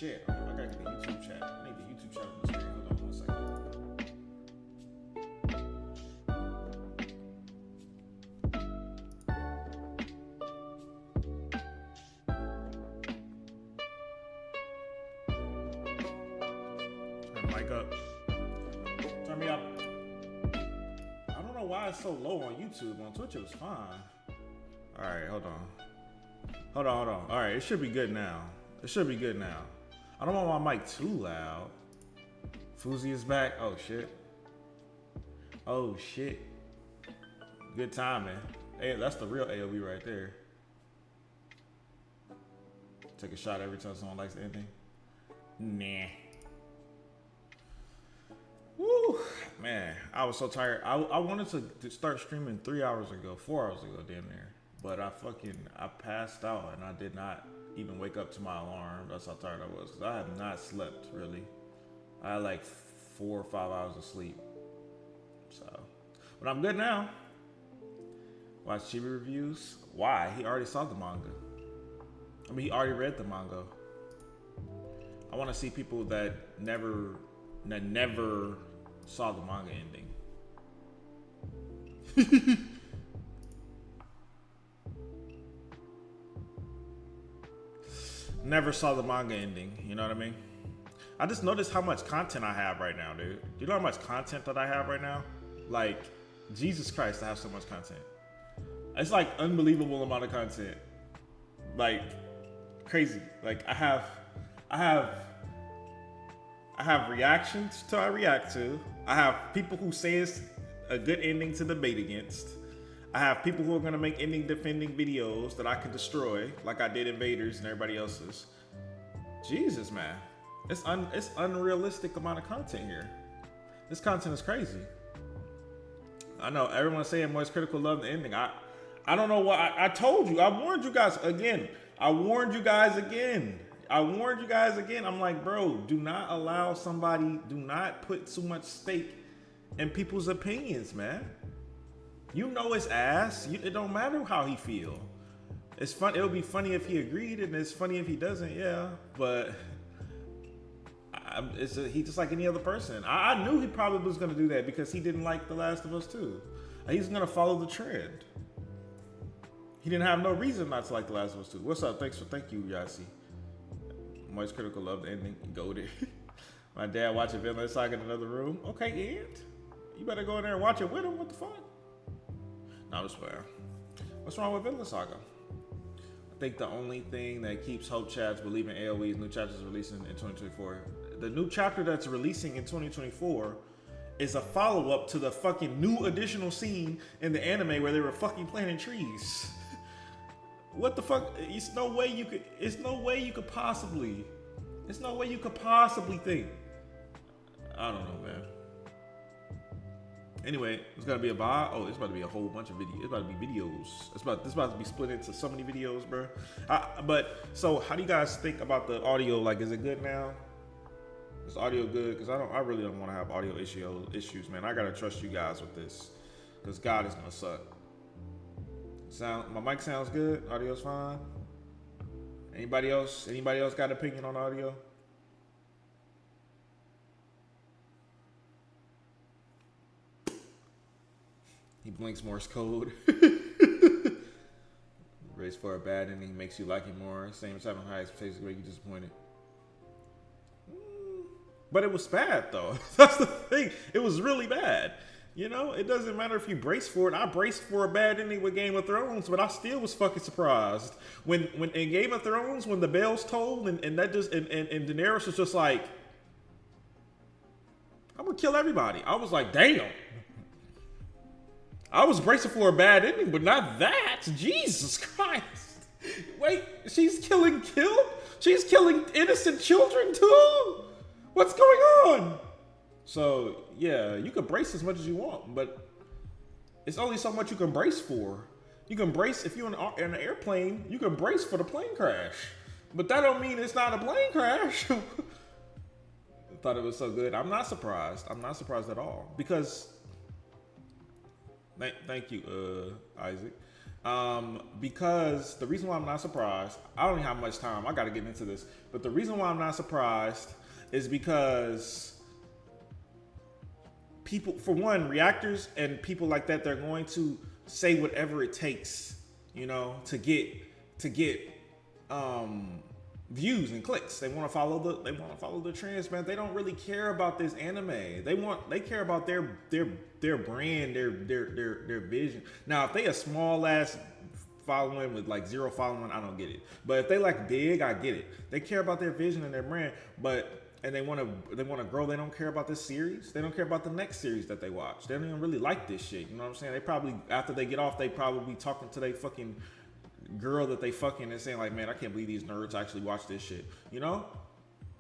shit. I gotta get the YouTube chat. I need the YouTube chat on the screen. Hold on 1 second. Turn the mic up. Turn me up. I don't know why it's so low on YouTube. On Twitch it was fine. Alright, hold on. Alright, it should be good now. I don't want my mic too loud. Fuzi is back. Oh shit. Good timing. Hey, that's the real AOB right there. Take a shot every time someone likes anything. Nah. Woo, man, I was so tired. I wanted to start streaming 4 hours ago, damn near. But I passed out and I did not even wake up to my alarm. That's how tired I was, because I have not slept really. I had like 4 or 5 hours of sleep. So, but I'm good now. Watch Chibi reviews. Why? He already saw the manga. I mean, he already read the manga. I want to see people that never saw the manga ending. Never saw the manga ending, you know what I mean? I just noticed how much content I have right now, dude. Do you know how much content that I have right now? Like, Jesus Christ, I have so much content. It's like unbelievable amount of content. Like, crazy. Like, I have reactions to I react to. I have people who say it's a good ending to debate against. I have people who are going to make ending defending videos that I can destroy, like I did Invaders and everybody else's. Jesus, man. It's unrealistic amount of content here. This content is crazy. I know everyone's saying Moist Critical love the ending. I don't know why. I told you. I warned you guys again. I'm like, bro, do not put too much stake in people's opinions, man. You know it's ass. It don't matter how he feel. It's fun. It'll be funny if he agreed, and it's funny if he doesn't. Yeah, but he's just like any other person. I knew he probably was gonna do that because he didn't like The Last of Us 2. He's gonna follow the trend. He didn't have no reason not to like The Last of Us 2. What's up? Thank you, Yasi. Moist Critical love the ending. Go there. My dad watching Vinland Saga in another room. Okay, and you better go in there and watch it with him. What the fuck? No, I'm just playing. What's wrong with Vinland Saga? I think the only thing that keeps Hope Chats believing AOE's new chapter is releasing in 2024. The new chapter that's releasing in 2024 is a follow-up to the fucking new additional scene in the anime where they were fucking planting trees. What the fuck? It's no way you could possibly think. I don't know, man. Anyway, it's gonna be it's about to be a whole bunch of videos. It's about to be videos. This about to be split into so many videos, bro. So how do you guys think about the audio? Like, is it good now? Is audio good? Because I really don't want to have audio issues, man. I gotta trust you guys with this, because God is gonna suck. My mic sounds good. Audio's fine. Anybody else got an opinion on audio? He blinks Morse code. Race for a bad ending makes you like it more. Same time on high expectations make you disappointed. But it was bad though. That's the thing. It was really bad. You know, it doesn't matter if you brace for it. I braced for a bad ending with Game of Thrones, but I still was fucking surprised. When in Game of Thrones, when the bells tolled and Daenerys was just like, I'm gonna kill everybody. I was like, damn. I was bracing for a bad ending, but not that. Jesus Christ. Wait, she's killing innocent children too? What's going on? So, yeah, you can brace as much as you want, but it's only so much you can brace for. You can brace, if you're in an airplane, you can brace for the plane crash. But that don't mean it's not a plane crash. I thought it was so good. I'm not surprised. I'm not surprised at all. Because, thank you, Isaac. Because the reason why I'm not surprised, I don't even have much time. I got to get into this, but the reason why I'm not surprised is because people, for one, reactors and people like that, they're going to say whatever it takes, you know, to get views and clicks. They want to follow the trends, man. They don't really care about this anime. They care about their brand, their vision. Now, if they a small ass following with like 0 following, I don't get it. But if they like big, I get it. They care about their vision and their brand, and they want to grow. They don't care about this series. They don't care about the next series that they watch. They don't even really like this shit. You know what I'm saying? They probably, after they get off, they probably be talking to their fucking girl that they fucking and saying like, man, I can't believe these nerds actually watch this shit, you know?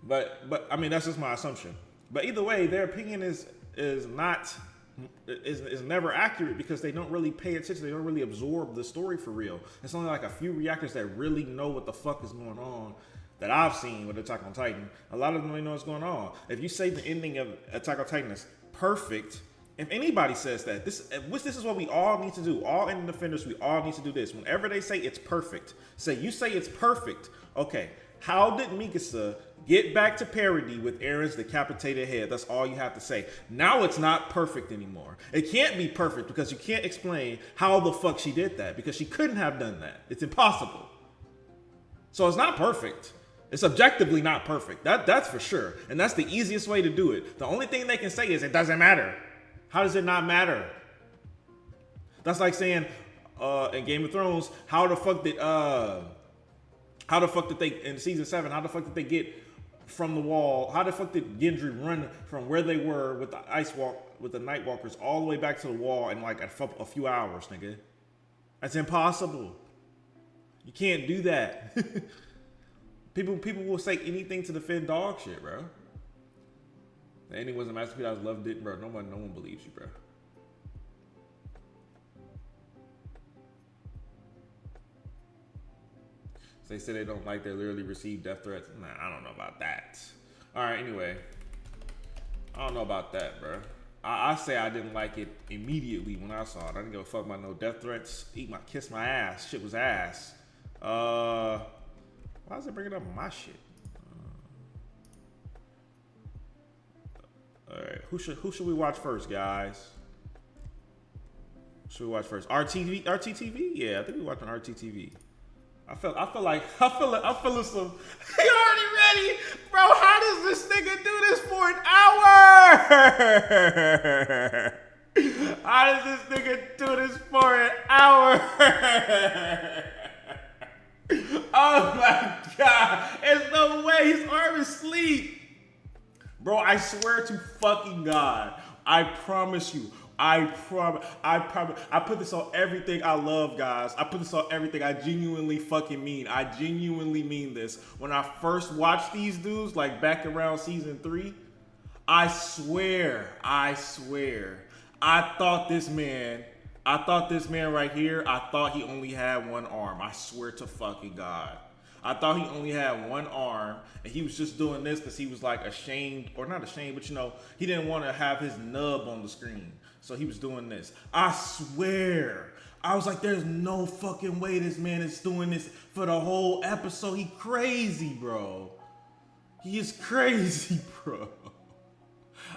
But I mean, that's just my assumption. But either way, their opinion is never accurate because they don't really pay attention. They don't really absorb the story for real. It's only like a few reactors that really know what the fuck is going on that I've seen with Attack on Titan. A lot of them don't know what's going on. If you say the ending of Attack on Titan is perfect, if anybody says that, this is what we all need to do. All ending defenders, we all need to do this. Whenever they say it's perfect, you say it's perfect. Okay, how did Mikasa get back to parody with Aaron's decapitated head? That's all you have to say. Now it's not perfect anymore. It can't be perfect because you can't explain how the fuck she did that because she couldn't have done that. It's impossible. So it's not perfect. It's objectively not perfect. That's for sure. And that's the easiest way to do it. The only thing they can say is it doesn't matter. How does it not matter? That's like saying in Game of Thrones, how the fuck did they in season 7? How the fuck did they get from the wall? How the fuck did Gendry run from where they were with the Night Walkers all the way back to the wall in like a few hours, nigga? That's impossible. You can't do that. People will say anything to defend dog shit, bro. The ending was a masterpiece. I loved it, bro. No one believes you, bro. They say they don't like they literally receive death threats. Nah, I don't know about that. All right, anyway. I don't know about that, bro. I say I didn't like it immediately when I saw it. I didn't give a fuck about no death threats. Kiss my ass. Shit was ass. Why is it bringing up my shit? All right, who should we watch first, guys? Should we watch first? RTTV? Yeah, I think we're watching RTTV. I feel like I'm feeling some. You already ready, bro? How does this nigga do this for an hour? How does this nigga do this for an hour? Oh my god! There's no way his arm is asleep. Bro, I swear to fucking God, I promise you, I put this on everything I love, guys. I put this on everything I genuinely fucking mean. I genuinely mean this. When I first watched these dudes, like back around season 3, I swear, I thought this man right here, I thought he only had one arm. I swear to fucking God. I thought he only had one arm, and he was just doing this because he was like ashamed, or not ashamed, but you know, he didn't want to have his nub on the screen. So he was doing this. I swear. I was like, there's no fucking way this man is doing this for the whole episode. He crazy, bro. He is crazy, bro.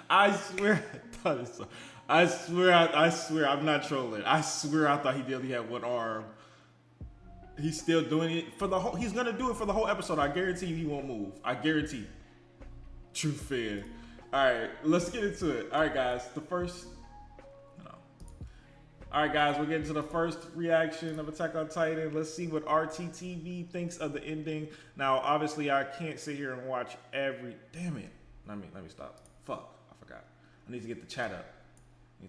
I swear I thought it so. I swear, I'm not trolling. I swear I thought he only had one arm. He's still doing it for the whole. He's gonna do it for the whole episode. I guarantee you, he won't move. I guarantee. True fan. All right, let's get into it. All right, guys. All right, guys. We're getting to the first reaction of Attack on Titan. Let's see what RTTV thinks of the ending. Now, obviously, I can't sit here and watch every. Damn it. Let me stop. Fuck. I forgot. I need to get the chat up. You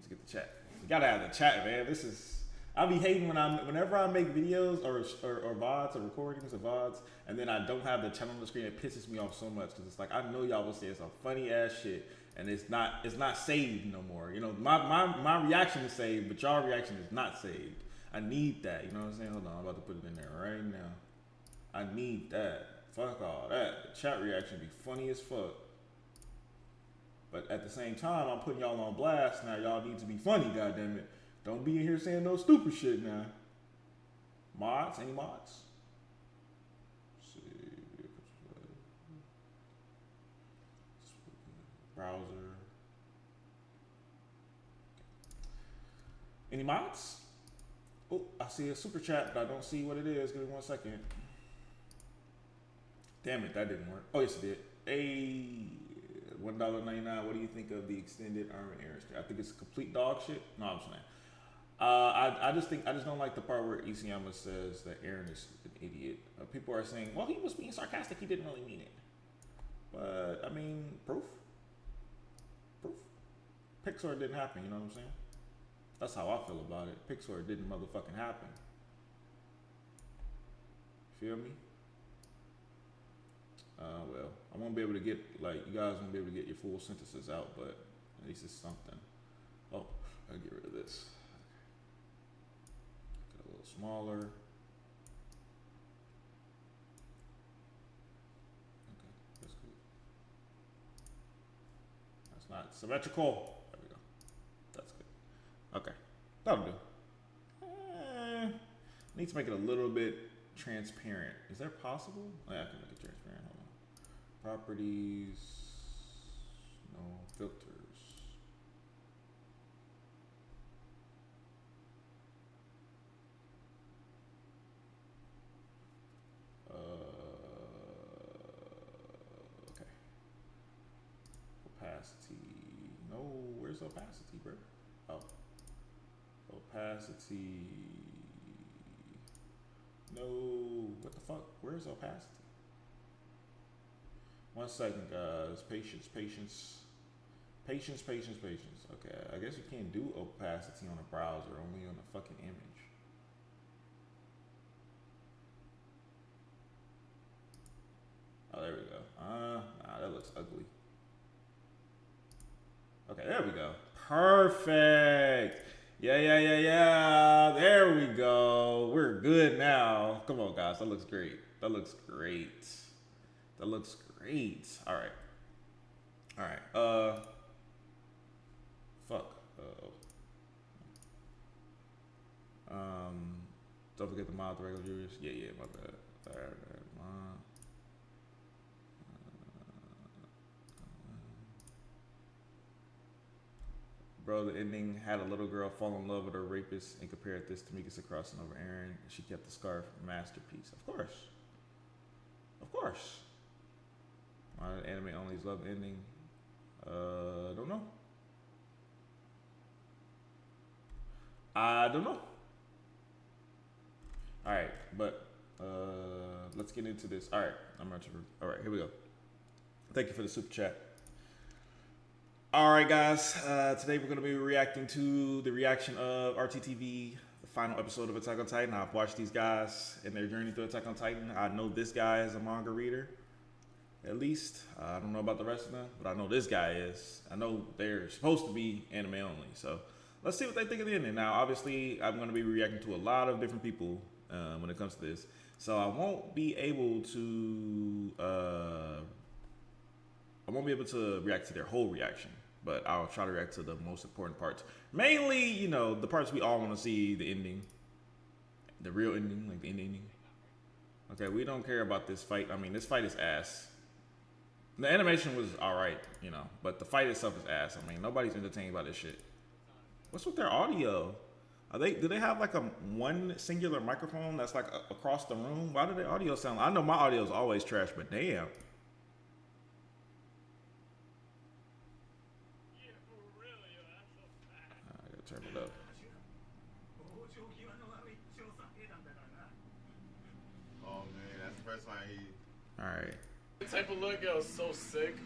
gotta have the chat, man. This is. I be hating whenever I make videos or VODs or recordings of VODs, and then I don't have the channel on the screen. It pisses me off so much because it's like I know y'all will say some funny ass shit, and it's not saved no more. You know, my reaction is saved, but y'all reaction is not saved. I need that. You know what I'm saying? Hold on, I'm about to put it in there right now. I need that. Fuck all that. The chat reaction be funny as fuck. But at the same time, I'm putting y'all on blast now. Y'all need to be funny, goddammit. Don't be in here saying no stupid shit now. Mods? Any mods? Let's see. Browser. Any mods? Oh, I see a super chat, but I don't see what it is. Give me 1 second. Damn it, that didn't work. Oh, yes, it did. $1.99. What do you think of the extended Arm and Aaron story? I think it's complete dog shit. No, I'm just saying. I just don't like the part where Isayama says that Aaron is an idiot. People are saying, well, he was being sarcastic. He didn't really mean it. But I mean, proof. Pixar didn't happen. You know what I'm saying? That's how I feel about it. Pixar didn't motherfucking happen. Feel me? Well, I won't be able to get, like, you guys won't be able to get your full sentences out, but at least it's something. Oh, I'll get rid of this. Get a little smaller. Okay, that's good. That's not symmetrical. There we go. That's good. Okay, that'll do. Need to make it a little bit transparent. Is that possible? Oh, yeah, I can make it transparent. Hold on. Properties, no filters. Okay. Opacity. No, where's opacity, bro? Oh. Opacity. No, what the fuck? Where's opacity? 1 second, guys. Patience. Okay, I guess you can't do opacity on a browser, only on a fucking image. Oh, there we go. Nah, that looks ugly. Okay, there we go. Perfect. Yeah. There we go. We're good now. Come on, guys. That looks great. All right. Fuck. Don't forget the mod, the regular viewers. Yeah, my bad. All right. Bro, the ending had a little girl fall in love with her rapist and compared this to Mikasa crossing over Aaron. She kept the scarf. Masterpiece. Of course. Why did anime only love the ending? Don't know. I don't know. Alright, but let's get into this. Alright, Alright, here we go. Thank you for the super chat. Alright, guys. Today we're going to be reacting to the reaction of RTTV, the final episode of Attack on Titan. I've watched these guys in their journey through Attack on Titan. I know this guy is a manga reader. At least. I don't know about the rest of them, but I know this guy is. I know they're supposed to be anime only. So let's see what they think of the ending. Now, obviously, I'm going to be reacting to a lot of different people when it comes to this. So I won't be able to react to their whole reaction, but I'll try to react to the most important parts. Mainly, the parts we all want to see, the ending, the real ending, like the ending. Okay, we don't care about this fight. I mean, this fight is ass. The animation was alright, but the fight itself is ass. I mean, nobody's entertained by this shit. What's with their audio? Do they have like a one singular microphone that's like across the room? Why do their audio sound? I know my audio is always trash, but damn. I gotta turn it up. Oh man, that's the first time he. All right. The type of look, was so sick.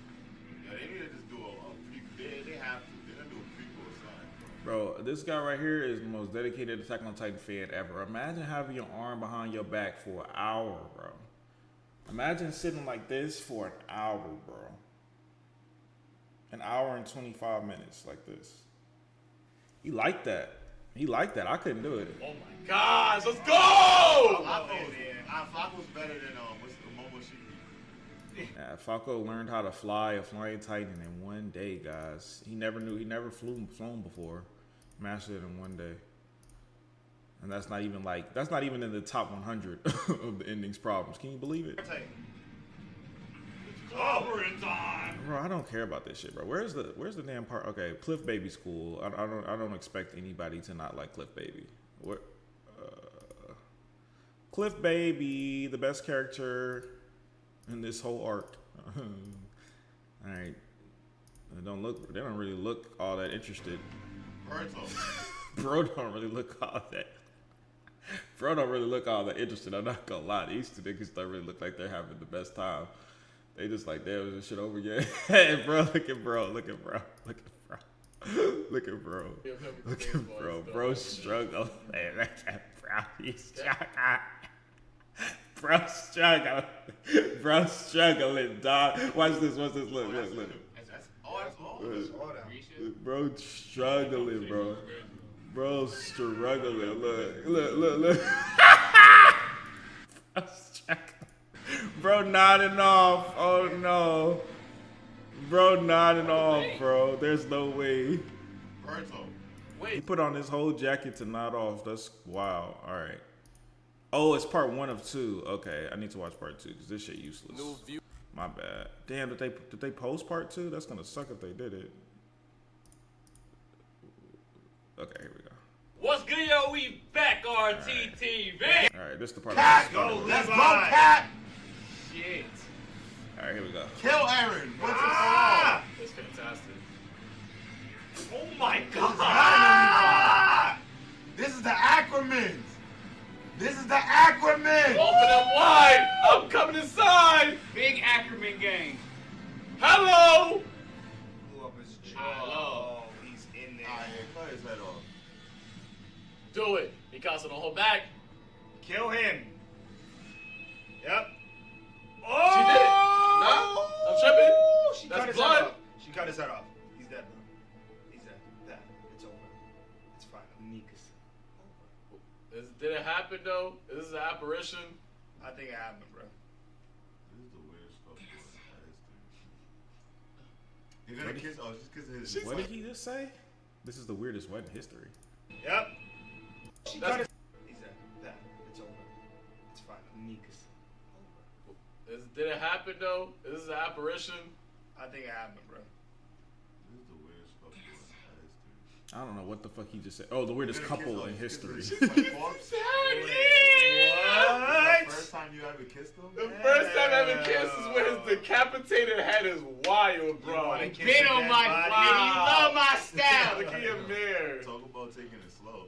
Yeah, they need to just do a prequel. They have to. They're gonna do a prequel or something. Bro, this guy right here is the most dedicated Attack on Titan fan ever. Imagine having your arm behind your back for an hour, bro. Imagine sitting like this for an hour, bro. An hour and 25 minutes like this. He liked that. I couldn't do it. Oh my gosh, let's go! Falco's better than what's the Momoshiki. Falco learned how to fly a flying Titan in one day, guys. He never flown before. Mastered it in one day. And that's not even in the top 100 of the ending's problems. Can you believe it? Covering time. Bro, I don't care about this shit, bro. Where's the damn part? Okay, Cliff Baby's cool. I don't expect anybody to not like Cliff Baby. What? Cliff Baby, the best character in this whole arc. All right. They don't really look all that interested. Bro don't really look all that. Bro don't really look all that interested. I'm not gonna lie. These two niggas don't really look like they're having the best time. They just like, damn, is this shit over yet? Hey, bro, look at bro. Look at bro. Look at bro. Look at bro. Look at bro. Bro struggle. Man, look at bro. He's struggling. Bro struggling. Bro struggling, dog. Watch this. Watch this. Look. Bro struggling, bro. Bro struggling. Look. Bro struggling. Bro nodding off. Oh no. Bro nodding off, bro. There's no way. Wait. He put on his whole jacket to nod off. That's wow. All right. Oh, it's part 1 of 2. Okay, I need to watch part 2 because this shit useless. New view. My bad. Damn, did they post part 2? That's gonna suck if they did it. Okay, here we go. What's good, yo? We back, RTTV. All right, this is the part. Cat, go, let's go, Cat. Shit. All right, here we go. Kill Aaron. What's it called? That's fantastic. Oh my god. This is the Ackermans. This is the Ackermans. Open up wide. I'm coming inside. Big Ackerman gang. Hello. Blew up his jaw. Hello. Oh, he's in there. Alright, cut his head off. Do it. Mikasa, don't hold back. Kill him. Yep. She did it. Nah, I'm tripping. She That's cut his blood. head off. She cut his head off. He's dead though. He's dead. Dead. It's over. It's fine. Nika's over. Did it happen though? Is this an apparition? I think it happened, bro. This is the weirdest fucking history. You're gonna kiss? Oh, she's kissing his. What did he just say? This is the weirdest wedding history. Yep. She That's- cut his. He's dead. Dead. It's over. It's fine. Nika's over. Did it happen though? Is this an apparition? I think it happened, bro. This is the weirdest fucking history. I don't know what the fuck he just said. Oh, the weirdest couple in history. The first time you ever kissed him? The first time I ever kissed is when his decapitated head is wild, bro. wanna kiss Been a on dead my body? nigga. You love my style. Look at your mirror. Talk about taking it slow.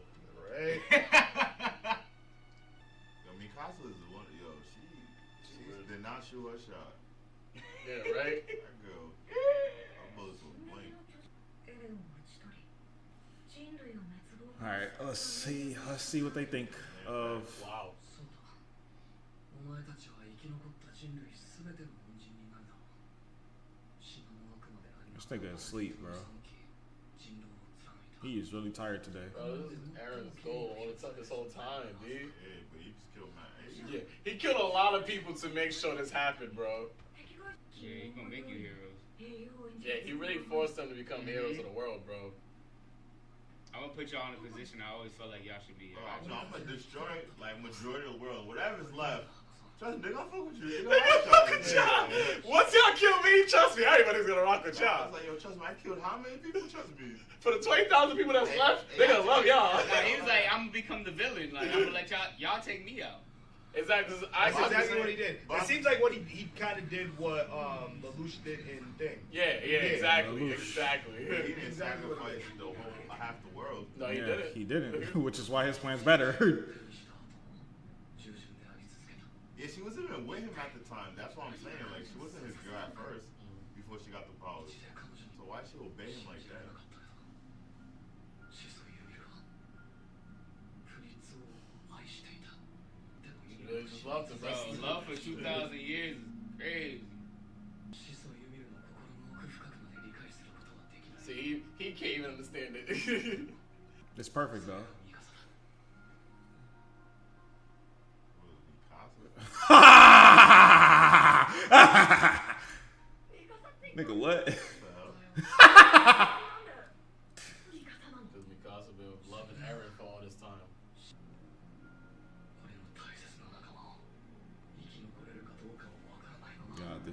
Right? Yo, Mikasa is one. Yo, she did not shoot her shot. Yeah, right? That girl, her bullets were blank. All right, let's see what they think of. Wow. This nigga is asleep, bro. He is really tired today. Bro, this is Aaron's goal this whole time, dude. Yeah, but he just killed my Yeah, he killed a lot of people to make sure this happened, bro. Yeah, he gonna make you heroes. Yeah, he really forced them to become heroes of the world, bro. I'm gonna put y'all in a position I always felt like y'all should be in. I'm gonna destroy like majority of the world. Whatever's left. Trust me, nigga, I'll fuck with you. Nigga, I'll fuck with y'all. Once y'all kill me, trust me, everybody's gonna rock with I y'all. was like, yo, trust me, I killed how many people? Trust me. For the 20,000 people that's left, they gonna love y'all. Like, he was like, I'm gonna become the villain. Like, I'm gonna let y'all take me out. Exactly. That's exactly what he did. But- It seems like what he kind of did what Lelouch did in Thing. Yeah, exactly, Lelouch. exactly. He didn't Exactly what sacrifice it the whole half the world. No, he Yeah, didn't. he didn't, which is why his plan's better. Yeah, she wasn't even with him at the time. That's what I'm saying. Like, she wasn't his girl at first before she got the powers. So why she obey him like that? She really just loved him. Bro, love for 2,000 years is crazy. See, he can't even understand it. It's perfect though. Nigga, what? Does Mikasa been loving Eren for all this time?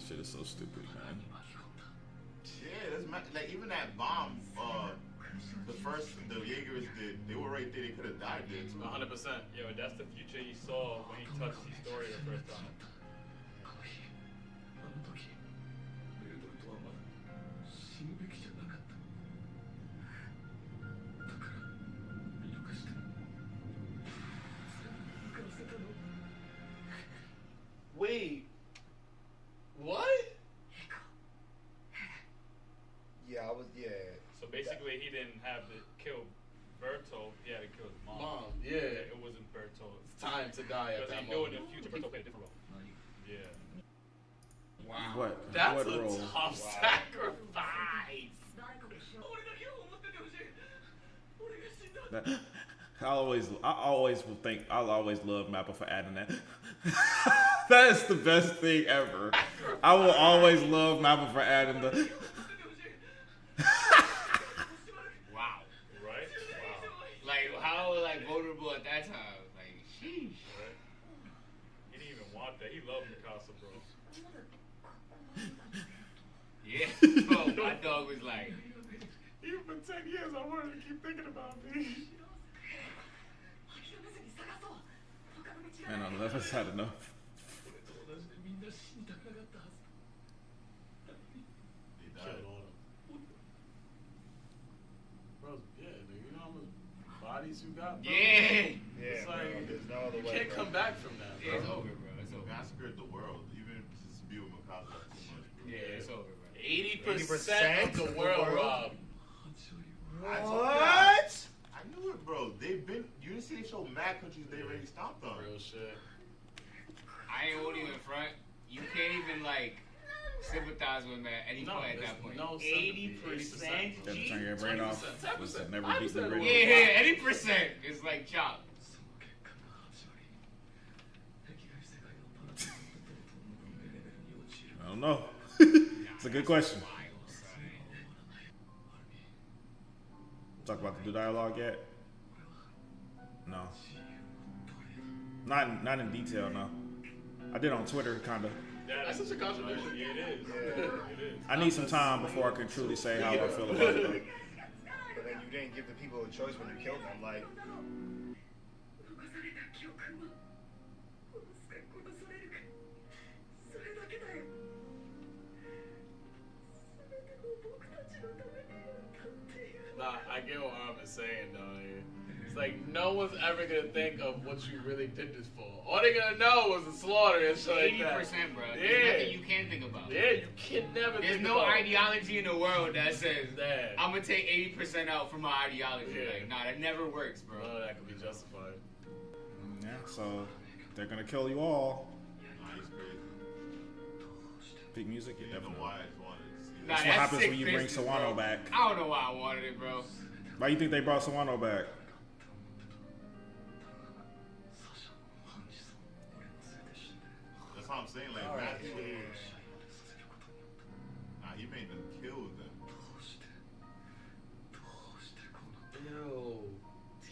This shit is so stupid, man. Yeah, like even that bomb, the Jaegers did, they were right there. They could have died there too. 100%. Yo, that's the future he saw when he touched the story the first time. Wait. What? Yeah, So basically, he didn't have to kill Berto. He had to kill his mom. Yeah. It wasn't Berto. It's time to die at Because that he knew in moment. the future Berto played a different role. Yeah. Wow. What? That's what a role? tough sacrifice. I'll always love Mappa for adding that. That is the best thing ever. I will always love Mappa for adding the. Wow. Right? Wow. Like, how vulnerable at that time? Like, sheesh. Right? He didn't even want that. He loved Mikasa, bro. Yeah, bro, my dog was like, Even for 10 years, I wanted to keep thinking about me. Man, I've never had enough. They died. Killed all of them. Bro, yeah, nigga, you know how much bodies you got, bro? yeah. It's bro, like, there's no other you way. can't bro. come back from that, Yeah, it's bro. over, bro. It's over. Massacred the world. Even just be with Mikasa too much, bro. Yeah, it's over, bro. 80% of the world, Rob. What? I knew it, bro. They've been. You didn't see they show mad countries they already stomped on. Real shit. I ain't holding you in front. You can't even, sympathize with him at any No, point at there's that point. no 80%? Never G? turn your brain off. 10%, Was 10%, never 5% beat the of the brain. world. Yeah, any percent is like chop. I don't know. It's a good question. Talk about the dialogue yet? No. Not in detail, no. I did on Twitter, kind of. That's such a contradiction. Yeah, it is. Yeah. It is. I need some time before I can truly say how I feel about it. But then you didn't give the people a choice when you killed them. Like, Nah, I get what Arm is saying, though. Yeah. It's like, no one's ever gonna think of what you really did this for. All they're gonna know was the slaughter and shit like that. 80%, bro. There's Yeah. nothing you can think about. Yeah, you can never There's think no about ideology in the world that says, that. I'm gonna take 80% out from my ideology. Yeah. Like, nah, that never works, bro. None of that could be justified. Yeah, so they're gonna kill you all. Nah, he's crazy. Peak music, You yeah, didn't know definitely. why I just wanted to see Nah, that. That's what that's happens sick when you bring business, Sawano bro. back. I don't know why I wanted it, bro. Why you think they brought Sawano back? That's what I'm saying. Like, all right, Matthew, yeah. nah, he made them kill them. Ew.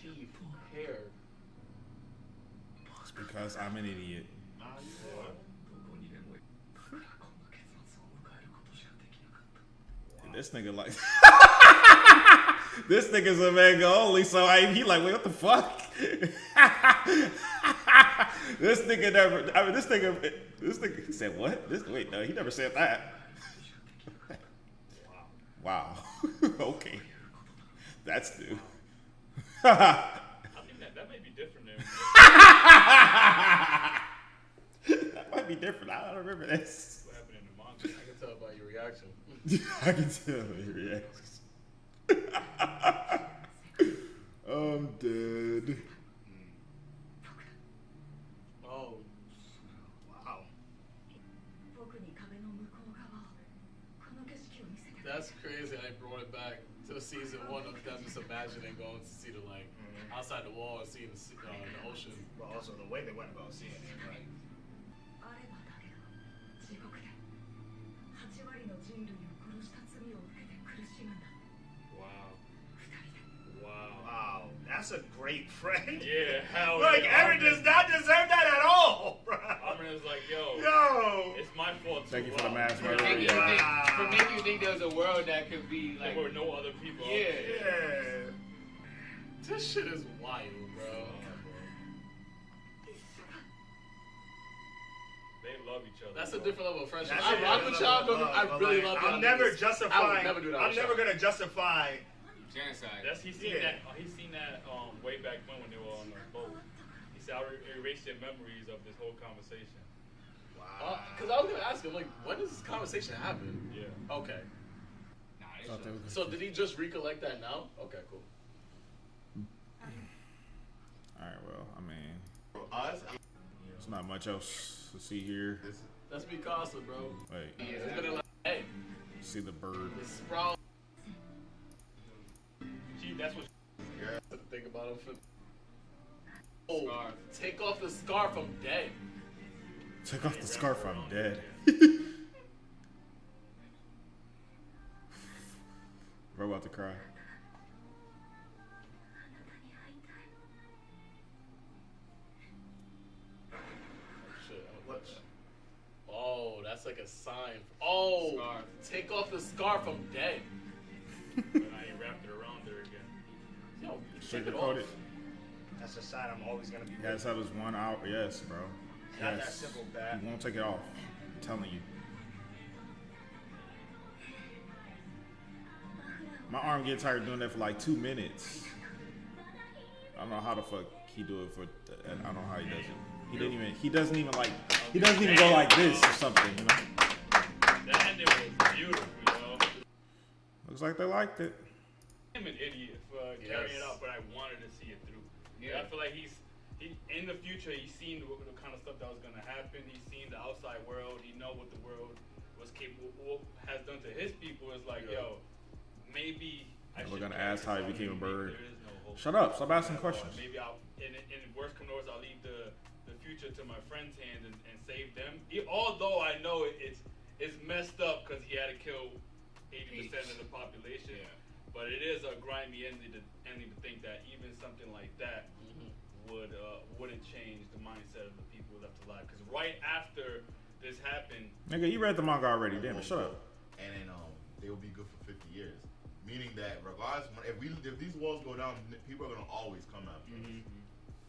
Teeth, hair. It's because I'm an idiot. Nah, you what? This nigga like this nigga's a manga only, so he like, wait, what the fuck? This nigga never. I mean, this nigga he said what? Wait, no, he never said that. Wow. Okay, that's new. I think that may be different than. That might be different. I don't remember this. What happened in the manga? I can tell by your reaction. I can tell he reacts. I'm dead. Oh, wow. that's crazy. I brought it back to season 1 of them just imagining going to see the outside the wall and seeing the ocean. But also the way they went about seeing it, right? Wow. That's a great friend. Yeah, hell Like, yeah. Eren does not deserve that at all, bro. I'm arm and it's like, yo, it's my fault too. Thank you for the mass For murder. making you think, for making you think there was a world that could be Like, like. there were no other people. out Yeah. there. This shit is wild, bro. They love each other. That's a bro. different level of friendship. That's I a rock with y'all, different but level I of really love. love y'all. I'm never niggas. justifying. I would never do that. I'm never gonna justify. Genocide. He's seen Yeah. that. He's seen that way back when they were on the boat. He said, "I erased your memories of this whole conversation." Because I was gonna ask him, like, when does this conversation happen? Yeah. Okay. Nah, they Thought they should. was- So did he just recollect that now? Okay, cool. All right, well, I mean, For us, there's not much else to see here. this That's Mikasa, bro. Wait, It's been like, hey, see the bird. this sprout. That's what. To think about him for. Oh, Scarf. take off the scarf. I'm dead. Take off the scarf, I'm dead. Bro about to cry. Shit. What? Oh, that's like a sign. Oh, Scarf. take off the scarf. I'm dead. And I wrapped it around her again. Yo, take Sugar it off. coated. That's a sign I'm always gonna be. You guys have this 1 hour. Yes, bro. Not that Yes. simple, Bat. You won't take it off. I'm telling you. My arm gets tired doing that for like 2 minutes. I don't know how the fuck he do it for. I don't know how he does it. He didn't even. He doesn't even like. He doesn't even go like this or something. You know. That ending was beautiful, you know. Looks like they liked it. I'm an idiot for carrying it out, but I wanted to see it through. Yeah. I feel like he in the future he's seen the kind of stuff that was gonna happen. He's seen the outside world. He know what the world was capable has done to his people. It's like, yo, maybe I We're should gonna carry ask how he this on. became a Maybe bird. there is no hope. Shut up. Stop asking questions. Maybe I'll in worst come to worst, I'll leave the future to my friend's hands and save them. Although I know it's messed up because he had to kill 80% of the population. Yeah. But it is a grimy ending to think that even something like that wouldn't change the mindset of the people left alive. Because right after this happened, Nigga, you read the manga already. Damn it. Shut up. And then they will be good for 50 years. Meaning that regardless, if these walls go down, people are gonna always come after us.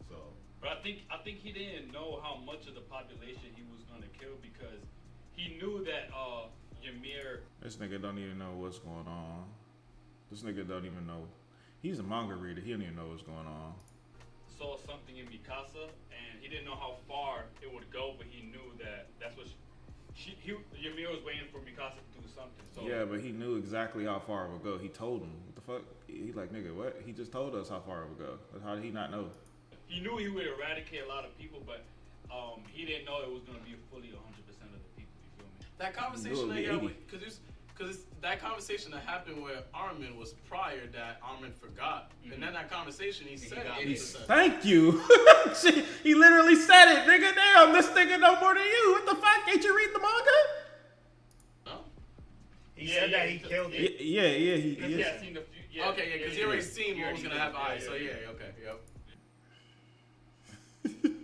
So. but I think he didn't know how much of the population he was gonna kill because he knew that Ymir. This nigga don't even know what's going on. This nigga don't even know. He's a manga reader. He don't even know what's going on. Saw something in Mikasa, and he didn't know how far it would go, but he knew that that's what Ymir was waiting for Mikasa to do something. So Yeah, but he knew exactly how far it would go. He told him. What the fuck? He like, nigga, what? He just told us how far it would go. But how did he not know? he knew he would eradicate a lot of people, but he didn't know it was going to be fully 100% of the people. You feel me? That conversation Literally they got 80. because that conversation that happened where Armin was prior that Armin forgot, and then that conversation he said got 80%. Thank you. He literally said it, nigga. Damn, this nigga know more than you. What the fuck? Ain't you reading the manga? No? He Yeah, said yeah, that he killed it. Yeah, he Because he had seen the Okay, yeah, because he already seen what was gonna happen. Alright, so yeah. yeah, okay, yep. Beginning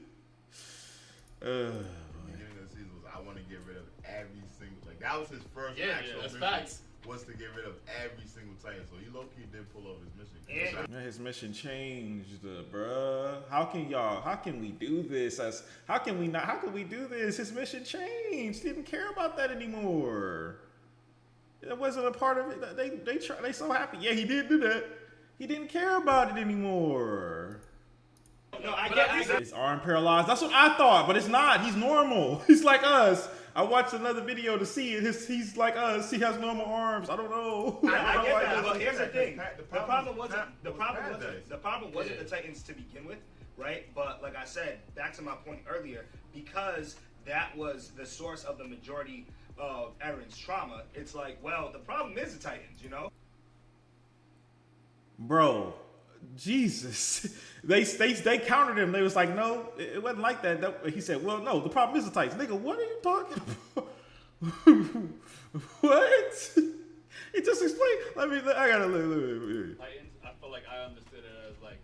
of the season was I want to get rid of every single that was his first Yeah, actual that's mission facts. was to get rid of every single Titan. So he low key did pull off his mission. Yeah. Man, his mission changed, bruh. How can we do this? How can we do this? His mission changed. He didn't care about that anymore. That wasn't a part of it. They so happy. Yeah, he did do that. He didn't care about it anymore. No, I get His arm paralyzed. That's what I thought, but it's not. He's normal. He's like us. I watched another video to see it. He's like us. He has normal arms. I don't know. I get that, Like, but here's the thing: the the problem wasn't Paradise. the problem wasn't Yeah. the Titans to begin with, right? But like I said, back to my point earlier, because that was the source of the majority of Eren's trauma. It's like, well, the problem is the Titans, you know. Bro, Jesus. They countered him. They was like, no, it wasn't like that. He said, well, no, the problem is the Titans. Nigga, what are you talking about? What? He just explained. I gotta look. Titans, I feel like I understood it as like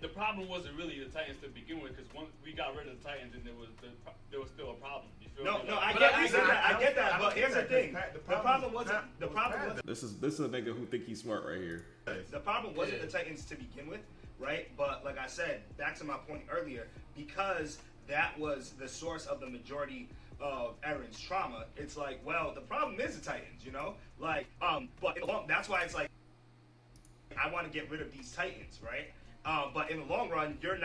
the problem wasn't really the Titans to begin with, because once we got rid of the Titans, and there was still a problem. You feel me? No, Like, I get that, but here's the thing. The problem wasn't. This is a nigga who think he's smart right here. The problem wasn't the Titans to begin with, right? But like I said, back to my point earlier, because that was the source of the majority of Aaron's trauma. It's like, well, the problem is the Titans, you know, like, but that's why it's like, I want to get rid of these Titans, right? But in the long run, you're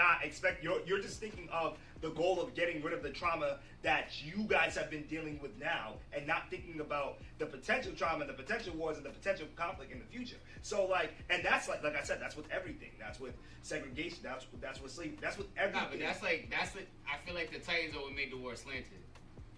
just thinking of the goal of getting rid of the trauma that you guys have been dealing with now, and not thinking about the potential trauma, and the potential wars, and the potential conflict in the future. So like, and that's like I said, that's with everything. That's with segregation. That's with slavery. That's with everything. Nah, but that's I feel like the Titans are what made the war slanted.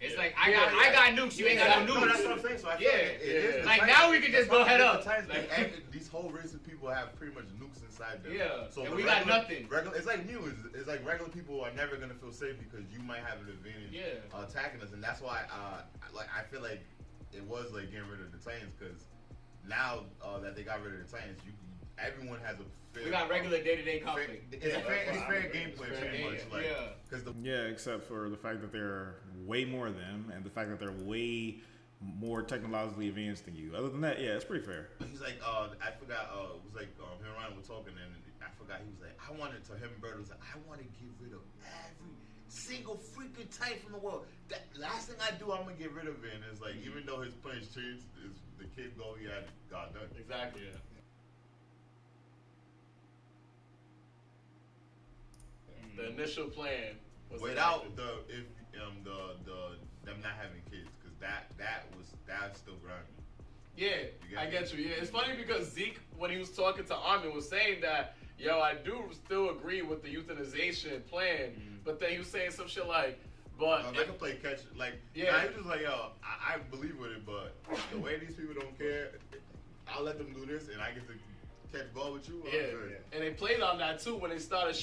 It's like I got nukes, you ain't got no nukes. No, that's what I'm saying. So I feel like it is like Titans. now we can just go head up. Like, these whole race of people have pretty much nukes inside them. Yeah, so and we got nothing. It's like mutants. It's like regular people are never gonna feel safe because you might have an advantage attacking us, and that's why I feel like it was like getting rid of the Titans, because now that they got rid of the Titans, everyone has a fair, we got regular day-to-day conflict. It's fair gameplay pretty much. Except for the fact that there are way more of them, and the fact that they're way more technologically advanced than you. Other than that, yeah, it's pretty fair. He's like, I forgot. It was like him and Ryan were talking, and I forgot. He was like, I wanted to him and Bird was like, I want to get rid of every single freaking Titan from the world. That last thing I do, I'm gonna get rid of it. And it's like, even though his plans changed, the kid goal he had got done. Exactly. Yeah. The initial plan was without them not having kids, because that's still grinding. Yeah, I get you. Yeah, it's funny because Zeke, when he was talking to Armin, was saying that, yo, I do still agree with the euthanization plan, but then he was saying some shit like, but I can play catch. Like, he was just like, yo, I believe with it, but the way these people don't care, I'll let them do this, and I get to catch ball with you. And they played on that too when they started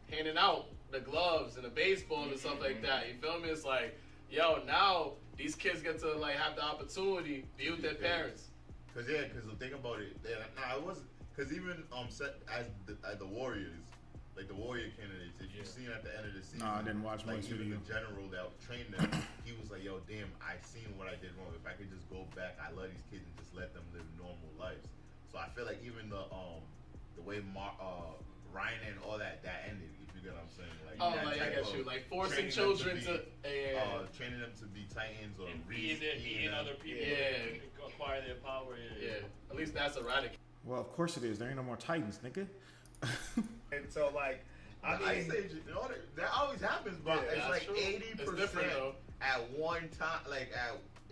handing out the gloves and the baseball and stuff like that. You feel me? It's like, yo, now these kids get to like have the opportunity to be with their parents. Because the thing about it, it wasn't, because even set as the Warriors, like the Warrior candidates, if you've seen at the end of the season, I didn't watch like much even video. the general that trained them, he was like, yo, damn, I seen what I did wrong. If I could just go back, I love these kids and just let them live normal lives. So I feel like even the way Ryan and all that ended, if you get what I'm saying. Like, I get you. Like forcing children to training them to be Titans or eating other people to acquire their power. Yeah. At least that's eradicated. Well, of course it is. There ain't no more Titans, nigga. And so like, I mean, Ice Age, that always happens, but it's like 80% at one time, like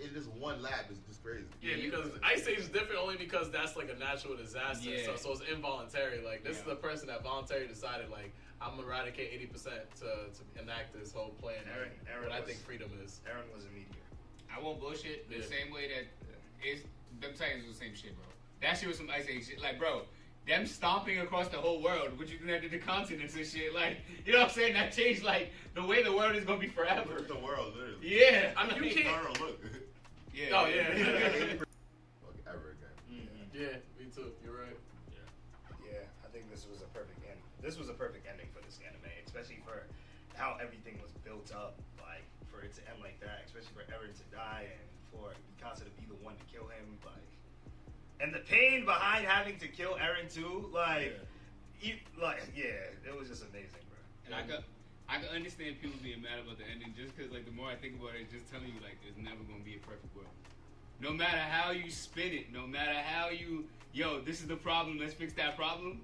in just one lap is just crazy. Yeah, because Ice Age is different only because that's like a natural disaster. Yeah. So it's involuntary. Like this is the person that voluntarily decided like I'm gonna eradicate 80% to enact this whole plan. Aaron what I think freedom is. Aaron was a meteor. I won't bullshit the same way that them Titans was the same shit, bro. That shit was some Ice Age shit. Like, bro, them stomping across the whole world, what you do that to the continents and shit, like, you know what I'm saying? That changed, like, the way the world is gonna be forever. The world, literally. Yeah. I mean, you can't. No, look. Yeah. Oh, yeah. Ever again. Yeah, me too. You're right. Yeah, I think this was a perfect end. This was a perfect ending for this anime, especially for how everything was built up, like, for it to end like that, especially for Eren to die and for Mikasa to be the one to kill him, like, and the pain behind having to kill Eren too, like, it was just amazing, bro. And I can understand people being mad about the ending just because, like, the more I think about it, it's just telling you, like, there's never going to be a perfect world. No matter how you spin it, no matter how this is the problem, let's fix that problem.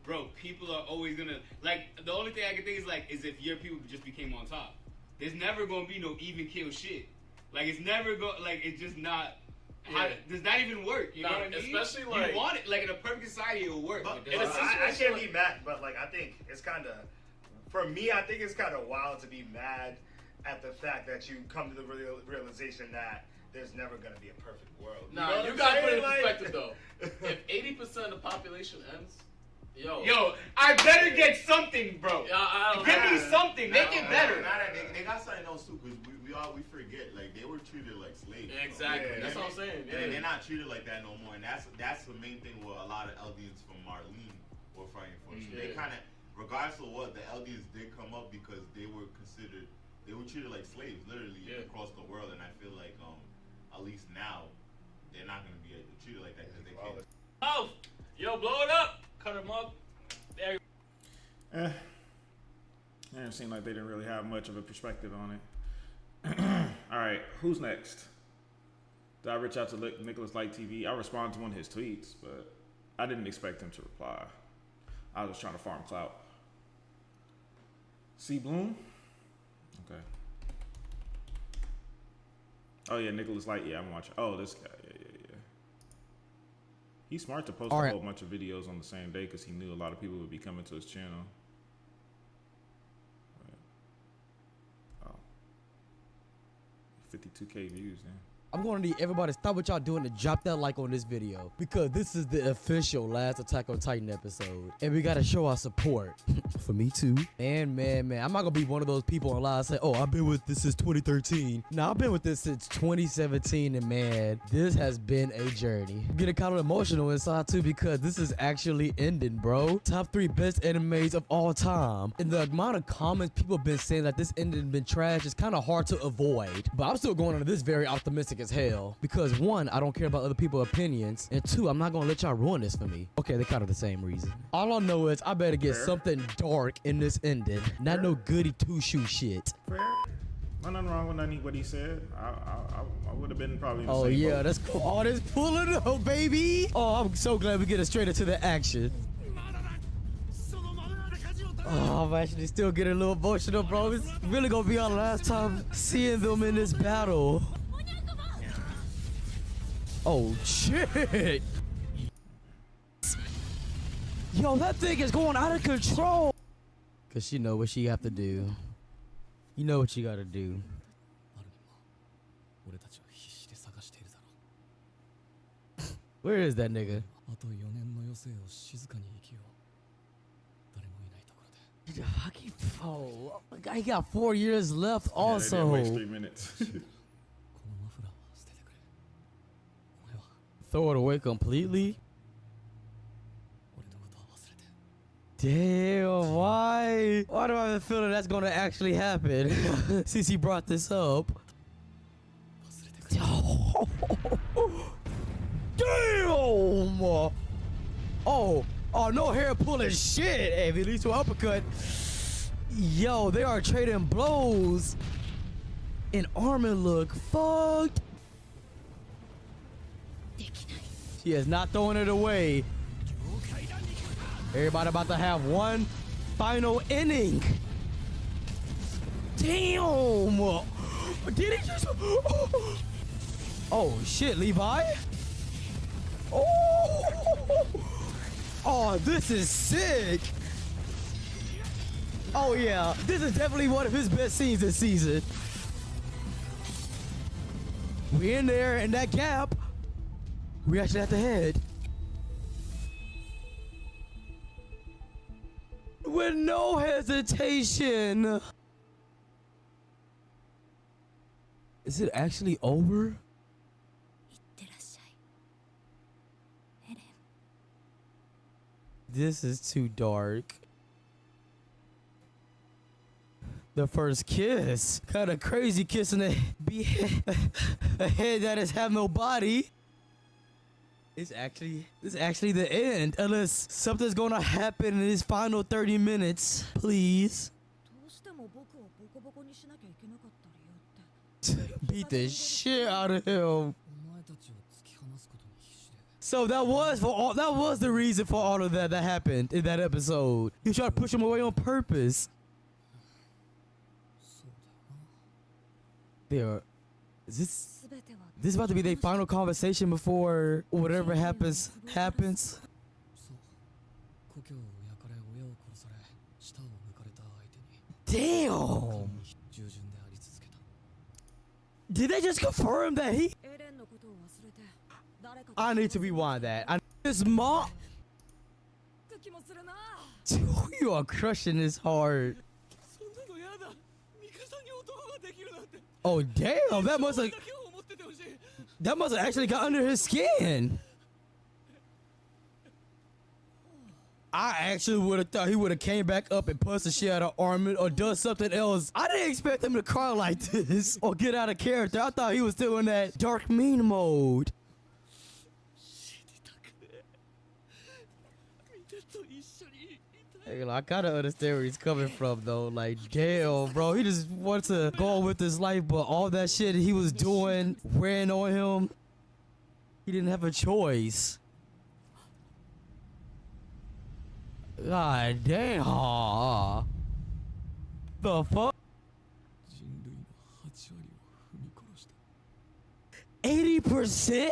Bro, people are always going to, like, the only thing I can think is if your people just became on top. There's never going to be no even kill shit. Like, it's never it's just not. How, does that even work? You know what I mean? Especially like you want it like in a perfect society, it'll work. But I can't be mad, but like I think it's kind of, for me, I think it's kind of wild to be mad at the fact that you come to the realization that there's never gonna be a perfect world. You gotta put it in perspective though. If 80% of the population ends, yo, I better get something, bro. Give me something. Make it better. They got something else too, because we forget, like, they were treated like slaves. Exactly. Yeah, that's what I'm saying. Yeah. They're not treated like that no more, and that's the main thing where a lot of Eldians from Marlene were fighting for. So they kind of, regardless of what, the LDS did come up because they were treated like slaves, literally across the world. And I feel like, at least now, they're not gonna be treated like that because they can't. Oh, yo, blow it up, cut them up. There. It seemed like they didn't really have much of a perspective on it. All right, who's next? Did I reach out to Nicholas Light TV? I responded to one of his tweets, but I didn't expect him to reply. I was just trying to farm clout. C. Bloom? Okay. Oh, yeah, Nicholas Light. Yeah, I'm watching. Oh, this guy. Yeah. He's smart to post a whole bunch of videos on the same day because he knew a lot of people would be coming to his channel. Oh. 52K views, man. I'm gonna need everybody to stop what y'all doing to drop that like on this video because this is the official last Attack on Titan episode and we gotta show our support for me too. And man, I'm not gonna be one of those people online and say, oh, I've been with this since 2013. No, I've been with this since 2017 and man, this has been a journey. I'm getting kind of emotional inside too because this is actually ending, bro. Top 3 best animes of all time. And the amount of comments people have been saying that this ending been trash is kind of hard to avoid. But I'm still going into this very optimistic as hell because 1, I don't care about other people's opinions, and 2, I'm not gonna let y'all ruin this for me. Okay, they're kind of the same reason. All I know is I better get something dark in this ending, not no goody two-shoe shit. Fair. Nothing wrong with what he said. I would have been probably in the Oh same yeah, boat. that's cool. Oh, this pulling up, baby. Oh, I'm so glad we get straight into the action. Oh, I'm actually still getting a little emotional, bro. It's really gonna be our last time seeing them in this battle. Oh, shit. Yo, that thing is going out of control. Cause she know what she have to do. You know what you gotta do. Where is that nigga? Oh, he got 4 years left also. Yeah, they didn't waste 3 minutes. Throw it away completely? Damn, why? Why do I have a feeling that's gonna actually happen? Since he brought this up. Damn! Oh, no hair pulling shit. Hey, if it leads to an uppercut. Yo, they are trading blows. And Armin look fucked. She is not throwing it away. Everybody about to have one final inning. Damn! Did he just... Oh, shit, Levi? Oh, this is sick. Oh, yeah. This is definitely one of his best scenes this season. We in there in that gap. We actually at the head. With no hesitation. Is it actually over? This is too dark. The first kiss. Kind of crazy kissing a head that has have no body. This is actually the end, unless something's gonna happen in his final 30 minutes. Please. Beat the shit out of him. So that was the reason for all of that happened in that episode. You tried to push him away on purpose. Is this about to be their final conversation before whatever happens? Damn! Did they just confirm that he... I need to rewind that. His mom... You are crushing his heart. Oh damn, that must have actually got under his skin. I actually would have thought he would have came back up and punched the shit out of Armin or done something else. I didn't expect him to cry like this or get out of character. I thought he was still in that dark mean mode. Hey, I gotta understand where he's coming from though. Like, damn, bro, he just wants to go on with his life, but all that shit he was doing, wearing on him, he didn't have a choice. God damn. The fuck? 80%?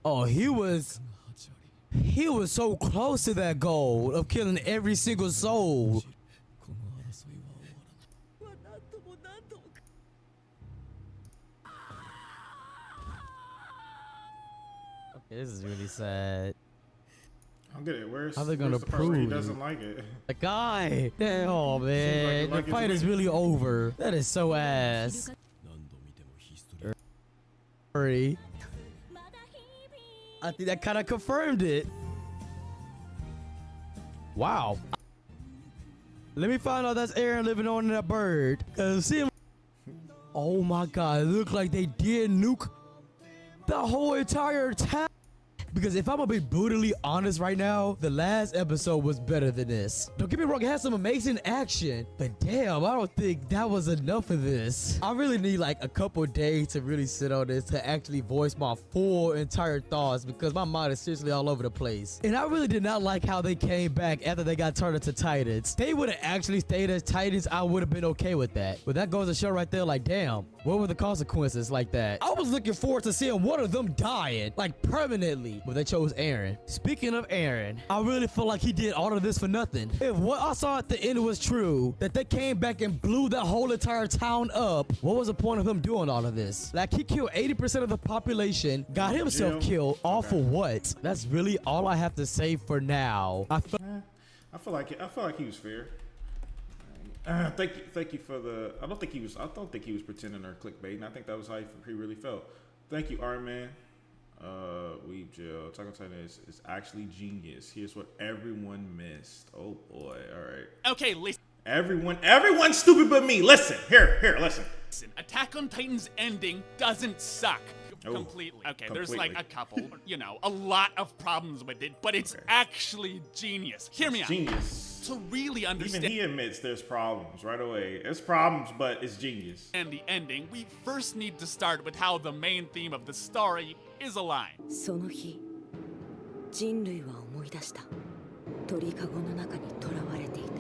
Oh, he was so close to that goal of killing every single soul. Okay, this is really sad. I don't get it. Where's How they gonna the part where he prove doesn't like it? The guy, damn man, like the fight it's is really over. That is so ass. Hurry. I think that kind of confirmed it. Wow. Let me find out that's Aaron living on that bird. Cause see him. Oh my God! It looked like they did nuke the whole entire town. Because if I'm gonna be brutally honest right now, the last episode was better than this. Don't get me wrong, it had some amazing action, but damn, I don't think that was enough of this. I really need like a couple days to really sit on this to actually voice my full entire thoughts because my mind is seriously all over the place. And I really did not like how they came back after they got turned into Titans. They would have actually stayed as Titans, I would have been okay with that. But that goes to show right there, like, damn, what were the consequences like that? I was looking forward to seeing one of them dying, like permanently. But they chose Aaron. Speaking of Aaron, I really feel like he did all of this for nothing. If what I saw at the end was true, that they came back and blew that whole entire town up, what was the point of him doing all of this? Like, he killed 80% of the population, got himself killed, all for what? That's really all I have to say for now. I feel like he was fair. Thank you for the. I don't think he was pretending or clickbaiting. I think that was how he really felt. Thank you, Armin. Weeb Jill. Attack on Titan is actually genius. Here's what everyone missed. Oh boy. All right. Okay, listen. Everyone's stupid but me. Listen. Here, listen. Attack on Titan's ending doesn't suck. Oh, completely. Okay, completely. there's like a couple, a lot of problems with it, but it's actually genius. Hear me out. Genius. To really understand Even he admits there's problems right away. There's problems, but it's genius. the ending, we first need to start with how the main theme of the story is aligned. その日、人類は思い出した。鳥かごの中に囚われていた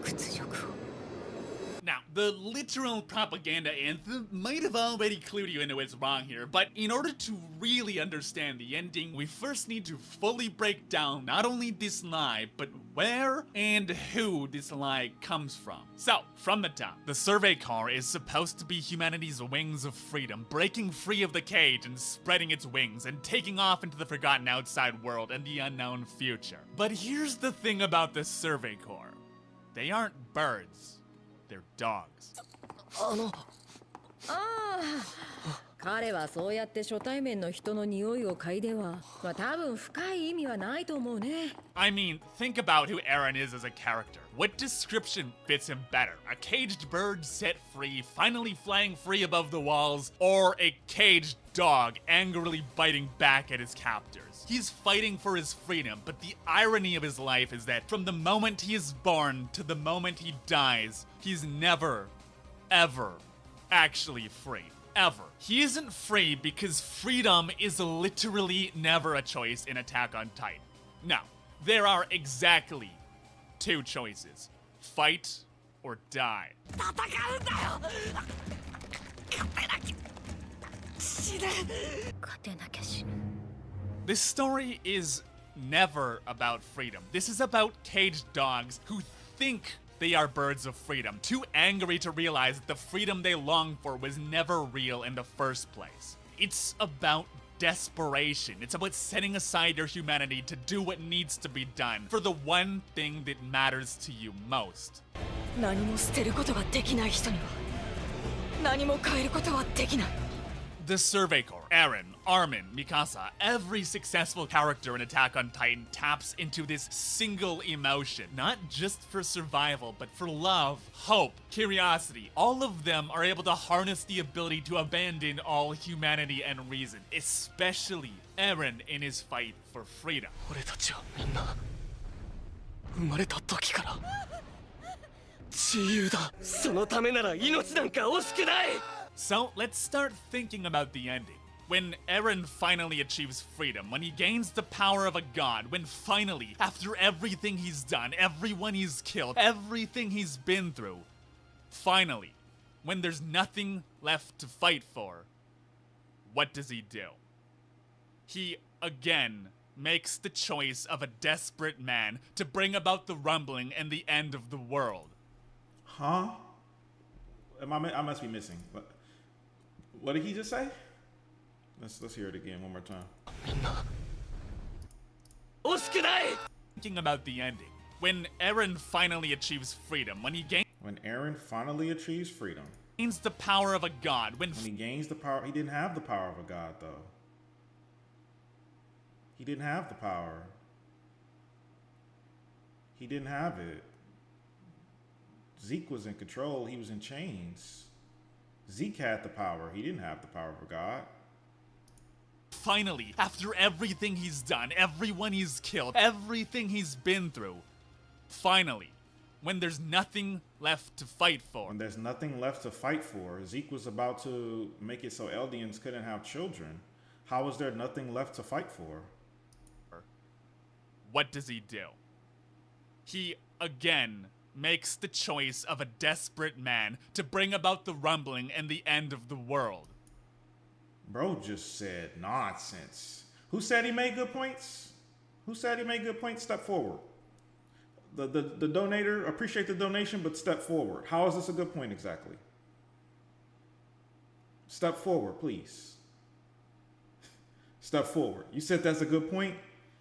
屈辱を。 Now, the literal propaganda anthem might have already clued you into what's wrong here, but in order to really understand the ending, we first need to fully break down not only this lie, but where and who this lie comes from. So, from the top, the survey car is supposed to be humanity's wings of freedom, breaking free of the cage and spreading its wings and taking off into the forgotten outside world and the unknown future. But here's the thing about the survey car. They aren't birds. They're dogs. 彼はそうやって初対面の人の匂いを嗅いでは、多分深い意味はないと思うね。I mean, think about who Aaron is as a character. What description fits him better? A caged bird set free, finally flying free above the walls, or a caged dog angrily biting back at his captors? He's fighting for his freedom, but the irony of his life is that from the moment he is born to the moment he dies, he's never, ever actually free. Ever. He isn't free because freedom is literally never a choice in Attack on Titan. Now, there are exactly two choices. Fight or die. This story is never about freedom. This is about caged dogs who think they are birds of freedom, too angry to realize that the freedom they long for was never real in the first place. It's about desperation. It's about setting aside your humanity to do what needs to be done for the one thing that matters to you most. 何も捨てることができない人には何も変えることはできない。The Survey Corps, Eren, Armin, Mikasa, every successful character in Attack on Titan taps into this single emotion, not just for survival, but for love, hope, curiosity. All of them are able to harness the ability to abandon all humanity and reason, especially Eren in his fight for freedom. 俺たちはみんな生まれた時から自由だ。そのためなら命なんか惜しくない。 So let's start thinking about the ending. When Eren finally achieves freedom, when he gains the power of a god, when finally, after everything he's done, everyone he's killed, everything he's been through, finally, when there's nothing left to fight for, what does he do? He, again, makes the choice of a desperate man to bring about the rumbling and the end of the world. Huh? I must be missing. What did he just say? Let's hear it again one more time. みんな惜しくない。 Thinking about the ending. When Eren finally achieves freedom, when Eren finally achieves freedom. gains the power of a god, when he gains the power, he didn't have the power of a god though. He didn't have the power. He didn't have it. Zeke was in control. He was in chains. Zeke had the power. He didn't have the power of a god. finally, after everything he's done, everyone he's killed, everything he's been through, finally, when there's nothing left to fight for. When there's nothing left to fight for, Zeke was about to make it so Eldians couldn't have children. How is there nothing left to fight for? What does he do? He, again, makes the choice of a desperate man to bring about the rumbling and the end of the world. Bro just said nonsense. Who said he made good points? Who said he made good points? Step forward. The donator, appreciate the donation, but step forward. How is this a good point exactly? Step forward, please. Step forward. You said that's a good point?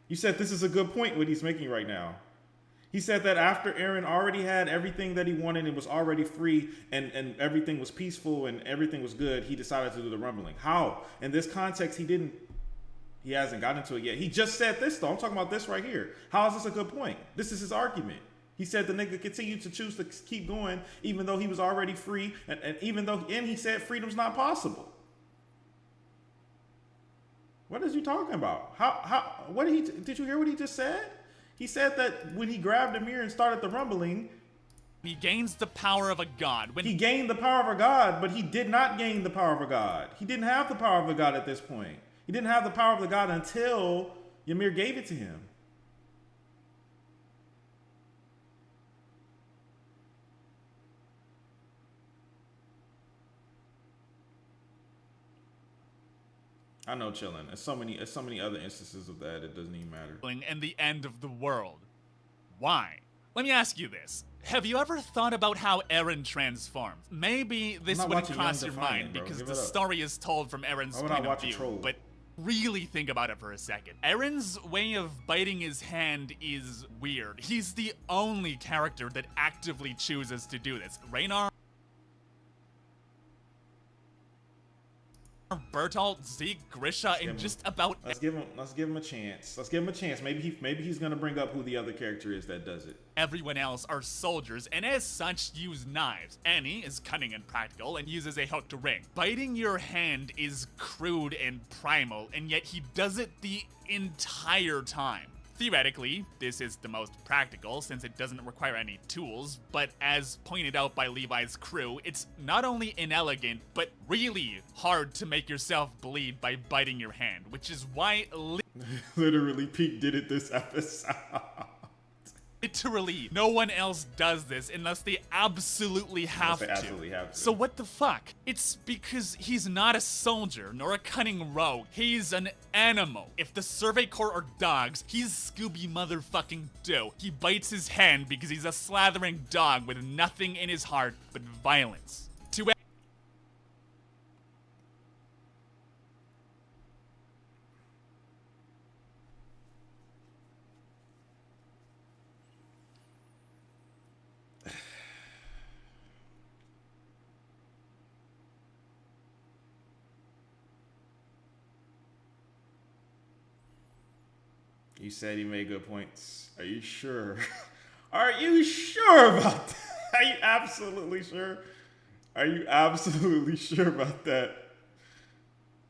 You said this is a good point, what he's making right now. He said that after Eren already had everything that he wanted and was already free and everything was peaceful and everything was good, he decided to do the rumbling. How? In this context, he hasn't gotten into it yet. He just said this though. I'm talking about this right here. How is this a good point? This is his argument. He said the nigga continued to choose to keep going even though he was already free and even though, and he said freedom's not possible. What is you talking about? What did you hear what he just said? He said that when he grabbed the mirror and started the rumbling, he gains the power of a god. He gained the power of a god, but he did not gain the power of a god. He didn't have the power of a god at this point. He didn't have the power of the god until Ymir gave it to him. I know, chilling. There's so many other instances of that. It doesn't even matter. And the end of the world. Why? Let me ask you this. Have you ever thought about how Eren transforms? Maybe this wouldn't cross your mind because the story is told from Eren's point of view, but really think about it for a second. Eren's way of biting his hand is weird. He's the only character that actively chooses to do this. Raynar, Bertolt, Zeke, Grisha, and just about. Let's give him a chance. Let's give him a chance. Maybe he's gonna bring up who the other character is that does it. Everyone else are soldiers, and as such use knives. Annie is cunning and practical and uses a hooked ring. Biting your hand is crude and primal, and yet he does it the entire time. Theoretically, this is the most practical since it doesn't require any tools, but as pointed out by Levi's crew, it's not only inelegant, but really hard to make yourself bleed by biting your hand, which is why literally Pete did it this episode. Literally, no one else does this unless they absolutely have to. So what the fuck? It's because he's not a soldier nor a cunning rogue. He's an animal. If the Survey Corps are dogs, he's Scooby motherfucking Doo. He bites his hand because he's a slathering dog with nothing in his heart but violence. You said he made good points. Are you sure? Are you sure about that? Are you absolutely sure? Are you absolutely sure about that?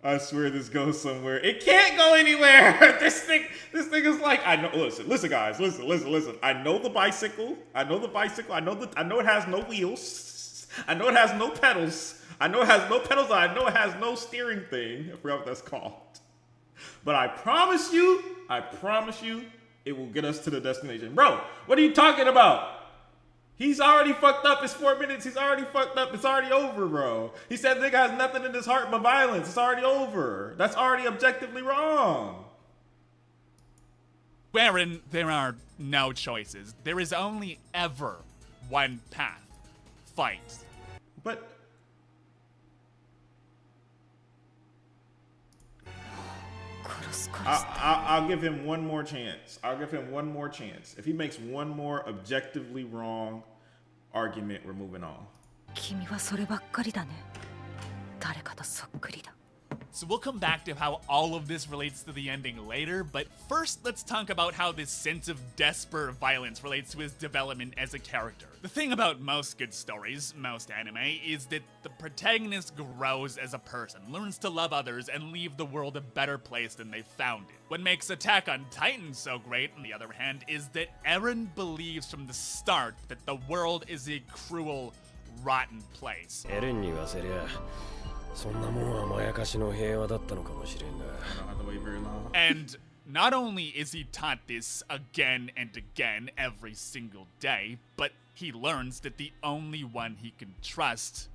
I swear this goes somewhere. It can't go anywhere. This thing is like, I know. Listen, guys. Listen. I know the bicycle. I know it has no wheels. I know it has no pedals. I know it has no steering thing. I forgot what that's called. But I promise you, it will get us to the destination. Bro, what are you talking about? He's already fucked up. It's 4 minutes. He's already fucked up. It's already over, bro. He said the nigga has nothing in his heart but violence. It's already over. That's already objectively wrong. Wherein there are no choices. There is only ever one path. Fight. But I'll give him one more chance. If he makes one more objectively wrong argument, we're moving on. 君はそればっかりだね。誰かとそっくりだ。 So we'll come back to how all of this relates to the ending later, but first let's talk about how this sense of desperate violence relates to his development as a character. The thing about most good stories, most anime, is that the protagonist grows as a person, learns to love others, and leave the world a better place than they found it. What makes Attack on Titan so great, on the other hand, is that Eren believes from the start that the world is a cruel, rotten place. エレンに言わせりゃそんなもんはまやかしの平和だったのかもしれんが And not only is he taught this again and again every single day, but he learns that the only one he can trust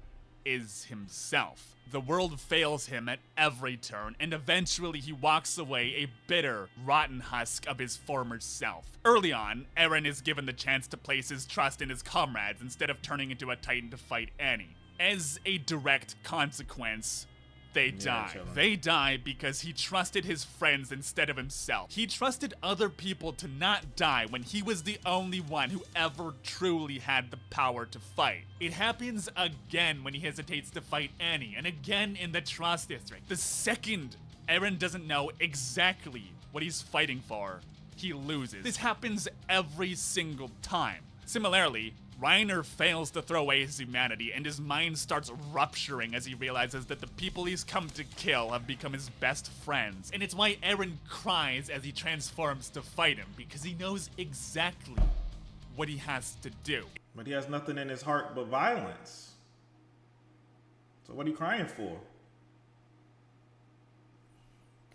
is himself. The world fails him at every turn, and eventually he walks away a bitter, rotten husk of his former self. Early on, Eren is given the chance to place his trust in his comrades instead of turning into a Titan to fight Annie. As a direct consequence, they die. They die because he trusted his friends instead of himself. He trusted other people to not die when he was the only one who ever truly had the power to fight. It happens again when he hesitates to fight Annie, and again in the Trust District. The second Eren doesn't know exactly what he's fighting for, he loses. This happens every single time. Similarly, Reiner fails to throw away his humanity, and his mind starts rupturing as he realizes that the people he's come to kill have become his best friends. And it's why Eren cries as he transforms to fight him, because he knows exactly what he has to do. But he has nothing in his heart but violence. So what are you crying for?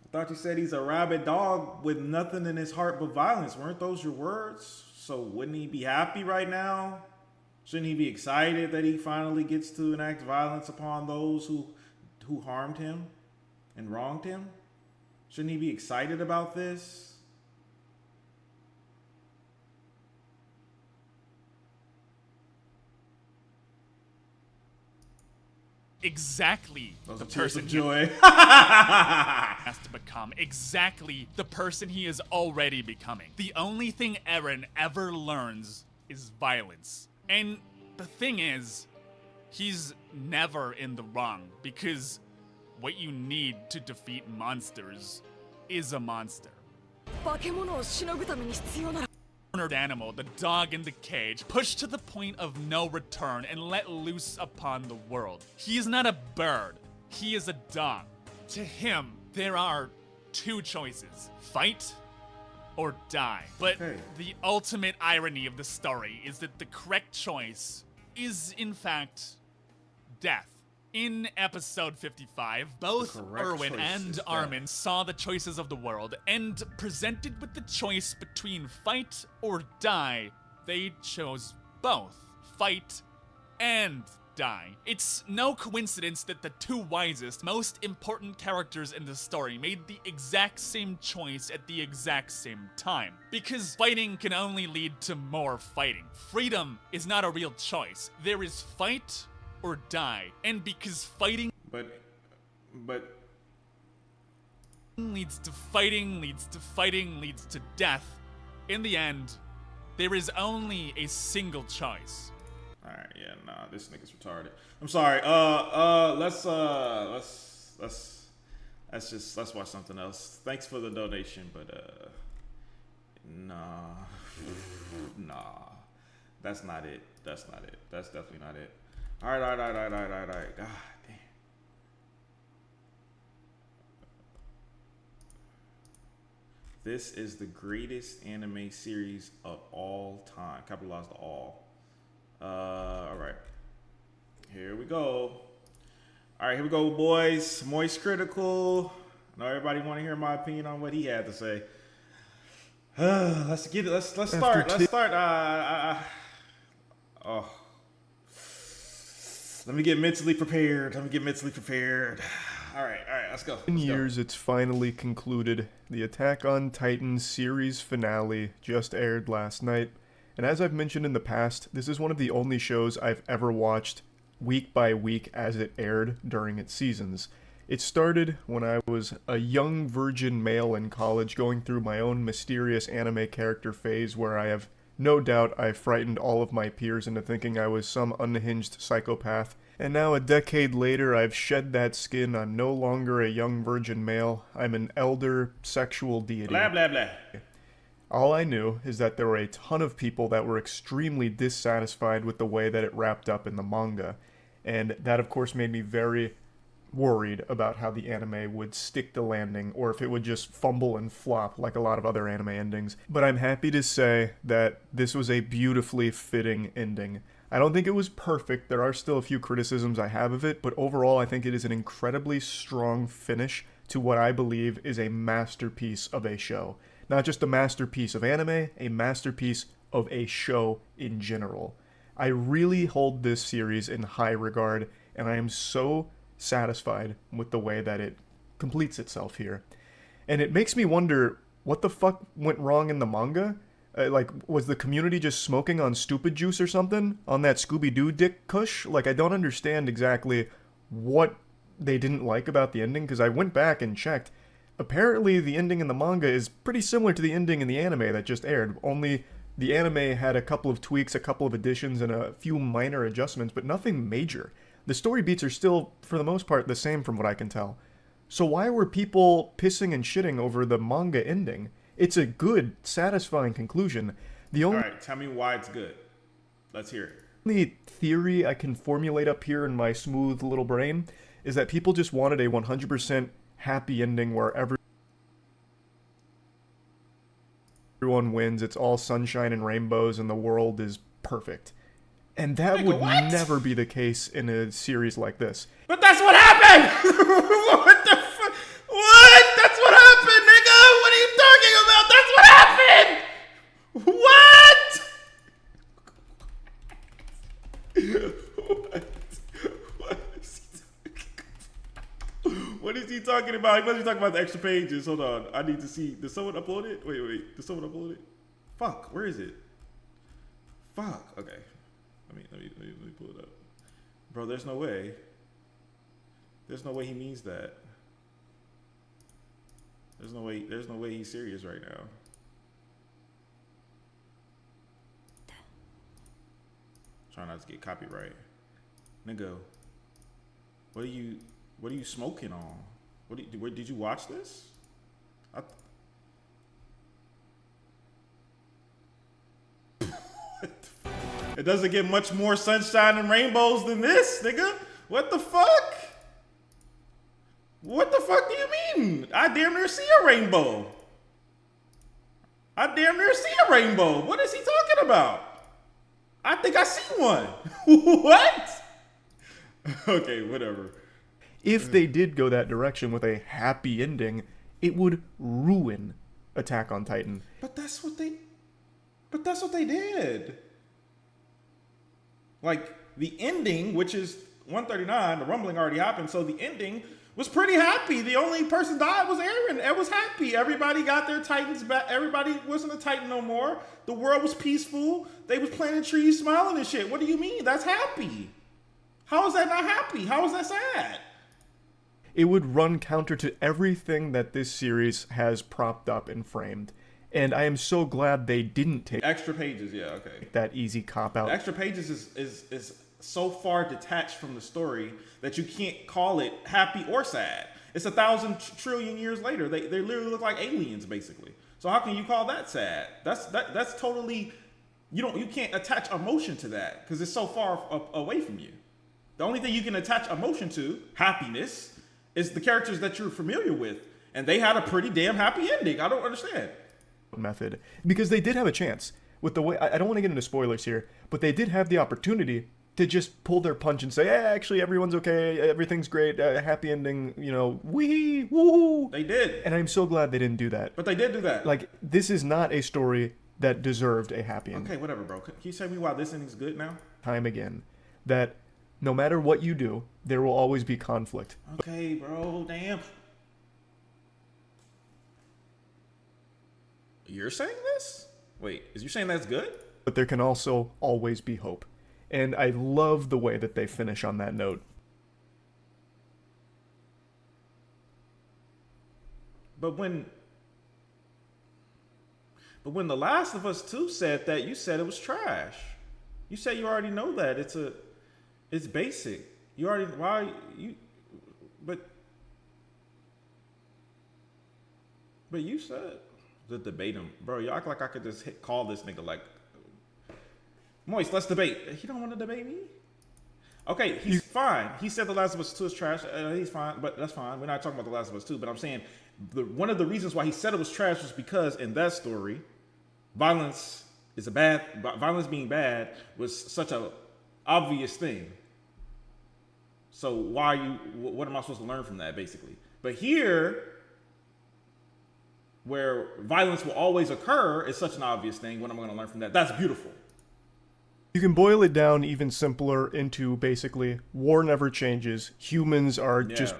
I thought you said he's a rabid dog with nothing in his heart but violence. Weren't those your words? So wouldn't he be happy right now? Shouldn't he be excited that he finally gets to enact violence upon those who harmed him and wronged him? Shouldn't he be excited about this? Exactly the person joy. has to become. Exactly the person he is already becoming. The only thing Eren ever learns is violence. And the thing is, he's never in the wrong, because what you need to defeat monsters is a monster. 化け物をしのぐために必要なら Cornered animal, the dog in the cage, pushed to the point of no return and let loose upon the world. He is not a bird, he is a dog. To him, there are two choices: fight or die. But the ultimate irony of the story is that the correct choice is, in fact, death. In episode 55, both Erwin and Armin saw the choices of the world, and presented with the choice between fight or die, they chose both. Fight and die. It's no coincidence that the two wisest, most important characters in the story made the exact same choice at the exact same time. Because fighting can only lead to more fighting. Freedom is not a real choice. There is fight or die. And because fighting but leads to fighting, leads to fighting, leads to death, in the end, there is only a single choice. Alright, yeah, nah, this nigga's retarded. I'm sorry. Let's watch something else. Thanks for the donation, but Nah. Nah. That's not it. That's not it. That's definitely not it. All right. God damn. This is the greatest anime series of all time. Capitalized all. All right. Here we go. All right, here we go, boys. Moist Critical. I know everybody want to hear my opinion on what he had to say. Let's get it. Let's start. Let's start. Let me get mentally prepared. All right, let's go. In years, it's finally concluded. The Attack on Titan series finale just aired last night. And as I've mentioned in the past, this is one of the only shows I've ever watched week by week as it aired during its seasons. It started when I was a young virgin male in college going through my own mysterious anime character phase where I have no doubt I frightened all of my peers into thinking I was some unhinged psychopath. And now a decade later, I've shed that skin. I'm no longer a young virgin male. I'm an elder sexual deity. Blah, blah, blah. All I knew is that there were a ton of people that were extremely dissatisfied with the way that it wrapped up in the manga. And that, of course, made me very worried about how the anime would stick the landing, or if it would just fumble and flop like a lot of other anime endings. But I'm happy to say that this was a beautifully fitting ending. I don't think it was perfect. There are still a few criticisms I have of it, but overall I think it is an incredibly strong finish to what I believe is a masterpiece of a show. Not just a masterpiece of anime, a masterpiece of a show in general. I really hold this series in high regard, and I am so satisfied with the way that it completes itself here. And it makes me wonder, what the fuck went wrong in the manga? Was the community just smoking on stupid juice or something? On that Scooby-Doo dick kush? I don't understand exactly what they didn't like about the ending, because I went back and checked. Apparently, the ending in the manga is pretty similar to the ending in the anime that just aired, only the anime had a couple of tweaks, a couple of additions, and a few minor adjustments, but nothing major. The story beats are still, for the most part, the same from what I can tell. So why were people pissing and shitting over the manga ending? It's a good, satisfying conclusion. Alright, tell me why it's good. Let's hear it. The only theory I can formulate up here in my smooth little brain is that people just wanted a 100% happy ending where everyone wins, it's all sunshine and rainbows, and the world is perfect. And that would never be the case in a series like this. But that's what happened! What the fuck? What? That's what happened, nigga! What are you talking about? That's what happened! What? What is he talking about? He must be talking about the extra pages. Hold on. I need to see. Did someone upload it? Wait. Did someone upload it? Fuck. Where is it? Fuck. Okay. Let me pull it up. Bro, there's no way. There's no way he means that. There's no way he's serious right now. Trying not to get copyright. Nigga, what are you smoking on? Did you watch this? It doesn't get much more sunshine and rainbows than this, nigga. What the fuck? What the fuck do you mean? I damn near see a rainbow. What is he talking about? I think I see one. What? Okay, whatever. If they did go that direction with a happy ending, it would ruin Attack on Titan. But that's what they did. Like, the ending, which is 139, the rumbling already happened, so the ending was pretty happy. The only person died was Eren. It was happy. Everybody got their Titans back. Everybody wasn't a Titan no more. The world was peaceful. They was planting trees, smiling and shit. What do you mean? That's happy. How is that not happy? How is that sad? It would run counter to everything that this series has propped up and framed. And I am so glad they didn't take extra pages, yeah, okay. That easy cop-out. The extra pages is so far detached from the story that you can't call it happy or sad. It's 1,000 trillion years later. They literally look like aliens, basically. So how can you call that sad? That's totally, you can't attach emotion to that because it's so far away from you. The only thing you can attach emotion to, happiness, is the characters that you're familiar with, and they had a pretty damn happy ending. I don't understand. Method, because they did have a chance with the way. I don't want to get into spoilers here, but they did have the opportunity to just pull their punch and say, actually everyone's okay, everything's great, happy ending, wee woo. They did, and I'm so glad they didn't do that. But they did do that. Like, this is not a story that deserved a happy ending. Okay, whatever, bro. Can you tell me why this ending's good now? Time again, that no matter what you do, there will always be conflict. Okay, bro. Damn. You're saying this? Wait, is you saying that's good? But there can also always be hope. And I love the way that they finish on that note. But when The Last of Us 2 said that, you said it was trash. You said you already know that. It's basic. You already, why you, but you said to debate him. Bro, you act like I could just call this nigga like, Moist, let's debate. He don't want to debate me? Okay, he's fine. He said The Last of Us 2 is trash. He's fine, but that's fine. We're not talking about The Last of Us 2, but I'm saying one of the reasons why he said it was trash was because in that story, violence being bad was such a obvious thing. So what am I supposed to learn from that, basically? But here, where violence will always occur is such an obvious thing, what am I going to learn from that? That's beautiful. You can boil it down even simpler into basically war never changes. Humans are just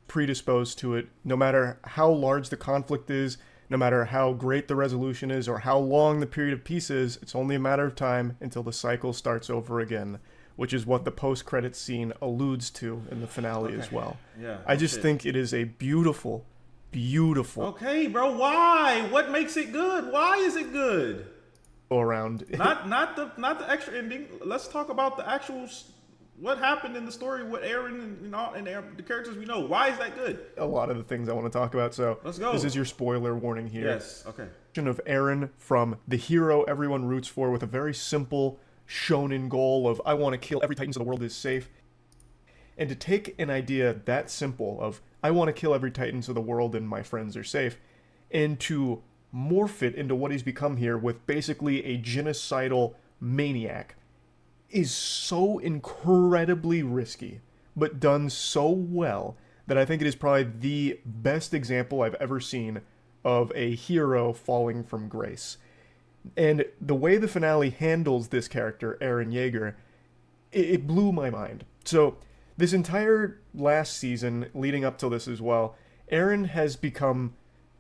predisposed to it. No matter how large the conflict is, no matter how great the resolution is, or how long the period of peace is, it's only a matter of time until the cycle starts over again, which is what the post-credits scene alludes to in the finale as well. Yeah. I just think it is a beautiful, beautiful... Okay, bro, why? What makes it good? Why is it good? Around not the extra ending. Let's talk about the actual what happened in the story with Aaron and the characters we know. Why is that good? A lot of the things I want to talk about. So let's go. This is your spoiler warning here. Yes. Okay. Of Aaron from the hero everyone roots for with a very simple shonen goal of I want to kill every Titan so the world is safe. And to take an idea that simple of I want to kill every Titan so the world and my friends are safe, and to morph it into what he's become here with basically a genocidal maniac is so incredibly risky, but done so well that I think it is probably the best example I've ever seen of a hero falling from grace. And the way the finale handles this character, Eren Yeager, it blew my mind. So this entire last season, leading up to this as well, Eren has become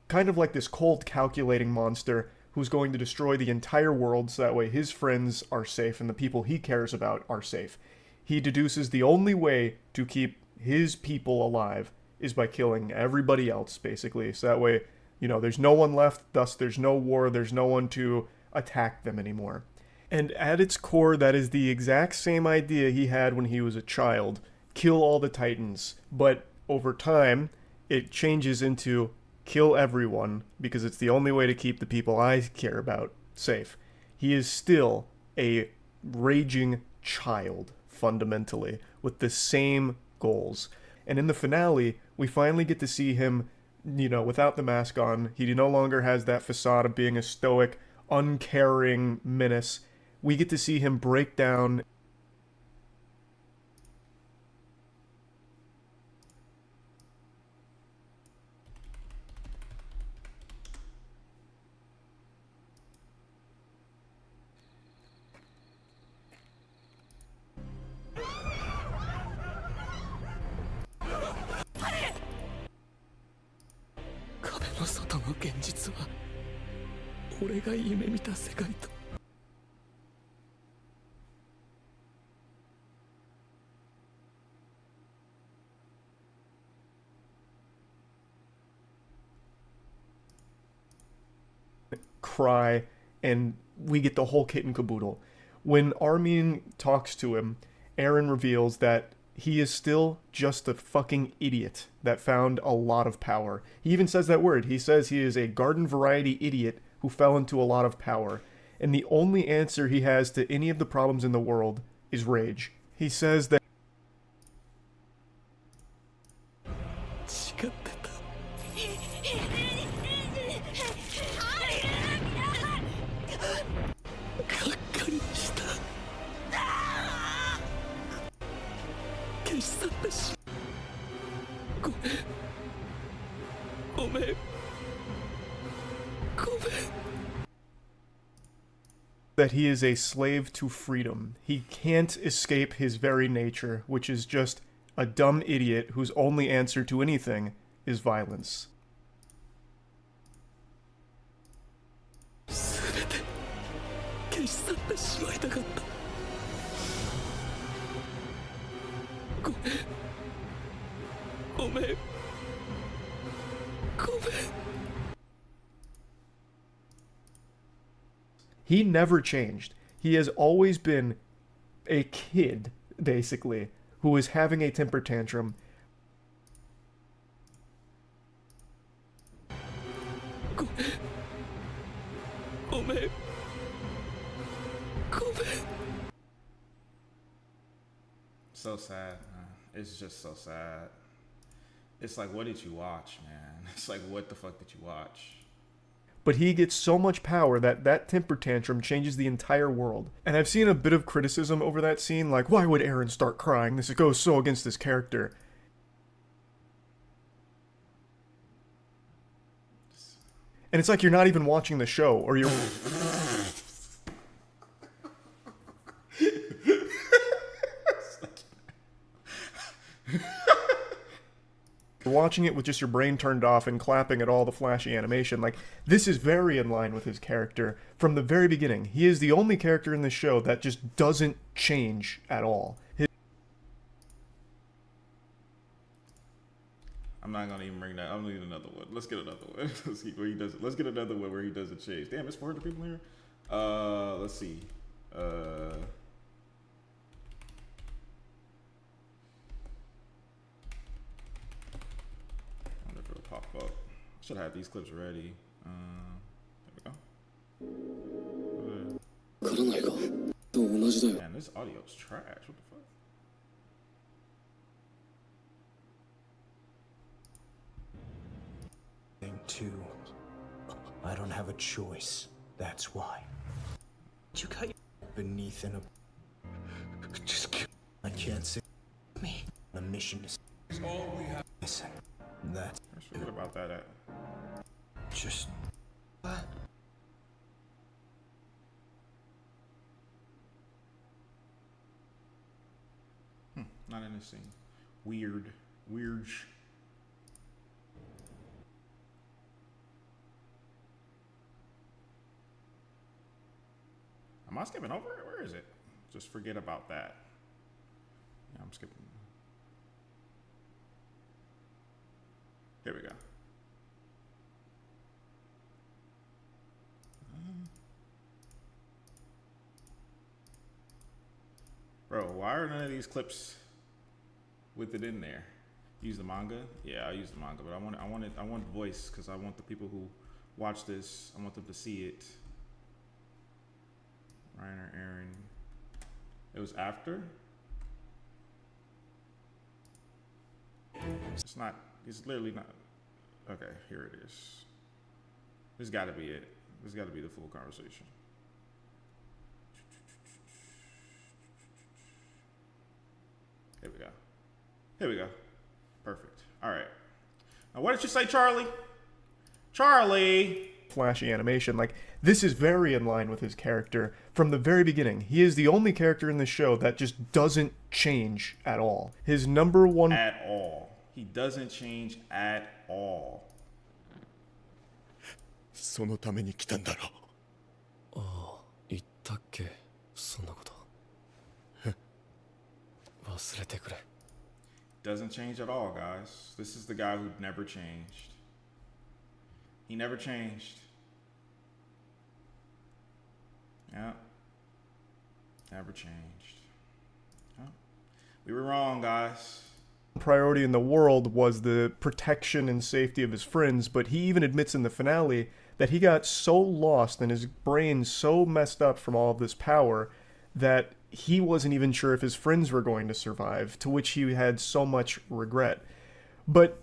kind of like this cold, calculating monster who's going to destroy the entire world so that way his friends are safe and the people he cares about are safe. He deduces the only way to keep his people alive is by killing everybody else, basically. So that way, there's no one left, thus there's no war, there's no one to attack them anymore. And at its core, that is the exact same idea he had when he was a child. Kill all the Titans. But over time, it changes into kill everyone, because it's the only way to keep the people I care about safe. He is still a raging child, fundamentally, with the same goals. And in the finale, we finally get to see him, without the mask on. He no longer has that facade of being a stoic, uncaring menace. We get to see him break down. Cry, and we get the whole kit and caboodle. When Armin talks to him, Eren reveals that he is still just a fucking idiot that found a lot of power. He even says that word. He says he is a garden variety idiot who fell into a lot of power. And the only answer he has to any of the problems in the world is rage. He says that 違ってた。がっかりした。消し去ってしごめん。ごめん。ごめん。 that he is a slave to freedom. He can't escape his very nature, which is just a dumb idiot whose only answer to anything is violence. 全て消し去ってしまいたかった。ごめん。ごめん。ごめん。 He never changed. He has always been a kid, basically, who is having a temper tantrum. ごめん。ごめん。ごめん。 So sad. It's just so sad. It's like, what did you watch, man? It's like, what the fuck did you watch? But he gets so much power that that temper tantrum changes the entire world. And I've seen a bit of criticism over that scene, like, why would Eren start crying? This goes so against this character. And it's like you're not even watching the show, or you're... You're watching it with just your brain turned off and clapping at all the flashy animation. Like, this is very in line with his character from the very beginning. He is the only character in this show that just doesn't change at all. I'm not gonna even bring that. I'm gonna need another one. Let's get another one. Let's see where he does. Let's get another one where he doesn't change. Damn, it's 400 people here. Let's see. Pop up. Should have these clips ready. There we go. Man, this audio's trash. What the fuck? Thing too. I don't have a choice. That's why. You got beneath in a. Just kill. I can't say me. The mission is all we have. Listen. That's. Let's forget about that. Just. Not in this scene. Weird. Am I skipping over it? Where is it? Just forget about that. Yeah, I'm skipping. Here we go. Bro, why are none of these clips with it in there? Use the manga? Yeah, I'll use the manga, but I want voice because I want the people who watch this, I want them to see it. Reiner, Eren. It was after? It's not, it's literally not. Okay, here it is. This gotta be it. This gotta be the full conversation. Here we go. Here we go. Perfect. All right. Now, what did you say, Charlie? Charlie! Flashy animation. Like, this is very in line with his character from the very beginning. He is the only character in this show that just doesn't change at all. His number one... At all. He doesn't change at all. そのために来たんだろう。ああ、言ったっけ、そんなこと。忘れてくれ。 Doesn't change at all, guys. This is the guy who never changed. He never changed. Yeah. Never changed. Yeah. We were wrong, guys. Priority in the world was the protection and safety of his friends, but he even admits in the finale that he got so lost and his brain so messed up from all of this power that he wasn't even sure if his friends were going to survive, to which he had so much regret. But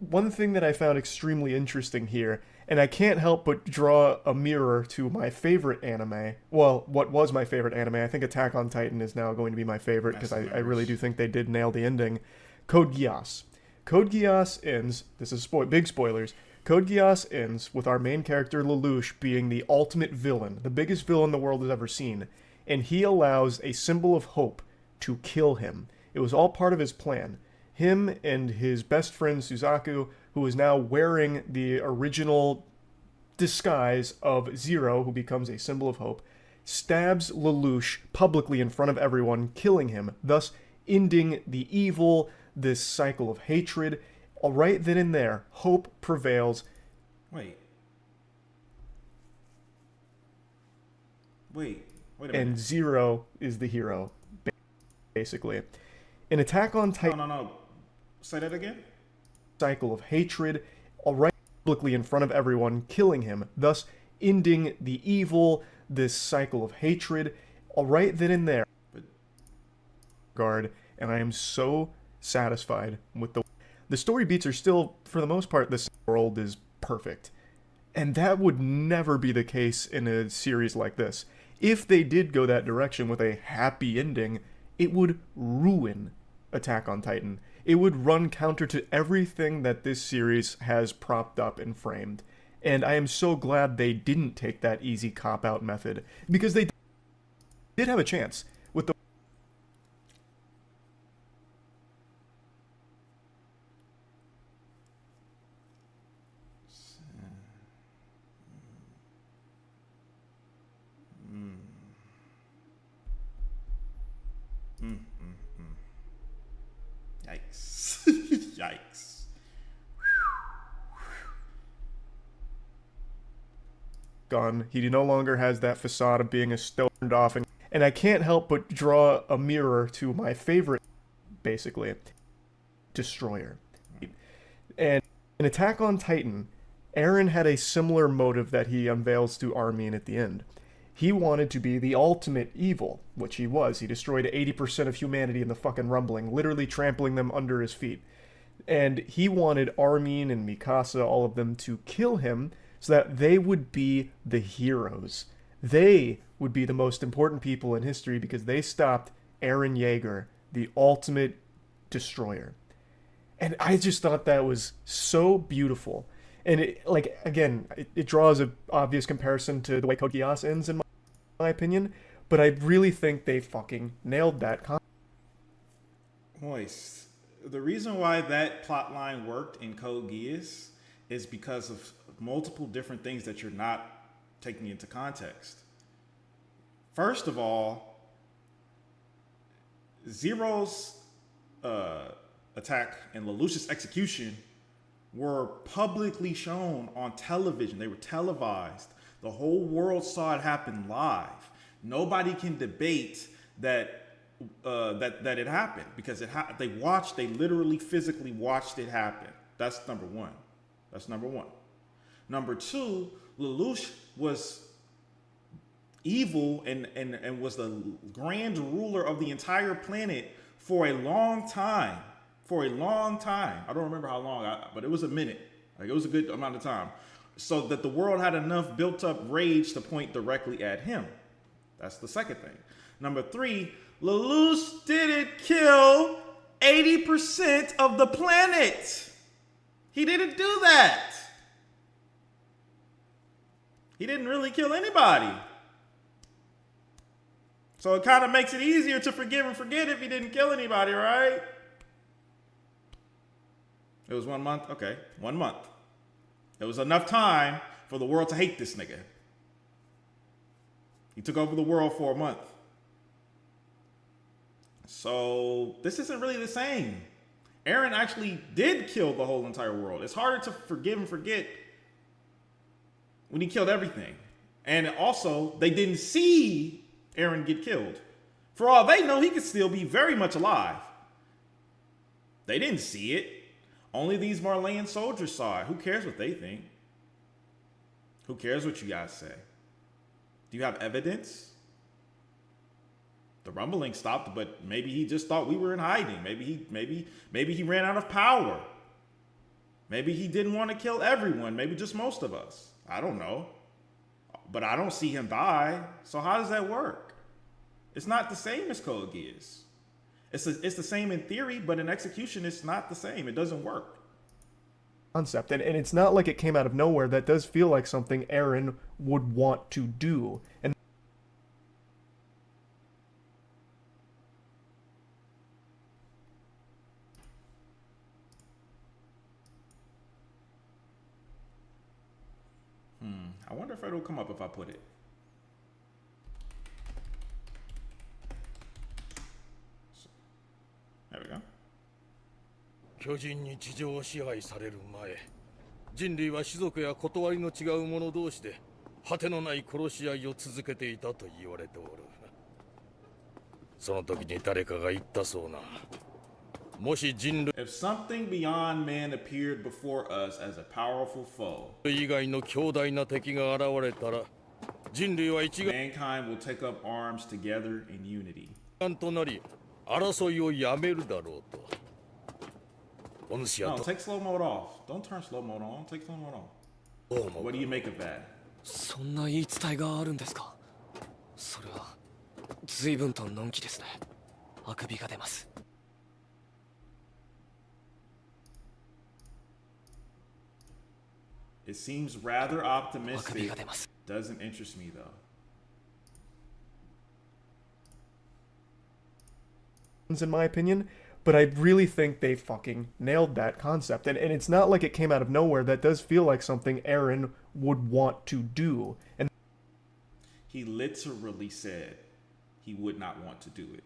one thing that I found extremely interesting here, and I can't help but draw a mirror to my favorite anime. Well, what was my favorite anime? I think Attack on Titan is now going to be my favorite because I really do think they did nail the ending. Code Geass. Code Geass ends, this is big spoilers, Code Geass ends with our main character Lelouch being the ultimate villain, the biggest villain the world has ever seen, and he allows a symbol of hope to kill him. It was all part of his plan. Him and his best friend Suzaku, who is now wearing the original disguise of Zero, who becomes a symbol of hope, stabs Lelouch publicly in front of everyone, killing him, thus ending the evil, this cycle of hatred. Right then and there, hope prevails. Wait a minute. And Zero is the hero, basically. In Attack on Titan... No. Say that again? Cycle of hatred, right publicly in front of everyone, killing him, thus ending the evil, this cycle of hatred. Right then and there. Guard, and I am so satisfied with the story beats are still, for the most part, this world is perfect. And that would never be the case in a series like this. If they did go that direction with a happy ending, it would ruin Attack on Titan. It would run counter to everything that this series has propped up and framed. And I am so glad they didn't take that easy cop-out method, because they did have a chance with the Yikes. Yikes. gun. He no longer has that facade of being a stoned off, and I can't help but draw a mirror to my favorite, basically, Destroyer. And in Attack on Titan, Eren had a similar motive that he unveils to Armin at the end. He wanted to be the ultimate evil, which he was. He destroyed 80% of humanity in the fucking rumbling, literally trampling them under his feet. And he wanted Armin and Mikasa, all of them, to kill him so that they would be the heroes. They would be the most important people in history because they stopped Eren Yeager, the ultimate destroyer. And I just thought that was so beautiful. And it draws an obvious comparison to the way Code Geass ends, in my opinion. But I really think they fucking nailed that concept. Moist. The reason why that plot line worked in Code Geass is because of multiple different things that you're not taking into context. First of all, Zero's attack and Lelouch's execution were publicly shown on television. They were televised. The whole world saw it happen live. Nobody can debate that it happened because they literally physically watched it happen. That's number one. Number two, Lelouch was evil and was the grand ruler of the entire planet for a long time. I don't remember how long, but it was a minute. Like, it was a good amount of time. So that the world had enough built up rage to point directly at him. That's the second thing. Number three, Lelouch didn't kill 80% of the planet. He didn't do that. He didn't really kill anybody. So it kind of makes it easier to forgive and forget if he didn't kill anybody, right? It was 1 month? Okay, 1 month. It was enough time for the world to hate this nigga. He took over the world for a month. So this isn't really the same. Eren actually did kill the whole entire world. It's harder to forgive and forget when he killed everything. And also, they didn't see Eren get killed. For all they know, he could still be very much alive. They didn't see it. Only these Marleyan soldiers saw it. Who cares what they think? Who cares what you guys say? Do you have evidence? The rumbling stopped, but maybe he just thought we were in hiding. Maybe he ran out of power. Maybe he didn't want to kill everyone. Maybe just most of us. I don't know. But I don't see him die. So how does that work? It's not the same as Code Geass. It's the same in theory, but in execution, it's not the same. It doesn't work. Concept, and it's not like it came out of nowhere. That does feel like something Eren would want to do. And I wonder if it'll come up if I put it. There we go. 巨人に地上を支配される前、人類は種族や断りの違う者同士で果てのない殺し合いを続けていたと言われておる。その時に誰かが言ったそうな。もし人類 If something beyond man appeared before us as a powerful foe, 以外の強大な敵が現れたら、人類は一 mankind will take up arms together in unity. 丸となり争いをやめるだろうと。お主は No, take slow mode off. Don't turn slow mode on. Take slow mode off. What do you make of that? そんな言い伝えがあるんですか。それは随分とのんきですね。あくびが出ます。It seems rather optimistic. Doesn't interest me though. in my opinion, but I really think they fucking nailed that concept. And it's not like it came out of nowhere. That does feel like something Eren would want to do. And he literally said he would not want to do it.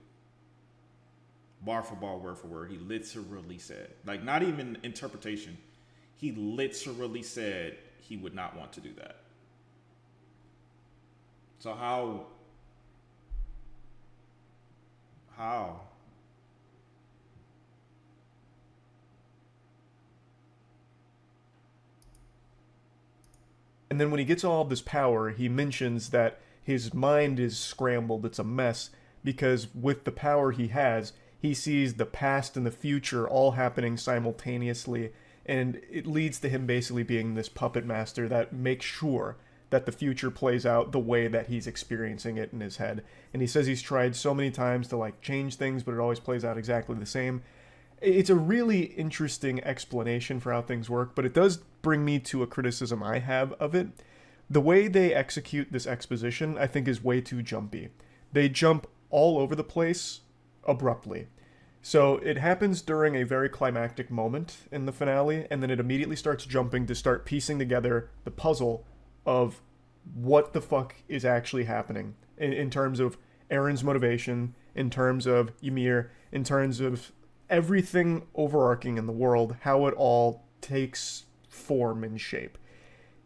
Bar for bar, word for word. He literally said, like, not even interpretation. He literally said he would not want to do that. So how? And then when he gets all of this power, he mentions that his mind is scrambled, it's a mess, because with the power he has, he sees the past and the future all happening simultaneously, and it leads to him basically being this puppet master that makes sure that the future plays out the way that he's experiencing it in his head. And he says he's tried so many times to, like, change things, but it always plays out exactly the same. It's a really interesting explanation for how things work, but it does bring me to a criticism I have of it. The way they execute this exposition, I think, is way too jumpy. They jump all over the place abruptly. So it happens during a very climactic moment in the finale, and then it immediately starts jumping to start piecing together the puzzle of what the fuck is actually happening in terms of Eren's motivation, in terms of Ymir, in terms of everything overarching in the world, how it all takes form and shape.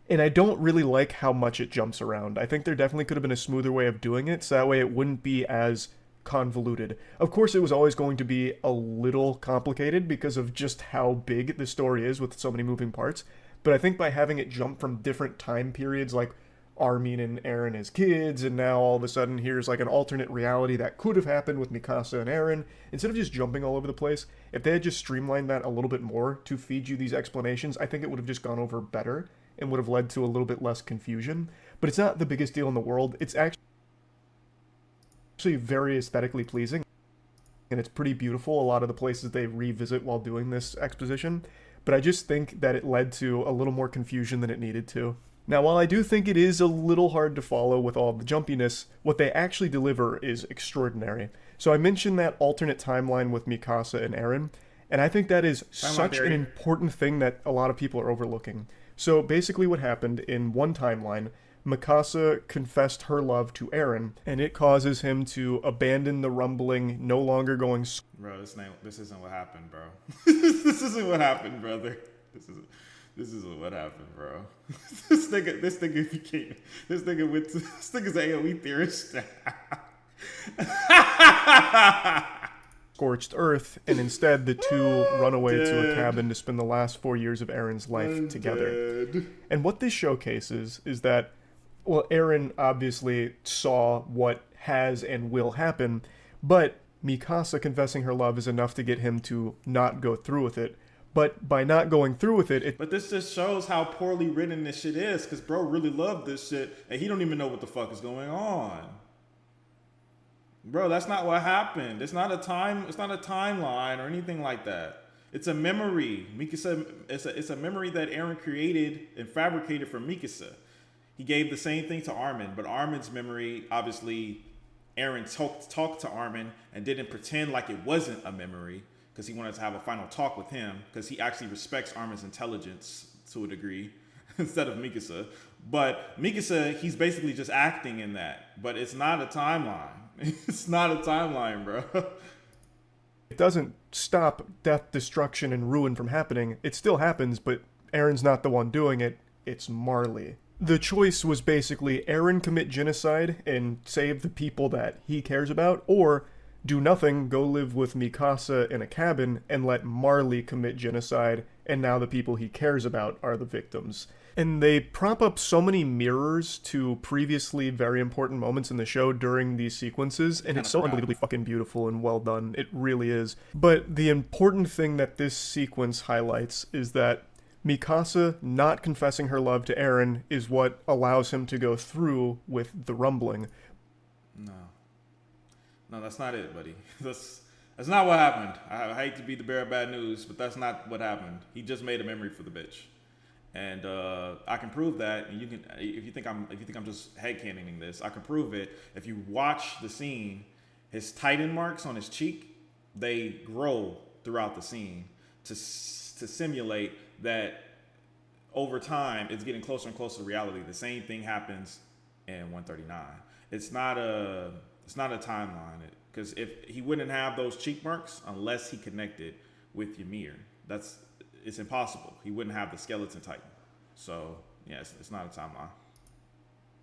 And I don't really like how much it jumps around. I think there definitely could have been a smoother way of doing it, so that way it wouldn't be as convoluted. Of course, it was always going to be a little complicated because of just how big the story is with so many moving parts, but I think by having it jump from different time periods, like Armin and Eren as kids, and now all of a sudden here's like an alternate reality that could have happened with Mikasa and Eren, instead of just jumping all over the place, if they had just streamlined that a little bit more to feed you these explanations, I think it would have just gone over better and would have led to a little bit less confusion. But it's not the biggest deal in the world. It's actually very aesthetically pleasing, and it's pretty beautiful, a lot of the places they revisit while doing this exposition, but I just think that it led to a little more confusion than it needed to. Now, while I do think it is a little hard to follow with all the jumpiness, what they actually deliver is extraordinary. So I mentioned that alternate timeline with Mikasa and Eren, and I think that is such an important thing that a lot of people are overlooking. So basically what happened in one timeline, Mikasa confessed her love to Eren, and it causes him to abandon the rumbling, no longer going... Bro, this isn't what happened, bro. This isn't what happened, brother. This isn't what happened, bro. This nigga's AOE theorist. scorched earth, and instead the two run away to a cabin to spend the last 4 years of Aaron's life together. And what this showcases is that, well, Aaron obviously saw what has and will happen, but Mikasa confessing her love is enough to get him to not go through with it. But by not going through with it, But this just shows how poorly written this shit is, because bro really loved this shit, and he don't even know what the fuck is going on. Bro, that's not what happened. It's not a timeline or anything like that. It's a memory. Mikasa, it's a memory that Aaron created and fabricated for Mikasa. He gave the same thing to Armin, but Armin's memory, obviously, Aaron talked to Armin and didn't pretend like it wasn't a memory, because he wanted to have a final talk with him, because he actually respects Armin's intelligence to a degree instead of Mikasa. But Mikasa, he's basically just acting in that. But it's not a timeline. It's not a timeline, bro. it doesn't stop death, destruction, and ruin from happening. It still happens, but Aaron's not the one doing it. It's Marley. The choice was basically Aaron commit genocide and save the people that he cares about, or do nothing, go live with Mikasa in a cabin, and let Marley commit genocide, and now the people he cares about are the victims. And they prop up so many mirrors to previously very important moments in the show during these sequences, and it's so unbelievably fucking beautiful and well done. It really is. But the important thing that this sequence highlights is that Mikasa not confessing her love to Aaron is what allows him to go through with the rumbling. No, that's not it, buddy. That's not what happened. I hate to be the bearer of bad news, but that's not what happened. He just made a memory for the bitch, and I can prove that. And you can, if you think I'm just headcanoning this, I can prove it. If you watch the scene, his Titan marks on his cheek, they grow throughout the scene to simulate that over time it's getting closer and closer to reality. The same thing happens in 139. It's not a timeline, because if he wouldn't have those cheek marks unless he connected with Ymir. It's impossible. He wouldn't have the skeleton Titan. So yeah, it's not a timeline.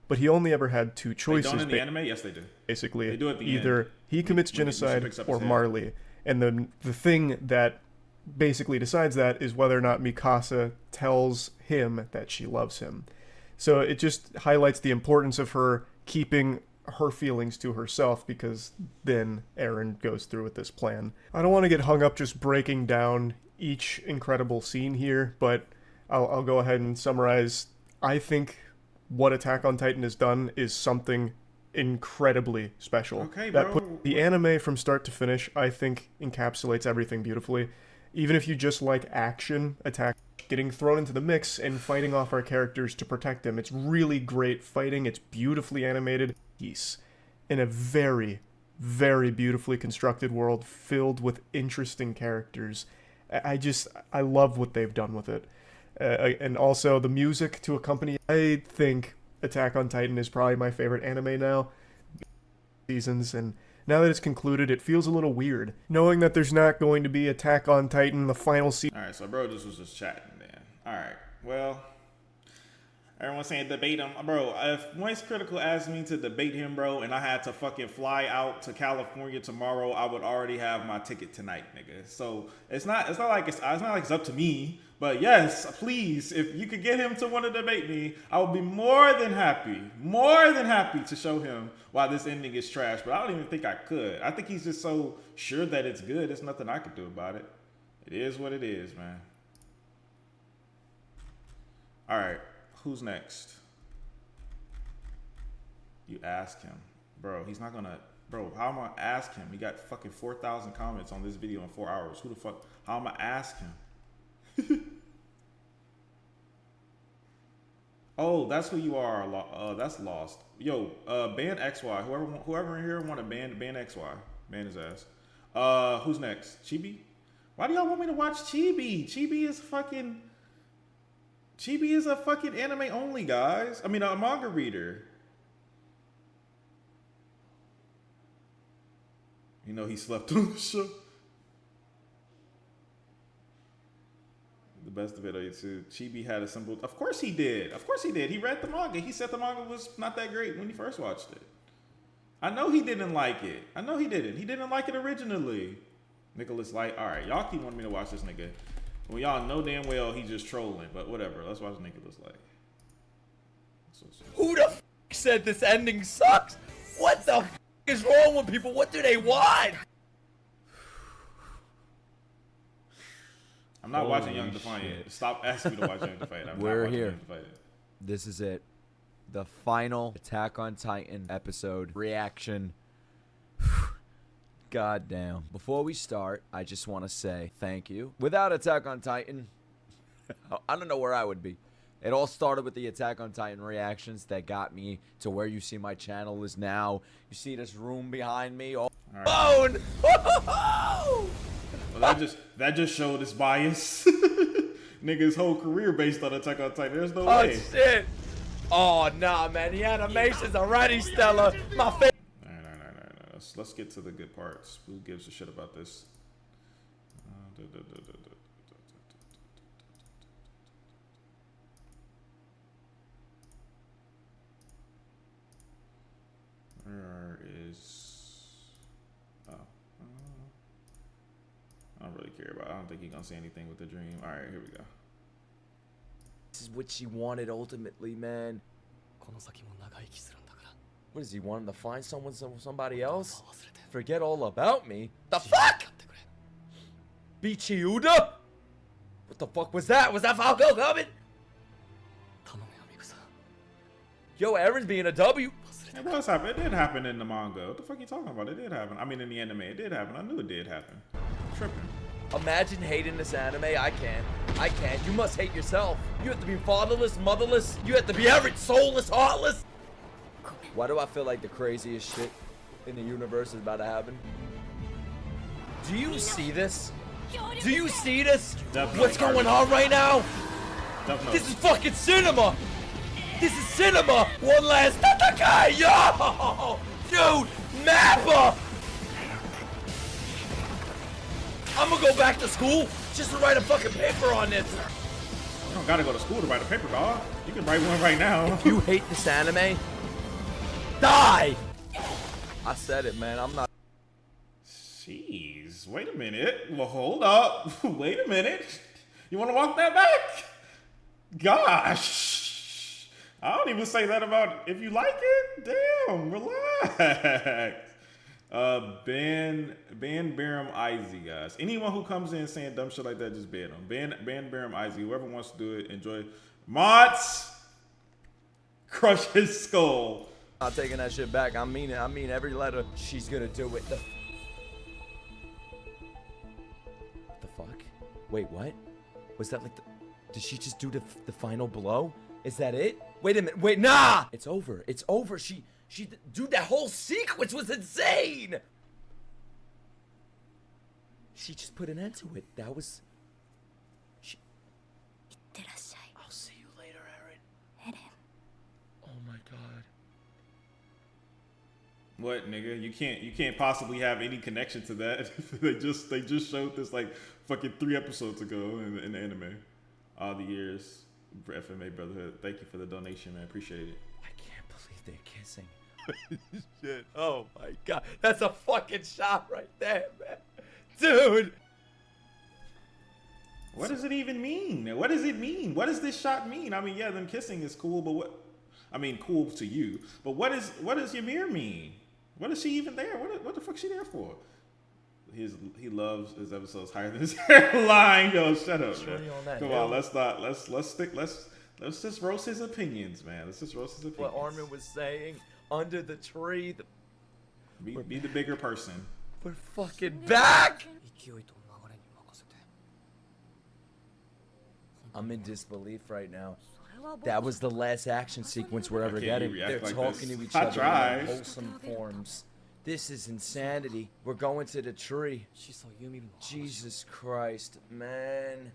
But he only ever had two choices. They don't in the anime? Yes, they do. Basically, they do at the either end. he commits genocide or Marley. And then the thing that basically decides that is whether or not Mikasa tells him that she loves him. So it just highlights the importance of her keeping her feelings to herself, because then Aaron goes through with this plan. I don't want to get hung up just breaking down each incredible scene here, but I'll go ahead and summarize. I think what Attack on Titan has done is something incredibly special. Okay, bro. The anime from start to finish, I think, encapsulates everything beautifully. Even if you just like action, Attack getting thrown into the mix and fighting off our characters to protect them. It's really great fighting. It's beautifully animated. Peace in a very, very beautifully constructed world filled with interesting characters. I love what they've done with it. And also the music to accompany. I think Attack on Titan is probably my favorite anime now. Seasons, and now that it's concluded, it feels a little weird knowing that there's not going to be Attack on Titan the final season. All right, so bro, this was just chatting, man. All right, well, everyone's saying debate him, bro. If Moist Critical asked me to debate him, bro, and I had to fucking fly out to California tomorrow, I would already have my ticket tonight, nigga. So it's not like it's up to me. But yes, please, if you could get him to want to debate me, I would be more than happy to show him why this ending is trash. But I don't even think I could. I think he's just so sure that it's good. There's nothing I could do about it. It is what it is, man. All right, who's next? You ask him. Bro, he's not gonna... Bro, how am I gonna ask him? He got fucking 4,000 comments on this video in 4 hours. Who the fuck... How am I ask him? Oh, that's who you are. That's Lost. Yo, ban XY. Whoever in here want to ban XY. Ban his ass. Who's next? Chibi? Why do y'all want me to watch Chibi? Chibi is a fucking anime only, guys. I mean, a manga reader. You know he slept on the show. The best of it too. Chibi had a simple. Of course he did. He read the manga. He said the manga was not that great when he first watched it. I know he didn't like it. He didn't like it originally. Nicholas Light. All right, y'all keep wanting me to watch this nigga. Well, y'all know damn well he's just trolling, but whatever. Let's watch Nicholas Light. Who the f said this ending sucks? What the f is wrong with people? What do they want? I'm not watching Young Defiant. Stop asking me to watch Young Defiant. I'm We're not watching here. Young Defiant. This is it. The final Attack on Titan episode reaction. God damn. Before we start, I just want to say thank you. Without Attack on Titan, I don't know where I would be. It all started with the Attack on Titan reactions that got me to where you see my channel is now. You see this room behind me. All right. Well, that just showed his bias. Nigga's whole career based on Attack on Titan. There's no way. Oh shit. Oh nah, man. The animation's already stellar. My favorite. Let's get to the good parts. Who gives a shit about this? Where is? Oh, I don't really care about. I don't think he's gonna say anything with the dream. All right, here we go. This is what she wanted ultimately, man. What does he want him to find somebody else? Forget all about me? The fuck? Bichiuda? What the fuck was that? Was that Falco coming? Yo, Aaron's being a W. It was happen. It did happen in the manga. What the fuck are you talking about? It did happen. I mean, in the anime, it did happen. I knew it did happen. Tripping. Imagine hating this anime. I can't. I can't. You must hate yourself. You have to be fatherless, motherless. You have to be every soulless, heartless. Why do I feel like the craziest shit in the universe is about to happen? Do you see this? Do you see this? Definitely. What's going on right now? Definitely. This is fucking cinema. This is cinema. One last Tatakai. Yo! Dude, Mappa! I'm gonna go back to school just to write a fucking paper on this. You don't gotta go to school to write a paper, dog. You can write one right now. If you hate this anime, die! I said it, man. I'm not. Jeez, wait a minute. Well, hold up. Wait a minute. You want to walk that back? Gosh. I don't even say that about if you like it. Damn, relax. Ban Barum Izzy, guys. Anyone who comes in saying dumb shit like that, just ban them. Ban Barum Izzy. Whoever wants to do it, enjoy. Mods, crush his skull. Not taking that shit back. I mean it. I mean every letter. She's gonna do it. What the fuck? Wait, what? Was that like the... Did she just do the final blow? Is that it? Wait a minute. Wait, nah! It's over. It's over. She... Dude, that whole sequence was insane! She just put an end to it. That was... I'll see you later, Aaron. Oh my god. What, nigga? You can't possibly have any connection to that. they just showed this like fucking 3 episodes ago in the anime. All the years for FMA Brotherhood. Thank you for the donation, man. Appreciate it. I can't believe they're kissing. Shit. Oh my god. That's a fucking shot right there, man. Dude. What does it even mean? What does it mean? What does this shot mean? I mean, yeah, them kissing is cool, but what? I mean, cool to you. But what does Ymir mean? What is she even there? What the fuck is she there for? He loves his episodes higher than his hairline. Yo, shut up, man. Come on, let's just roast his opinions, man. Let's just roast his opinions. What Armin was saying under the tree. Be the bigger person. We're fucking back. I'm in disbelief right now. That was the last action sequence we're ever getting. They're like talking this. to each I other tried. in wholesome forms. This is insanity. We're going to the tree. Jesus Christ, man.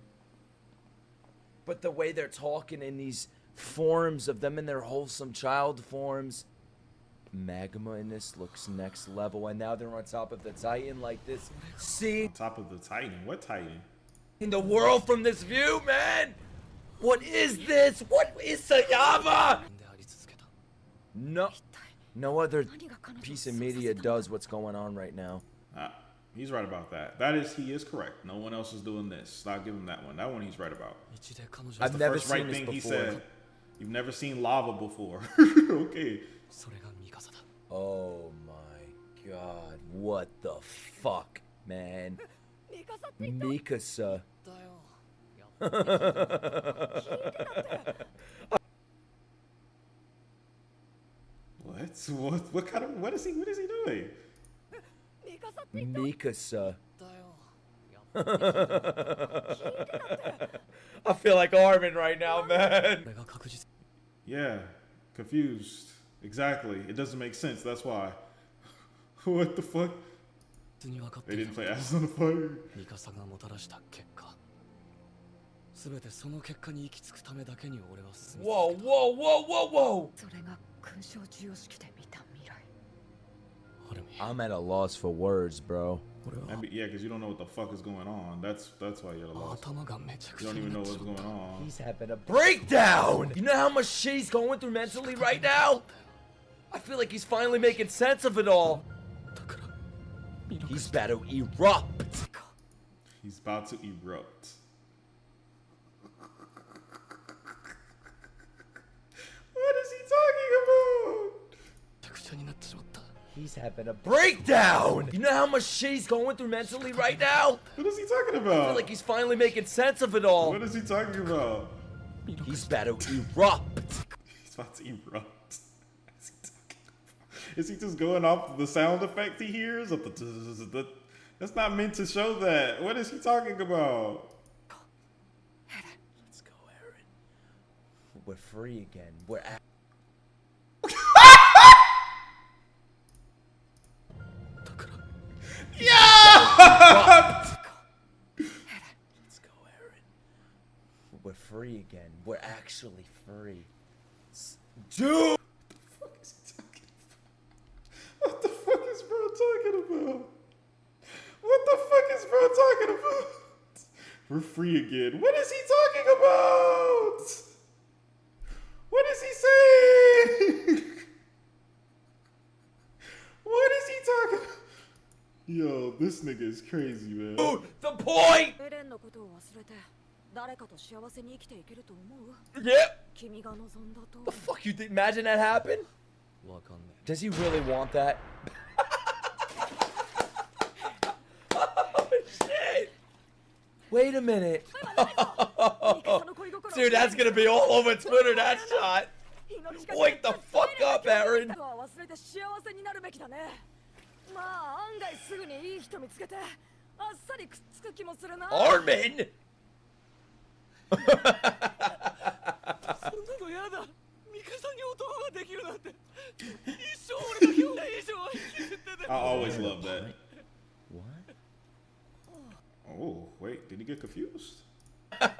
But the way they're talking in these forms of them in their wholesome child forms. Magma in this looks next level, and now they're on top of the Titan like this. See? On top of the Titan? What Titan? In the world from this view, man! What is this? What is Sayama? No other piece of media does what's going on right now. He's right about that. He is correct. No one else is doing this. I'll give him that one. That one he's right about. That's I've the never first seen right this thing before. he said. You've never seen lava before. Okay. Oh my god. What the fuck, man? Mikasa. What is he doing? Mikasa. I feel like Armin right now, man. Yeah, confused. Exactly. It doesn't make sense. That's why. What the fuck? They didn't play Ass on the Fire. Whoa, whoa, whoa, whoa, whoa! I'm at a loss for words, bro. Yeah, because you don't know what the fuck is going on. That's why you're at a loss. You don't even know what's going on. He's having a breakdown! You know how much shit he's going through mentally right now? I feel like he's finally making sense of it all. He's about to erupt. He's about to erupt. What is he talking about? He's having a breakdown! You know how much shit he's going through mentally right now? What is he talking about? I feel like he's finally making sense of it all. What is he talking about? He's about to erupt. He's about to erupt. Is he just going off the sound effect he hears? That's not meant to show that. What is he talking about? Let's go, Eren. We're free again. We're at. Yeah! Let's go, Eren. We're free again. We're actually free. Dude! What the fuck is bro talking about? What the fuck is bro talking about? We're free again. What is he talking about? What is he saying? What is he talking about? Yo, this nigga is crazy, man. Dude, the point! Yep. The fuck you think? Imagine that happened? Does he really want that? Oh, shit. Wait a minute. Dude, that's gonna be all over Twitter, that shot. Wake the fuck up, Eren. Armin? I always love that. What? Oh, wait, did he get confused? I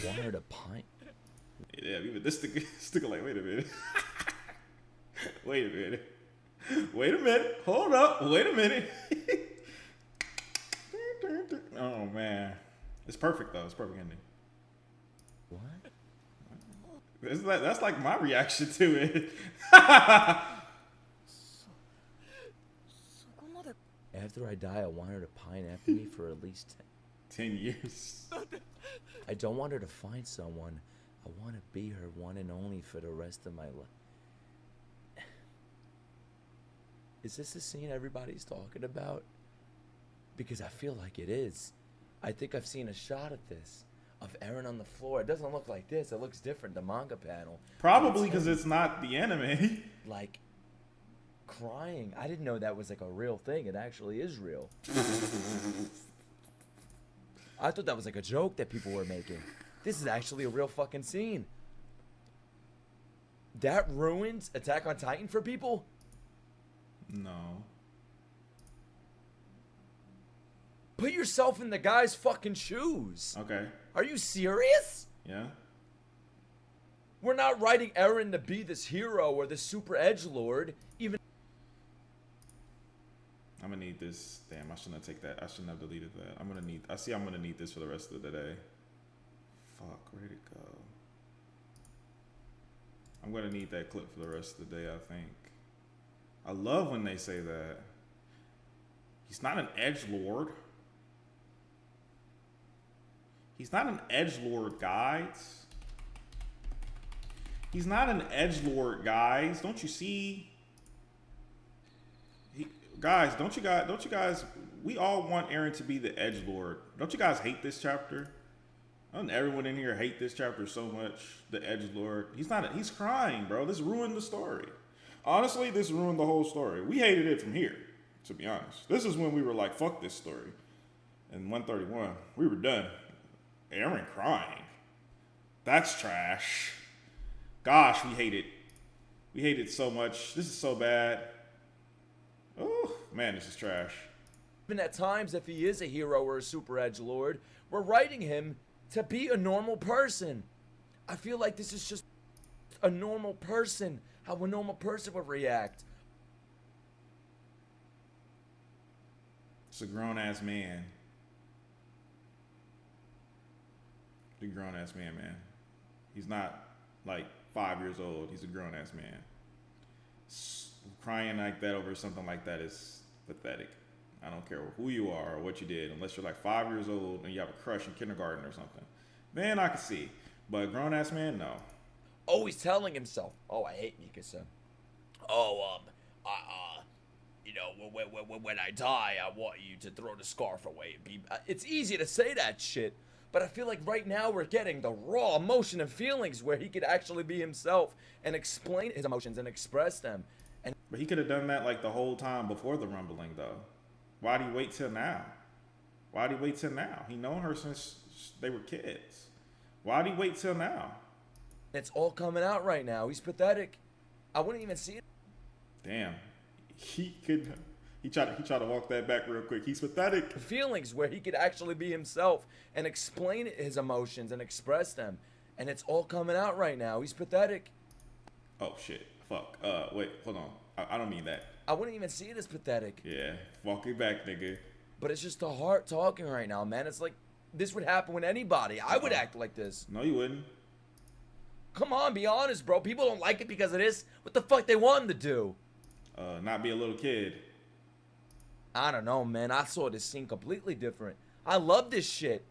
want her to pint. Yeah, even this sticker like, wait a minute. Wait a minute. Wait a minute. Hold up. Wait a minute. Oh, man. It's perfect, though. It's perfect ending. What? That's like my reaction to it. After I die, I want her to pine after me for at least 10 years. I don't want her to find someone. I want to be her one and only for the rest of my life. Is this the scene everybody's talking about? Because I feel like it is. I think I've seen a shot of this. Of Eren on the floor. It doesn't look like this. It looks different, the manga panel. Probably because it's not the anime. Like, crying. I didn't know that was like a real thing. It actually is real. I thought that was like a joke that people were making. This is actually a real fucking scene. That ruins Attack on Titan for people? No. Put yourself in the guy's fucking shoes. Okay. Are you serious? Yeah. We're not writing Eren to be this hero or this super edgelord. Even. I'm gonna need this. Damn, I shouldn't have taken that. I shouldn't have deleted that. I'm gonna need this for the rest of the day. Fuck, where'd it go? I'm gonna need that clip for the rest of the day, I think. I love when they say that. He's not an edgelord. He's not an edgelord, guys. He's not an edgelord, guys. Don't you see? Guys, don't you guys, we all want Eren to be the edgelord. Don't you guys hate this chapter? Doesn't everyone in here hate this chapter so much? The edgelord. He's crying, bro. This ruined the story. Honestly, this ruined the whole story. We hated it from here, to be honest. This is when we were like, fuck this story. In 131, we were done. Eren crying. That's trash. Gosh, we hate it. We hate it so much. This is so bad. Oh, man, this is trash. Even at times, if he is a hero or a super edgelord, we're writing him to be a normal person. I feel like this is just a normal person. How a normal person would react. It's a grown-ass man. He's a grown-ass man, man. He's not like 5 years old. He's a grown-ass man. Crying like that over something like that is pathetic. I don't care who you are or what you did, unless you're like 5 years old and you have a crush in kindergarten or something. Then I can see. But a grown-ass man, no. Always telling himself, oh, I hate Mikasa. Oh, you know, when I die, I want you to throw the scarf away. It's easy to say that shit, but I feel like right now we're getting the raw emotion and feelings where he could actually be himself and explain his emotions and express them. But he could have done that like the whole time before the rumbling, though. Why'd he wait till now? Why'd he wait till now? He known her since they were kids. Why'd he wait till now? It's all coming out right now. He's pathetic. I wouldn't even see it. Damn. He tried to walk that back real quick. He's pathetic. Feelings where he could actually be himself and explain his emotions and express them. And it's all coming out right now. He's pathetic. Oh, shit. Fuck. Wait, hold on. I don't mean that. I wouldn't even see it as pathetic. Yeah. Walk it back, nigga. But it's just the heart talking right now, man. It's like, this would happen with anybody. I would act like this. No, you wouldn't. Come on, be honest, bro. People don't like it because of this. What the fuck they want him to do? Not be a little kid. I don't know, man. I saw this scene completely different. I love this shit.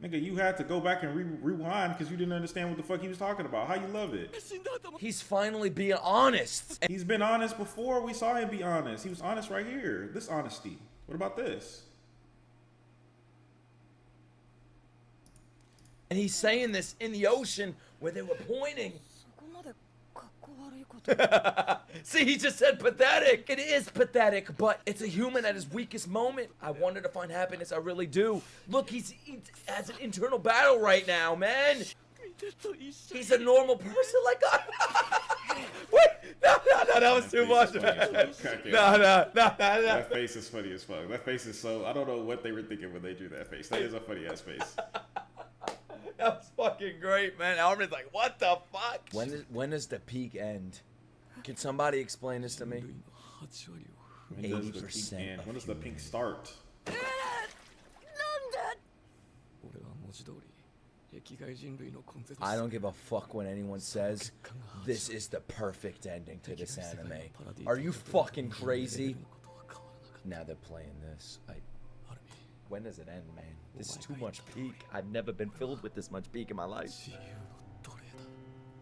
Nigga, you had to go back and rewind because you didn't understand what the fuck he was talking about. How you love it? He's finally being honest. He's been honest before. We saw him be honest. He was honest right here. This honesty. What about this? And he's saying this in the ocean where they were pointing. See, he just said pathetic. It is pathetic, but it's a human at his weakest moment. I wanted to find happiness. I really do. Look, he has an internal battle right now, man. He's a normal person like us. Wait, no, that was too much. No. That face is funny as fuck. That face is so, I don't know what they were thinking when they drew that face. That is a funny ass face. That was fucking great, man. Armin's like, what the fuck? When does the peak end? Can somebody explain this to me? 80%. When does the pink start? I don't give a fuck when anyone says this is the perfect ending to this anime. Are you fucking crazy? Now they're playing this. When does it end, man? This is too much peak. I've never been filled with this much peak in my life.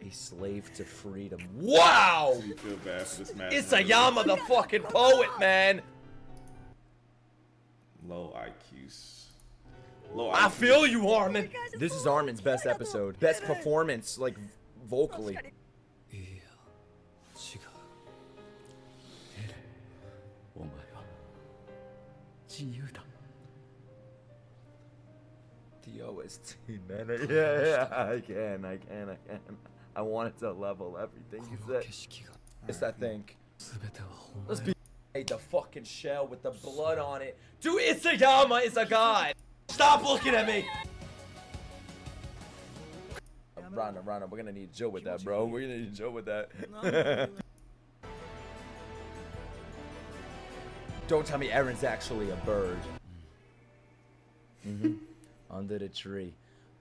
A slave to freedom. Wow! You feel bad for this man. Isayama the fucking poet, man! Low IQs. Low I IQ. feel you, Armin! This is Armin's best episode. Best performance, like, vocally. The OST, man. Yeah, I can. I wanted to level everything you said. Yes, I think. Let's be the fucking shell with the blood on it. Dude, Isayama is a god. Stop looking at me. Rana, we're gonna need Joe with that, bro. We're gonna need Joe with that. Don't tell me Eren's actually a bird. Under the tree.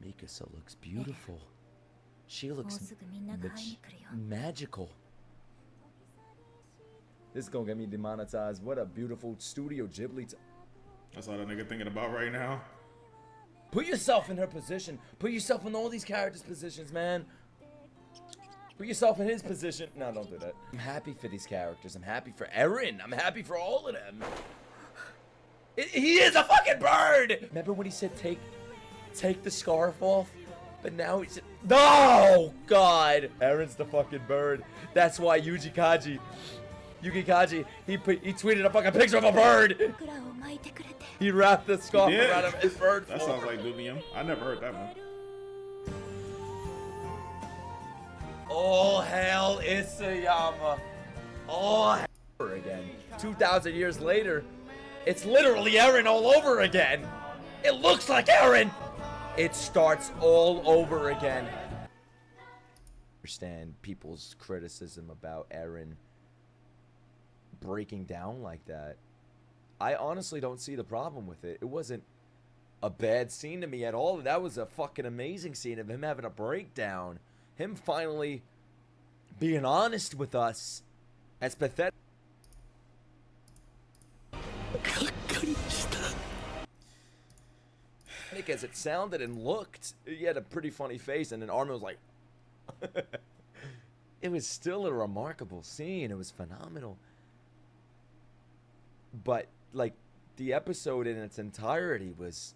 Mikasa looks beautiful. She looks すぐみんなが会いに来るよ magical. This is gonna get me demonetized. What a beautiful Studio Ghibli. That's all that nigga thinking about right now. Put yourself in her position. Put yourself in all these characters' positions, man. Put yourself in his position. No, don't do that. I'm happy for these characters. I'm happy for Eren. I'm happy for all of them. He is a fucking bird! Remember when he said take the scarf off? But now he's... No! God! Eren's the fucking bird. That's why Yuki Kaji, he tweeted a fucking picture of a bird! He wrapped the scarf around him in bird That form. sounds like Lumium. I never heard that one. All hail Isayama. All hail again. 2,000 years later, it's literally Eren all over again. It looks like Eren. It starts all over again. I understand people's criticism about Eren breaking down like that. I honestly don't see the problem with it. It wasn't a bad scene to me at all. That was a fucking amazing scene of him having a breakdown. Him finally being honest with us as pathetic as it sounded and looked. He had a pretty funny face, and then Armin was like... It was still a remarkable scene. It was phenomenal. But, like, the episode in its entirety was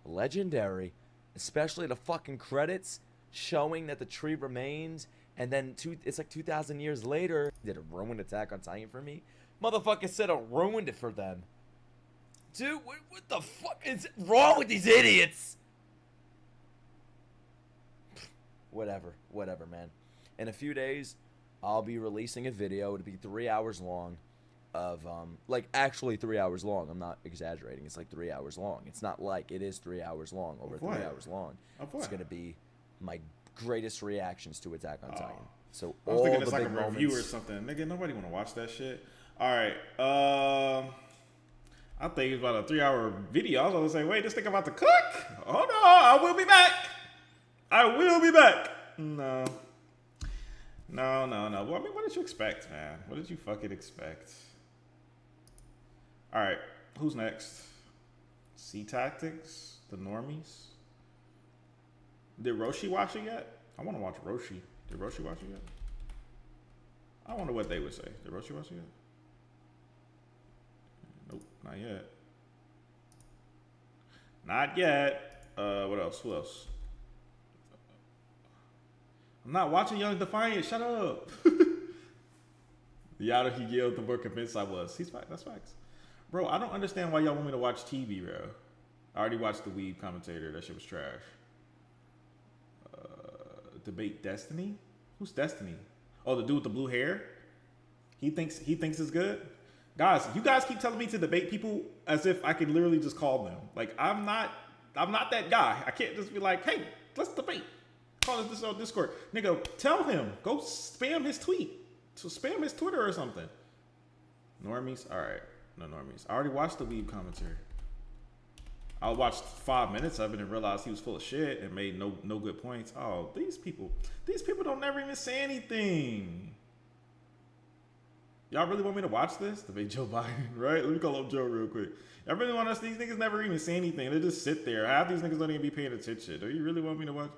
legendary. Especially the fucking credits showing that the tree remains. And then it's like 2,000 years later. Did it ruin Attack on Titan for me? Motherfucker said it ruined it for them. Dude, what the fuck is wrong with these idiots? Whatever, man. In a few days, I'll be releasing a video. It'll be 3 hours long of, like, actually 3 hours long. I'm not exaggerating. It's like 3 hours long. It's not like it is 3 hours long, over 3 hours long. It's going to be my greatest reactions to Attack on Titan. So I was all thinking the it's like big a review or moments. something. Nigga, nobody want to watch that shit. All right. I think it's about a 3-hour video. I was going to say, wait, this thing about to cook? Oh, no, I will be back. No. Well, I mean, what did you expect, man? What did you fucking expect? All right, who's next? Sea Tactics? The Normies? Did Roshi watch it yet? I want to watch Roshi. Did Roshi watch it yet? I wonder what they would say. Did Roshi watch it yet? Nope, not yet. Not yet. What else? Who else? I'm not watching Young Defiant. Shut up. The outer he yelled, the more convinced I was. He's fine. That's facts. Bro, I don't understand why y'all want me to watch TV, bro. I already watched the Weeb commentator. That shit was trash. Debate Destiny? Who's Destiny? Oh, the dude with the blue hair? He thinks it's good? Guys, you guys keep telling me to debate people as if I could literally just call them. Like, I'm not that guy. I can't just be like, hey, let's debate. Call this on Discord. Nigga, tell him. Go spam his tweet. So spam his Twitter or something. Normies? Alright. No Normies. I already watched the Weeb commentary. I watched 5 minutes of it and realized he was full of shit and made no good points. Oh, these people don't never even say anything. Y'all really want me to watch this? Debate Joe Biden, right? Let me call up Joe real quick. Y'all really want us? These niggas never even say anything. They just sit there. Half these niggas don't even be paying attention. Do you really want me to watch?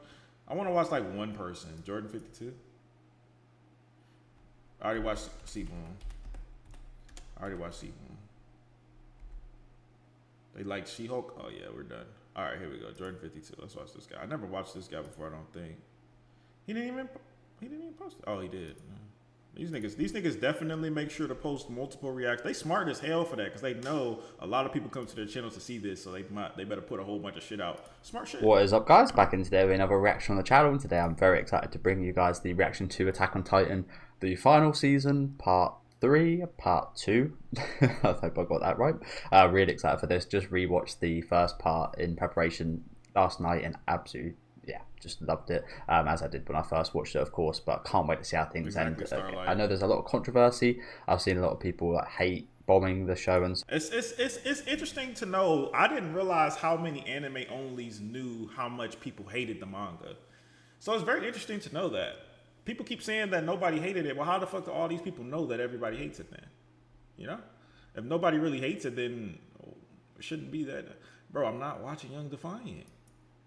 I want to watch like one person. Jordan 52. I already watched Seaboom. They like She-Hulk? Oh yeah, we're done. All right, here we go. Jordan 52. Let's watch this guy. I never watched this guy before, I don't think. He didn't even post it. Oh, he did. These niggas definitely make sure to post multiple reacts. They smart as hell for that because they know a lot of people come to their channels to see this, so they better put a whole bunch of shit out. Smart shit. What is up, guys? Back in today with another reaction on the channel, and today I'm very excited to bring you guys the reaction to Attack on Titan, the final season, part 3, part 2. I hope I got that right. Really excited for this. Just rewatched the first part in preparation last night and absolutely, yeah, just loved it, as I did when I first watched it, of course, but can't wait to see how things end. I know there's a lot of controversy. I've seen a lot of people like hate bombing the show, and it's interesting to know. I didn't realize how many anime onlys knew how much people hated the manga. So it's very interesting to know that. People keep saying that nobody hated it. Well, how the fuck do all these people know that everybody hates it then? You know? If nobody really hates it, then it shouldn't be that. Bro, I'm not watching Young Defiant.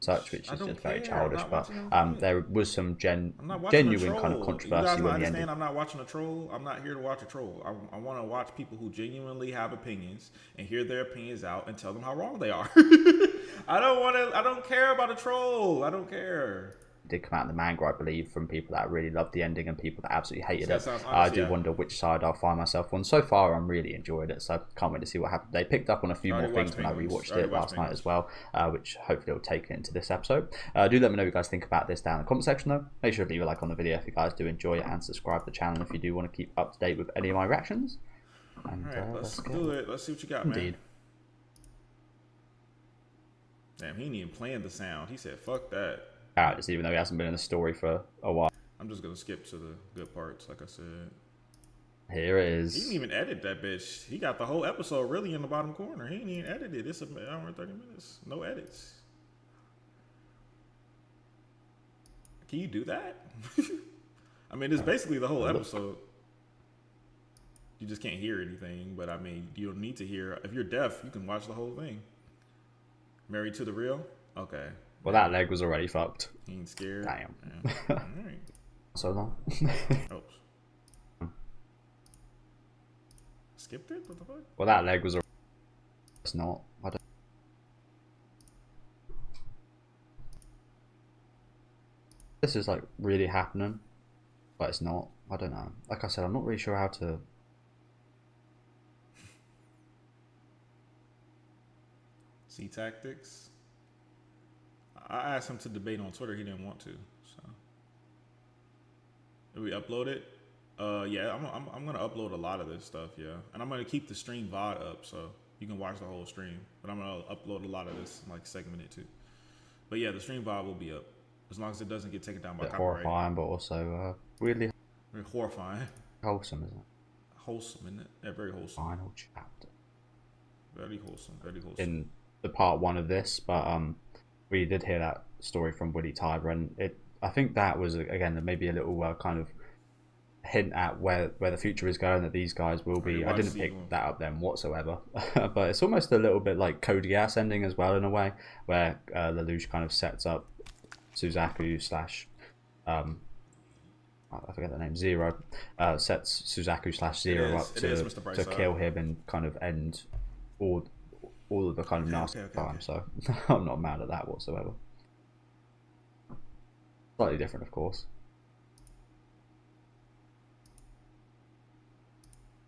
Such, which is just very childish, but Defiant. there was some I'm not genuine a kind of troll. controversy You guys when not the understand ending. I'm not watching a troll. I'm not here to watch a troll. I want to watch people who genuinely have opinions and hear their opinions out and tell them how wrong they are. I don't care about a troll. I don't care. Did come out in the manga, I believe, from people that really loved the ending and people that absolutely hated That it. sounds I honest, do yeah. wonder which side I'll find myself on. So far, I'm really enjoying it, so can't wait to see what happens. They picked up on a few more things when I rewatched it last night as well, which hopefully will take it into this episode. Do let me know what you guys think about this down in the comment section, though. Make sure to leave a like on the video if you guys do enjoy it, and subscribe to the channel if you do want to keep up to date with any of my reactions. And All right, let's go. do it. Let's see what you got, Indeed. man. Damn, he ain't even playing the sound. He said, fuck that. Just even though he hasn't been in the story for a while. I'm just going to skip to the good parts, like I said. Here it is. He didn't even edit that bitch. He got the whole episode really in the bottom corner. He didn't even edit it. It's an hour and 30 minutes. No edits. Can you do that? I mean, it's basically the whole episode. You just can't hear anything, but I mean, you don't need to hear. If you're deaf, you can watch the whole thing. Married to the Real? Okay. Well, that leg was already fucked. He ain't scared. Damn. Yeah. All right. So long. Oh. Skipped it? What the fuck? Well, that leg was already... It's not. I don't... This is like really happening, but it's not. I don't know. Like I said, I'm not really sure how to... See tactics. I asked him to debate on Twitter. He didn't want to. So, did we upload it? Yeah, I'm gonna upload a lot of this stuff. Yeah, and I'm gonna keep the stream VOD up so you can watch the whole stream. But I'm gonna upload a lot of this, like segment it too. But yeah, the stream VOD will be up as long as it doesn't get taken down by copyright. Horrifying, but also weirdly Very horrifying. wholesome, isn't it? Wholesome, isn't it? Yeah, very wholesome. Final chapter. Very wholesome. Very wholesome. In the part one of this, but we did hear that story from Woody Tiber, and I think that was again maybe a little kind of hint at where the future is going, that these guys will be. I didn't pick that up then whatsoever, but it's almost a little bit like Code Geass ending as well in a way, where Lelouch kind of sets up Suzaku slash I forget the name, Zero, sets Suzaku slash Zero up to kill him and kind of end all of the kind of nasty time. So I'm not mad at that whatsoever. Slightly different, of course.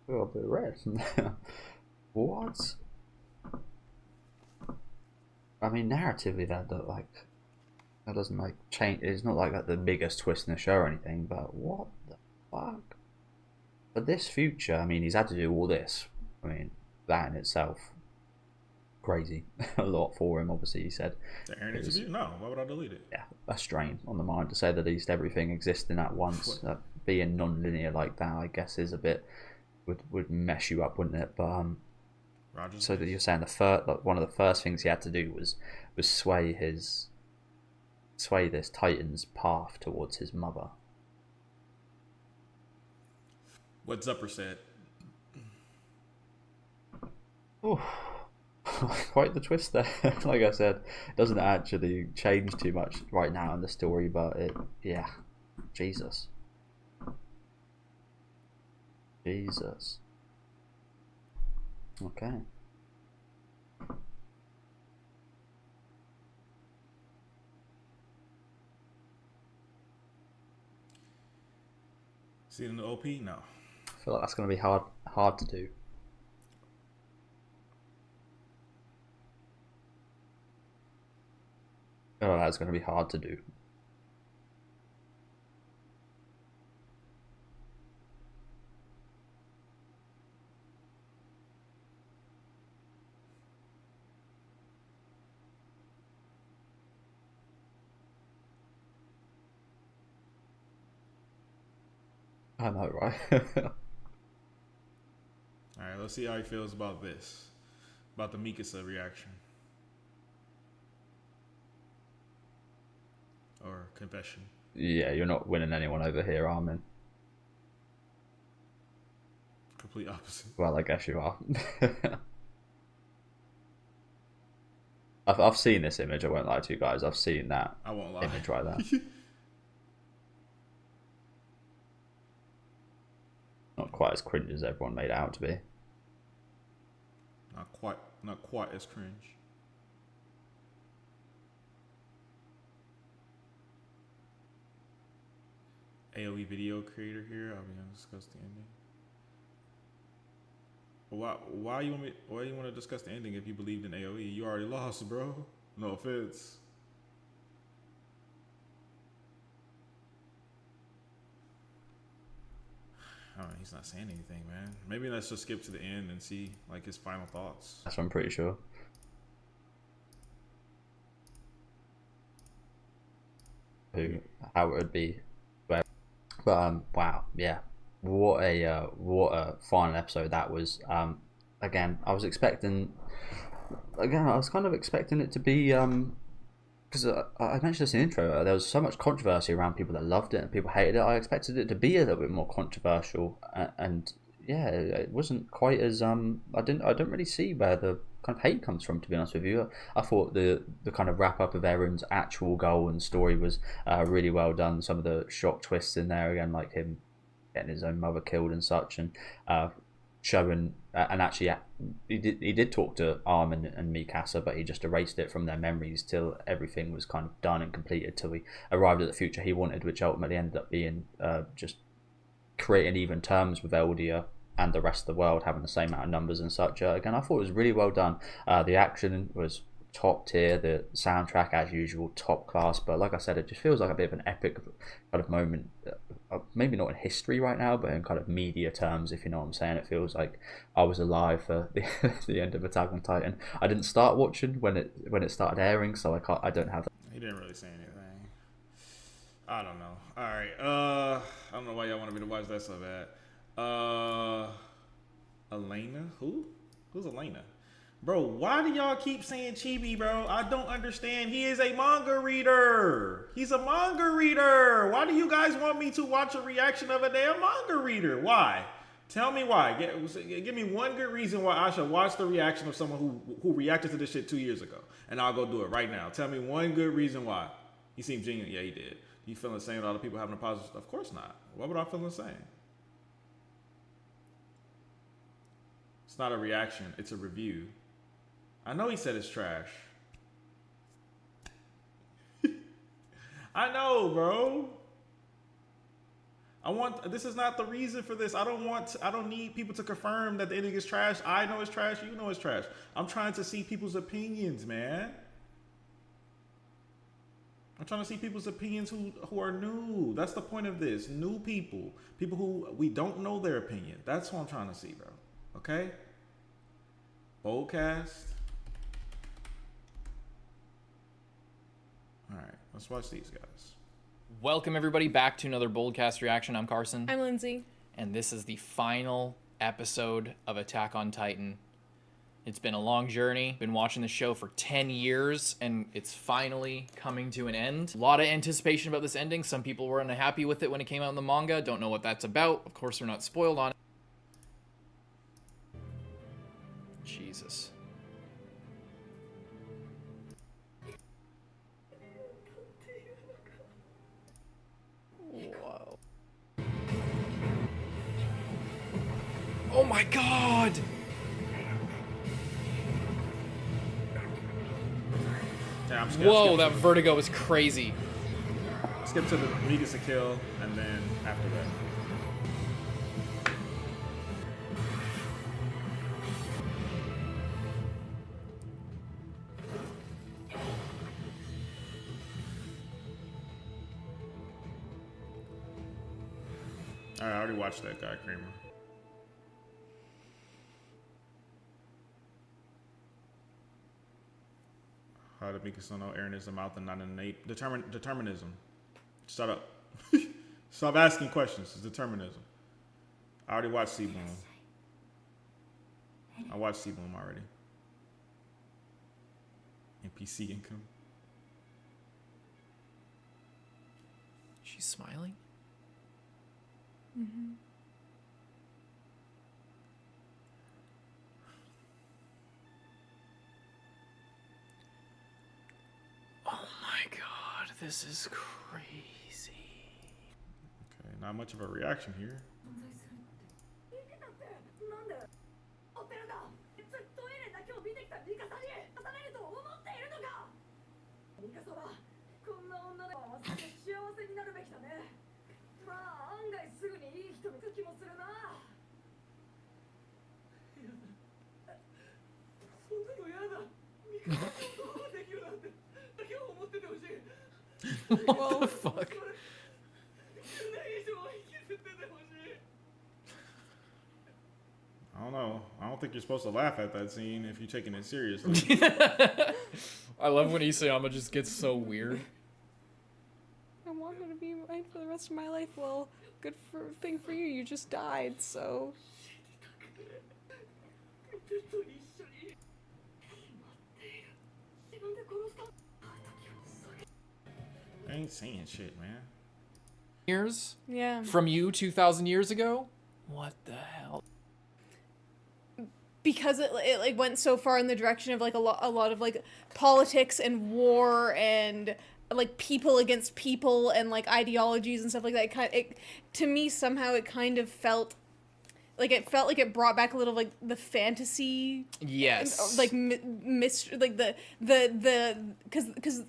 Oh, a bit red. What? I mean, narratively, that doesn't like change. It's not like that the biggest twist in the show or anything. But what the fuck? But this future, I mean, he's had to do all this. I mean, that in itself, crazy. A lot for him, obviously. He said. No, why would I delete it? Yeah, a strain on the mind, to say the least. Everything existing at once, being non-linear like that, I guess, is a bit would mess you up, wouldn't it? But so that you're saying one of the first things he had to do was sway this Titan's path towards his mother. What Zupper said. Oh, quite the twist there. Like I said, it doesn't actually change too much right now in the story, but yeah, Jesus. Okay. See it in the OP? No. I feel like that's going to be hard to do. Oh, that's going to be hard to do. I know, right? Alright, let's see how he feels about this. About the Mikasa reaction. or confession. Yeah, you're not winning anyone over here, Armin. Complete opposite. Well, I guess you are. I've seen this image. I won't lie to you guys. I've seen that. I won't lie. Image right there. Not quite as cringe as everyone made it out to be. Not quite as cringe. AOE video creator here. I'll be gonna discuss the ending. Why you want to discuss the ending if you believed in AOE? You already lost, bro. No offense. I mean, he's not saying anything, man. Maybe let's just skip to the end and see like his final thoughts. That's what I'm pretty sure. How it would be, but wow, yeah, what a final episode that was. Again, I was kind of expecting it to be because I mentioned this in the intro. There was so much controversy around people that loved it and people hated it. I expected it to be a little bit more controversial, and yeah, it wasn't quite as I don't really see where the kind of hate comes from, to be honest with you. I thought the kind of wrap up of Aaron's actual goal and story was really well done. Some of the shock twists in there again, like him getting his own mother killed and such, and showing and actually he did talk to Armin and Mikasa, but he just erased it from their memories till everything was kind of done and completed, till he arrived at the future he wanted, which ultimately ended up being just creating even terms with Eldia and the rest of the world having the same amount of numbers and such. Again, I thought it was really well done. The action was top tier, the soundtrack as usual top class, but like I said, it just feels like a bit of an epic kind of moment, maybe not in history right now, but in kind of media terms, if you know what I'm saying. It feels like I was alive for the end of Attack on Titan. I didn't start watching when it started airing, so I don't have that. He didn't really say anything. I don't know. All right, I don't know why y'all wanted me to watch that so bad. Elena? Who's Elena? Bro, why do y'all keep saying Chibi, bro? I don't understand. He is a manga reader. He's a manga reader. Why do you guys want me to watch a reaction of a damn manga reader? Why? Tell me why. Give me one good reason why I should watch the reaction of someone who reacted to this shit 2 years ago. And I'll go do it right now. Tell me one good reason why. He seemed genuine. Yeah, he did. You feeling the same with all the people having a positive? Of course not. Why would I feel the same? It's not a reaction. It's a review. I know he said it's trash. I know, bro. This is not the reason for this. I don't need people to confirm that the ending is trash. I know it's trash. You know it's trash. I'm trying to see people's opinions, man. I'm trying to see people's opinions who are new. That's the point of this. New people. People who we don't know their opinion. That's what I'm trying to see, bro. Okay? Boldcast. All right, let's watch these guys. Welcome everybody back to another Boldcast reaction. I'm Carson. I'm Lindsay. And this is the final episode of Attack on Titan. It's been a long journey. Been watching the show for 10 years, and it's finally coming to an end. A lot of anticipation about this ending. Some people were unhappy with it when it came out in the manga. Don't know what that's about. Of course, we're not spoiled on it. Jesus. Whoa. Oh my god! Yeah, whoa, that vertigo is crazy. Skip to the he gets a kill, and then after that. Alright, I already watched that guy, Kramer. How to make it so no Aaron is a mouth and not an innate determinism. Shut up. Stop asking questions. It's determinism. I already watched C-Boom. I watched C-Boom already. NPC income. She's smiling. Mm-hmm. Oh my god, this is crazy. Okay, not much of a reaction here. What the fuck? I don't know. I don't think you're supposed to laugh at that scene if you're taking it seriously. I love when Isayama just gets so weird. I want her to be mine for the rest of my life. Well, good thing for you. You just died, so. I ain't saying shit, man. Years? Yeah. From you 2,000 years ago? What the hell? Because it like went so far in the direction of like a lot of like politics and war and like people against people and like ideologies and stuff like that. To me somehow it kind of felt like it brought back a little like the fantasy. Yes. Like mystery, like the because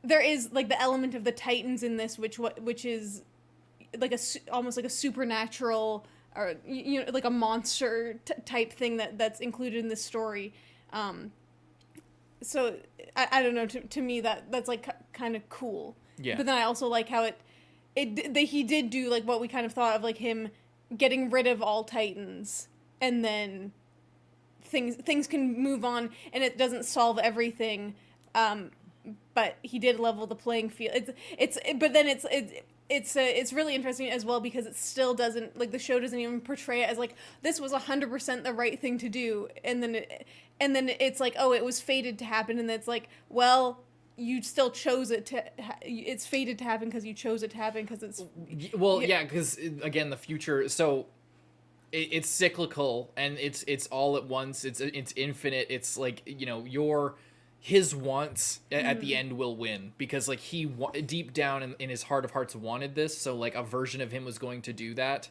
there is like the element of the Titans in this, which is like almost like a supernatural or like a monster type thing that's included in this story. So I don't know. To me that's like kind of cool. Yeah. But then I also like how he did do like what we kind of thought of, like him getting rid of all Titans, and then things can move on, and it doesn't solve everything. But he did level the playing field. It's really interesting as well because it still doesn't, like, the show doesn't even portray it as like this was 100% the right thing to do, and then it's like, oh, it was fated to happen, and it's like, well, you still chose it to. It's fated to happen because you chose it to happen because it's. Well, yeah, because again, the future. So it's cyclical and it's all at once. It's infinite. It's like, his wants at the end will win because like he deep down in his heart of hearts wanted this, so like a version of him was going to do that,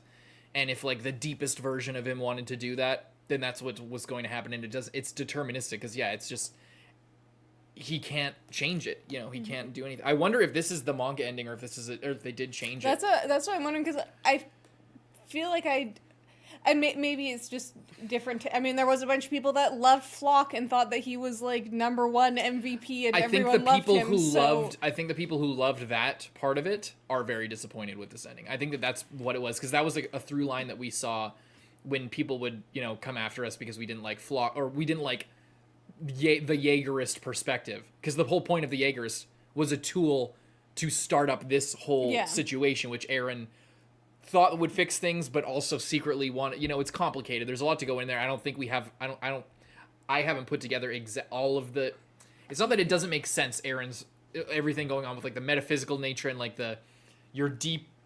and if like the deepest version of him wanted to do that, then that's what was going to happen, and it's deterministic because it's just he can't change it, he can't do anything. I wonder if this is the manga ending or if this is or if they did change it. That's what I'm wondering, because I feel like maybe it's just different. I mean, there was a bunch of people that loved Flock and thought that he was like #1 MVP, and everyone loved him. I think the people who loved that part of it are very disappointed with this ending. I think that's what it was, because that was like a through line that we saw when people would come after us because we didn't like Flock, or we didn't like the Jaegerist perspective, because the whole point of the Jaegerist was a tool to start up this whole situation, which Eren thought would fix things, but also secretly wanted. It's complicated. There's a lot to go in there. I don't think we have. I haven't put together all of the. It's not that it doesn't make sense. Eren's everything going on with like the metaphysical nature and like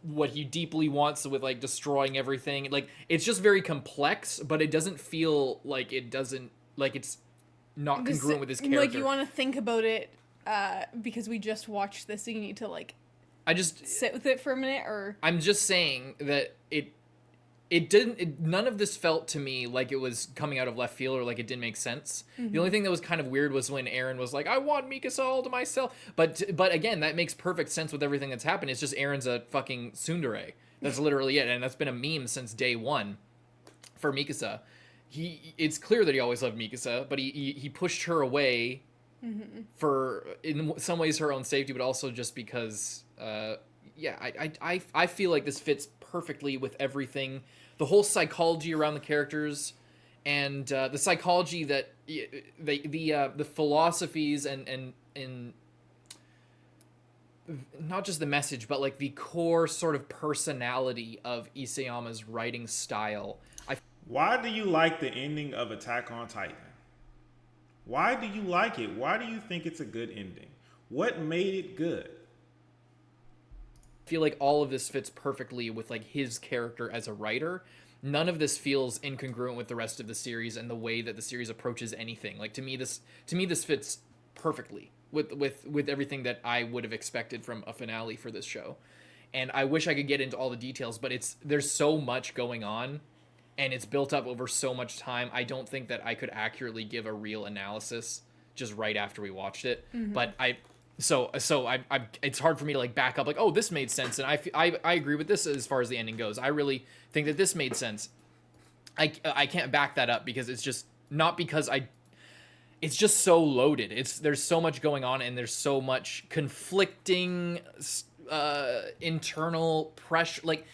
what he deeply wants with like destroying everything. Like, it's just very complex, but it doesn't feel like it's not congruent with his character. Like, you want to think about it because we just watched this, so you need to like. I just sit with it for a minute, or I'm just saying that it didn't. None of this felt to me like it was coming out of left field or like it didn't make sense. Mm-hmm. The only thing that was kind of weird was when Eren was like, "I want Mikasa all to myself," but again, that makes perfect sense with everything that's happened. It's just Eren's a fucking tsundere. That's literally it, and that's been a meme since day one for Mikasa. It's clear that he always loved Mikasa, but he pushed her away. Mm-hmm. For in some ways her own safety, but also just because I feel like this fits perfectly with everything, the whole psychology around the characters, and the psychology that the philosophies and not just the message, but like the core sort of personality of Isayama's writing style. Why do you like the ending of Attack on Titan? Why do you like it? Why do you think it's a good ending? What made it good? feel like all of this fits perfectly with like his character as a writer. None of this feels incongruent with the rest of the series and the way that the series approaches anything. Like to me this fits perfectly with everything that I would have expected from a finale for this show. And I wish I could get into all the details, but there's so much going on and it's built up over so much time. I don't think that I could accurately give a real analysis just right after we watched it. Mhm. But so it's hard for me to like back up like, oh, this made sense, and I agree with this as far as the ending goes. I really think that this made sense. I can't back that up because it's just not because it's just so loaded. There's so much going on and there's so much conflicting internal pressure. Like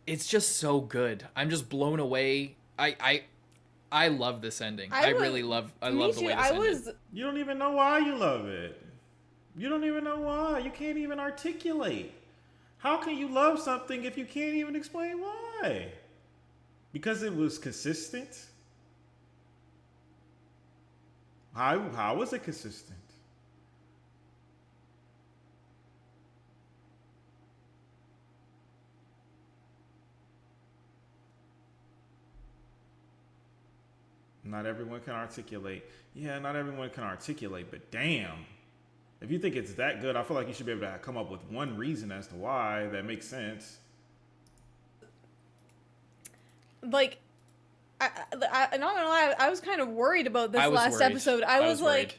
it's just so good. I'm just blown away. I love this ending. I love the way this ended. You don't even know why you love it. You don't even know why. You can't even articulate. How can you love something if you can't even explain why? Because it was consistent? How was it consistent? Not everyone can articulate. Yeah, not everyone can articulate, but damn. If you think it's that good, I feel like you should be able to come up with one reason as to why that makes sense. Like, not gonna lie, I was kind of worried about this last episode. I was like,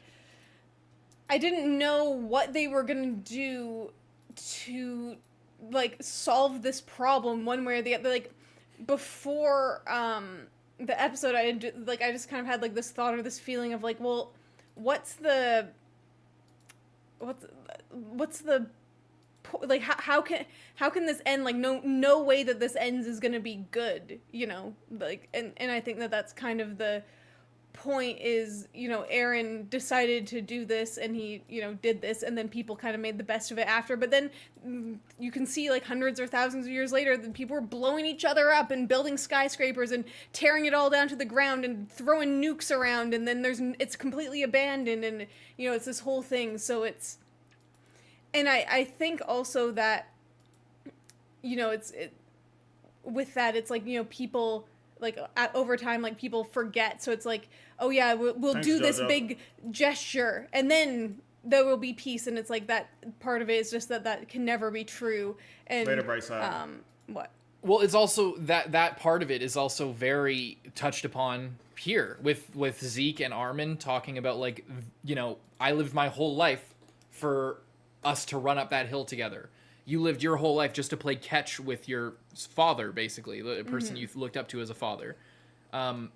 I didn't know what they were gonna do to like solve this problem one way or the other. Like before the episode, I just kind of had like this thought or this feeling of like, well, what's the like how can this end? Like no way that this ends is gonna be good, you know, like and I think that that's kind of the point is, you know, Eren decided to do this and he, you know, did this and then people kind of made the best of it after, but then you can see like hundreds or thousands of years later that people were blowing each other up and building skyscrapers and tearing it all down to the ground and throwing nukes around, and then it's completely abandoned, and you know, it's this whole thing. So it's, and I think also that, you know, with that it's like, you know, people like over time, like people forget, so it's like, oh yeah, we'll do this big gesture and then there will be peace, and it's like that part of it is just that can never be true. And Later, bright side. What? Well, it's also that part of it is also very touched upon here with Zeke and Armin talking about like, you know, I lived my whole life for us to run up that hill together. You lived your whole life just to play catch with your father, basically, the person you looked up to as a father. And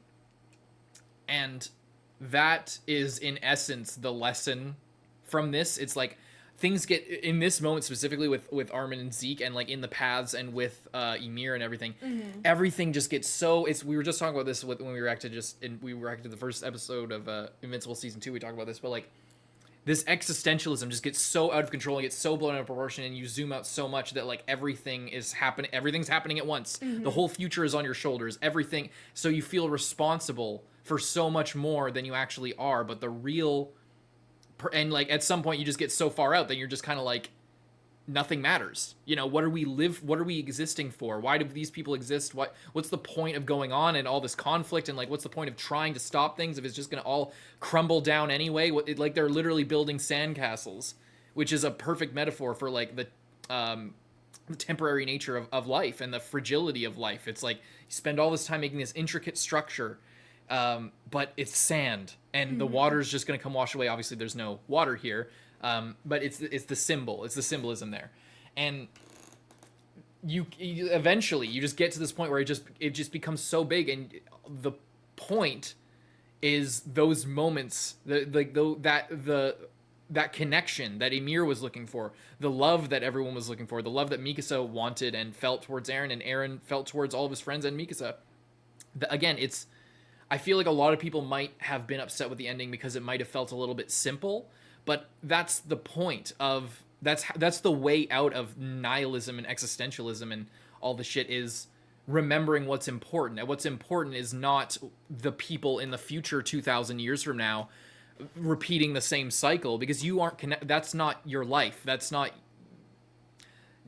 that is, in essence, the lesson from this. It's like, things get, in this moment specifically with Armin and Zeke, and like in the paths and with Ymir and everything, everything just gets so, we were just talking about this when we reacted to the first episode of Invincible Season 2, we talked about this, but like, this existentialism just gets so out of control and gets so blown out of proportion, and you zoom out so much that like everything's happening at once. The whole future is on your shoulders, everything. So you feel responsible for so much more than you actually are, but the real, and like at some point you just get so far out that you're just kind of like, nothing matters. You know, what are we existing for? Why do these people exist? What's the point of going on and all this conflict, and like what's the point of trying to stop things if it's just gonna all crumble down anyway? Like they're literally building sandcastles, which is a perfect metaphor for like the temporary nature of life and the fragility of life. It's like you spend all this time making this intricate structure, but it's sand and the water's just gonna come wash away. Obviously there's no water here. But it's the symbolism there, and you eventually you just get to this point where it just becomes so big, and the point is those moments, that connection that Ymir was looking for, the love that everyone was looking for, the love that Mikasa wanted and felt towards Eren, and Eren felt towards all of his friends and Mikasa. Again, I feel like a lot of people might have been upset with the ending because it might have felt a little bit simple. But that's the point of, that's the way out of nihilism and existentialism and all the shit, is remembering what's important. And what's important is not the people in the future 2,000 years from now repeating the same cycle, because you aren't that's not your life. That's not,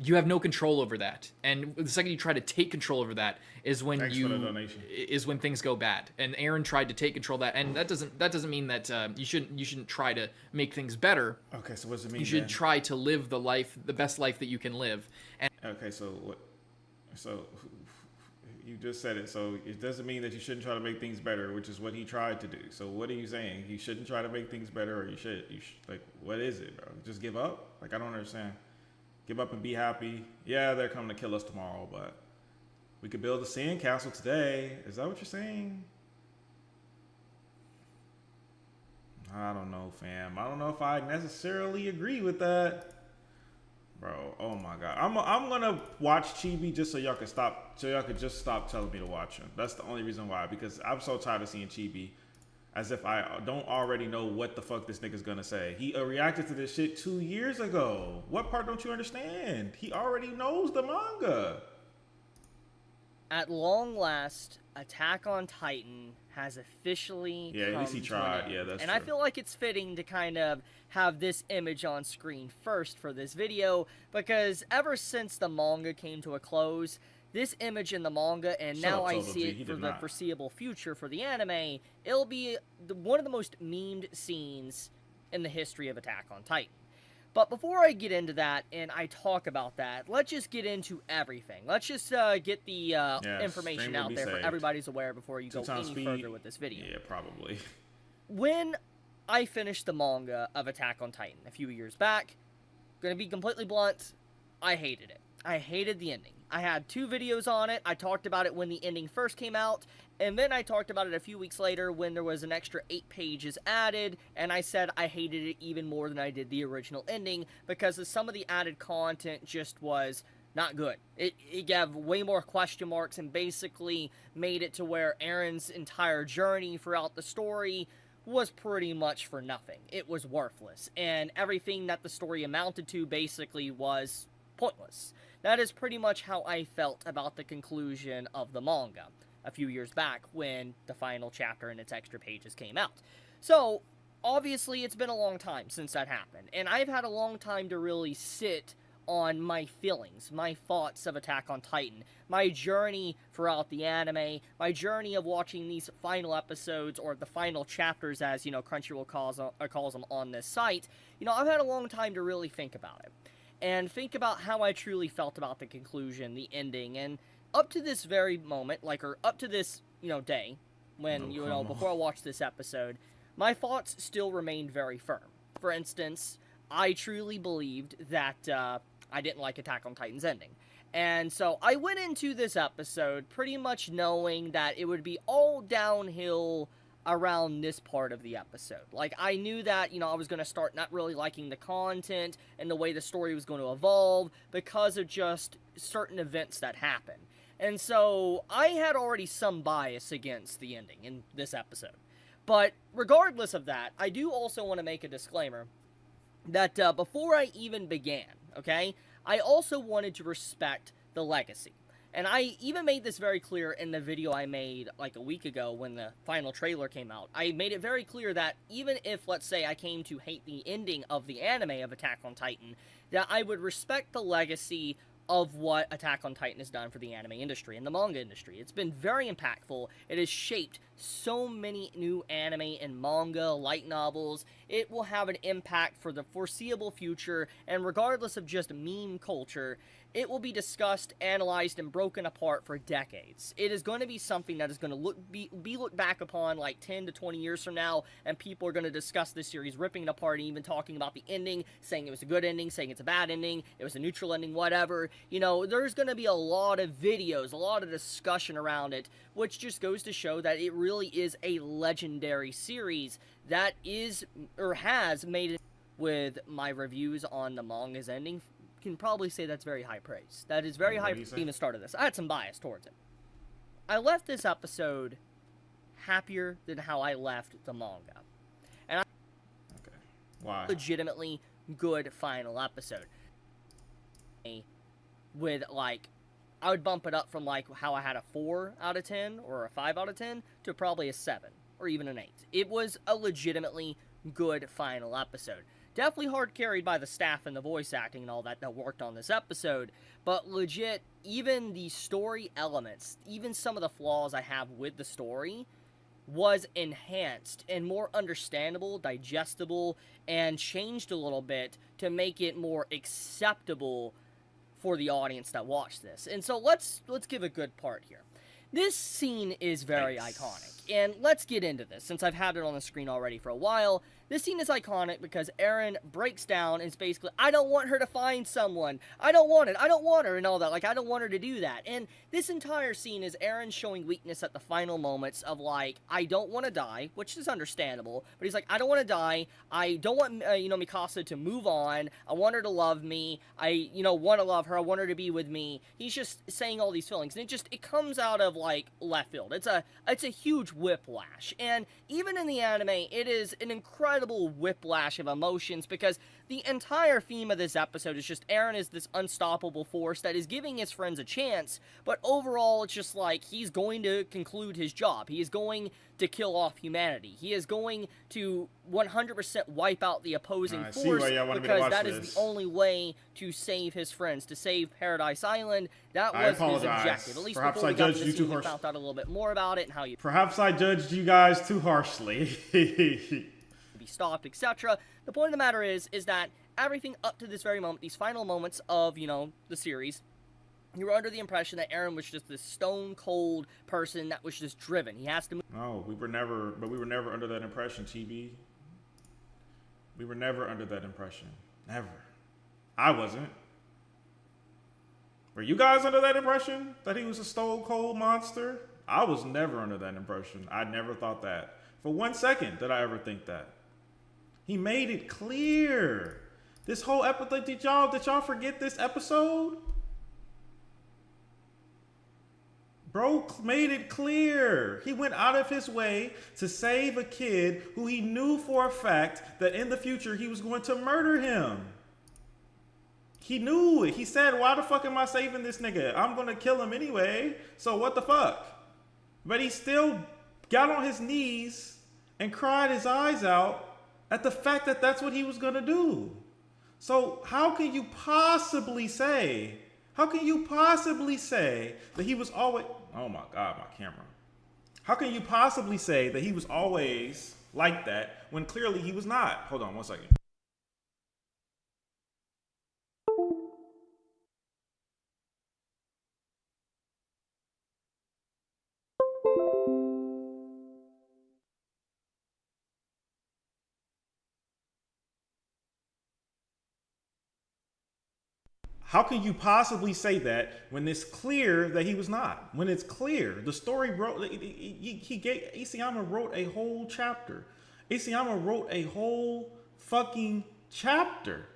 you have no control over that. And the second you try to take control over that is when Thanks for the donation. is when things go bad. And Aaron tried to take control of that, and that doesn't mean that you shouldn't try to make things better. Okay, so what does it mean? You should then? try to live the best life that you can live. And Okay, so what? So you just said it. So it doesn't mean that you shouldn't try to make things better, which is what he tried to do. So what are you saying? You shouldn't try to make things better, or you should? Like, what is it, bro? Just give up? Like, I don't understand. Give up and be happy. Yeah, they're coming to kill us tomorrow, but we could build a sandcastle today. Is that what you're saying? I don't know, fam. I don't know if I necessarily agree with that. Bro, oh my god. I'm gonna watch Chibi just so y'all could just stop telling me to watch him. That's the only reason why, because I'm so tired of seeing Chibi as if I don't already know what the fuck this nigga's gonna say. He reacted to this shit 2 years ago. What part don't you understand? He already knows the manga. At long last, Attack on Titan has officially at least he come to an tried. end. Yeah, that's and true. I feel like it's fitting to kind of have this image on screen first for this video, because ever since the manga came to a close, this image in the manga, and Shut now up, I Total see G. it He for did the not. foreseeable future for the anime, it'll be one of the most memed scenes in the history of Attack on Titan. But before I get into that and I talk about that, let's just get into everything. Let's just get the information stream will out be there for saved. everybody's aware before you go 2 times any speed. further with this video. Yeah, probably. When I finished the manga of Attack on Titan a few years back, gonna be completely blunt, I hated it. I hated the ending. I had 2 videos on it. I talked about it when the ending first came out, and then I talked about it a few weeks later when there was an extra 8 pages added, and I said I hated it even more than I did the original ending because of some of the added content just was not good. It gave way more question marks and basically made it to where Aaron's entire journey throughout the story was pretty much for nothing. It was worthless, and everything that the story amounted to basically was pointless. That is pretty much how I felt about the conclusion of the manga a few years back when the final chapter and its extra pages came out. So, obviously, it's been a long time since that happened, and I've had a long time to really sit on my feelings, my thoughts of Attack on Titan, my journey throughout the anime, my journey of watching these final episodes, or the final chapters as, Crunchyroll calls them on this site. I've had a long time to really think about it. And think about how I truly felt about the conclusion, the ending, and up to this very moment, or up to this, day, when, before I watched this episode, my thoughts still remained very firm. For instance, I truly believed that, I didn't like Attack on Titan's ending. And so I went into this episode pretty much knowing that it would be all downhill around this part of the episode. I knew that, I was going to start not really liking the content and the way the story was going to evolve because of just certain events that happened. And so I had already some bias against the ending in this episode. But regardless of that, I do also want to make a disclaimer that before I even began, okay, I also wanted to respect the legacy. And I even made this very clear in the video I made a week ago when the final trailer came out. I made it very clear that even if, let's say, I came to hate the ending of the anime of Attack on Titan, that I would respect the legacy of what Attack on Titan has done for the anime industry and the manga industry. It's been very impactful. It has shaped so many new anime and manga, light novels. It will have an impact for the foreseeable future, and regardless of just meme culture, it will be discussed, analyzed, and broken apart for decades. It is going to be something that is going to be looked back upon 10 to 20 years from now, and people are going to discuss this series, ripping it apart, and even talking about the ending, saying it was a good ending, saying it's a bad ending, it was a neutral ending, whatever. There's going to be a lot of videos, a lot of discussion around it, which just goes to show that it really is a legendary series that is, or has made it with my reviews on the manga's ending. Can probably say that's very high praise. That is very high even the start of this. I had some bias towards it. I left this episode happier than how I left the manga. And Why? Legitimately good final episode. With I would bump it up from how I had a 4 out of 10 or a 5 out of 10 to probably a 7 or even an 8. It was a legitimately good final episode. Definitely hard carried by the staff and the voice acting and all that worked on this episode. But legit, even the story elements, even some of the flaws I have with the story, was enhanced and more understandable, digestible, and changed a little bit to make it more acceptable for the audience that watched this. And so let's give a good part here. This scene is very iconic, and let's get into this, since I've had it on the screen already for a while. This scene is iconic because Eren breaks down and is basically, I don't want her to find someone, I don't want her, and all that, like, I don't want her to do that. And this entire scene is Eren showing weakness at the final moments of, like, I don't want to die, which is understandable, but he's like, I don't want to die, I don't want, Mikasa to move on, I want her to love me, I, want to love her, I want her to be with me. He's just saying all these feelings, and it comes out of, like, left field. It's a huge whiplash, and even in the anime, it is an incredible whiplash of emotions, because the entire theme of this episode is just Eren is this unstoppable force that is giving his friends a chance, but overall it's just like he's going to conclude his job. He is going to kill off humanity. He is going to 100% wipe out the opposing force, because that is the only way to save his friends, to save Paradise Island. That was his objective. At least perhaps before I we got to judged this you too scene, we harshly. found out a little bit more about it and how you Perhaps I judged you guys too harshly. be stopped, etc. The point of the matter is that everything up to this very moment, these final moments of, the series, you were under the impression that Eren was just this stone cold person that was just driven. He has to move. No, we were never under that impression, Chibi. We were never under that impression. Never. I wasn't. Were you guys under that impression that he was a stone cold monster? I was never under that impression. I never thought that. For 1 second did I ever think that. He made it clear. This whole episode, did y'all forget this episode? Bro made it clear. He went out of his way to save a kid who he knew for a fact that in the future he was going to murder him. He knew it. He said, why the fuck am I saving this nigga? I'm going to kill him anyway. So what the fuck? But he still got on his knees and cried his eyes out at the fact that that's what he was going to do. So how can you possibly say that he was always, oh my God, my camera. How can you possibly say that he was always like that when clearly he was not? Hold on 1 second. How can you possibly say that when it's clear that he was not? When it's clear, the story wrote, Isayama wrote a whole chapter. Isayama wrote a whole fucking chapter.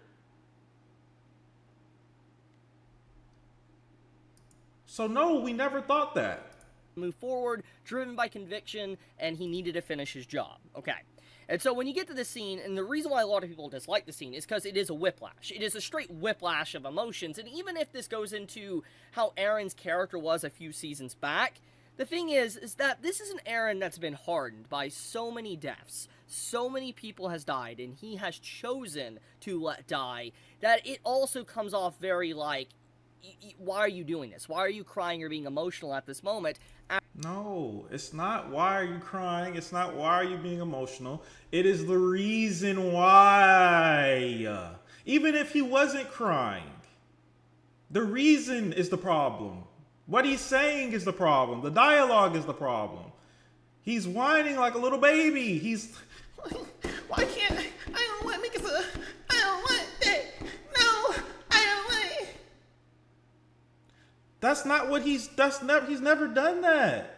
So no, we never thought that. Move forward, driven by conviction, and he needed to finish his job. Okay. And so when you get to this scene, and the reason why a lot of people dislike the scene is because it is a whiplash. It is a straight whiplash of emotions, and even if this goes into how Eren's character was a few seasons back, the thing is that this is an Eren that's been hardened by so many deaths. So many people has died, and he has chosen to let die, that it also comes off very like, why are you doing this? Why are you crying or being emotional at this moment? No, it's not why are you crying. It's not why are you being emotional. It is the reason why. Even if he wasn't crying, the reason is the problem. What he's saying is the problem. The dialogue is the problem. He's whining like a little baby. He's, why can't I don't want Mikasa. I don't want that. No, I don't want it. That's not what he's never done that.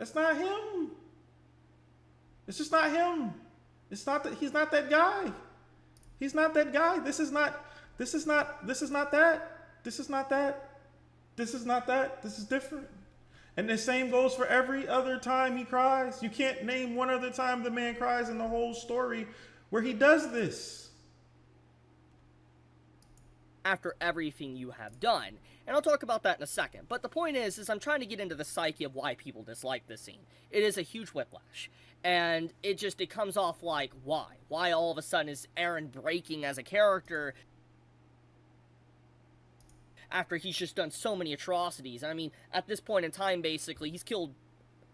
It's not him. It's just not him. It's not that he's not that guy. He's not that guy. This is not that. This is not that. This is not that. This is different. And the same goes for every other time he cries. You can't name one other time the man cries in the whole story where he does this. after everything you have done. And I'll talk about that in a second. But the point is I'm trying to get into the psyche of why people dislike this scene. It is a huge whiplash. And it comes off like, why? Why all of a sudden is Eren breaking as a character after he's just done so many atrocities? And I mean, at this point in time, basically, he's killed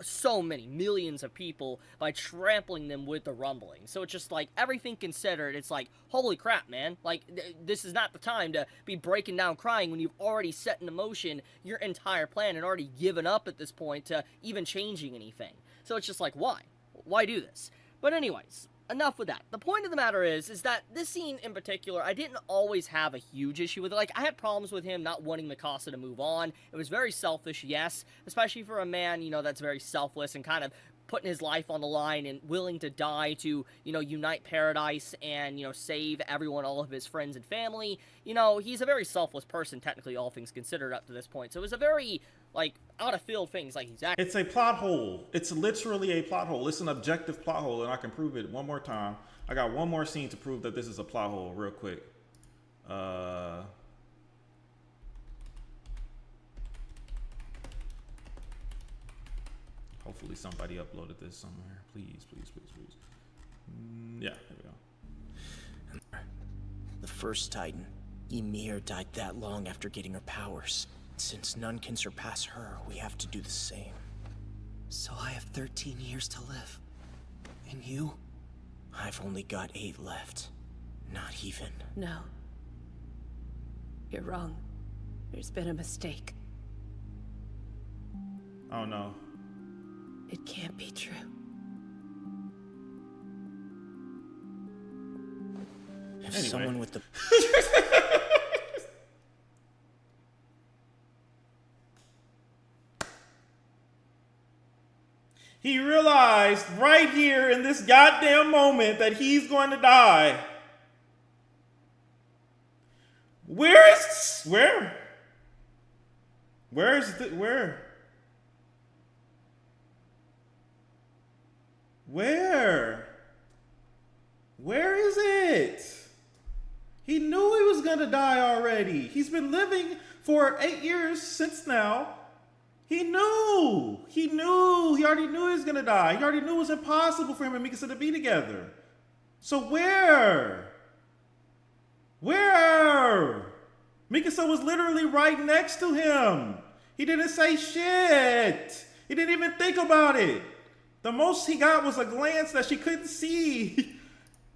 so many millions of people by trampling them with the rumbling. So it's just like, everything considered, it's like, holy crap, man. Like, this is not the time to be breaking down crying when you've already set in motion your entire plan and already given up at this point to even changing anything. So it's just like, why? Why do this? But anyways, enough with that. The point of the matter is that this scene in particular, I didn't always have a huge issue with it. Like, I had problems with him not wanting Mikasa to move on. It was very selfish, yes, especially for a man, you know, that's very selfless and kind of putting his life on the line and willing to die to, you know, unite Paradise and, you know, save everyone, all of his friends and family. You know, he's a very selfless person, technically, all things considered, up to this point. So it was a very, like, out of field things. Like, he's It's a plot hole. It's literally a plot hole. It's an objective plot hole, and I can prove it one more time. I got one more scene to prove that this is a plot hole real quick. Hopefully somebody uploaded this somewhere. Please, please, please, please. Yeah, here we go. The first Titan, Ymir, died that long after getting her powers. Since none can surpass her, we have to do the same. So I have 13 years to live. And you? I've only got 8 left. Not even. No. You're wrong. There's been a mistake. Oh no. It can't be true. If someone with the... He realized right here in this goddamn moment that he's going to die. Where is where? Where is the where? Where? Where is it? He knew he was gonna die already. He's been living for 8 years since now. He knew. He knew. He already knew he was gonna die. He already knew it was impossible for him and Mikasa to be together. So where? Where? Mikasa was literally right next to him. He didn't say shit. He didn't even think about it. The most he got was a glance that she couldn't see.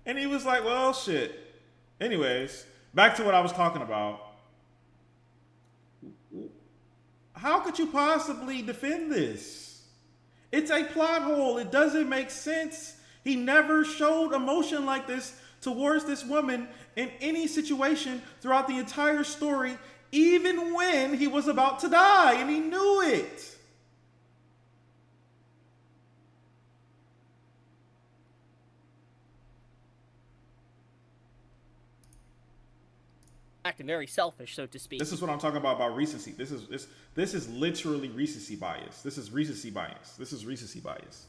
And he was like, well, shit. Anyways, back to what I was talking about. How could you possibly defend this? It's a plot hole. It doesn't make sense. He never showed emotion like this towards this woman in any situation throughout the entire story, even when he was about to die, and he knew it. Acting very selfish, so to speak. This is what I'm talking about recency. This is literally recency bias. This is recency bias. This is recency bias.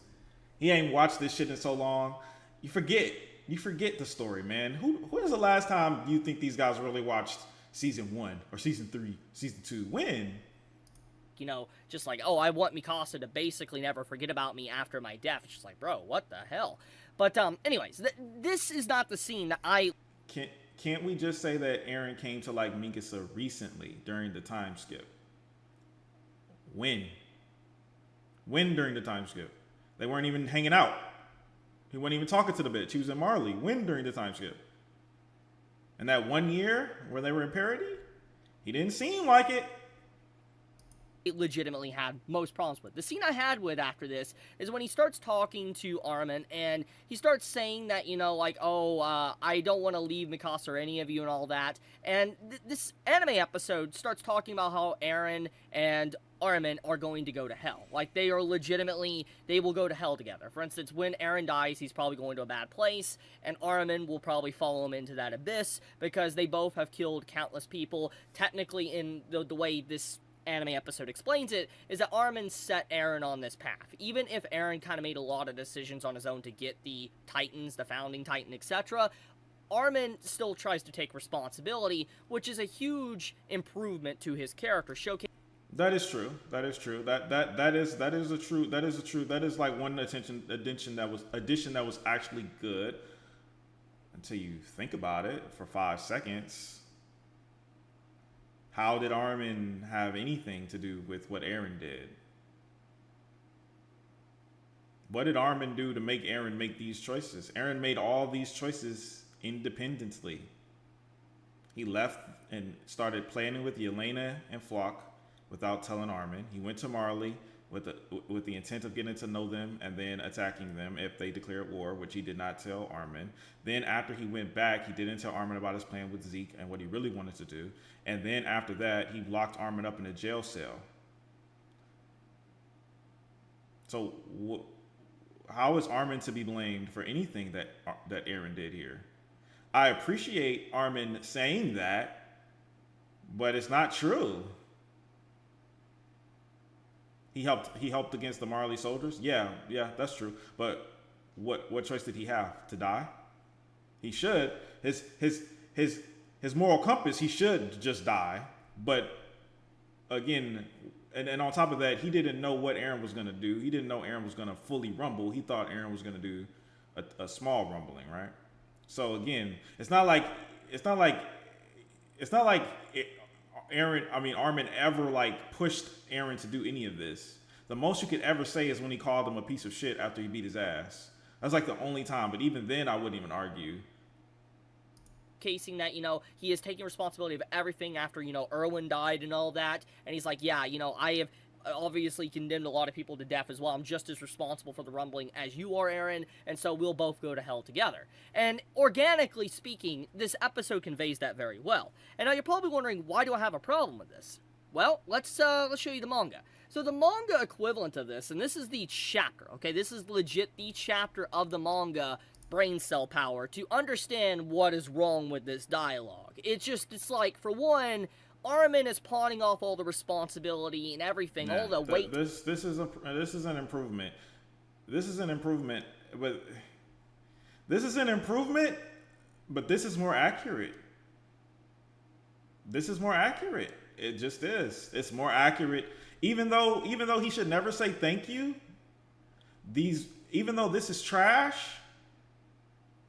He ain't watched this shit in so long. You forget the story, man. When is the last time you think these guys really watched season 1 or season 3, season 2? When? You know, just like, oh, I want Mikasa to basically never forget about me after my death. It's just like, bro, what the hell? But anyways, this is not the scene that I... Can't we just say that Eren came to like Mikasa recently during the time skip? When during the time skip? They weren't even hanging out. He wasn't even talking to the bitch. He was in Marley. When during the time skip? And that 1 year where they were in parody? He didn't seem like it. Legitimately had most problems with. The scene I had with after this is when he starts talking to Armin and he starts saying that, you know, like, oh, I don't want to leave Mikasa or any of you and all that. And this anime episode starts talking about how Eren and Armin are going to go to hell. Like, they are legitimately, they will go to hell together. For instance, when Eren dies, he's probably going to a bad place, and Armin will probably follow him into that abyss because they both have killed countless people. Technically, in the way this anime episode explains it, is that Armin set Eren on this path. Even if Eren kind of made a lot of decisions on his own to get the Titans, the founding Titan, etc., Armin still tries to take responsibility, which is a huge improvement to his character, showcasing. That is true. That is true. That is like one addition that was actually good until you think about it for 5 seconds. How did Armin have anything to do with what Eren did? What did Armin do to make Eren make these choices? Eren made all these choices independently. He left and started planning with Yelena and Flock without telling Armin. He went to Marley with the intent of getting to know them and then attacking them if they declared war, which he did not tell Armin. Then after he went back, he didn't tell Armin about his plan with Zeke and what he really wanted to do. And then after that, he locked Armin up in a jail cell. So how is Armin to be blamed for anything that Eren did here? I appreciate Armin saying that, but it's not true. He helped against the Marley soldiers. Yeah, that's true. But what choice did he have? To die? He should. His moral compass, he should just die. But again, and on top of that, he didn't know what Eren was gonna do. He didn't know Eren was gonna fully rumble. He thought Eren was gonna do a small rumbling, right? So again, Armin ever like pushed Eren to do any of this. The most you could ever say is when he called him a piece of shit after he beat his ass. That's like the only time, but even then I wouldn't even argue. Casing that, he is taking responsibility of everything after, Erwin died and all that. And he's like, yeah, I have obviously condemned a lot of people to death as well. I'm just as responsible for the rumbling as you are, Eren, and so we'll both go to hell together. And organically speaking, this episode conveys that very well. And now you're probably wondering, why do I have a problem with this? Well, let's show you the manga. So the manga equivalent of this, and this is the chapter, okay? This is legit the chapter of the manga, Brain Cell Power, to understand what is wrong with this dialogue. It's like, for one, Armin is pawning off all the responsibility and everything, all the weight. This is an improvement. This is an improvement, but this is more accurate. This is more accurate. It just is. It's more accurate. Even though he should never say thank you, even though this is trash,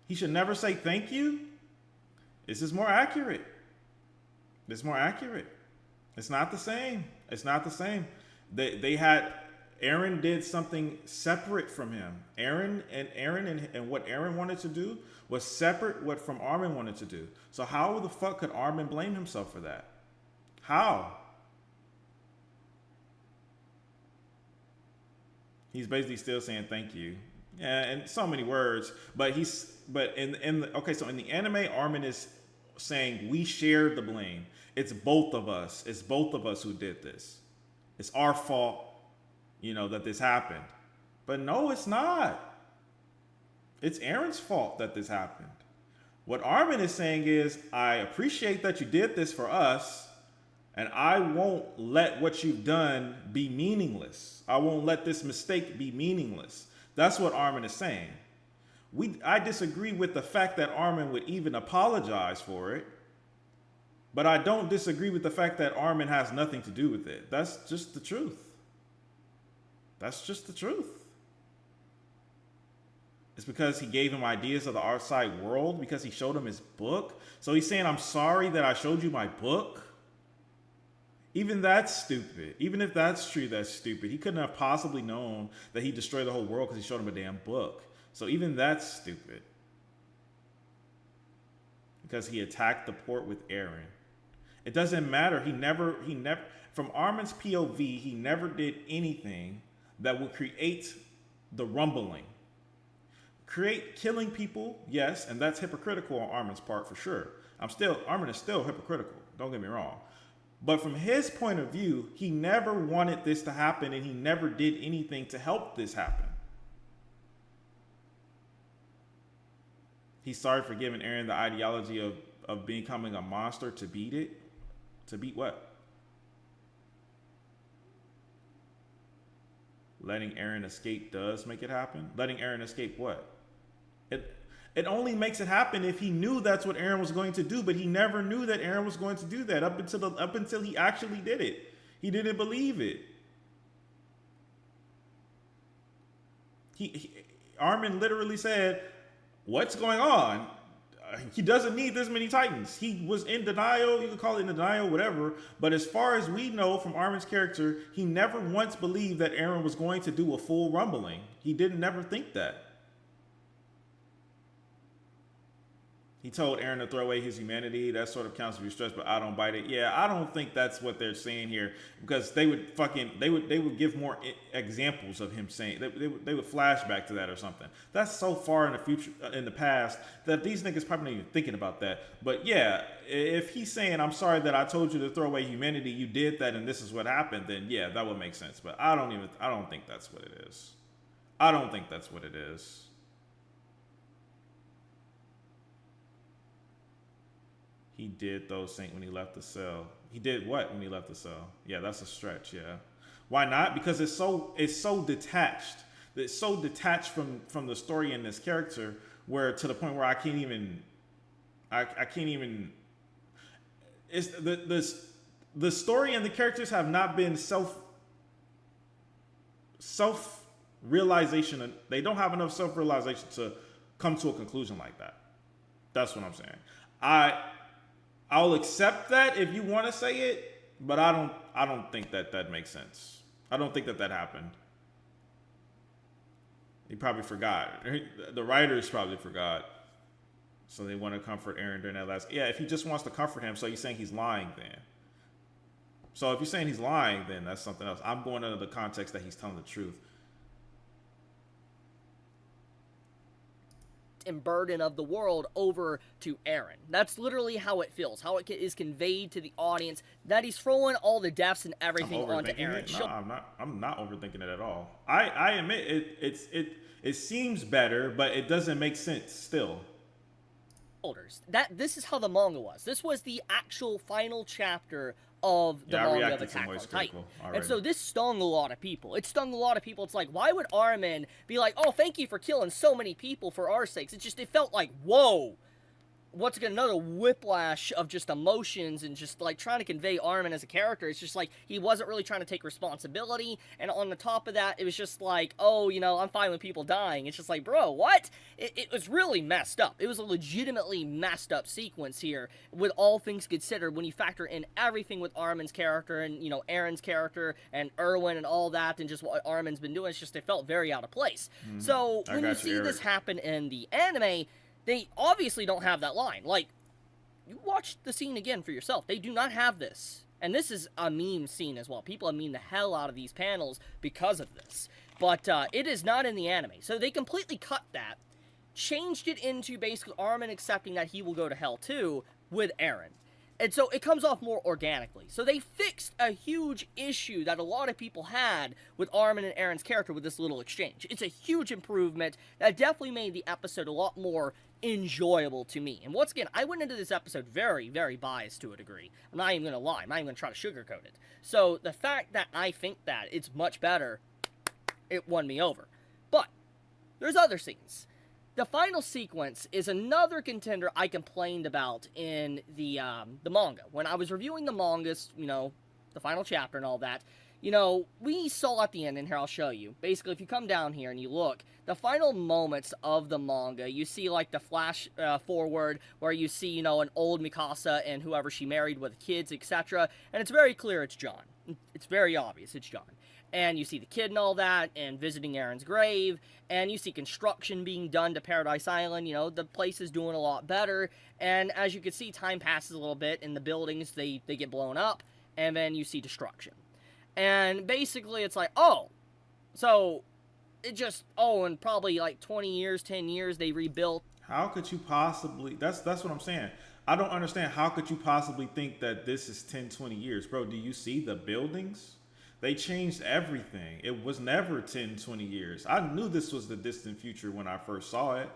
he should never say thank you. This is more accurate. It's more accurate. It's not the same. It's not the same. Eren did something separate from him. Eren and what Eren wanted to do was separate what from Armin wanted to do. So how the fuck could Armin blame himself for that? How? He's basically still saying thank you. Yeah, in so many words. So in the anime, Armin is saying we shared the blame. It's both of us. It's both of us who did this. It's our fault, that this happened. But no, it's not. It's Eren's fault that this happened. What Armin is saying is, I appreciate that you did this for us, and I won't let what you've done be meaningless. I won't let this mistake be meaningless. That's what Armin is saying. I disagree with the fact that Armin would even apologize for it, but I don't disagree with the fact that Armin has nothing to do with it. That's just the truth. That's just the truth. It's because he gave him ideas of the outside world, because he showed him his book. So he's saying, I'm sorry that I showed you my book. Even that's stupid. Even if that's true, that's stupid. He couldn't have possibly known that he destroyed the whole world because he showed him a damn book. So even that's stupid. Because he attacked the port with Eren. It doesn't matter. He never, from Armin's POV, he never did anything that would create the rumbling. Killing people, yes, and that's hypocritical on Armin's part for sure. Armin is still hypocritical. Don't get me wrong. But from his point of view, he never wanted this to happen, and he never did anything to help this happen. He started for giving Eren the ideology of becoming a monster to beat it. To beat what? Letting Eren escape does make it happen. Letting Eren escape what? It only makes it happen if he knew that's what Eren was going to do, but he never knew that Eren was going to do that up until he actually did it. He didn't believe it. Armin literally said, "What's going on? He doesn't need this many Titans." He was in denial. You could call it in denial, whatever. But as far as we know from Armin's character, he never once believed that Eren was going to do a full rumbling. He didn't never think that. He told Eren to throw away his humanity. That sort of counts if you're stressed, but I don't bite it. Yeah, I don't think that's what they're saying here, because they would give more examples of him saying, they would flash back to that or something. That's so far in the future, in the past, that these niggas probably not even thinking about that. But yeah, if he's saying, "I'm sorry that I told you to throw away humanity, you did that and this is what happened," then yeah, that would make sense. But I don't think that's what it is. I don't think that's what it is. He did those things when he left the cell. He did what when he left the cell? Yeah, that's a stretch, yeah. Why not? Because it's so detached. It's so detached from the story and this character, where to the point where I can't even it's the story and the characters have not been self realization. They don't have enough self-realization to come to a conclusion like that. That's what I'm saying. I'll accept that if you want to say it, but I don't think that makes sense. I don't think that happened. He probably forgot. The writers probably forgot. So they want to comfort Eren during that last. Yeah, if he just wants to comfort him, so you're saying he's lying then. So if you're saying he's lying, then that's something else. I'm going under the context that he's telling the truth. And burden of the world over to Eren. That's literally how it feels, how it is conveyed to the audience, that he's throwing all the deaths and everything onto Eren. No, I'm not overthinking it at all. I admit it seems better, but it doesn't make sense still. This is how the manga was. This was the actual final chapter of the manga of Attack on Titan. And so this stung a lot of people. It stung a lot of people. It's like, why would Armin be like, "Oh, thank you for killing so many people for our sakes"? It felt like, whoa. Once again, another whiplash of just emotions and just like trying to convey Armin as a character. It's just like he wasn't really trying to take responsibility, and on the top of that, it was just like, oh, I'm fine with people dying. It's just like, bro, what? It was really messed up. It was a legitimately messed up sequence here, with all things considered, when you factor in everything with Armin's character and, Eren's character and Erwin and all that, and just what Armin's been doing. It's just, it felt very out of place. Mm-hmm. So when you see this happen in the anime, they obviously don't have that line. Like, you watch the scene again for yourself. They do not have this. And this is a meme scene as well. People have memed the hell out of these panels because of this. But it is not in the anime. So they completely cut that, changed it into basically Armin accepting that he will go to hell too with Eren. And so it comes off more organically. So they fixed a huge issue that a lot of people had with Armin and Eren's character with this little exchange. It's a huge improvement that definitely made the episode a lot more enjoyable to me. And once again, I went into this episode very, very biased to a degree. I'm not even going to lie. I'm not even going to try to sugarcoat it. So the fact that I think that it's much better, it won me over. But there's other scenes. The final sequence is another contender I complained about in the manga. When I was reviewing the mangas, the final chapter and all that, we saw at the end, and here I'll show you. Basically, if you come down here and you look, the final moments of the manga, you see like the flash forward where you see, an old Mikasa and whoever she married with kids, etc. And it's very clear it's John. It's very obvious it's John. And you see the kid and all that, and visiting Eren's grave, and you see construction being done to Paradise Island. The place is doing a lot better, and as you can see, time passes a little bit, and the buildings, they get blown up, and then you see destruction. And basically, it's like, in probably like 20 years, 10 years, they rebuilt. How could you possibly, that's what I'm saying. I don't understand, how could you possibly think that this is 10, 20 years? Bro, do you see the buildings? They changed everything. It was never 10, 20 years. I knew this was the distant future when I first saw it.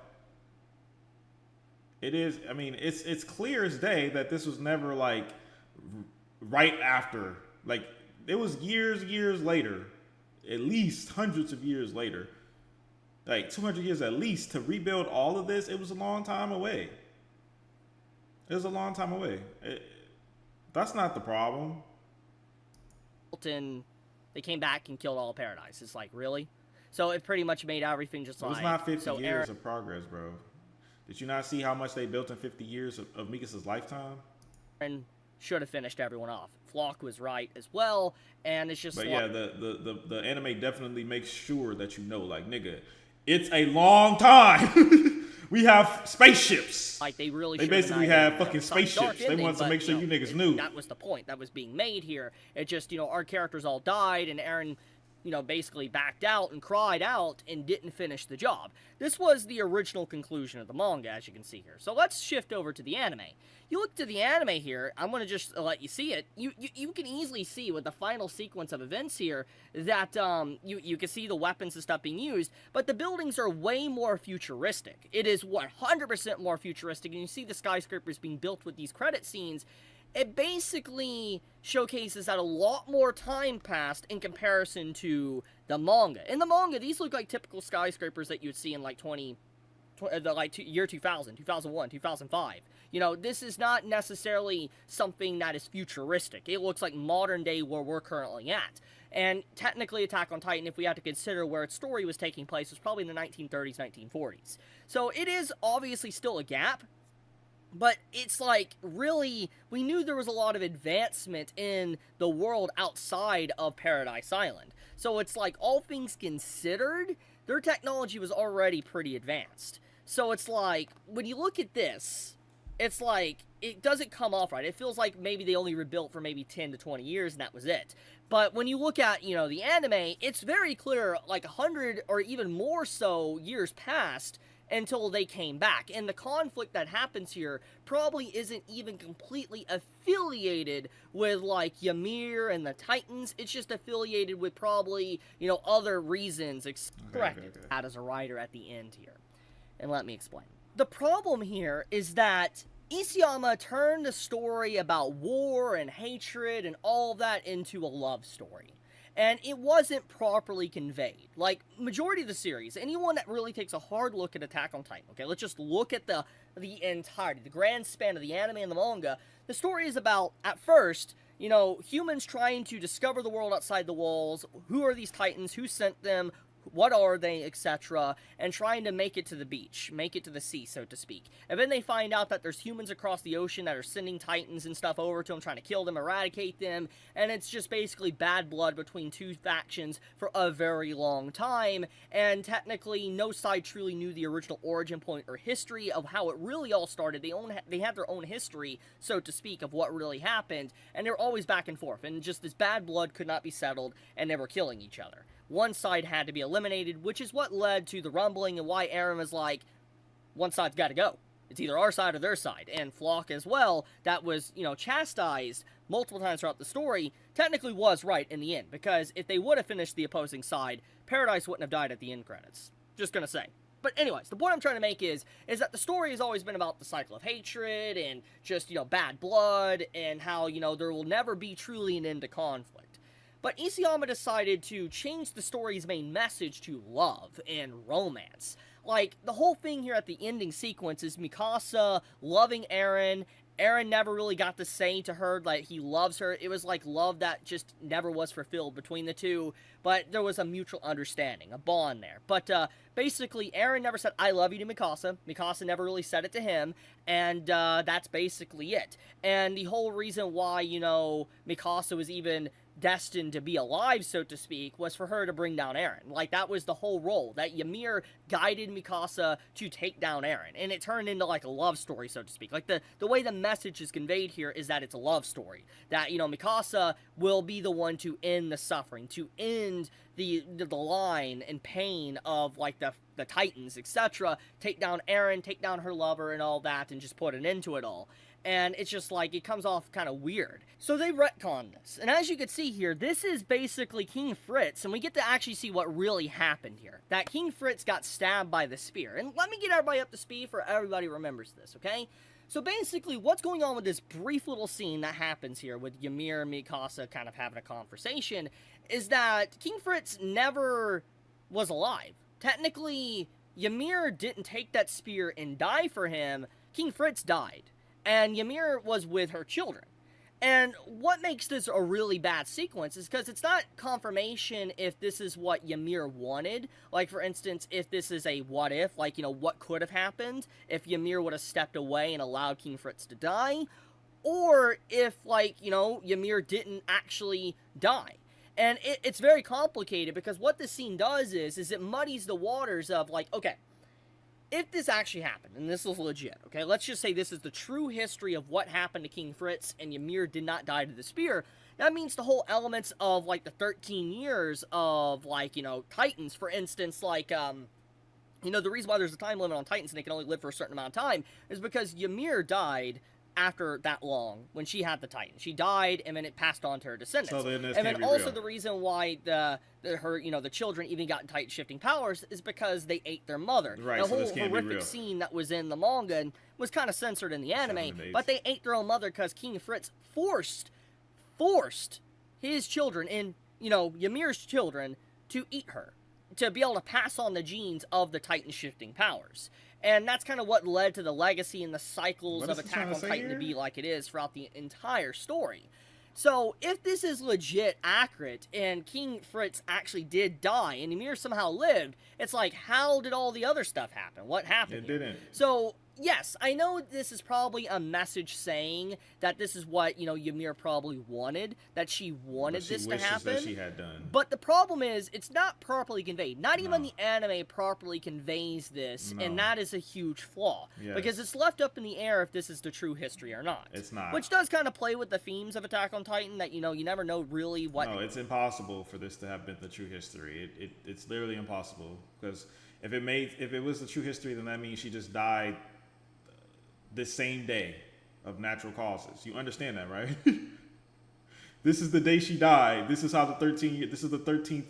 It is, it's clear as day that this was never like right after. Like, it was years later, at least hundreds of years later. like 200 years at least to rebuild all of this. It was a long time away. That's not the problem. And they came back and killed all of Paradise. It's like, really? So it pretty much made everything just It was like... not 50 so years of progress, bro. Did you not see how much they built in 50 years of Mikas's lifetime? And should have finished everyone off. Flock was right as well, and it's just But like... yeah, the anime definitely makes sure that you know, like, nigga, it's a long time. We have spaceships. Like, they really They should basically have have fucking spaceships. They wanted to make sure you niggas knew. That was the point that was being made here. It just, our characters all died, and Eren, basically backed out and cried out and didn't finish the job. This was the original conclusion of the manga, as you can see here. So let's shift over to the anime. You look to the anime here, I'm going to just let you see it. You can easily see with the final sequence of events here that you can see the weapons and stuff being used, but the buildings are way more futuristic. It is 100% more futuristic, and you see the skyscrapers being built with these credit scenes. It basically showcases that a lot more time passed in comparison to the manga. In the manga, these look like typical skyscrapers that you would see in like year 2000, 2001, 2005. This is not necessarily something that is futuristic. It looks like modern day where we're currently at. And technically, Attack on Titan, if we had to consider where its story was taking place, was probably in the 1930s, 1940s. So it is obviously still a gap. But it's like, really, we knew there was a lot of advancement in the world outside of Paradise Island. So it's like, all things considered, their technology was already pretty advanced. So it's like, when you look at this, it's like, it doesn't come off right. It feels like maybe they only rebuilt for maybe 10 to 20 years and that was it. But when you look at, the anime, it's very clear, like 100 or even more so years passed until they came back. And the conflict that happens here probably isn't even completely affiliated with, like, Ymir and the Titans. It's just affiliated with probably, other reasons. Correct. That as a writer at the end here. And let me explain. The problem here is that Isayama turned the story about war and hatred and all of that into a love story. And it wasn't properly conveyed. Like, majority of the series, anyone that really takes a hard look at Attack on Titan, okay, let's just look at the entirety, the grand span of the anime and the manga. The story is about, at first, humans trying to discover the world outside the walls. Who are these Titans? Who sent them? What are they, etc., and trying to make it to the beach, make it to the sea, so to speak. And then they find out that there's humans across the ocean that are sending Titans and stuff over to them, trying to kill them, eradicate them, and it's just basically bad blood between two factions for a very long time, and technically no side truly knew the original origin point or history of how it really all started. They had their own history, so to speak, of what really happened, and they're always back and forth, and just this bad blood could not be settled, and they were killing each other. One side had to be eliminated, which is what led to the rumbling and why Eren was like, one side's got to go. It's either our side or their side. And Flock as well, that was, chastised multiple times throughout the story, technically was right in the end. Because if they would have finished the opposing side, Paradise wouldn't have died at the end credits. Just gonna say. But anyways, the point I'm trying to make is that the story has always been about the cycle of hatred and just, bad blood and how, there will never be truly an end to conflict. But Isayama decided to change the story's main message to love and romance. Like, the whole thing here at the ending sequence is Mikasa loving Eren. Eren never really got to say to her that he loves her. It was like love that just never was fulfilled between the two. But there was a mutual understanding, a bond there. But basically, Eren never said, I love you to Mikasa. Mikasa never really said it to him. And that's basically it. And the whole reason why, Mikasa was even destined to be alive, so to speak, was for her to bring down Eren. Like, that was the whole role, that Ymir guided Mikasa to take down Eren, and it turned into, like, a love story, so to speak. Like, the way the message is conveyed here is that it's a love story, that, Mikasa will be the one to end the suffering, to end the line and pain of, like, the Titans, etc., take down Eren, take down her lover and all that, and just put an end to it all. And it's just like, it comes off kind of weird. So they retconned this. And as you can see here, this is basically King Fritz, and we get to actually see what really happened here. That King Fritz got stabbed by the spear. And let me get everybody up to speed for everybody remembers this, okay? So basically, what's going on with this brief little scene that happens here with Ymir and Mikasa kind of having a conversation is that King Fritz never was alive. technically, Ymir didn't take that spear and die for him. King Fritz died, and Ymir was with her children. And what makes this a really bad sequence is because it's not confirmation if this is what Ymir wanted. Like, for instance, if this is a what if, like, you know, what could have happened if Ymir would have stepped away and allowed King Fritz to die, or if, like, you know, Ymir didn't actually die. And it's very complicated because what this scene does is it muddies the waters of, like, okay, if this actually happened, and this is legit, okay, let's just say this is the true history of what happened to King Fritz and Ymir did not die to the spear, that means the whole elements of, like, the 13 years of, like, you know, Titans, for instance, like, you know, the reason why there's a time limit on Titans and they can only live for a certain amount of time is because Ymir died after that long when she had the Titan. She died, and then it passed on to her descendants. So then this and can't then be also real. the reason why her, you know, the children even got Titan shifting powers is because they ate their mother. Right, The so this whole can't be horrific real. scene that was in the manga and was kind of censored in the anime, 7 days. but they ate their own mother because King Fritz forced his children, and, you know, Ymir's children, to eat her, to be able to pass on the genes of the Titan shifting powers. And that's kind of what led to the legacy and the cycles What of is he Attack trying on to say Titan to here? be like it is throughout the entire story. So, if this is legit accurate, and King Fritz actually did die, and Ymir somehow lived, it's like, how did all the other stuff happen? What happened? It didn't. So, yes, I know this is probably a message saying that this is what, you know, Ymir probably wanted, that she wanted But she this to wishes happen. that she had done. But the problem is, it's not properly conveyed. Not even the anime properly conveys this, and No. that is a huge flaw. Yes. Because it's left up in the air if this is the true history or not. It's not. Which does kind of play with the themes of Attack on Titan, that, you know, you never know really what... No, it's impossible for this to have been the true history. It's literally impossible, because if it was the true history, then that means she just died the same day of natural causes. You understand that, right? This is the day she died. This is how the 13 this is the 13th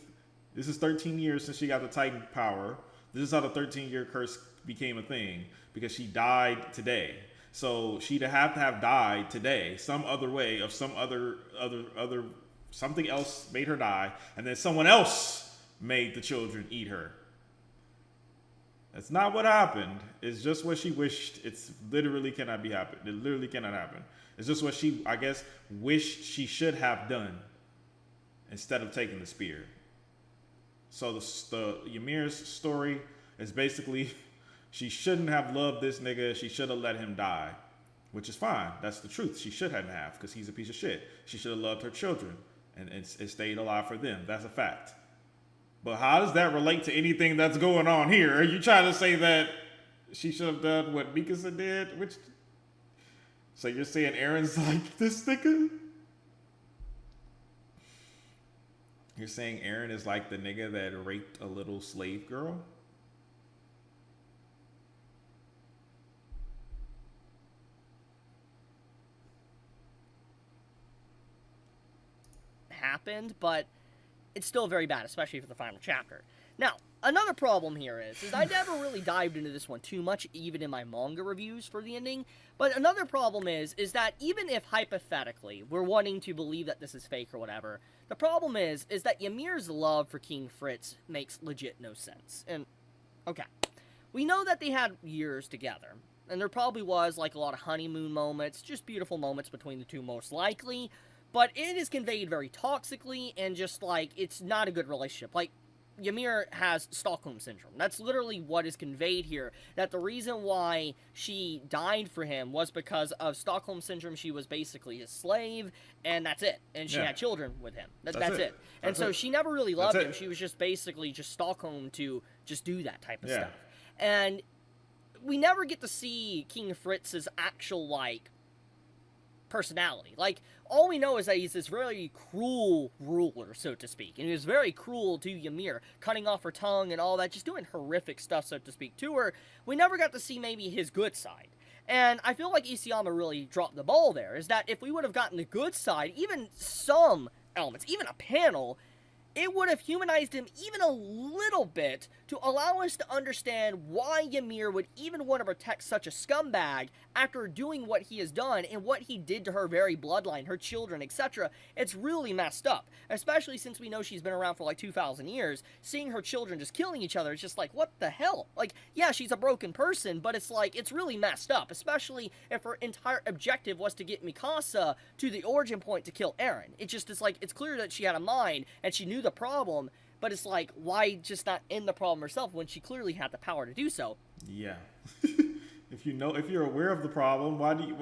this is 13 years since she got the Titan power. This is how the 13-year curse became a thing, because she died today. So she'd have to have died today some other way, of some other something else made her die, and then someone else made the children eat her. That's not what happened. It's just what she wished. It's literally cannot be happen. It literally cannot happen. It's just what she, I guess, wished she should have done instead of taking the spear. So the Ymir's story is basically, she shouldn't have loved this nigga. She should have let him die, which is fine. That's the truth. She shouldn't have, because he's a piece of shit. She should have loved her children and it stayed alive for them. That's a fact. But how does that relate to anything that's going on here? Are you trying to say that she should have done what Mikasa did? So you're saying Aaron's like this nigga? You're saying Aaron is like the nigga that raped a little slave girl? happened, but it's still very bad, especially for the final chapter. Now, another problem here is I never really dived into this one too much, even in my manga reviews for the ending. But another problem is that even if hypothetically we're wanting to believe that this is fake or whatever, the problem is that Ymir's love for King Fritz makes legit no sense. And okay, we know that they had years together, and there probably was like a lot of honeymoon moments, just beautiful moments between the two most likely. But it is conveyed very toxically, and just like, it's not a good relationship. Like, Ymir has Stockholm Syndrome. That's literally what is conveyed here. That the reason why she died for him was because of Stockholm Syndrome. She was basically his slave, and that's it. And she had children with him. That's it. And so she never really loved him. She was just basically just Stockholm to just do that type of stuff. And we never get to see King Fritz's actual, like, personality. Like, all we know is that he's this very cruel ruler, so to speak, and he was very cruel to Ymir, cutting off her tongue and all that, just doing horrific stuff, so to speak, to her. We never got to see maybe his good side. And I feel like Isayama really dropped the ball there, is that if we would have gotten the good side, even some elements, even a panel, it would have humanized him even a little bit to allow us to understand why Ymir would even want to protect such a scumbag after doing what he has done and what he did to her very bloodline, her children, etc. It's really messed up, especially since we know she's been around for like 2,000 years. Seeing her children just killing each other, it's just like, what the hell? Like, yeah, she's a broken person, but it's like, it's really messed up, especially if her entire objective was to get Mikasa to the origin point to kill Eren. It just is like, it's clear that she had a mind and she knew the problem, but it's like, why just not end the problem herself when she clearly had the power to do so? Yeah. if you're aware of the problem, why do you,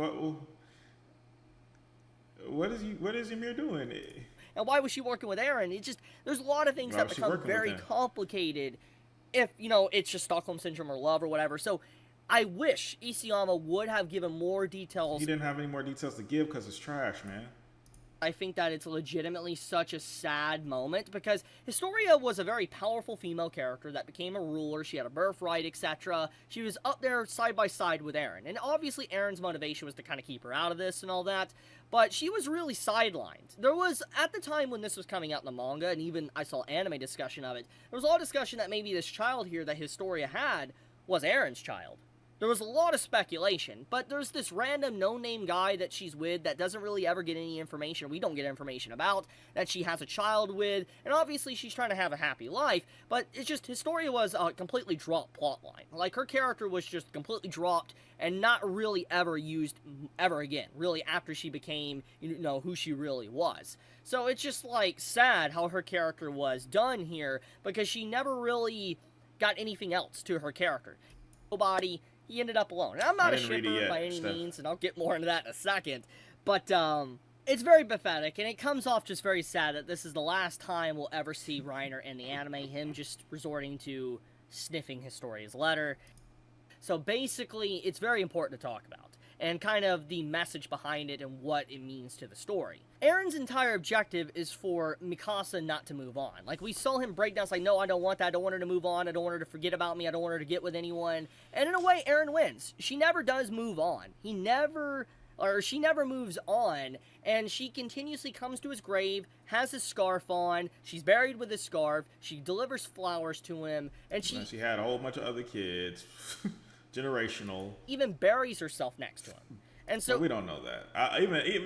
what is Ymir doing? And why was she working with Eren? It just, there's a lot of things that become very complicated if, it's just Stockholm Syndrome or love or whatever. So I wish Isayama would have given more details. He didn't have any more details to give because it's trash, man. I think that it's legitimately such a sad moment because Historia was a very powerful female character that became a ruler. She had a birthright, etc. She was up there side by side with Eren. And obviously Eren's motivation was to kind of keep her out of this and all that. But she was really sidelined. There was, at the time when this was coming out in the manga, and even I saw anime discussion of it, there was a lot of discussion that maybe this child here that Historia had was Eren's child. There was a lot of speculation, but there's this random no-name guy that she's with that doesn't really ever get any information, we don't get information about, that she has a child with, and obviously she's trying to have a happy life, but it's just, Historia was a completely dropped plotline. Like, her character was just completely dropped and not really ever used ever again, really, after she became, who she really was. So it's just, like, sad how her character was done here, because she never really got anything else to her character. Nobody... He ended up alone. And I'm not a shipper by any means, and I'll get more into that in a second. But, it's very pathetic, and it comes off just very sad that this is the last time we'll ever see Reiner in the anime, him just resorting to sniffing Historia's letter. So basically, it's very important to talk about, and kind of the message behind it and what it means to the story. Eren's entire objective is for Mikasa not to move on. Like, we saw him break down, it's like, no, I don't want that, I don't want her to move on, I don't want her to forget about me, I don't want her to get with anyone. And in a way, Eren wins. She never does move on. She never moves on, and she continuously comes to his grave, has his scarf on, she's buried with his scarf, she delivers flowers to him, and she had a whole bunch of other kids. Generational. Even buries herself next to him. And so we don't know that.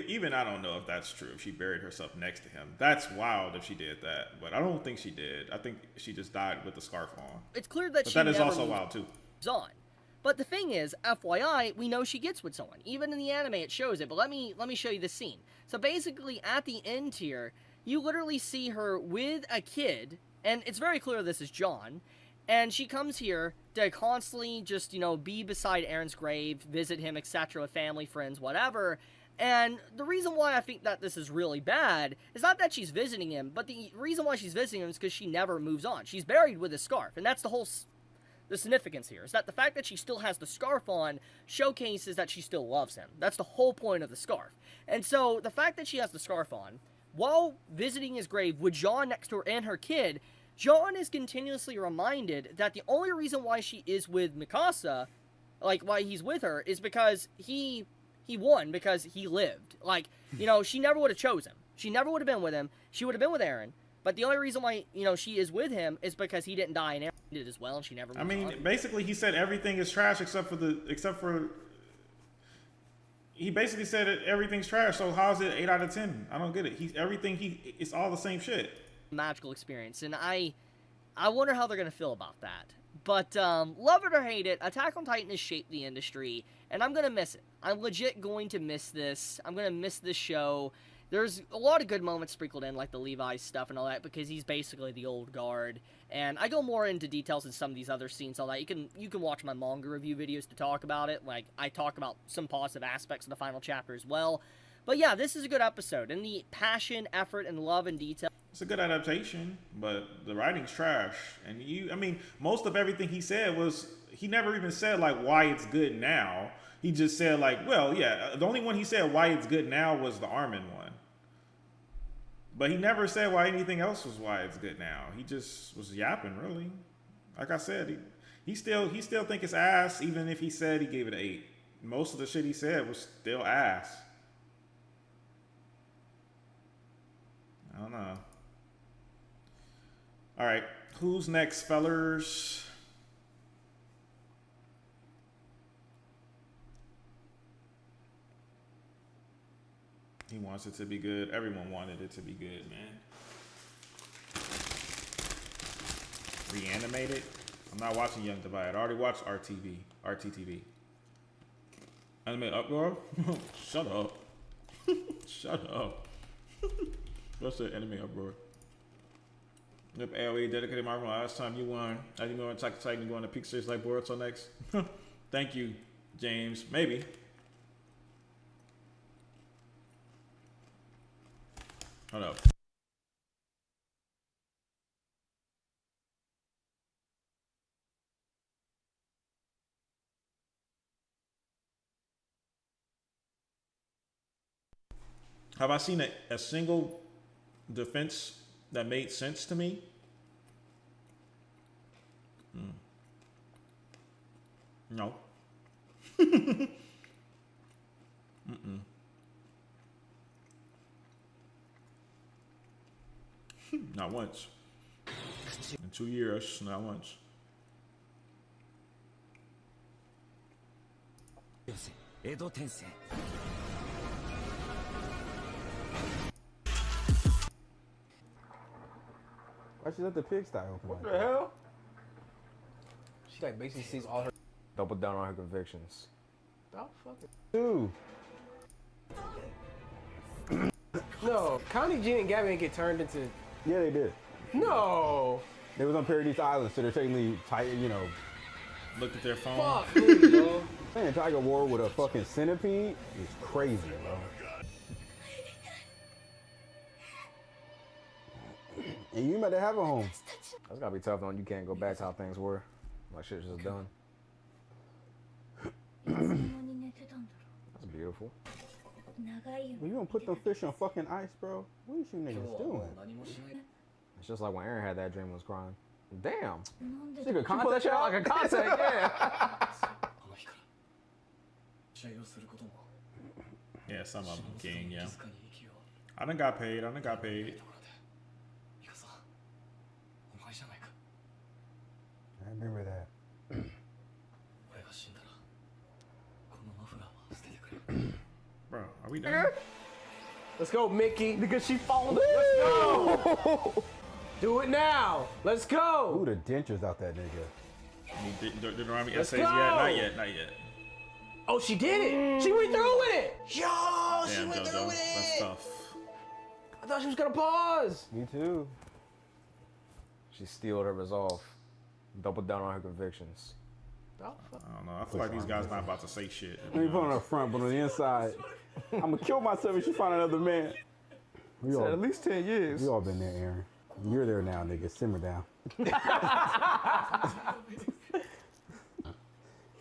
Even I don't know if that's true. If she buried herself next to him, that's wild. If she did that, but I don't think she did. I think she just died with the scarf on. It's clear that that is also wild too. On. But the thing is, FYI, we know she gets with someone. Even in the anime, it shows it. But let me show you the scene. So basically, at the end here, you literally see her with a kid, and it's very clear this is John. And she comes here to constantly just, be beside Eren's grave, visit him, etc., with family, friends, whatever. And the reason why I think that this is really bad is not that she's visiting him, but the reason why she's visiting him is because she never moves on. She's buried with a scarf, and that's the significance here, is that the fact that she still has the scarf on showcases that she still loves him. That's the whole point of the scarf. And so, the fact that she has the scarf on, while visiting his grave with Jean next to her and her kid, John is continuously reminded that the only reason why she is with Mikasa, like, why he's with her, is because he won, because he lived. Like, she never would have chose him. She never would have been with him. She would have been with Eren. But the only reason why, she is with him is because he didn't die and Eren did as well, and she never moved on. Basically, he said everything is trash except for... He basically said that everything's trash, so how's it 8 out of 10? I don't get it. It's all the same shit. Magical experience, and I wonder how they're gonna feel about that. But love it or hate it, Attack on Titan has shaped the industry, and I'm gonna miss it. I'm legit going to miss this. I'm gonna miss this show. There's a lot of good moments sprinkled in, like the Levi stuff and all that, because he's basically the old guard. And I go more into details in some of these other scenes, all that. You can watch my manga review videos to talk about it. Like, I talk about some positive aspects of the final chapter as well. But yeah, this is a good episode, and the passion, effort, and love and detail. It's a good adaptation, but the writing's trash. And most of everything he said was, he never even said, like, why it's good now. He just said, like, well, yeah, the only one he said why it's good now was the Armin one. But he never said why anything else was why it's good now. He just was yapping, really. Like I said, he still think it's ass, even if he said he gave it an 8. Most of the shit he said was still ass. I don't know. All right, who's next, fellers? He wants it to be good. Everyone wanted it to be good, man. Reanimated? I'm not watching Young Divide. I already watched RTTV. Anime Uproar? Shut up. Shut up. What's the Anime Uproar? Yep, AOE dedicated Marvel. Last time you won. I didn't know Attack on Titan going to peak series like Boruto next. Thank you, James. Maybe. Hold up. Have I seen a single defense that made sense to me? No. Not once. In 2 years, not once. Why she let the pigsty open? What the hell? She like basically sees all her. Double down on her convictions. Oh, fuck it. Dude. No, Connie, Jean, and Gabby didn't get turned into. Yeah, they did. No. They was on Paradise Island, so they're technically tight, you know. Looked at their phone. Fuck me, bro. Man, Tiger War with a fucking centipede is crazy, bro. And you better have a home. That's gotta be tough when you can't go back to how things were. Like shit's just done. That's beautiful. You gonna put them fish on fucking ice, bro? What is you niggas doing? It's just like when Aaron had that dream and was crying. Damn. She could She put that shit out like a contact, yeah. Yeah, some of them king, yeah. I done got paid. I remember that. Bro, are we done? Let's go, Mickey. Because she followed. Let's go. Do it now. Let's go. Ooh, the dentures out that nigga. Deuteronomy Let's essays go. yet? Not yet. Oh, she did it. She went through with it. Yo, she Damn, went through JoJo, with it. that's tough. I thought she was gonna pause. Me too. She steeled her resolve. Doubled down on her convictions. I don't know. I feel like these guys not about to say shit. Let me put on the front, but on the inside, I'm gonna kill myself if she find another man. We all, at least 10 years. We all been there, Aaron. You're there now, nigga. Simmer down.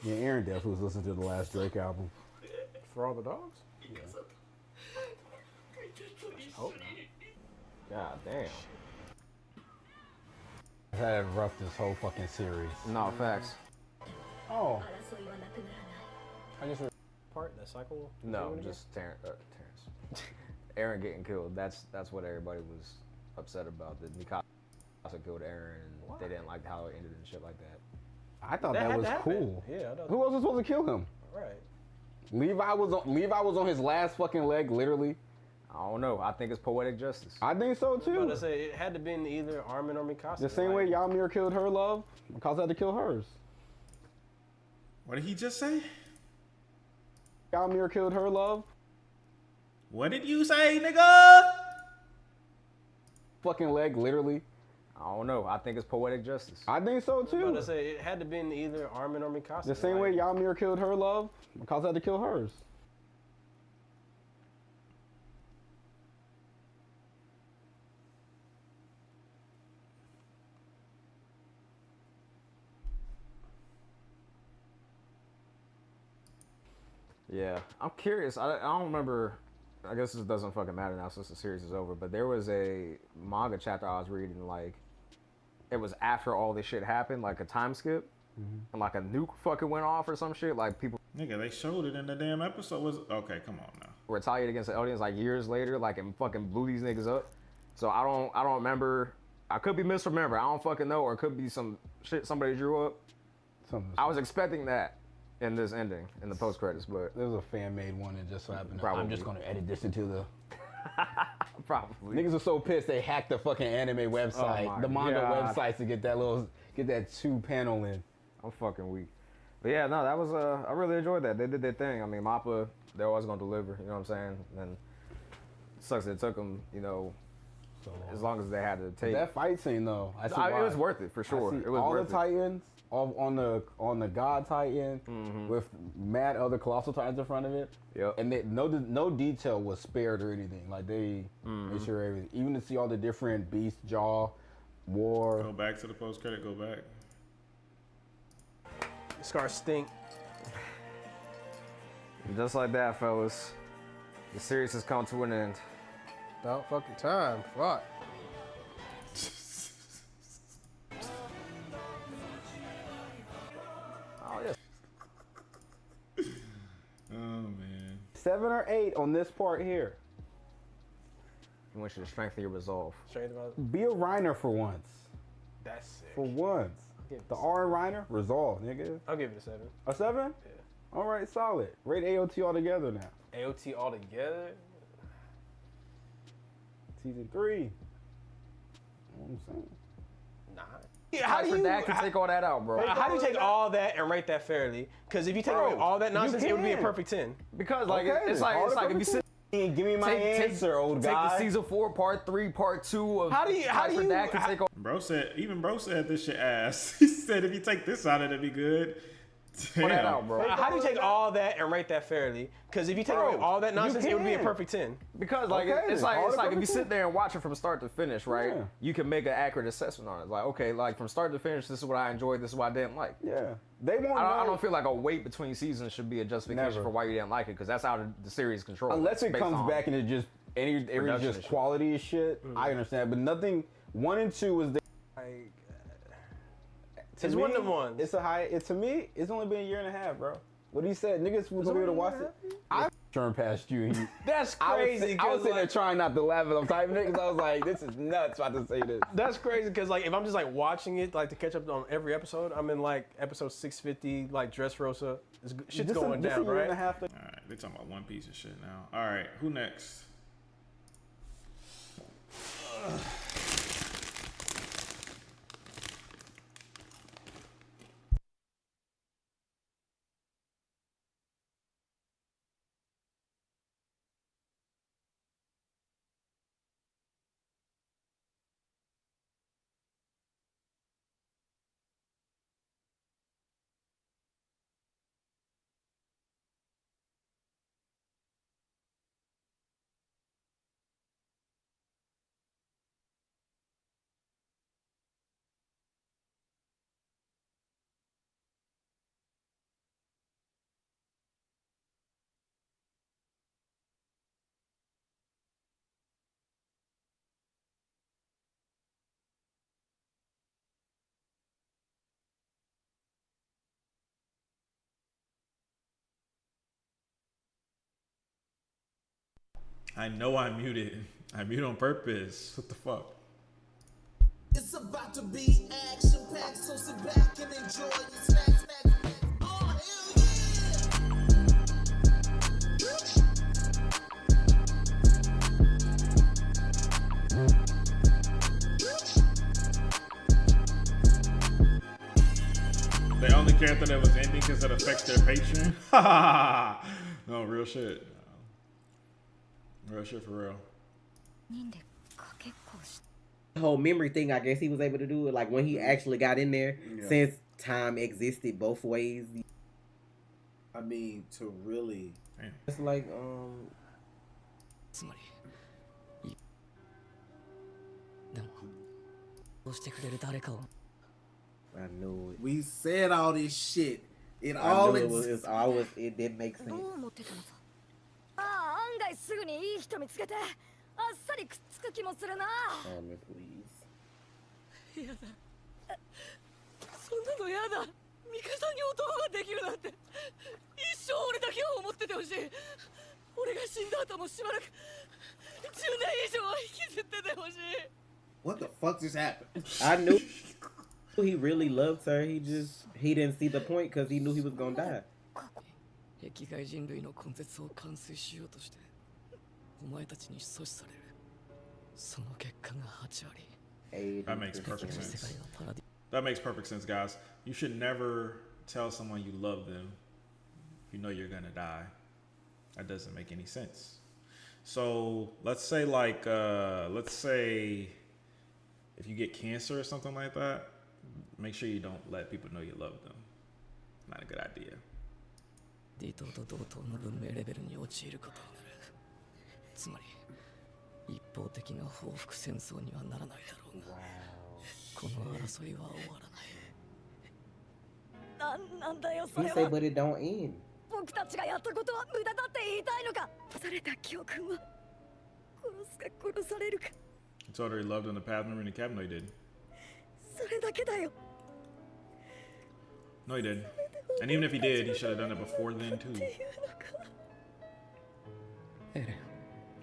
Yeah, Aaron definitely was listening to the last Drake album. For all the dogs? Yeah. Hope not. God damn. I've had it rough this whole fucking series. No, facts. Oh. I just part, the cycle? No, just Terrence. Aaron getting killed. That's what everybody was upset about. That Mikasa killed Aaron, and they didn't like how it ended and shit like that. I thought that was cool. Yeah, I know. Who else was supposed to kill him? Right. Levi was on his last fucking leg, literally. I don't know. I think it's poetic justice. I think so I was too. about to say it had to been either Armin or Mikasa. The same way Ymir killed her love, Mikasa had to kill hers. What did he just say? Ymir killed her love. What did you say, nigga? Fucking leg, literally. I don't know. I think it's poetic justice. I think so I was too. about to say it had to been either Armin or Mikasa. The same way Ymir killed her love, Mikasa had to kill hers. Yeah, I'm curious. I don't remember. I guess this doesn't fucking matter now since the series is over. But there was a manga chapter I was reading. Like, it was after all this shit happened, like a time skip, and like a nuke fucking went off or some shit. Like people. Nigga, they showed it in the damn episode. Was okay? Come on now. Retaliated against the audience like years later, like and fucking blew these niggas up. So I don't remember. I could be misremembered. I don't fucking know, or it could be some shit somebody drew up. I was expecting that in this ending, in the post credits, but There was a fan made one and just so happened. Probably. I'm just gonna edit this into the. Probably. Niggas are so pissed they hacked the fucking anime website, my the manga God. website to get that 2 panel in. I'm fucking weak. But yeah, no, that was I really enjoyed that. They did their thing. I mean, Mappa, they're always gonna deliver. You know what I'm saying? And it sucks that it took them, you know, as long as they had to take. That fight scene though, It was worth it for sure. It was all worth the Titans on the God Titan with mad other colossal Titans in front of it. Yep. And no detail was spared or anything. Like they made sure everything, even to see all the different beast, jaw, war. Go back to the post credit. Go back. Scars stink. And just like that, fellas, the series has come to an end. About fucking time. Fuck. Oh yeah. Oh man. 7 or 8 on this part here. I want you to strengthen your resolve. Be a Reiner for once. That's sick. For once. The R in Reiner, resolve, nigga. I'll give it a 7. A 7? Yeah. All right, solid. Rate AOT altogether now. AOT altogether? Season 3. You know what I'm saying? Nah. How do you take all that out, bro? How do you take all that and rate that fairly? Because if you take away all that nonsense, it would be a perfect 10. Because like it's like if you sit. Give me my answer, old guy. Take the season 4, part 3, part 2 of how do you take all. Bro said this shit ass. He said if you take this out, it'd be good. Pull that out, bro. How do you take all that and rate that fairly? Because if you take away all that nonsense, it would be a perfect 10. Because like it's like if you sit there and watch it from start to finish, right? Yeah. You can make an accurate assessment on it. Like, okay, like from start to finish, this is what I enjoyed, this is what I didn't like. Yeah. They won't I don't feel like a wait between seasons should be a justification for why you didn't like it, because that's out of the series control. Unless it based comes on back into just production just and shit. quality as shit, I understand. But nothing. 1 and 2 was the. It's 1 to 1. It's a high. To me, it's only been a year and a half, bro. What he said, niggas was gonna be able to watch it. I turned past you. And That's crazy. I was sitting there trying not to laugh as I'm typing it because I was like, this is nuts about to say this. That's crazy because like if I'm just like watching it like to catch up on every episode, I'm in like episode 650, like Dressrosa. Shit's going down, right? All right, they're talking about One Piece and shit now. All right, who next? I know I'm muted. I mute on purpose. What the fuck? It's about to be action packed, so sit back and enjoy your snacks. Oh, The only character that was ending because it affects their Patreon? No, real shit. Real shit for real. The whole memory thing, I guess he was able to do it like when he actually got in there, since time existed both ways. I mean, to really, it's like I knew it. we said all this shit. It I all knew it didn't make sense. ああ、案外すぐにいい人見つけて、あっさりくっつく気もするな。Armin, please. やだ。そんなのやだ。ミカさんに男ができるなんて。一生俺だけを思っててほしい。俺が死んだ後もしばらく10年以上は引きずっててほしい。what the fuck just happened? I knew he really loved her. He didn't see the point because he knew he was gonna die. 壁外人類の根絶を完遂しようとしてお前たちに阻止されるその結果が8割 That makes perfect sense. That makes perfect sense, guys. You should never tell someone you love them if you know you're gonna die. That doesn't make any sense. So let's say if you get cancer or something like that, make sure you don't let people know you love them. Not a good idea. ディトーと同等の文明レベルに陥ることになるつまり一方的な報復戦争にはならないだろうがこの争いは終わらないなんだよそ He れ said, は but it don't end. 僕たちがやったことは無駄だって言いたいのかされた教訓は殺すか殺されるか He told her he loved her in the past. Remember in the cabin? No, he didn't. それだけだよ No, he didn't. And even if he did, he should have done it before then too.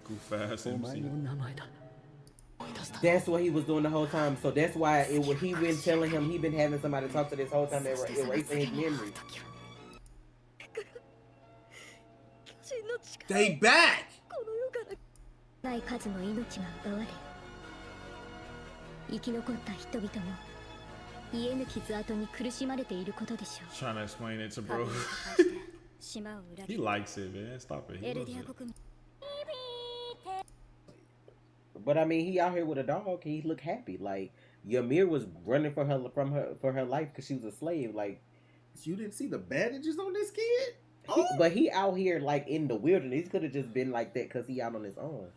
Goof ass MC. That's what he was doing the whole time. So that's why he been telling him he been having somebody talk to this whole time, erasing his memory. They back. ない数の命が奪われ生き残った人々も家ぬ傷跡に苦しまれていることでしょう Trying to explain it to bro. 島を裏 He likes it, man. Stop it. He エル loves ディア it. 国民 But I mean, he out here with a dog. He look happy. Like Ymir was running for her life because she was a slave. Like you didn't see the bandages on this kid. But he out here like in the wilderness. He could have just been like that because he out on his own.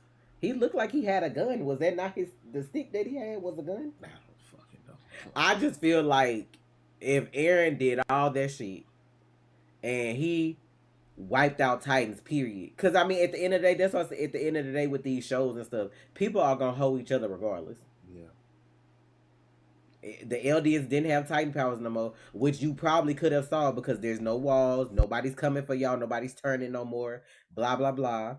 He looked like he had a gun. Was that not the stick that he had was a gun? I don't fucking know. I just feel like if Aaron did all that shit and he wiped out Titans, period. Because I mean, at the end of the day, that's what I said, at the end of the day with these shows and stuff, people are gonna hold each other regardless. Yeah. The LDS didn't have Titan powers no more, which you probably could have saw because there's no walls, nobody's coming for y'all, nobody's turning no more, blah blah blah.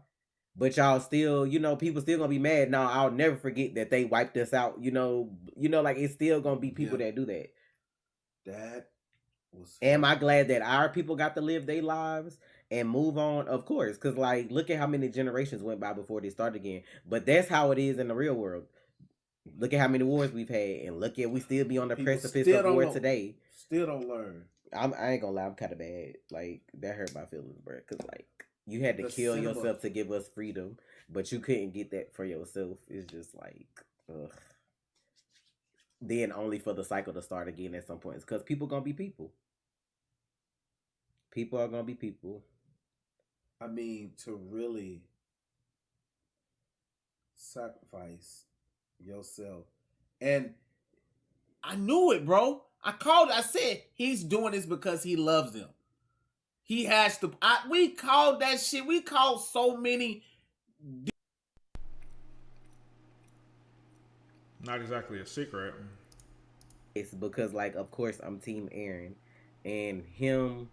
But y'all still, people still gonna be mad. Now I'll never forget that they wiped us out. Like it's still gonna be people that do that. That was. Am I glad that our people got to live their lives and move on? Of course, because like look at how many generations went by before they start again. But that's how it is in the real world. Look at how many wars we've had, and look at we still be on the precipice of war today. Still don't learn. I ain't gonna lie, I'm kind of bad. Like that hurt my feelings, bro. Cause like you had to kill yourself to give us freedom, but you couldn't get that for yourself. It's just like, ugh. Then only for the cycle to start again at some point. It's because people gonna be people. People are gonna be people. I mean, to really sacrifice yourself. And I knew it, bro. I said he's doing this because he loves them. He has to. We called that shit. We called so many. Not exactly a secret. It's because, like, of course, I'm Team Aaron, and him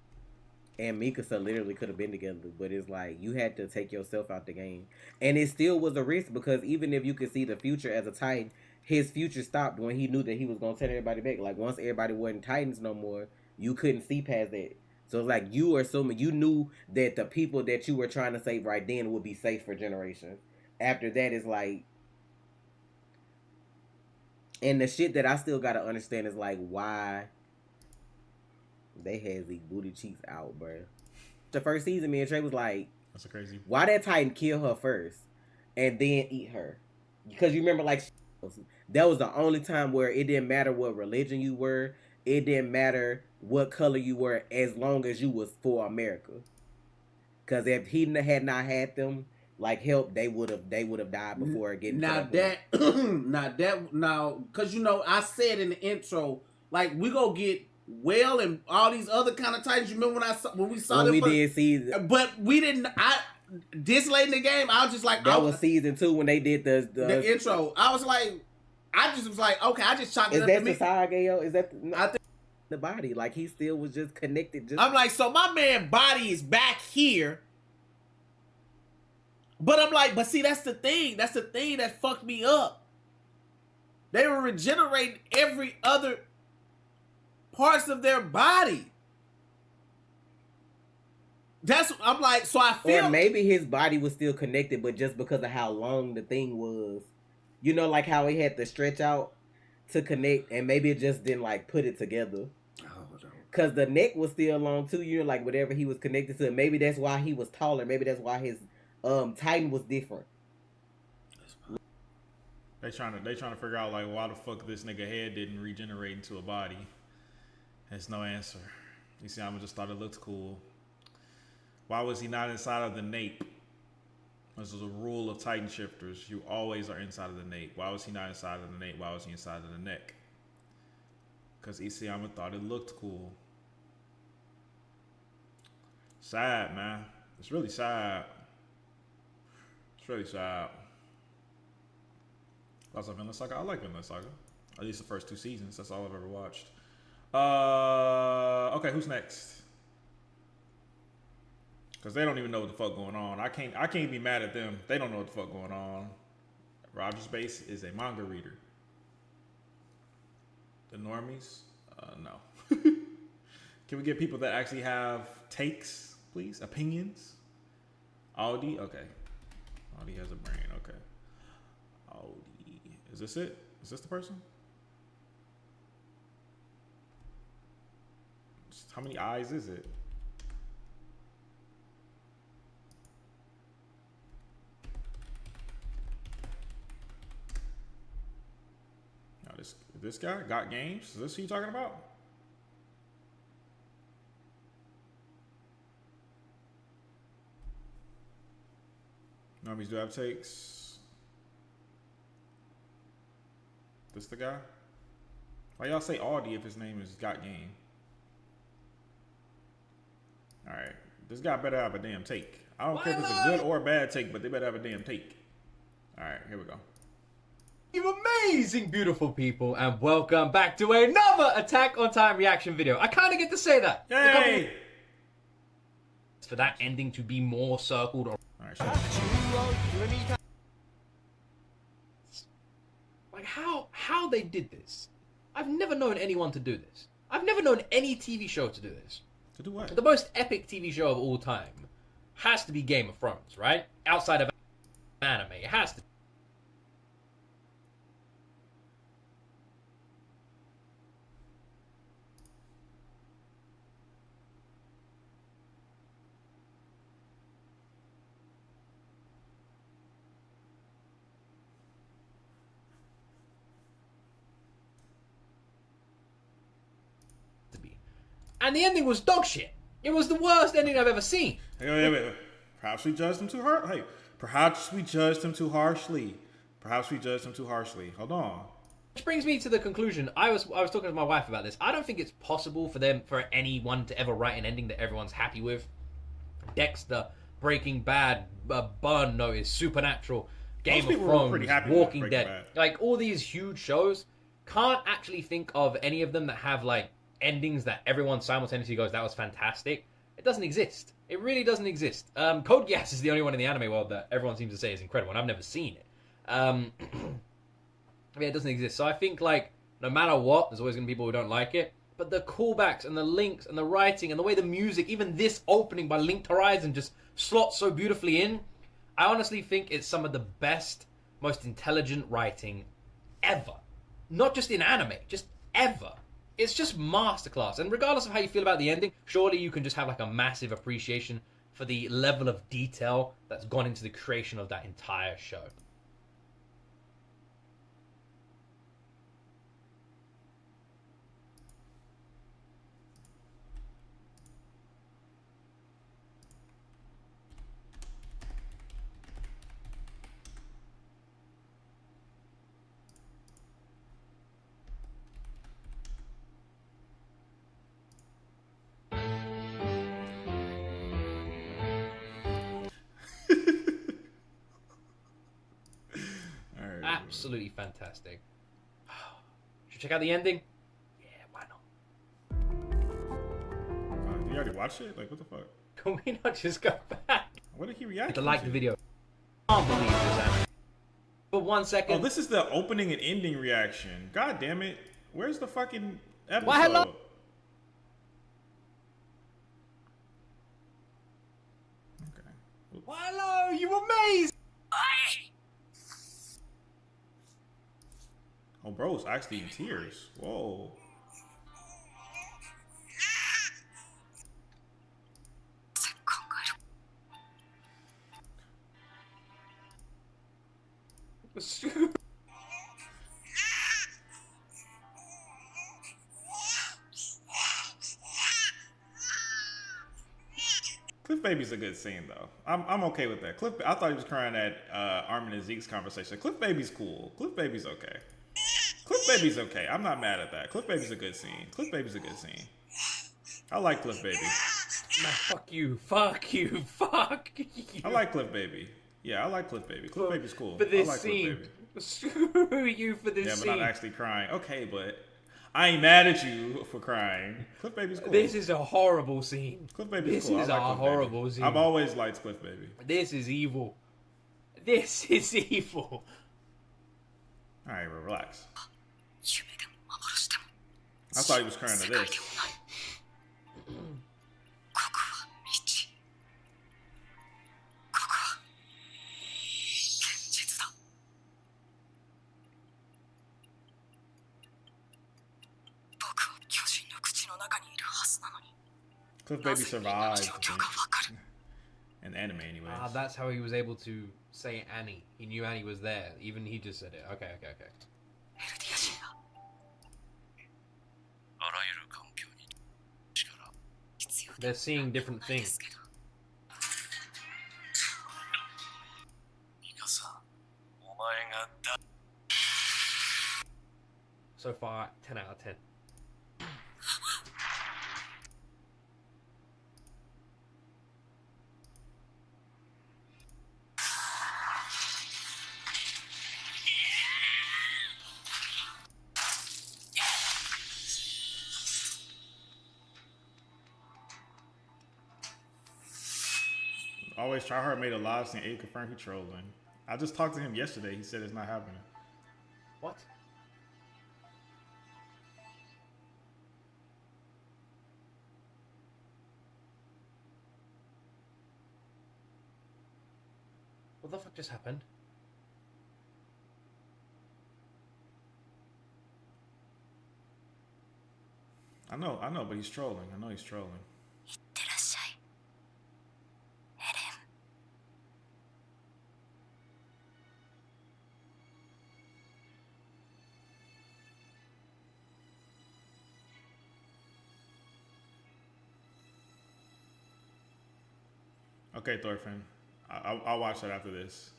and Mikasa literally could have been together, but it's like you had to take yourself out the game, and it still was a risk because even if you could see the future as a Titan, his future stopped when he knew that he was gonna turn everybody back. Like once everybody wasn't Titans no more, you couldn't see past that. So it's like you were assuming you knew that the people that you were trying to save right then would be safe for generations. After that, it's like. And the shit that I still gotta understand is like why they had these booty cheeks out, bro. The first season, me and Trey was like, "That's crazy. Why that Titan kill her first and then eat her?" Because you remember, like, that was the only time where it didn't matter what religion you were, it didn't matter what color you were, as long as you was for America. Because if he had not had them. Like help, they would have died before getting now, because I said in the intro, like we go get Well and all these other kind of Titans. You remember when we saw them? We did season, but we didn't. This late in the game, I was just like, that was season 2 when they did the intro. I was like, okay, I just chalked it up to me. Is that the Sagayo? Is that I think the body? Like he still was just connected. I'm like, so my man body is back here. But I'm like, but see, that's the thing. That's the thing that fucked me up. They were regenerating every other parts of their body. That's I'm like, so I feel Or maybe his body was still connected, but just because of how long the thing was, you know, like how he had to stretch out to connect, and maybe it just didn't like put it together. Cause the neck was still long too, you know, like whatever he was connected to. Maybe that's why he was taller. Maybe that's why his Titan was different. They trying to figure out like why the fuck this nigga head didn't regenerate into a body. There's no answer. You see, I just thought it looked cool. Why was he not inside of the nape? This is a rule of Titan shifters. You always are inside of the nape. Why was he not inside of the nape? Why was he inside of the neck? Because Isayama thought it looked cool. Sad, man. It's really sad. It's really sad. Lots of Vinland Saga. I like Vinland Saga. At least the first 2 seasons. That's all I've ever watched. Okay, who's next? Because they don't even know what the fuck going on. I can't be mad at them. They don't know what the fuck going on. Roger's Base is a manga reader. The normies? No. Can we get people that actually have takes, please? Opinions? Audi? Okay. Audi has a brain. Okay. Audi. Is this it? Is this the person? How many eyes is it? Now this guy got games. Is this who you talking about? Normies do have takes. This the guy? Why y'all say Audi if his name is Got Game? Alright. This guy better have a damn take. I don't care if it's a good or a bad take, but they better have a damn take. Alright, here we go. You amazing, beautiful people, and welcome back to another Attack on Titan reaction video. I kind of get to say that. Yay! For that ending to be more circled. Or like how they did this. I've never known anyone to do this. I've never known any TV show to do this. To do what? The most epic TV show of all time has to be Game of Thrones, right? Outside of anime, it has to. And the ending was dog shit. It was the worst ending I've ever seen. Wait. Perhaps we judged him too hard. Hey, perhaps we judged him too harshly. Hold on. Which brings me to the conclusion. I was talking to my wife about this. I don't think it's possible for anyone to ever write an ending that everyone's happy with. Dexter, Breaking Bad, Burn Notice, Supernatural, Game of Thrones, Walking Dead. Like all these huge shows, can't actually think of any of them that have like endings that everyone simultaneously goes, that was fantastic. It doesn't exist. It really doesn't exist. Code Geass is the only one in the anime world that everyone seems to say is incredible, and I've never seen it. Yeah, it doesn't exist. So I think, like, no matter what, there's always going to be people who don't like it. But the callbacks and the links and the writing and the way the music, even this opening by Linked Horizon just slots so beautifully in, I honestly think it's some of the best, most intelligent writing ever. Not just in anime, just ever. It's just masterclass. And regardless of how you feel about the ending, surely you can just have like a massive appreciation for the level of detail that's gone into the creation of that entire show. Absolutely fantastic. Should we check out the ending? Yeah, why not? You already watched it? Like, what the fuck? Can we not just go back? What did he react to? Like the video. I can't believe this anime. For 1 second. Oh, this is the opening and ending reaction. God damn it. Where's the fucking episode? Why, hello? Hello, you amazing. Oh, bro's actually in tears. Whoa. Cliff Baby's a good scene though. I'm okay with that. I thought he was crying at Armin and Zeke's conversation. Cliff Baby's cool. Cliff Baby's okay. Cliff Baby's okay. I'm not mad at that. Cliff Baby's a good scene. Cliff Baby's a good scene. I like Cliff Baby. Man, fuck you. Fuck you. Fuck you. I like Cliff Baby. Yeah, I like Cliff Baby. Cliff Baby's cool. For this I like scene. Cliff Baby. Screw you for this scene. Yeah, but not actually crying. Okay, but I ain't mad at you for crying. Cliff Baby's cool. This is a horrible scene. Cliff Baby's This cool. is I a like Cliff horrible Baby. scene. I've always liked Cliff Baby. This is evil. This is evil. Alright, relax. I thought he was crying to this. Cliff Baby survived in anime, anyways. Ah, that's how he was able to say Annie. He knew Annie was there. Even he just said it. Okay. They're seeing different things. So far, 10 out of 10. Always Try Hard made a live scene. Abe confirmed he trolling. I just talked to him yesterday. He said it's not happening. What? What the fuck just happened? I know, but he's trolling. I know he's trolling. Okay, Thorfinn. I'll watch that after this.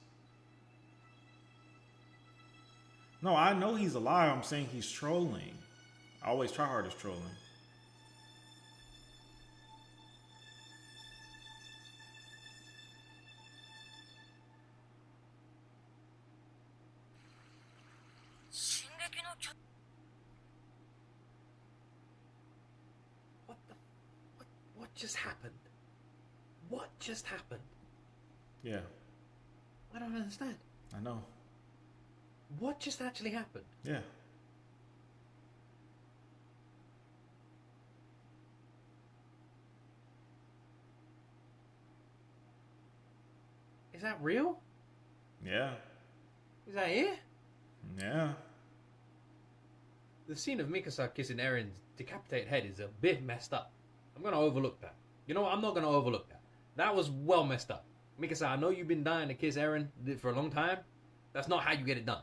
No, I know he's alive. I'm saying he's trolling. I Always Try Hard is trolling. What just happened? What just happened? Yeah, I don't understand. I know. What just actually happened? Yeah. Is that real? Yeah. Is that it? Yeah. The scene of Mikasa kissing Eren's decapitated head is a bit messed up. I'm gonna overlook that. You know what? I'm not gonna overlook that. That was well messed up. Mikasa, I know you've been dying to kiss Eren for a long time. That's not how you get it done.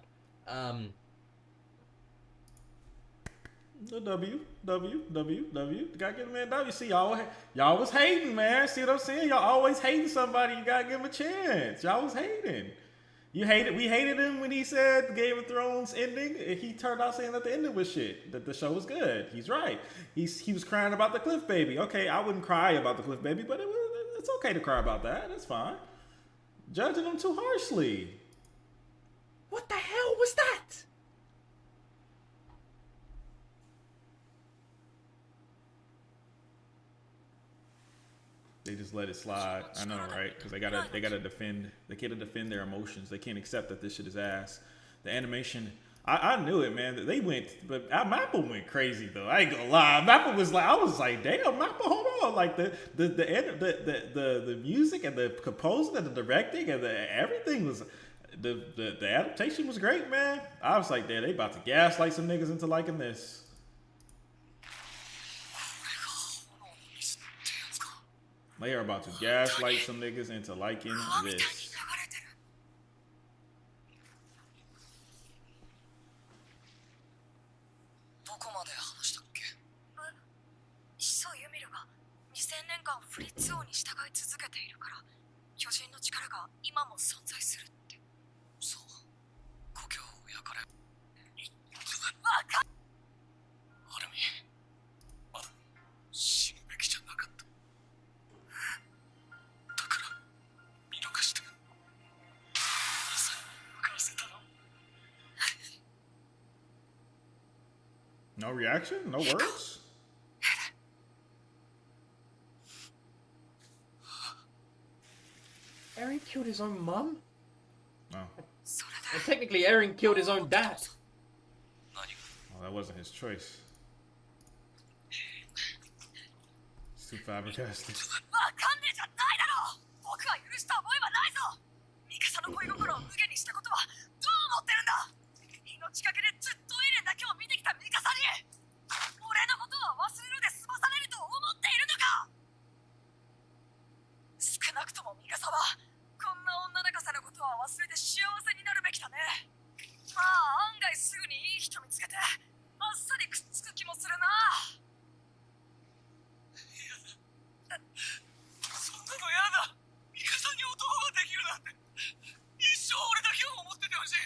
The W. Gotta give a man W. See, y'all was hating, man. See what I'm saying? Y'all always hating somebody. You gotta give him a chance. Y'all was hating. We hated him when he said the Game of Thrones ending. He turned out saying that the ending was shit. That the show was good. He's right. He was crying about the Cliff Baby. Okay, I wouldn't cry about the Cliff Baby, but it's okay to cry about that. That's fine. Judging him too harshly. What the hell was that? They just let it slide. I know, right? Because they gotta defend. They gotta defend their emotions. They can't accept that this shit is ass. The animation, I knew it, man. They went, but Mappa went crazy though. I ain't gonna lie. Mappa was like, I was like, damn, Mappa, hold on. Like the music and the composing and the directing and everything was. The adaptation was great, man. I was like, damn, they about to gaslight some niggas into liking this. They are about to gaslight some niggas into liking this. フリッツ王に従い続けているから巨人の力が今も存在するって。そう故郷を焼かれバカアルミまだ死ぬべきじゃなかっただから見逃して朝に向かわせたの No reaction? No words? Eren killed his own mum? No. And technically, Eren killed his own dad. Well, that wasn't his choice. It's too fabricasted. わかんねえじゃないだろう。僕は許した覚えはないぞ。ミカサの恋心を無限にしたことはどう思ってるんだ。命かけでずっとエレンだけを見てきたミカサに俺のことは忘れるで済まされると思っているのか。少なくともミカサはこんな女仲さのことは忘れて幸せになるべきだね。まあ案外すぐにいい人見つけてあっさりくっつく気もするな。そんなのやだ。ミカサに男ができるなんて一生俺だけを思っててほしい。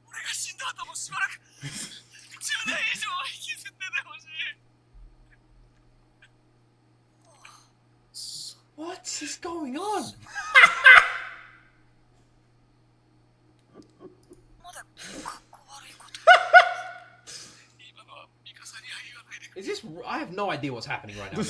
俺が死んだ後もしばらく10年以上は引きずっててほしい。 What is going on? Is this? I have no idea what's happening right now.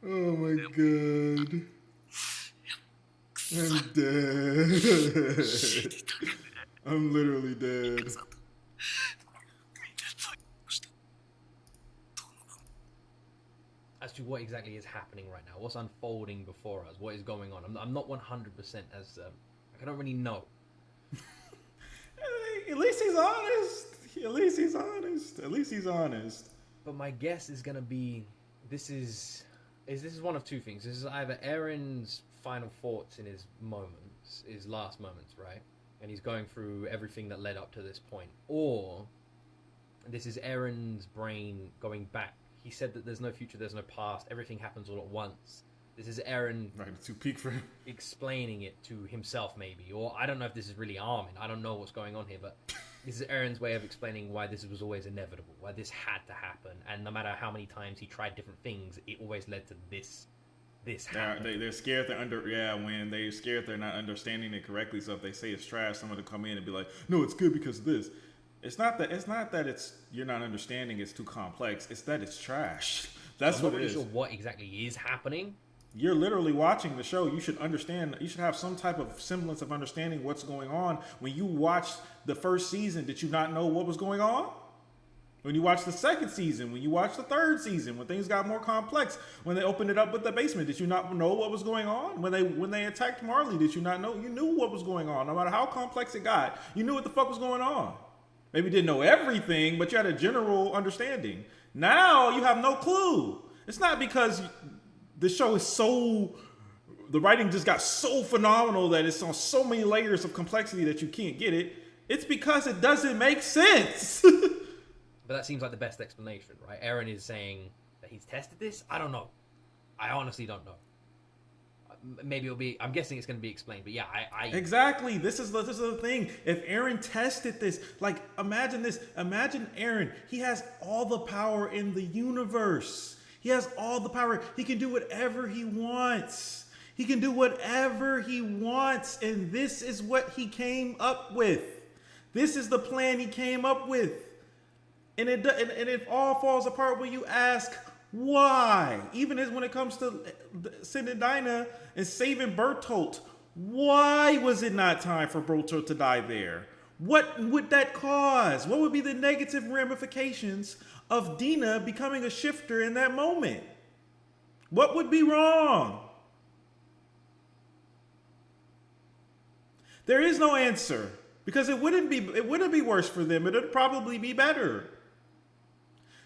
Oh my god. I'm dead. I'm literally dead. As to what exactly is happening right now, what's unfolding before us, what is going on. I'm not 100% as I don't really know. At least he's honest. At least he's honest. At least he's honest. But my guess is gonna be this is one of two things. This is either Eren's final thoughts in his moments, his last moments, right? And he's going through everything that led up to this point, or this is Eren's brain going back. He said that there's no future, there's no past, everything happens all at once. This is Eren too peak for him, explaining it to himself, maybe, or I don't know if this is really Armin. I don't know what's going on here, but this is Eren's way of explaining why this was always inevitable, why this had to happen, and no matter how many times he tried different things, it always led to this happening. They're scared when they're scared they're not understanding it correctly. So if they say it's trash, someone to come in and be like, no, it's good because of this. It's not that it's you're not understanding, it's too complex. It's that it's trash. That's what it is. I'm not really sure what exactly is happening. You're literally watching the show. You should understand. You should have some type of semblance of understanding what's going on. When you watched the first season, did you not know what was going on? When you watched the second season, when you watched the third season, when things got more complex, when they opened it up with the basement, did you not know what was going on? When they attacked Marley, did you not know? You knew what was going on. No matter how complex it got, you knew what the fuck was going on. Maybe you didn't know everything, but you had a general understanding. Now you have no clue. It's not because the show is the writing just got so phenomenal that it's on so many layers of complexity that you can't get it. It's because it doesn't make sense. But that seems like the best explanation, right? Eren is saying that he's tested this? I don't know. I honestly don't know. Maybe it'll be... I'm guessing it's going to be explained, but yeah, I... Exactly. This is the thing. If Eren tested this, like, imagine this. Imagine Eren. He has all the power in the universe. He has all the power. He can do whatever he wants. He can do whatever he wants, and this is what he came up with. This is the plan he came up with. And it all falls apart when you ask why. Even as when it comes to sending Dinah and saving Bertolt, why was it not time for Bertolt to die there? What would that cause? What would be the negative ramifications of Dina becoming a shifter in that moment? What would be wrong? There is no answer, because it wouldn't be worse for them. It'd probably be better.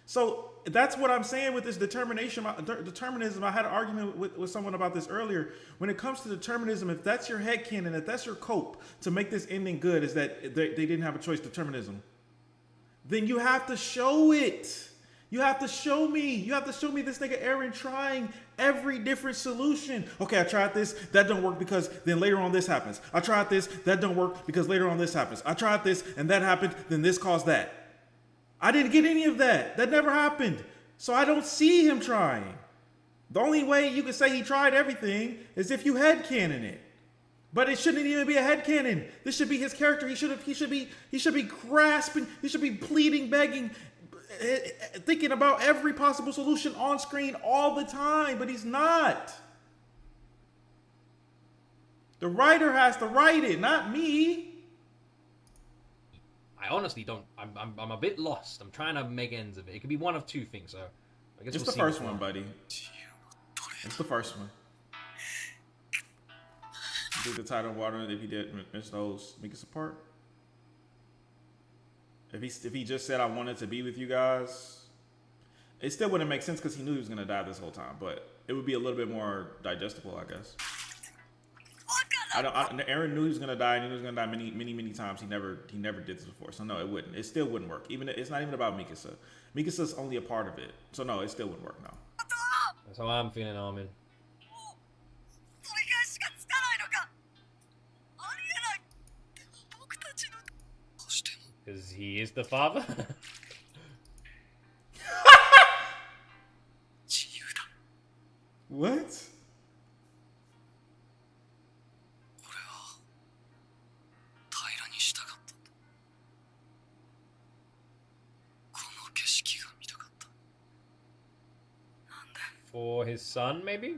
So that's what I'm saying with this determinism. I had an argument with someone about this earlier. When it comes to determinism, if that's your headcanon, if that's your cope to make this ending good, is that they didn't have a choice, determinism, then you have to show it. You have to show me. You have to show me this nigga Aaron trying every different solution. Okay, I tried this. That don't work because then later on this happens. I tried this. That don't work because later on this happens. I tried this and that happened. Then this caused that. I didn't get any of that. That never happened. So I don't see him trying. The only way you can say he tried everything is if you headcanon it. But it shouldn't even be a headcanon. This should be his character. He should be grasping, he should be pleading, begging, thinking about every possible solution on screen all the time, but he's not. The writer has to write it, not me. I honestly don't. I'm a bit lost. I'm trying to make ends of it. It could be one of two things. So I guess It's we'll the first one, buddy. It's the first one. Did the title water if he did miss those make us apart? If he just said I wanted to be with you guys, it still wouldn't make sense because he knew he was gonna die this whole time. But it would be a little bit more digestible, I guess. Aaron knew he was gonna die, and he was gonna die many times. He never did this before, so no, it wouldn't. It still wouldn't work. Even it's not even about Mikasa. Mikasa's only a part of it, so no, it still wouldn't work. No. That's how I'm feeling, Armin. Because he is the father. What? For his son, maybe?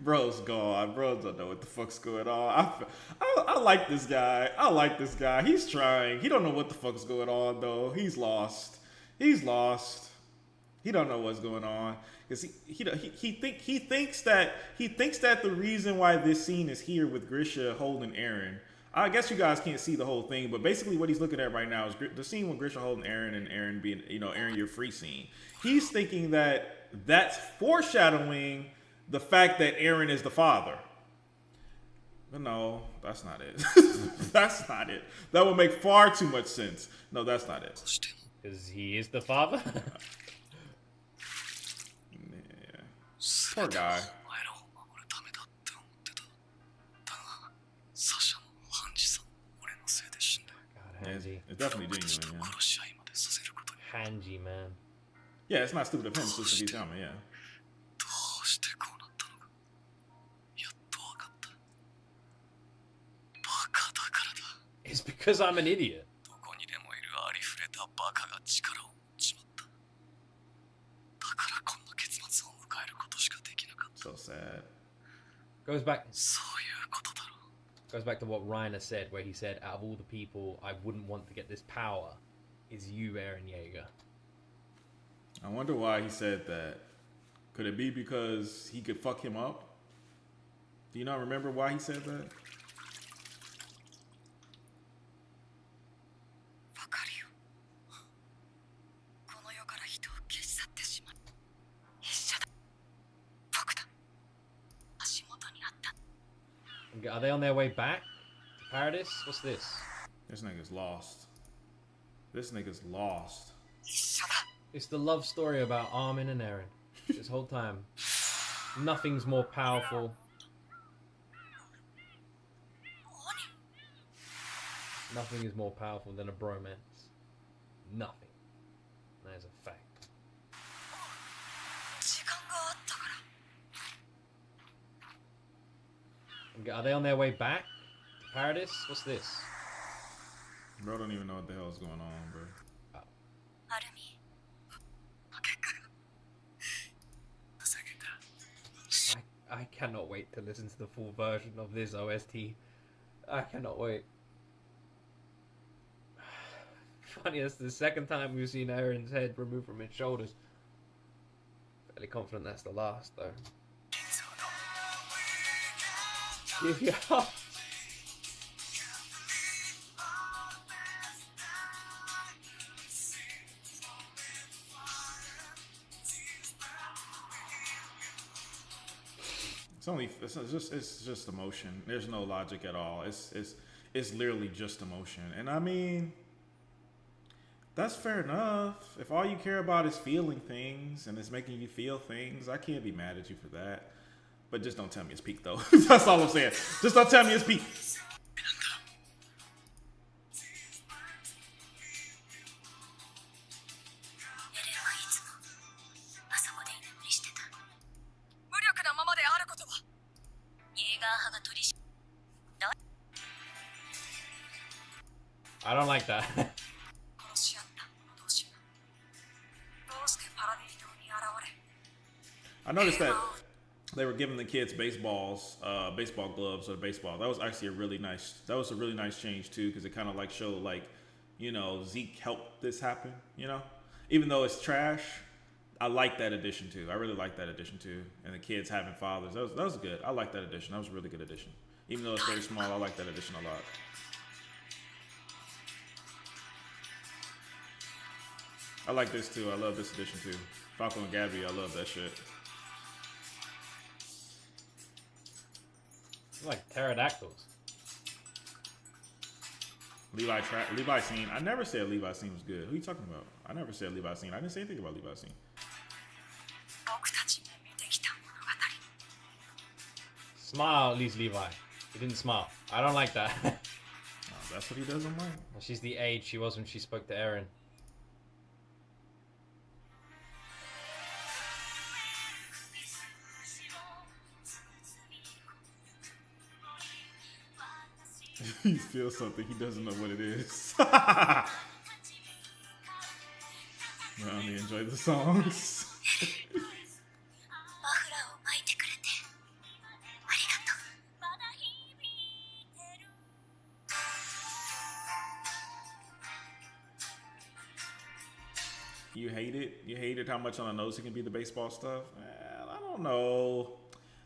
Bro's gone. Bro don't know what the fuck's going on. I like this guy. I like this guy. He's trying. He don't know what the fuck's going on though. He's lost. He's lost. He don't know what's going on because he thinks that the reason why this scene is here with Grisha holding Eren. I guess you guys can't see the whole thing, but basically what he's looking at right now is the scene with Grisha holding Eren and Eren being, Eren, you're free scene. He's thinking that that's foreshadowing the fact that Eren is the father. But no, that's not it. That's not it. That would make far too much sense. No, that's not it. Because he is the father? Yeah. Poor guy. God, Hanji. It's definitely genuine, yeah. Hanji, man. Yeah, it's not stupid of him. It's just to be dumb, yeah. It's because I'm an idiot. So sad. Goes back to what Reiner said, where he said, out of all the people I wouldn't want to get this power is you, Eren Yeager. I wonder why he said that. Could it be because he could fuck him up? Do you not remember why he said that? Are they on their way back to Paradise? What's this? This nigga's lost. This nigga's lost. It's the love story about Armin and Eren. This whole time. Nothing's more powerful. Nothing is more powerful than a bromance. Nothing. That is a fact. Are they on their way back to Paradise? What's this? Bro, don't even know what the hell is going on, bro. I cannot wait to listen to the full version of this OST. I cannot wait. Funny, it's the second time we've seen Aaron's head removed from his shoulders. Fairly confident that's the last, though. Give you up. It's just emotion. There's no logic at all. It's literally just emotion. And I mean, that's fair enough. If all you care about is feeling things and it's making you feel things, I can't be mad at you for that. But just don't tell me it's peak though. That's all I'm saying. Just don't tell me it's peak. I don't like that. I noticed that they were giving the kids baseball gloves or baseball. That was actually a really nice change too, because it kind of like showed like, you know, Zeke helped this happen, you know, even though it's trash. I like that addition too. I really like that addition too. And the kids having fathers. That was good. I like that addition. That was a really good addition. Even though it's very small, I like that addition a lot. I like this too. I love this addition too. Falco and Gabby, I love that shit. Like pterodactyls. Levi scene. I never said Levi scene was good. Who are you talking about? I never said Levi scene. I didn't say anything about Levi scene. Smile, at least Levi. He didn't smile. I don't like that. Oh, that's what he doesn't like. She's the age she was when she spoke to Eren. He feels something. He doesn't know what it is. I only enjoy the songs. You hate it? You hated how much on the nose it can be the baseball stuff? I don't know.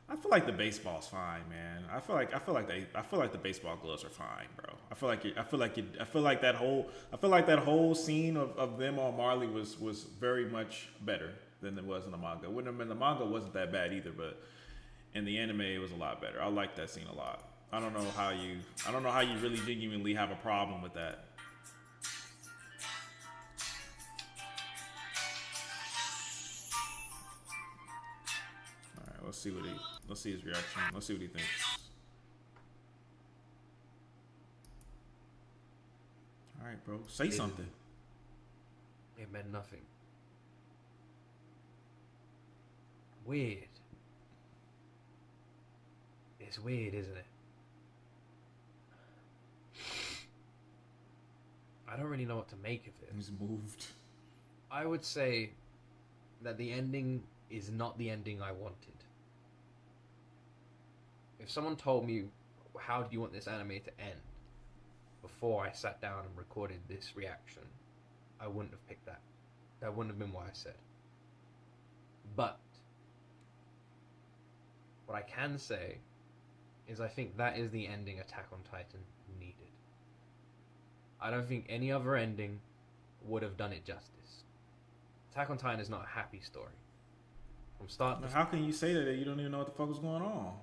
I feel like the baseball's fine, man. I feel like the baseball gloves are fine, bro. I feel like that whole scene of them on Marley was very much better than it was in the manga. When the manga wasn't that bad either, but in the anime it was a lot better. I like that scene a lot. I don't know how you really genuinely have a problem with that. Let's see his reaction. Let's see what he thinks. All right, bro. Say something. It meant nothing. Weird. It's weird, isn't it? I don't really know what to make of it. He's moved. I would say that the ending is not the ending I wanted. If someone told me, how do you want this anime to end, before I sat down and recorded this reaction, I wouldn't have picked that. That wouldn't have been what I said. But what I can say is I think that is the ending Attack on Titan needed. I don't think any other ending would have done it justice. Attack on Titan is not a happy story. From start to how can you say that you don't even know what the fuck is going on?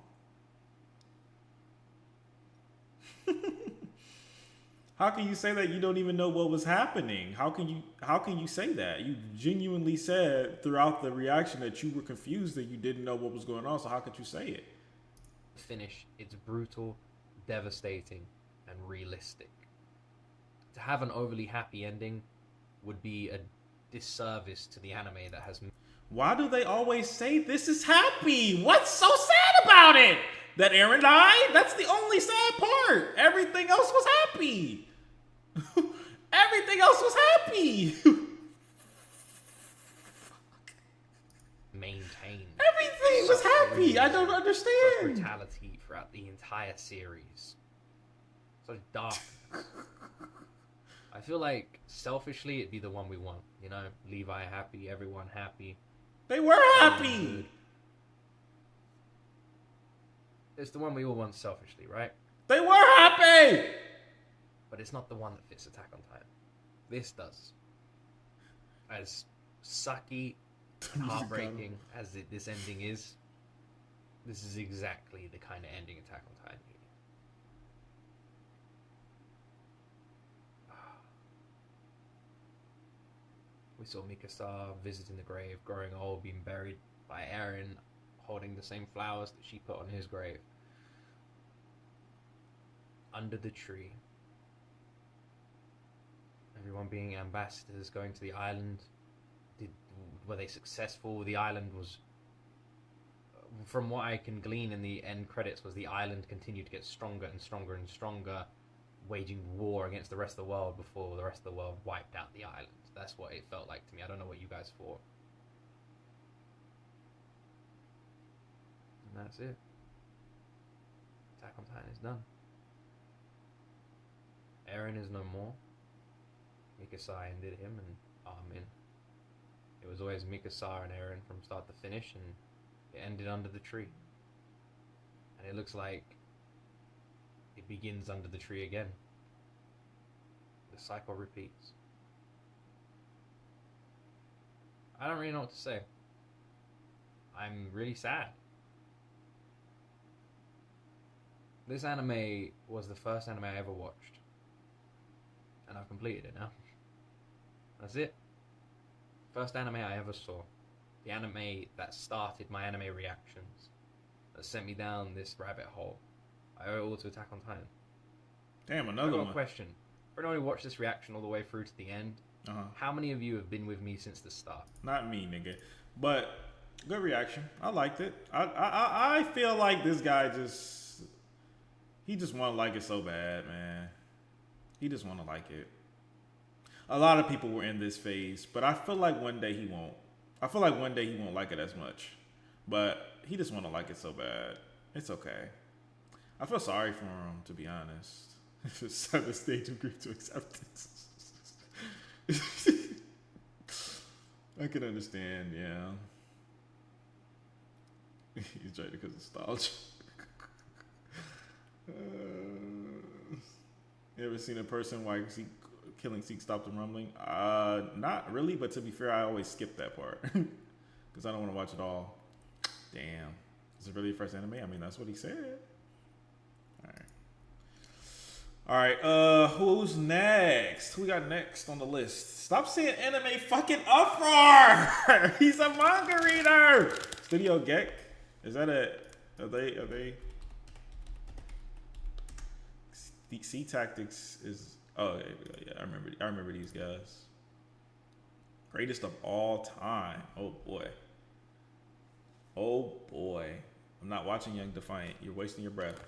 How can you say that you don't even know what was happening? How can you say that? You genuinely said throughout the reaction that you were confused, that you didn't know what was going on, so how could you say it? Finish, it's brutal, devastating, and realistic. To have an overly happy ending would be a disservice to the anime that has... Why do they always say this is happy? What's so sad about it? that Eren died. That's the only sad part. Everything else was happy. Everything else was happy. Maintain. Everything was happy. I don't understand. Brutality throughout the entire series. Such dark. I feel like selfishly it'd be the one we want. You know, Levi happy, everyone happy. They were happy. It's the one we all want selfishly, right? They were happy. But it's not the one that fits Attack on Titan. This does. As sucky and heartbreaking as this ending is, this is exactly the kind of ending Attack on Titan needed. We saw Mikasa visiting the grave, growing old, being buried by Eren, holding the same flowers that she put on his grave. Under the tree. Everyone being ambassadors, going to the island. Were they successful? The island was, from what I can glean in the end credits, was the island continued to get stronger and stronger and stronger, waging war against the rest of the world before the rest of the world wiped out the island. That's what it felt like to me. I don't know what you guys thought. And that's it. Attack on Titan is done. Eren is no more. Mikasa ended him, and Armin. It was always Mikasa and Eren from start to finish, and it ended under the tree. And it looks like it begins under the tree again. The cycle repeats. I don't really know what to say. I'm really sad. This anime was the first anime I ever watched. And I've completed it now. That's it. First anime I ever saw. The anime that started my anime reactions. That sent me down this rabbit hole. I owe it all to Attack on Titan. Damn, I another got one. a question. For anyone who watched this reaction all the way through to the end, how many of you have been with me since the start? Not me, nigga. But good reaction. I liked it. I feel like this guy he just want to like it so bad, man. He just want to like it. A lot of people were in this phase, but I feel like one day he won't. I feel like one day he won't like it as much. But he just want to like it so bad. It's okay. I feel sorry for him, to be honest. It's at the stage of grief to acceptance. I can understand, yeah. He's trying because of nostalgia. You ever seen a person while killing Zeke stop the rumbling? Not really, but to be fair, I always skip that part because I don't want to watch it all. Damn, is it really your first anime? I mean, that's what he said. All right. Who's next? Who we got next on the list? Stop saying anime fucking uproar. He's a manga reader. Studio Gek. Is that it? Are they? C Tactics is. Oh yeah. I remember these guys. Greatest of all time. Oh boy. I'm not watching Young Defiant. You're wasting your breath.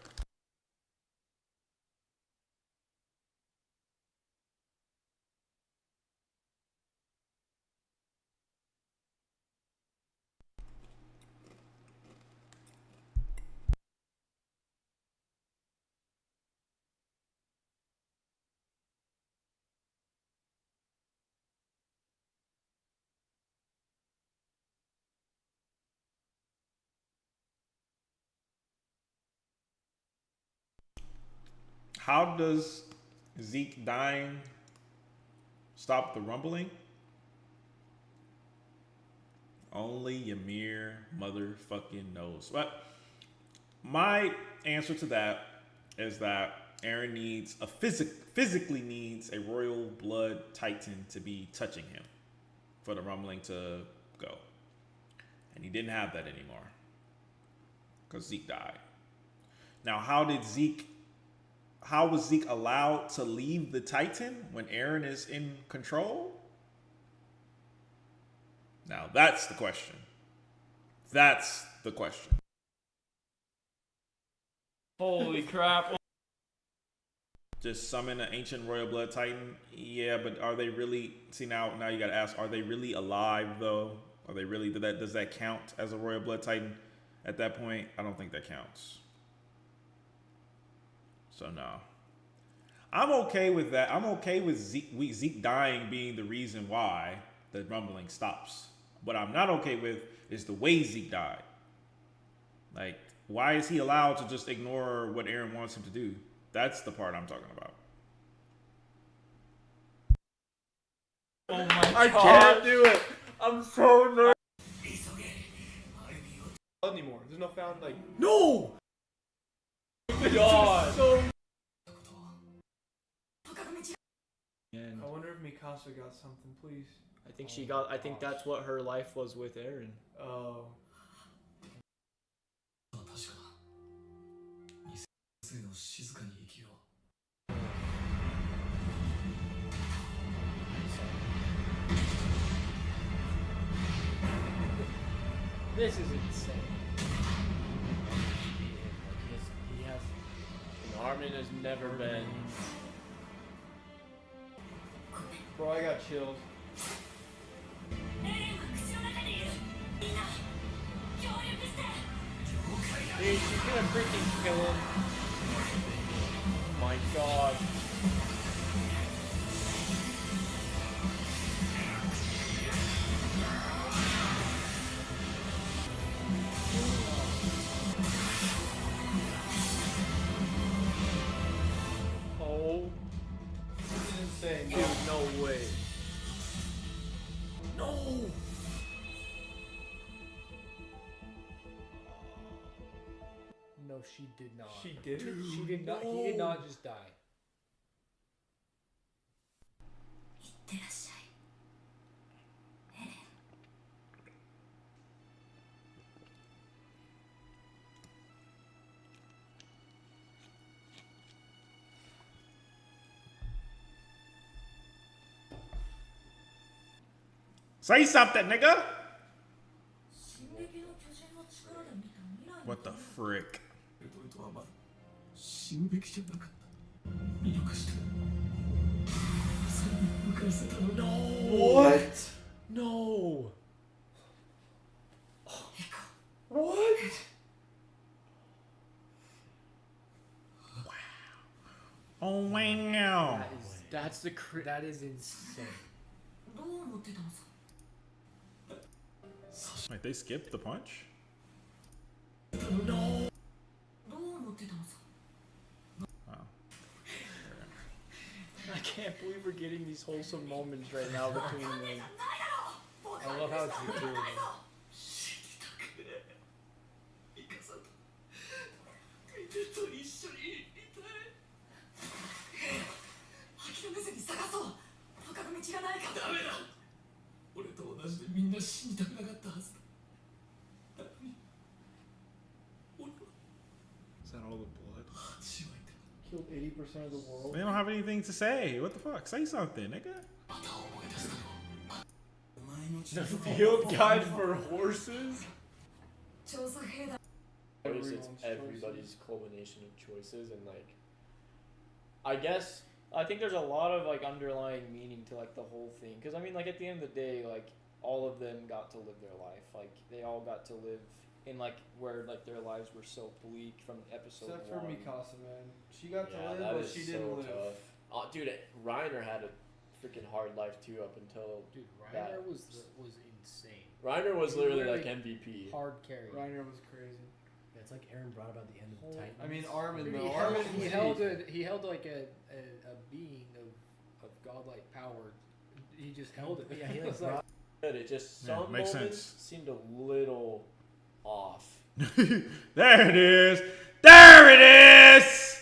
How does Zeke dying stop the rumbling? Only Ymir motherfucking knows. But my answer to that is that Eren needs physically needs a royal blood titan to be touching him for the rumbling to go. And he didn't have that anymore because Zeke died. Now, how was Zeke allowed to leave the Titan when Eren is in control? Now, that's the question. That's the question. Holy crap. Just summon an ancient royal blood titan. Yeah, but are they really? See, now you gotta ask: are they really alive though? Are they really? Does that count as a royal blood titan? At that point, I don't think that counts. So no, I'm okay with that. I'm okay with Zeke dying being the reason why the rumbling stops. What I'm not okay with is the way Zeke died. Like, why is he allowed to just ignore what Eren wants him to do? That's the part I'm talking about. Oh my god. I can't do it. I'm so nervous. Anymore. There's no found like. No. God. So. I wonder if Mikasa got something, please. I think she got. I think that's what her life was with Eren. Oh. This is insane. He has. Armin has never been. Bro, I got chills. Dude, she's gonna freaking kill him. Oh my god. Oh. This is insane. Dude, no way. No. No, she did not. She didn't? She did not. He did not just die. Say something, nigga. What the frick? What? No. What? Oh wow. That is insane. Wait, they skipped the punch? No. Wow. I can't believe we're getting these wholesome moments right now between them. I love how it's the two of them. Is that all the blood? Killed 80% of the world. They don't have anything to say. What the fuck? Say something, nigga. The field guide for horses? It's everybody's culmination of choices, and like, I think there's a lot of like underlying meaning to like the whole thing, because I mean, like, at the end of the day, like, all of them got to live their life. Like, they all got to live in like where like their lives were so bleak from episode Except one. for Mikasa, man. She got to live, that but is she so didn't live. tough. Dude, Reiner had a freaking hard life too up until. Dude, Reiner was insane. Reiner was literally like MVP. Hard carry. Reiner was crazy. Yeah, it's like Eren brought about the end of the Titans. I mean, Armin Dude, though. he held like a being of godlike power. He just held it. Yeah, he was like, it just some makes moments sense. seemed a little off. There it is. There it is.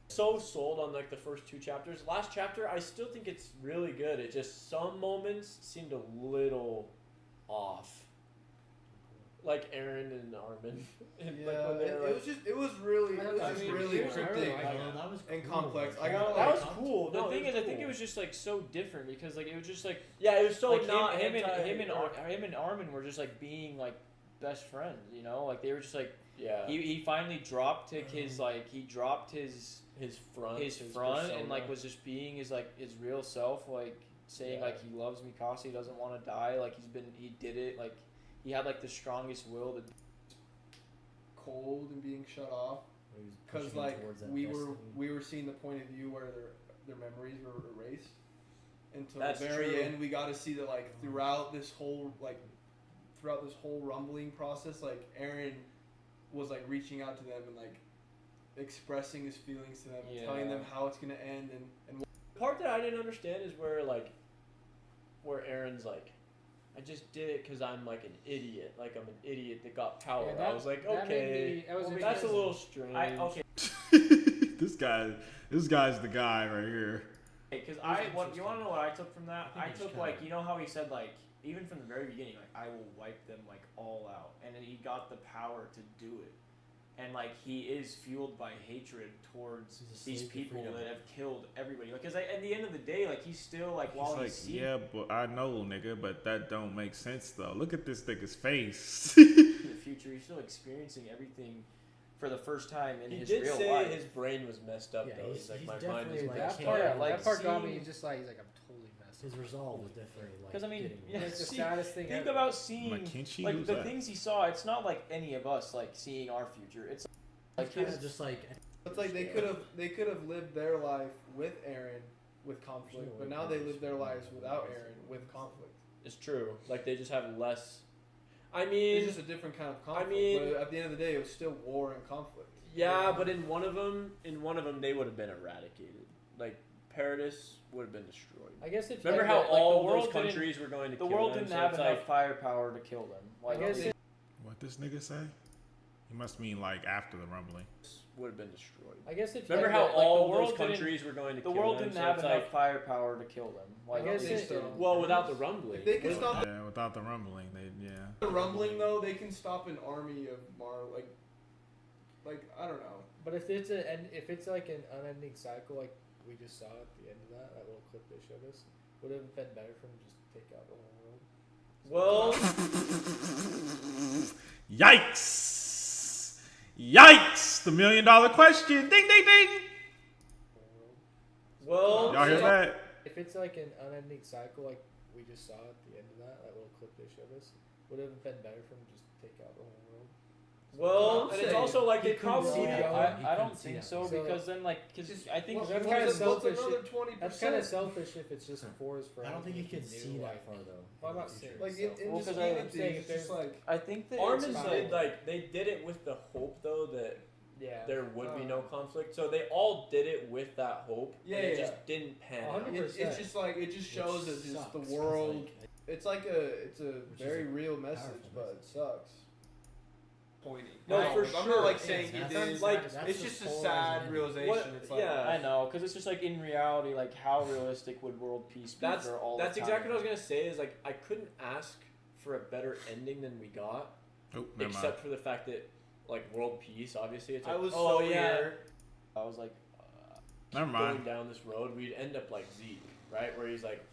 So sold on like the first two chapters. Last chapter, I still think it's really good. It just some moments seemed a little off. Like Eren and Armin. And Yeah, like when they were, it was really cryptic and complex. I got that was cool. The thing is, I think it was just like so different because like it was just like it was so like not him and Armin were just like being like best friends, you know, like they were just like Yeah. He finally dropped his front and like was just being his real self, like saying like he loves Mikasa, he doesn't want to die, like he did it, like he had like the strongest will to. Cold and being shut off, because like we were seeing the point of view where their memories were erased. Until That's the very true. end, we got to see that like throughout this whole rumbling process, like Eren was like reaching out to them and like expressing his feelings to them, and telling them how it's gonna end, and The part that I didn't understand is where Aaron's like, I just did it because I'm like an idiot. Like I'm an idiot that got power. Yeah, I was like, okay, that's a little strange. This guy's the guy right here. Because you want to know what I took from that? I took like, you know how he said like, even from the very beginning, like I will wipe them like all out, and then he got the power to do it, and like he is fueled by hatred towards these people that have killed everybody. Because at the end of the day, like he's still like while he's seeing yeah, but I know, nigga, but that don't make sense though. Look at this nigga's face. in the future, he's still experiencing everything for the first time in his real life. He did say his brain was messed up though. He's like, my mind is messed up. That part got me. He's like, I'm totally messed up. His resolve was definitely like. Because I mean, it's the saddest thing. Think ever. about seeing McKinsey? like Who's the that? things he saw. It's not like any of us like seeing our future. It's like kind his of just like. it's like they could have lived their life with Eren with conflict, but now they live their lives without Eren with conflict. It's true. Like they just have less. I mean, It's just a different kind of conflict. I mean, but at the end of the day, it was still war and conflict. Yeah, but in one of them, they would have been eradicated. Like Paradis would have been destroyed. I guess if remember like, how the all world those countries were going to the kill world them, didn't so have it's enough like, firepower to kill them. Like, I guess What this nigga say? He must mean like after the rumbling. would have been destroyed. I guess if remember like, how the all world those countries were going to the kill world them, didn't so have it's enough like, firepower to kill them. Like, I guess well, without the rumbling. If they can stop Yeah, without the rumbling, the rumbling though, they can stop an army of like I don't know. But if it's like an unending cycle, like we just saw at the end of that little clip they showed us, would it have been better for them to just take out the whole world? Well, Yikes! Yikes! The $1 million question. Ding, ding, ding. well, Y'all hear that? If it's like an unending cycle, like we just saw at the end of that little clip they showed us, would it have been better for them to just take out the whole world? well, and it's also like He it couldn't see probably. that. I don't think so, because then like I think That's Well, kind of what's selfish. another 20%? That's kind of selfish if it's just fours for. I don't think you can anything see new, that like- far though. Well, I'm not saying Like so. in Well, just 'cause I'm game saying it's if just there's- like I think that Armin it's did they did it with the hope though that Yeah. there would be no conflict. So they all did it with that hope. Yeah, and it yeah. just didn't pan out. 100%. it's just like it just shows that just the sucks, 'cause, world. like, It's like it's a Which is very a real message, powerful but it sucks. Pointing. No, for I'm sure. not like saying he That's- did. like, that's It's the just a polarizing sad end. realization. What- It's like, yeah. I know, because it's just like in reality, like how realistic would world peace be That's for all that's the time? exactly what I was gonna say. Is like I couldn't ask for a better ending than we got, Oh, never except mind. for the fact that like world peace. Obviously, it's I like, was oh so yeah. here. I was like, Never Going mind. down this road, we'd end up like Zeke, right? Where he's like,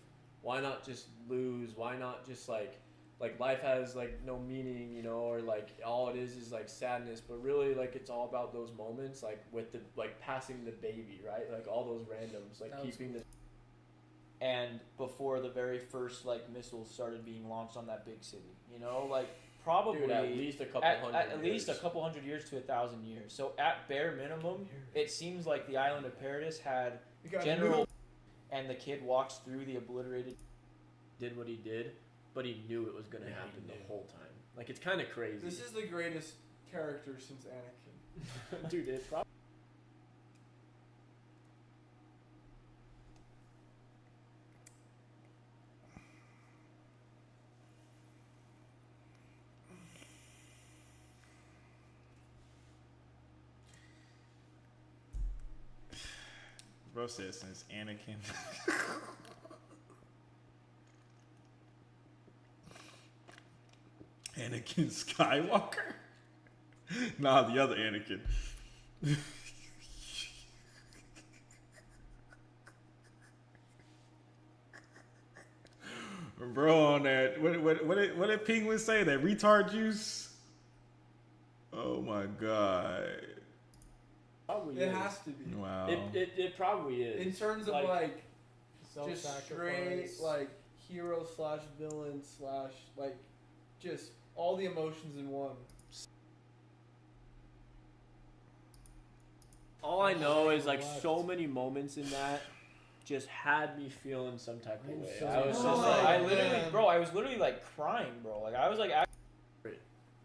why not just lose? Why not just like life has like no meaning, you know, or like all it is like sadness, but really like it's all about those moments, like with the like passing the baby, right? Like all those randoms, like That was keeping the. and before the very first like missiles started being launched on that big city, you know, like probably Dude, at least a couple hundred at least a years. couple hundred years to 1,000 years. So at bare minimum, it seems like the island of Paradis had You got general, and the kid walks through the obliterated. Did what he did, but he knew it was gonna happen the whole time. Like it's kind of crazy. This is the greatest character since Anakin. Dude, it probably. Bro said since Anakin. Anakin Skywalker? Nah, the other Anakin. Bro, on that, what did Penguin say? That retard juice? Oh my my god. Probably It is. has to be. Wow. It probably is. In terms of like just straight Self-sacrifice. like hero slash villain slash like just all the emotions in one. All I know is like so many moments in that just had me feeling some type of way. I was just like, I was literally like crying, bro. Like I was like,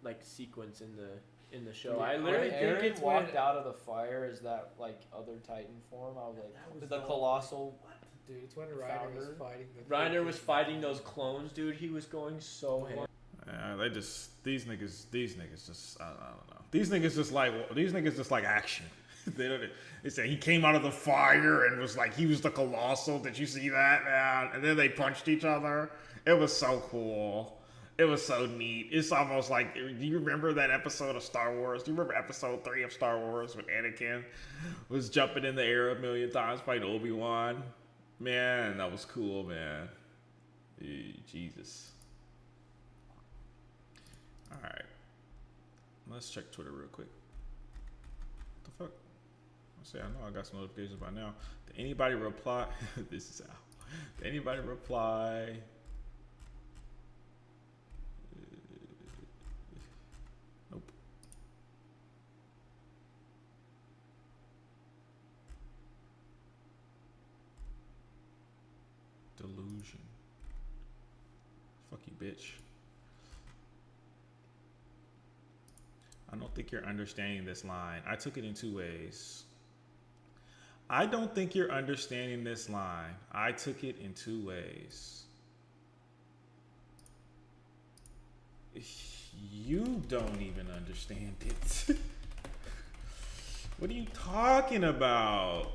like sequence in the show. Yeah, I literally when think Eren it's walked out of the fire as that like other Titan form. I was like, the colossal. Dude, it's when Reiner was fighting the. Reiner was fighting those clones, dude. He was going so ham. Yeah, they just these niggas just I don't know. These niggas just like action. They say he came out of the fire and was like he was the colossal. Did you see that, man? And then they punched each other. It was so cool. It was so neat. It's almost like, do you remember that episode of Star Wars? Do you remember episode 3 of Star Wars when Anakin was jumping in the air a million times fighting Obi-Wan? Man, that was cool, man. Jesus. All right. Let's check Twitter real quick. What the fuck? I know I got some notifications by now. Did anybody reply? This is how. Did anybody reply? Nope. Delusion. Fuck you, bitch. I don't think you're understanding this line. I took it in 2 ways. I don't think you're understanding this line. I took it in 2 ways. You don't even understand it. What are you talking about?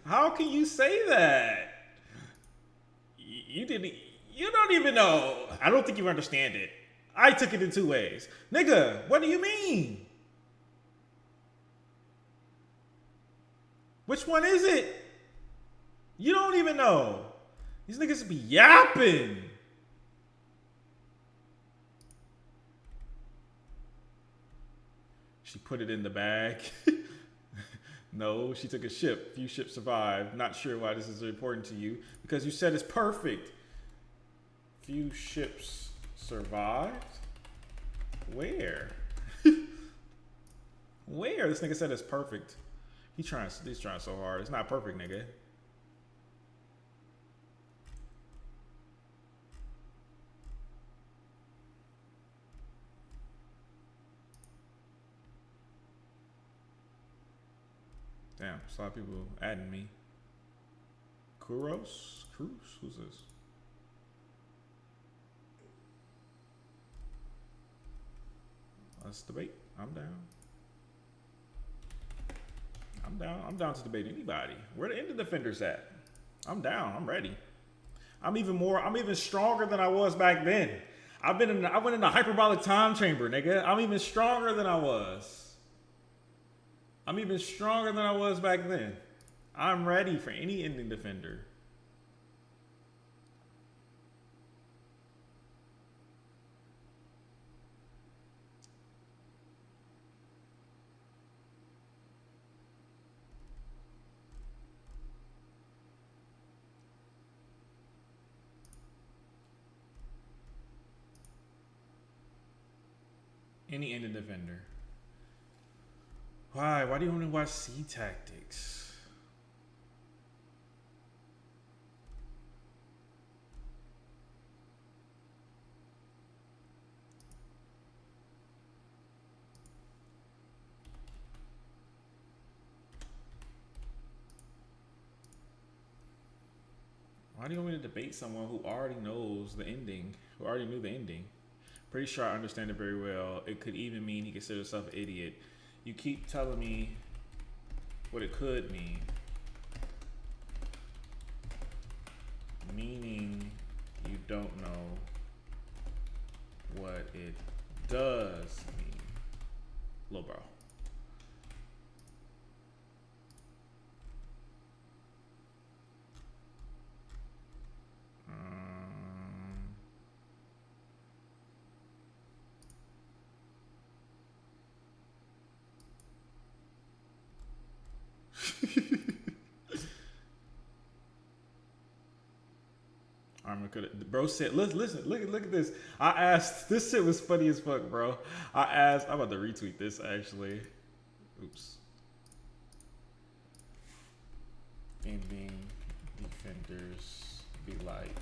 How can you say that? You don't even know. I don't think you understand it. I took it in 2 ways. Nigga, what do you mean? Which one is it? You don't even know. These niggas be yapping. She put it in the bag. No, she took a ship. Few ships survived. Not sure why this is important to you. Because you said it's perfect. Few ships survived? Where? Where? This nigga said it's perfect. He's trying so hard. It's not perfect, nigga. Damn, a lot of people adding me. Cruz? Who's this? Let's debate. I'm down. I'm down to debate anybody. Where the Ender Defenders at? I'm down. I'm ready. I'm even stronger than I was back then. I went in the hyperbolic time chamber, nigga. I'm even stronger than I was. I'm even stronger than I was back then. I'm ready for any ending defender. Any ending defender. Why? Why do you only watch Sea Tactics? Why do you want me to debate someone who already knows the ending, who already knew the ending? Pretty sure I understand it very well. It could even mean he considers himself an idiot. You keep telling me what it could mean. Meaning you don't know what it does mean. Lil' bro. Bro said, listen, look at this. I asked, this shit was funny as fuck, bro. I asked, I'm about to retweet this actually. Oops. Ending defenders be like.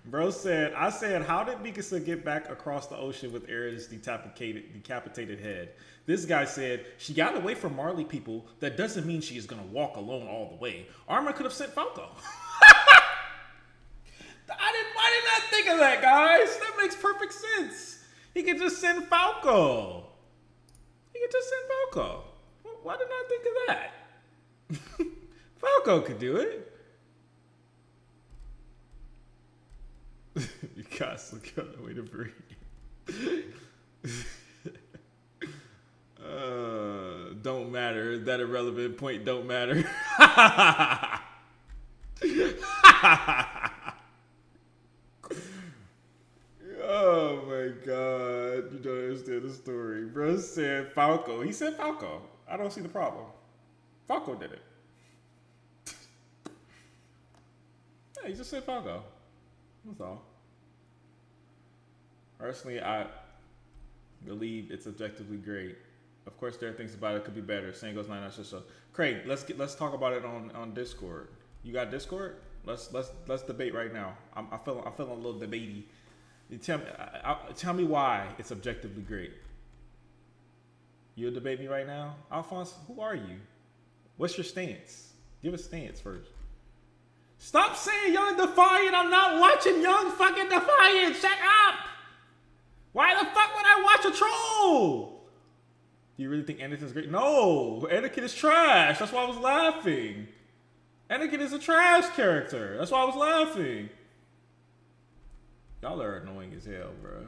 Bro said, I said, how did Mikasa get back across the ocean with Erin's decapitated head? This guy said, she got away from Marley people. That doesn't mean she is going to walk alone all the way. Armor could have sent Falco. Why didn't I think of that, guys? That makes perfect sense. He could just send Falco. Why didn't I think of that? Falco could do it. You guys look on the way to breathe. Don't matter. That irrelevant point don't matter. Oh my god. You don't understand the story. Bro said Falco. He said Falco. I don't see the problem. Falco did it. Yeah, he just said Falco. That's all. Personally, I believe it's objectively great. Of course, there are things about it could be better. Saying goes 9 so. Craig, let's talk about it on Discord. You got Discord? Let's debate right now. I'm feeling a little debatey. You tell me why it's objectively great. You'll debate me right now, Alphonse. Who are you? What's your stance? Give a stance first. Stop saying Young Defiant. I'm not watching Young fucking Defiant. Shut up. Why the fuck would I watch a troll? Do you really think Anakin's great? No, Anakin is trash. That's why I was laughing. Anakin is a trash character. That's why I was laughing. Y'all are annoying as hell, bro.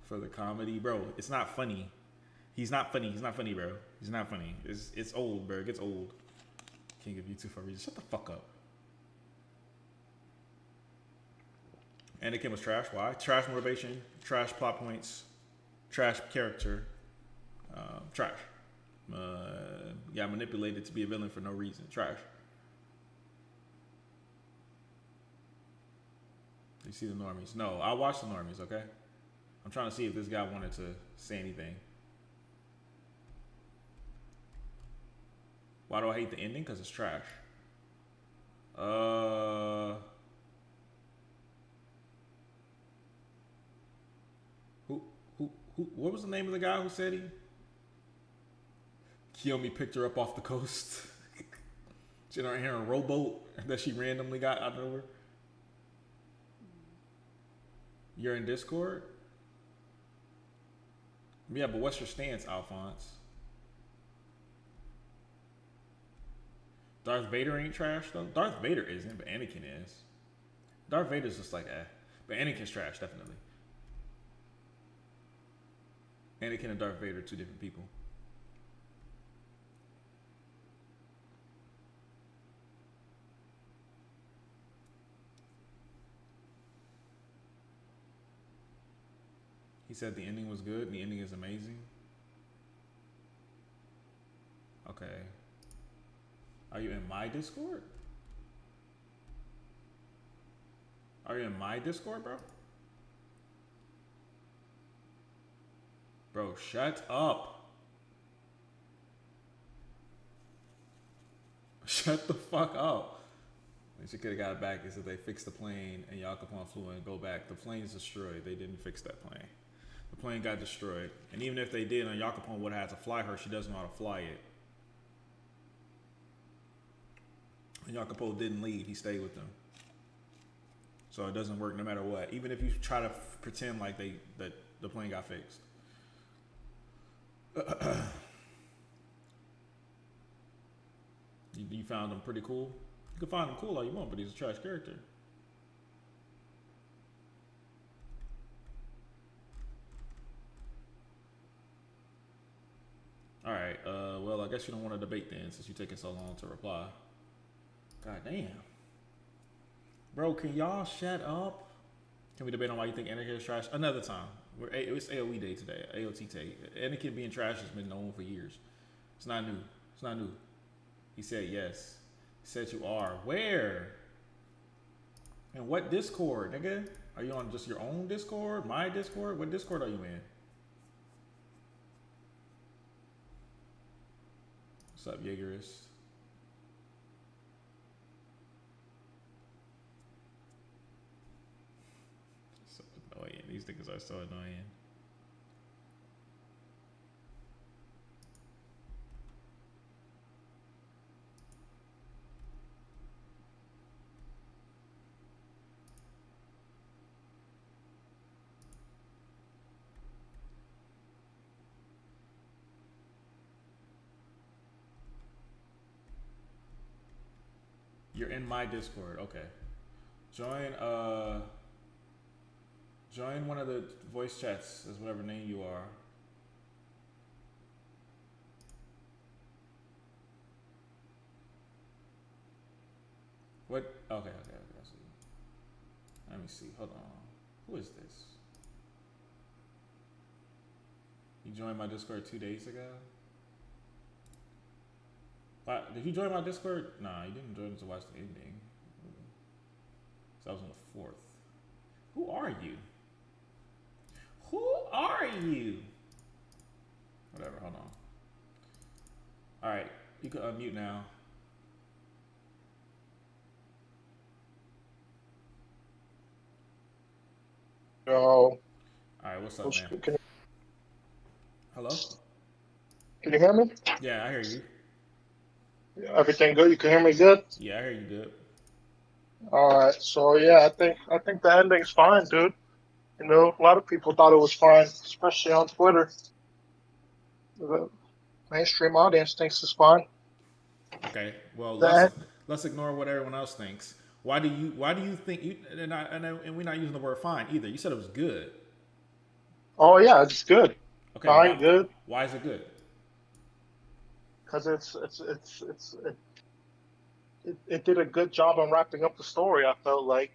For the comedy, bro, it's not funny. He's not funny, bro. He's not funny. It's old, bro. It gets old. King of YouTube for a reason. Shut the fuck up. Anakin was trash. Why? Trash motivation, trash plot points, trash character, trash. Got manipulated to be a villain for no reason. Trash. You see the normies? No, I watched the normies, okay? I'm trying to see if this guy wanted to say anything. Why do I hate the ending? Because it's trash. What was the name of the guy who said he? Kiyomi picked her up off the coast. She in her hair in a rowboat that she randomly got out of nowhere. You're in Discord? Yeah, but what's your stance, Alphonse? Darth Vader ain't trash, though? Darth Vader isn't, but Anakin is. Darth Vader's just like, But Anakin's trash, definitely. Anakin and Darth Vader are two different people. He said the ending was good and the ending is amazing. Okay. Are you in my Discord? Are you in my Discord, bro? Bro, shut up. Shut the fuck up. She could have got it back and said they fixed the plane and Yakupon flew and go back. The plane's destroyed. They didn't fix that plane. The plane got destroyed. And even if they did, and Yakupon would have had to fly her, she doesn't know how to fly it. And Yakupo didn't leave. He stayed with them. So it doesn't work no matter what. Even if you try to pretend like that the plane got fixed. You found him pretty cool? You can find him cool all you want, but he's a trash character. Alright, well, I guess you don't want to debate then, since you're taking so long to reply. God damn. Bro, can y'all shut up? Can we debate on why you think Anakin is trash? Another time. It's AOE day today. AOT day. Anakin being trash has been known for years. It's not new. It's not new. He said yes. He said you are. Where? And what Discord, nigga? Are you on just your own Discord? My Discord? What Discord are you in? What's up, Jaegerist? So annoying. These niggas are so annoying. You're in my Discord. Okay. Join join one of the voice chats as whatever name you are. What? Okay. I see. Let me see. Hold on. Who is this? You joined my Discord 2 days ago? Did you join my Discord? Nah, you didn't join to watch the ending. So I was on the 4th. Who are you? Who are you? Whatever, hold on. Alright, you can unmute now. Yo. Alright, what's up, man? Hello? Can you hear me? Yeah, I hear you. Everything good? You can hear me good? Yeah, I hear you good. Alright, so yeah, I think the ending's fine, dude. You know, a lot of people thought it was fine, especially on Twitter. The mainstream audience thinks it's fine. Okay, well The let's ignore what everyone else thinks. Why do you think you and we're not using the word fine either. You said it was good. Oh yeah, it's good. Okay, Fine, good. Why is it good? Because it did a good job on wrapping up the story. I felt like.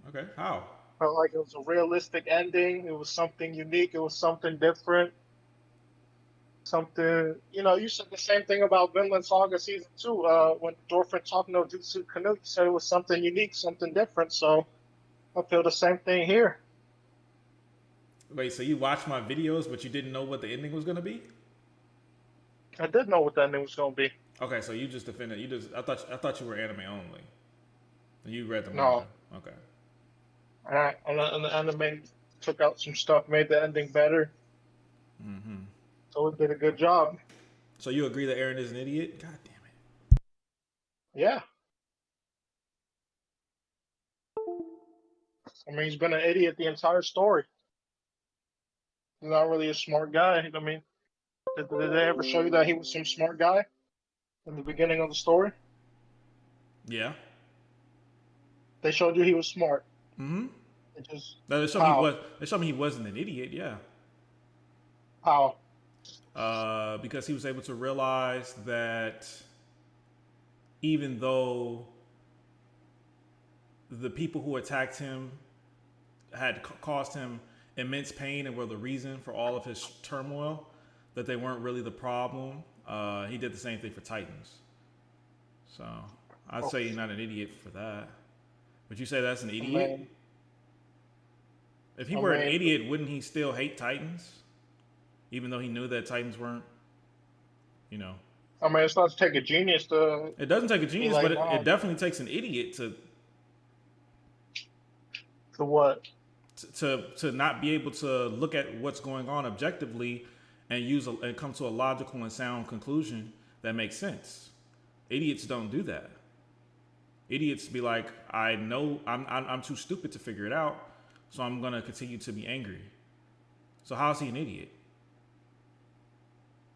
Okay, how? I felt like it was a realistic ending. It was something unique. It was something different. Something, you know, you said the same thing about Vinland Saga Season 2. When Dorfin talked no Jutsu Canoe, you said it was something unique, something different. So I feel the same thing here. Wait, so you watched my videos, but you didn't know what the ending was gonna be? I did know what the ending was going to be. Okay, so you just defended. I thought you were anime only. You read the No. manga. Okay. And the anime took out some stuff, made the ending better. Mm-hmm. So it did a good job. So you agree that Eren is an idiot? God damn it. Yeah. I mean, he's been an idiot the entire story. He's not really a smart guy. I mean, did they ever show you that he was some smart guy in the beginning of the story? Yeah. They showed you he was smart. Mm-hmm. They showed me he wasn't an idiot, yeah. How? Because he was able to realize that even though the people who attacked him had caused him immense pain and were the reason for all of his turmoil, that they weren't really the problem. He did the same thing for Titans. So I'd say he's not an idiot for that. Would you say that's an idiot? If he were an idiot, wouldn't he still hate Titans? Even though he knew that Titans weren't, you know. I mean, it's not to take a genius to. It doesn't take a genius, like, but it definitely takes an idiot to. To what? To not be able to look at what's going on objectively and come to a logical and sound conclusion that makes sense. Idiots don't do that. Idiots be like, I know I'm too stupid to figure it out, so I'm gonna continue to be angry. So how is he an idiot?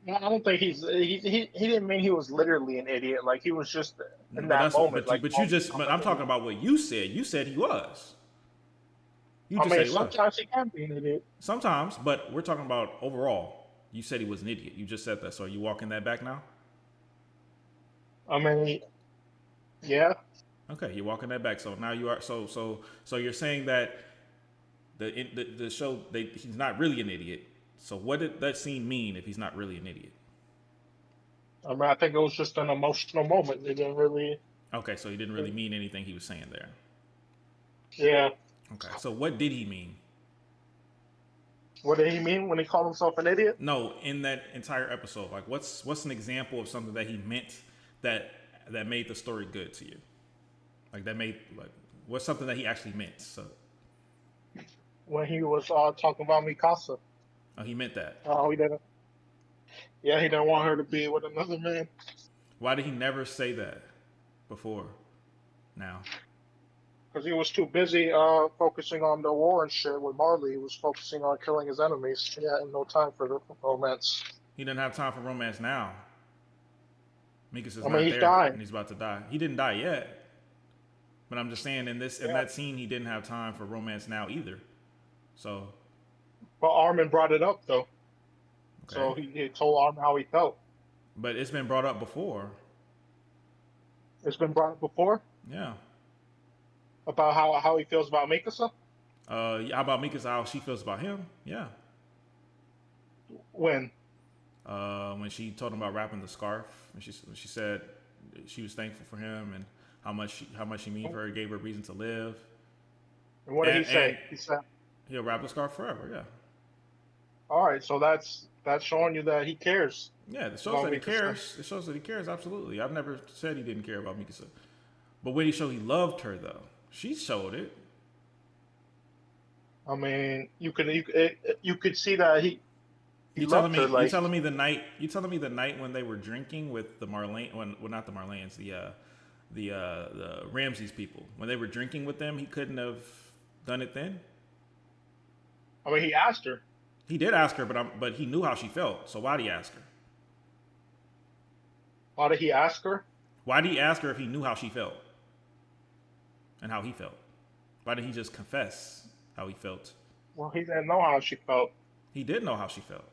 I don't think he didn't mean he was literally an idiot. Like he was just in that moment. But I'm talking about what you said. You said he was. I mean, sometimes he can be an idiot. Sometimes, but we're talking about overall. You said he was an idiot. You just said that. So are you walking that back now? I mean, yeah. Okay, you're walking that back. So now you are. So you're saying that the show he's not really an idiot. So what did that scene mean if he's not really an idiot? I mean, I think it was just an emotional moment. It didn't really. Okay, so he didn't really mean anything he was saying there. Yeah. Okay, so what did he mean? What did he mean when he called himself an idiot? No, in that entire episode, like what's an example of something that he meant that made the story good to you? Like that made like what's something that he actually meant? So When he was talking about Mikasa. oh, he meant that. Oh, he didn't. Yeah, he didn't want her to be with another man. Why did he never say that before? Now, Because he was too busy focusing on the war and shit with Marley. He was focusing on killing his enemies. He had no time for the romance. he didn't have time for romance now. Mikasa's I mean, not he's there, dying. and he's about to die. He didn't die yet, but I'm just saying in that scene, he didn't have time for romance now either. So, But Armin brought it up though. okay. So he told Armin how he felt. But it's been brought up before. It's been brought up before. Yeah. About how he feels about Mikasa. How about Mikasa? How she feels about him? Yeah. When she told him about wrapping the scarf, and she said she was thankful for him and how much he mean for her, gave her a reason to live. And what did he say? He said he'll wrap the scarf forever. Yeah. All right, so that's showing you that he cares. Yeah, it shows that he cares. It shows that he cares. Absolutely. I've never said he didn't care about Mikasa, but when he showed he loved her though, she showed it. I mean, you could see that he You loved her. Like, you telling me the night when they were drinking with the Marlene, not the Marlenes, the Ramses people, when they were drinking with them, he couldn't have done it then. I mean, he asked her. He did ask her, but he knew how she felt. So why did he ask her? Why did he ask her? Why did he ask her if he knew how she felt and how he felt? Why did he just confess how he felt? Well, he didn't know how she felt. He did know how she felt.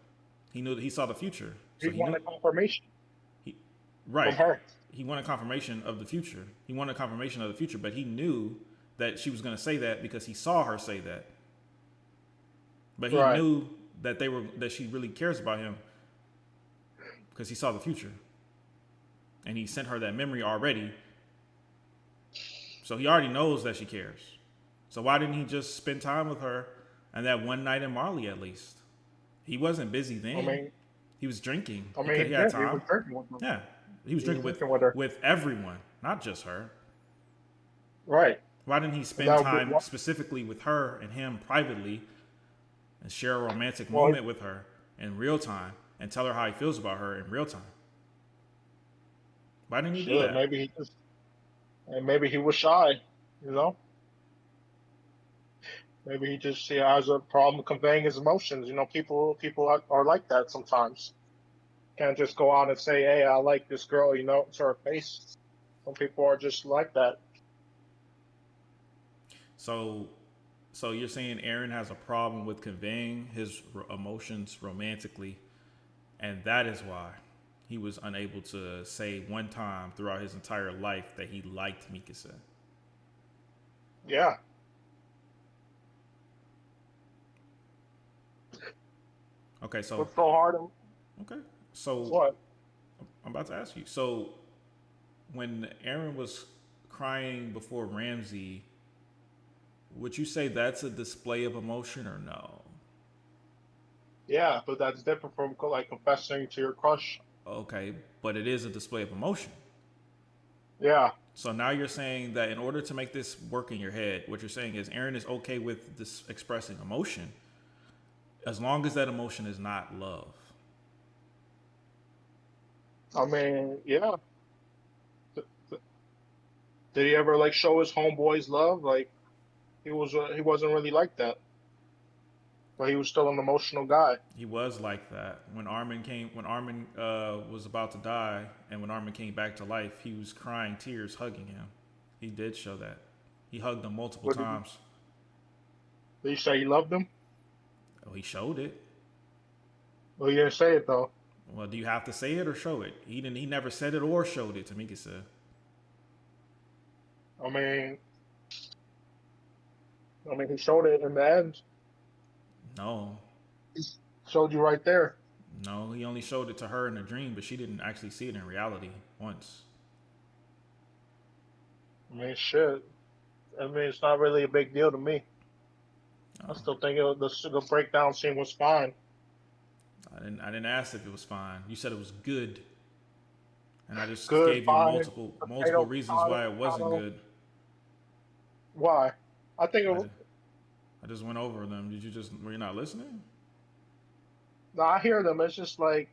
He knew that he saw the future. So he wanted confirmation. Right. From her. He wanted confirmation of the future. But he knew that she was going to say that because he saw her say that. But he knew that she really cares about him because he saw the future. And he sent her that memory already. So he already knows that she cares. So why didn't he just spend time with her and that one night in Marley at least? He wasn't busy then. I mean, he was drinking. I mean, he had time. He was drinking with her. Yeah. He was drinking with her. With everyone, not just her. Right. Why didn't he spend time specifically with her and him privately and share a romantic moment with her in real time and tell her how he feels about her in real time? Why didn't he do that? Maybe he was shy, you know? Maybe he just has a problem conveying his emotions. You know, people are like that sometimes. Can't just go out and say, "Hey, I like this girl," you know, to her face. Some people are just like that. So you're saying Aaron has a problem with conveying his emotions romantically, and that is why he was unable to say one time throughout his entire life that he liked Mikasa. Yeah. Okay, so what's so hard? Okay, so what? I'm about to ask you. So when Aaron was crying before Ramsey, would you say that's a display of emotion or no? Yeah, but that's different from like confessing to your crush. Okay, but it is a display of emotion. Yeah. So now you're saying that in order to make this work in your head, what you're saying is Aaron is okay with this expressing emotion as long as that emotion is not love. I mean, yeah. Did he ever like show his homeboys love? Like he wasn't really like that. But he was still an emotional guy. He was like that. When Armin was about to die, and when Armin came back to life, he was crying tears, hugging him. He did show that. He hugged him multiple times. Did he say he loved him? Oh, he showed it. Well, he didn't say it though. Well, do you have to say it or show it? He didn't. He never said it or showed it to Mikasa. I mean, he showed it in the end. No. He showed you right there. No, he only showed it to her in a dream, but she didn't actually see it in reality once. I mean, shit. I mean, it's not really a big deal to me. Oh. I still think the breakdown scene was fine. I didn't ask if it was fine. You said it was good, and I just Good, gave you fine. multiple Potato, reasons why it wasn't potato. good. Why? I think it was. I just went over them. Were you not listening? No, I hear them. It's just like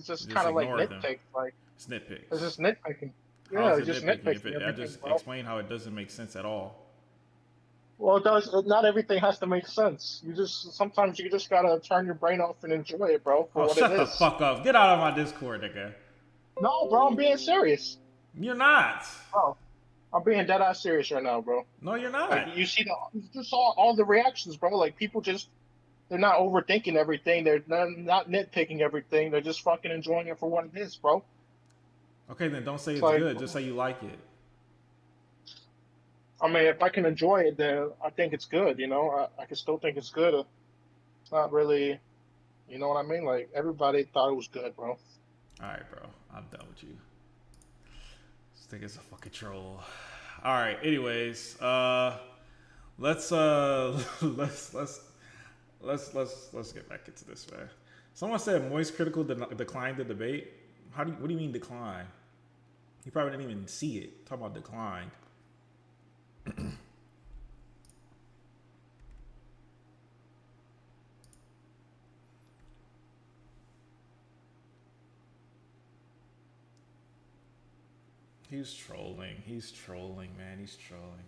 Just kind of like ignore them. nitpick. Like It's nitpicks. it's just nitpicking. How Yeah, is it's it just nitpicking? If nitpicking I everything, just bro. explain how it doesn't make sense at all. Well, it does. Not everything has to make sense. Sometimes you just gotta turn your brain off and enjoy it, bro, for Oh, what shut it the is. fuck up! Get out of my Discord, nigga. No, bro, I'm being serious. You're not. Bro, I'm being dead ass serious right now, bro. No, you're not. Like you just saw all the reactions, bro. Like people they're not overthinking everything. They're not nitpicking everything. They're just fucking enjoying it for what it is, bro. Okay, then don't say it's like, good. Just say you like it. I mean, if I can enjoy it, then I think it's good. You know, I can still think it's good. It's not really, you know what I mean? Like everybody thought it was good, bro. All right, bro. I'm done with you. This thing is a fucking troll. All right. Anyways, let's get back into this, man. Someone said Moist Critical declined the debate. What do you mean decline? He probably didn't even see it. Talk about declined. He's trolling, man. He's trolling.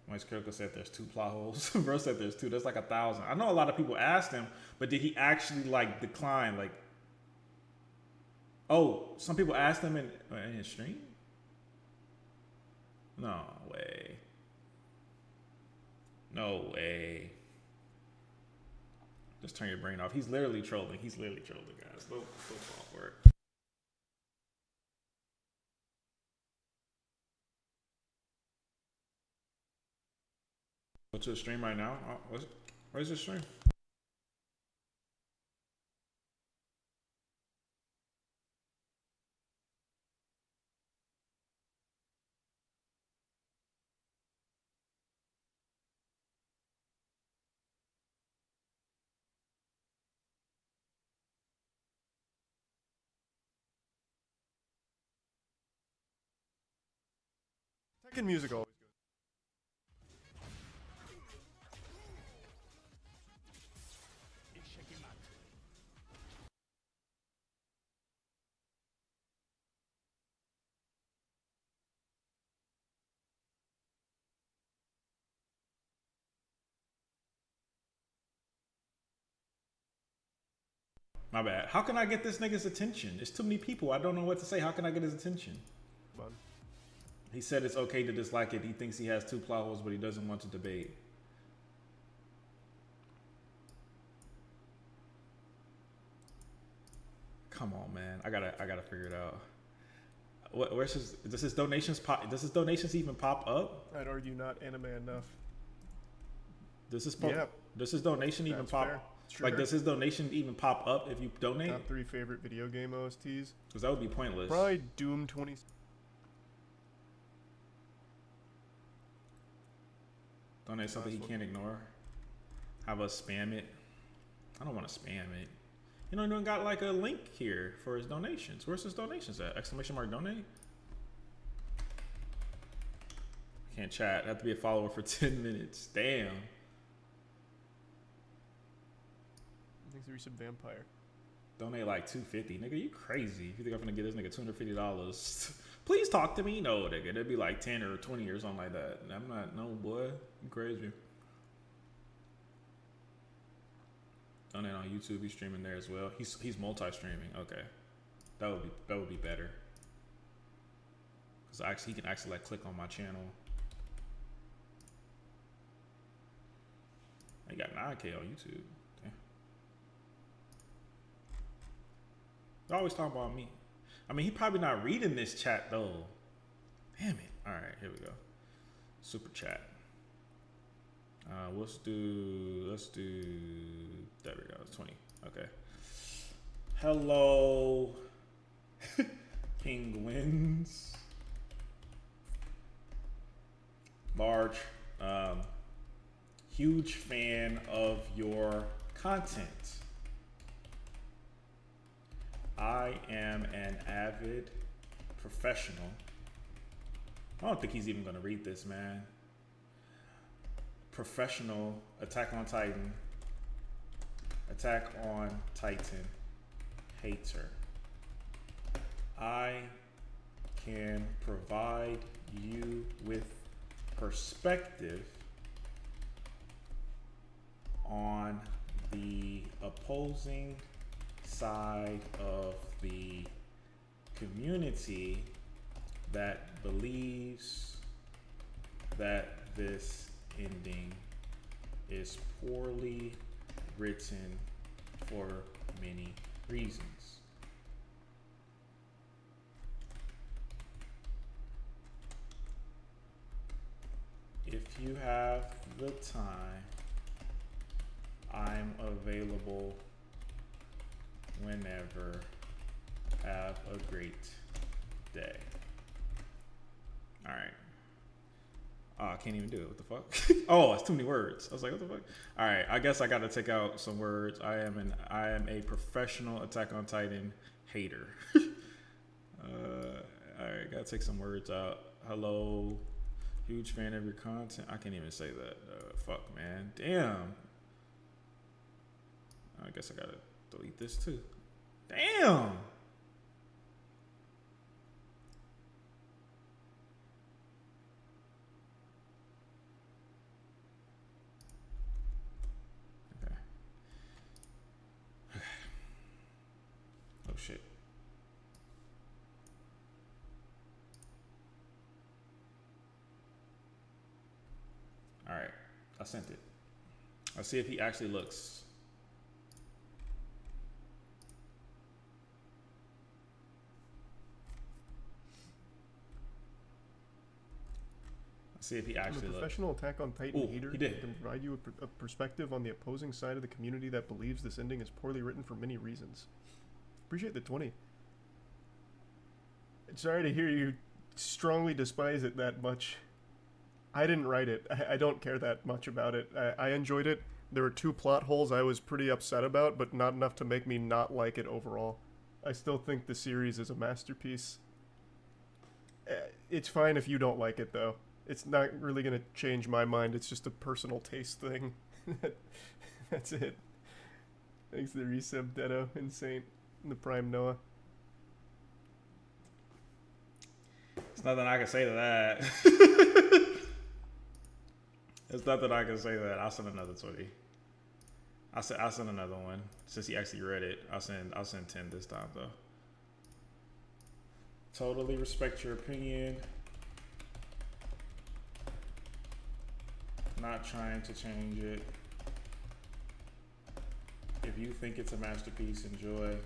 Moist Critical said there's 2 plot holes. Bro said there's 2. There's like 1,000. I know a lot of people asked him, but did he actually like decline? Like, oh, some people asked him in his stream? No way. No way. Just turn your brain off. He's literally trolling. Guys. No fault for it. Go to the stream right now. Where's the stream? Tekken music always good. My bad. How can I get this nigga's attention? There's too many people. I don't know what to say. How can I get his attention? Fun. He said it's okay to dislike it. He thinks he has 2 plot holes, but he doesn't want to debate. Come on, man. I gotta figure it out. Where's his? Does his donations pop? Does his donations even pop up? I'd argue not anime enough. Does his donation even That's pop? fair. Sure. Like, does his donation even pop up if you donate? Top 3 favorite video game OSTs. Because that would be pointless. Probably Doom 20. Donate something he can't ignore. Have us spam it. I don't want to spam it. You know, he don't got like a link here for his donations. Where's his donations at? Exclamation mark donate. Can't chat. Have to be a follower for 10 minutes. Damn. Thanks for resub Vampire. Donate like $250. Nigga, you crazy. You think I'm gonna get this nigga $250? Please talk to me. No, nigga. It'd be like 10 or 20 or something like that. I'm not, no, boy. You crazy. Donate on YouTube. He's streaming there as well. He's multi-streaming. Okay. That would be better. Cause actually he can actually like click on my channel. He got 9K on YouTube. Damn. They always talk about me. I mean, he probably not reading this chat though. Damn it. All right, here we go. Super chat. Let's do, there we go, 20. Okay. Hello, penguins. Large. Huge fan of your content. I am an avid professional. I don't think he's even going to read this, man. Professional Attack on Titan hater. I can provide you with perspective on the opposing side of the community that believes that this ending is poorly written for many reasons. If you have the time, I'm available whenever. Have a great day. All right. Oh, I can't even do it. What the fuck? Oh, it's too many words. I was like, what the fuck? All right. I guess I got to take out some words. I am a professional Attack on Titan hater. All right. Got to take some words out. Hello. Huge fan of your content. I can't even say that. Fuck, man. Damn. I guess I got to delete this too. Damn. Oh shit. All right, I sent it. Let's see if he actually looks. See if he actually I'm a looks. professional Attack on Titan hater. He did. Can provide you a perspective on the opposing side of the community that believes this ending is poorly written for many reasons. Appreciate the 20. Sorry to hear you strongly despise it that much. I didn't write it. I don't care that much about it. I enjoyed it. There were 2 plot holes I was pretty upset about, but not enough to make me not like it overall. I still think the series is a masterpiece. It's fine if you don't like it, though. It's not really going to change my mind. It's just a personal taste thing. That's it. Thanks to the resub, Dedo and Saint and the Prime Noah. There's nothing I can say to that. There's nothing I can say to that. I'll send another 20. I'll send another one. Since he actually read it, I'll send 10 this time though. Totally respect your opinion. Not trying to change it. If you think it's a masterpiece, enjoy.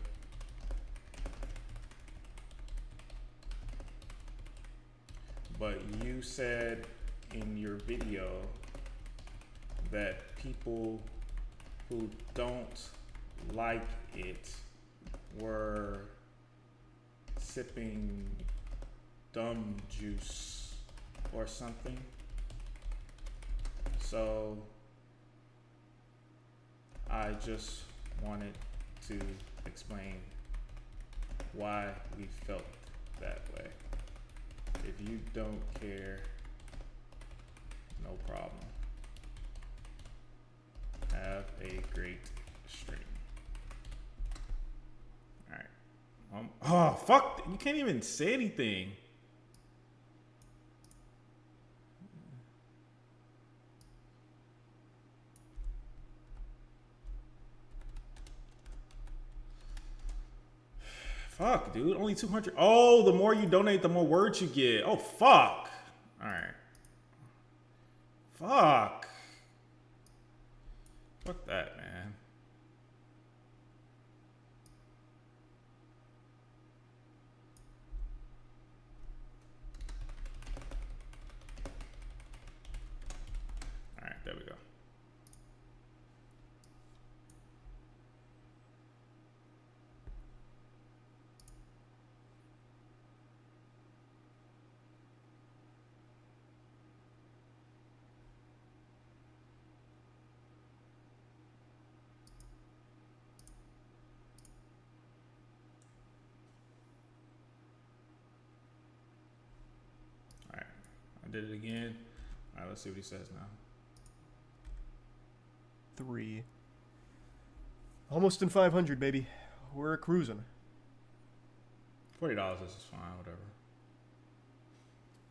But you said in your video that people who don't like it were sipping dumb juice or something. So I just wanted to explain why we felt that way. If you don't care, no problem. Have a great stream. Alright. Oh, fuck. You can't even say anything. Fuck, dude. Only 200. Oh, the more you donate, the more words you get. Oh, fuck. Alright. Fuck. Fuck that, man. Alright, there we go. did it again. All right, let's see what he says now. 3. Almost in 500, baby. We're cruising. $40 is fine, whatever.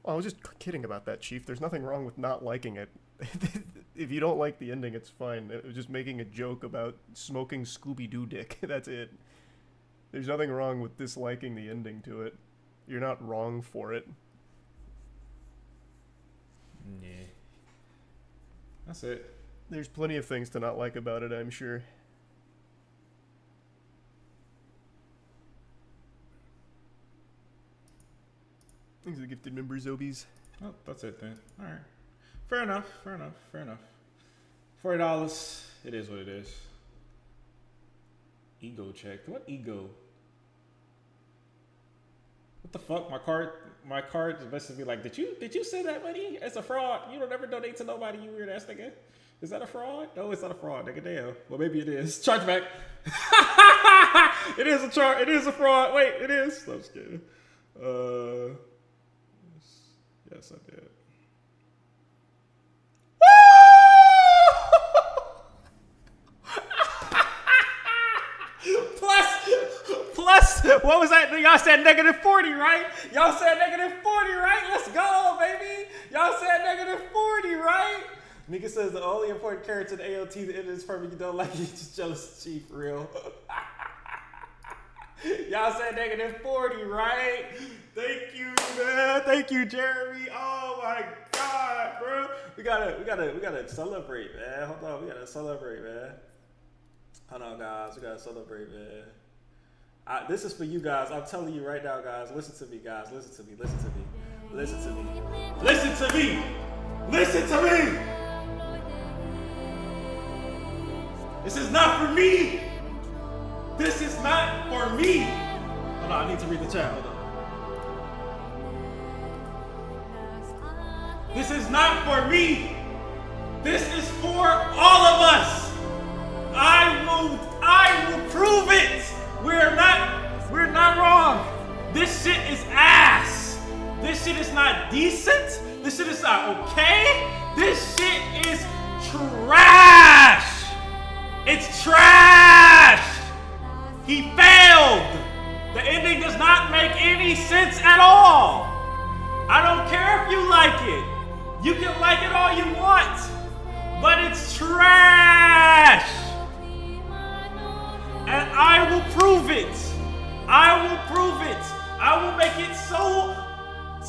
Oh, I was just kidding about that, Chief. There's nothing wrong with not liking it. If you don't like the ending, it's fine. It was just making a joke about smoking Scooby-Doo dick. That's it. There's nothing wrong with disliking the ending to it. You're not wrong for it. Yeah. That's it. There's plenty of things to not like about it, I'm sure. Thanks for the gifted member, Zobies. Oh, that's it then. All right. Fair enough. $40. It is what it is. Ego check. What ego? What the fuck? My card is basically like, did you send that money? It's a fraud. You don't ever donate to nobody, you weird ass nigga. Is that a fraud? No, it's not a fraud, nigga. Damn. Well, maybe it is. Chargeback. It is a fraud. Wait, it is. No, I'm just kidding. Yes, I did. Plus, what was that? Y'all said -40, right? Y'all said -40, right? Let's go, baby. Y'all said -40, right? Mika says the only important character in AOT the end is for me. You don't like it, just jealous, Chief, real. Y'all said -40, right? Thank you, man. Thank you, Jeremy. Oh my God, bro. We gotta celebrate, man. Hold on, we gotta celebrate, man. Hold on, guys. We gotta celebrate, man. This is for you guys. I'm telling you right now, guys. Listen to me, guys. Listen to me. Listen to me. Listen to me. Listen to me. Listen to me. This is not for me. This is not for me. Hold on, I need to read the chat. Hold on. This is not for me. This is for all of us. I will prove it. We're not wrong. This shit is ass. This shit is not decent. This shit is not okay. This shit is trash. It's trash. He failed. The ending does not make any sense at all. I don't care if you like it. You can like it all you want, but it's trash. And I will prove it. I will prove it. I will make it so,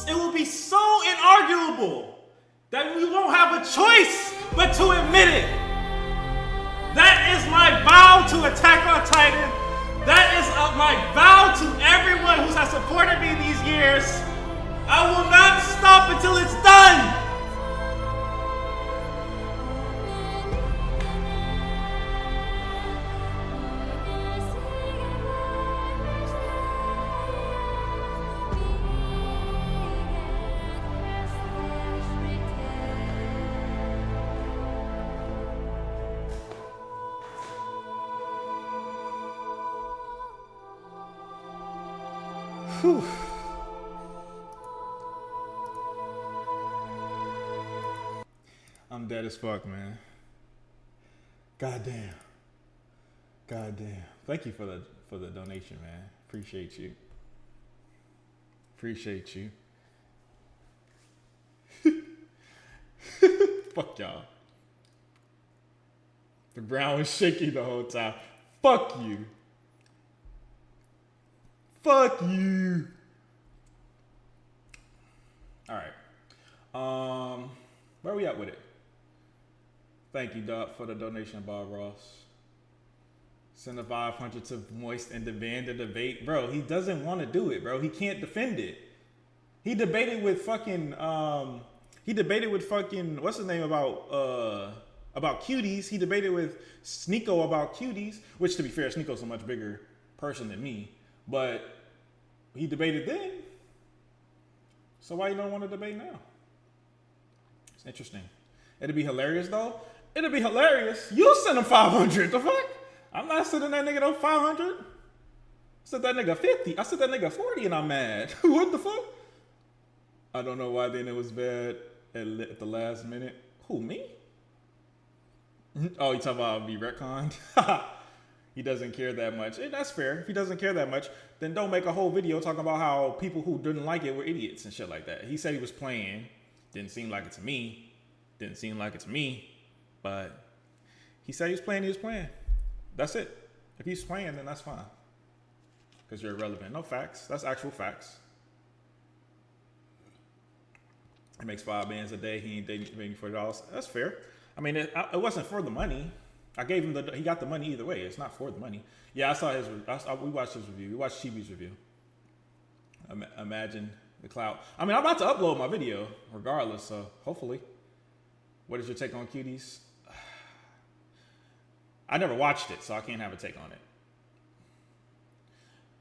it will be so inarguable that we won't have a choice but to admit it. That is my vow to Attack on Titan. That is my vow to everyone who has supported me these years. I will not stop until it's done. Whew. I'm dead as fuck, man. Goddamn. Thank you for the donation, man. Appreciate you. Fuck y'all. The ground was shaky the whole time. Fuck you. Fuck you. All right. Where we at with it? Thank you, Doc, for the donation, Bob Ross. Send a 500 to Moist and demand a debate. Bro, he doesn't want to do it, bro. He can't defend it. He debated with fucking, what's his name about cuties. He debated with Sneeko about cuties, which, to be fair, Sneeko's a much bigger person than me. But he debated then. So why you don't want to debate now? It's interesting. It'd be hilarious, though. It'd be hilarious. You send him 500. The fuck? I'm not sending that nigga no 500. I sent that nigga 50. I sent that nigga 40 and I'm mad. What the fuck? I don't know why then it was bad at the last minute. Who, me? Oh, you talking about me retconned? He doesn't care that much. And that's fair. If he doesn't care that much, then don't make a whole video talking about how people who didn't like it were idiots and shit like that. He said he was playing. Didn't seem like it to me. Didn't seem like it to me. But he said he was playing, That's it. If he's playing, then that's fine. Because you're irrelevant. No facts. That's actual facts. He makes $5 a day. He ain't making $40. That's fair. I mean, it wasn't for the money. I gave him he got the money either way. It's not for the money. Yeah, I saw we watched his review. We watched Chibi's review. Imagine the clout. I mean, I'm about to upload my video regardless, so hopefully. What is your take on Cuties? I never watched it, so I can't have a take on it.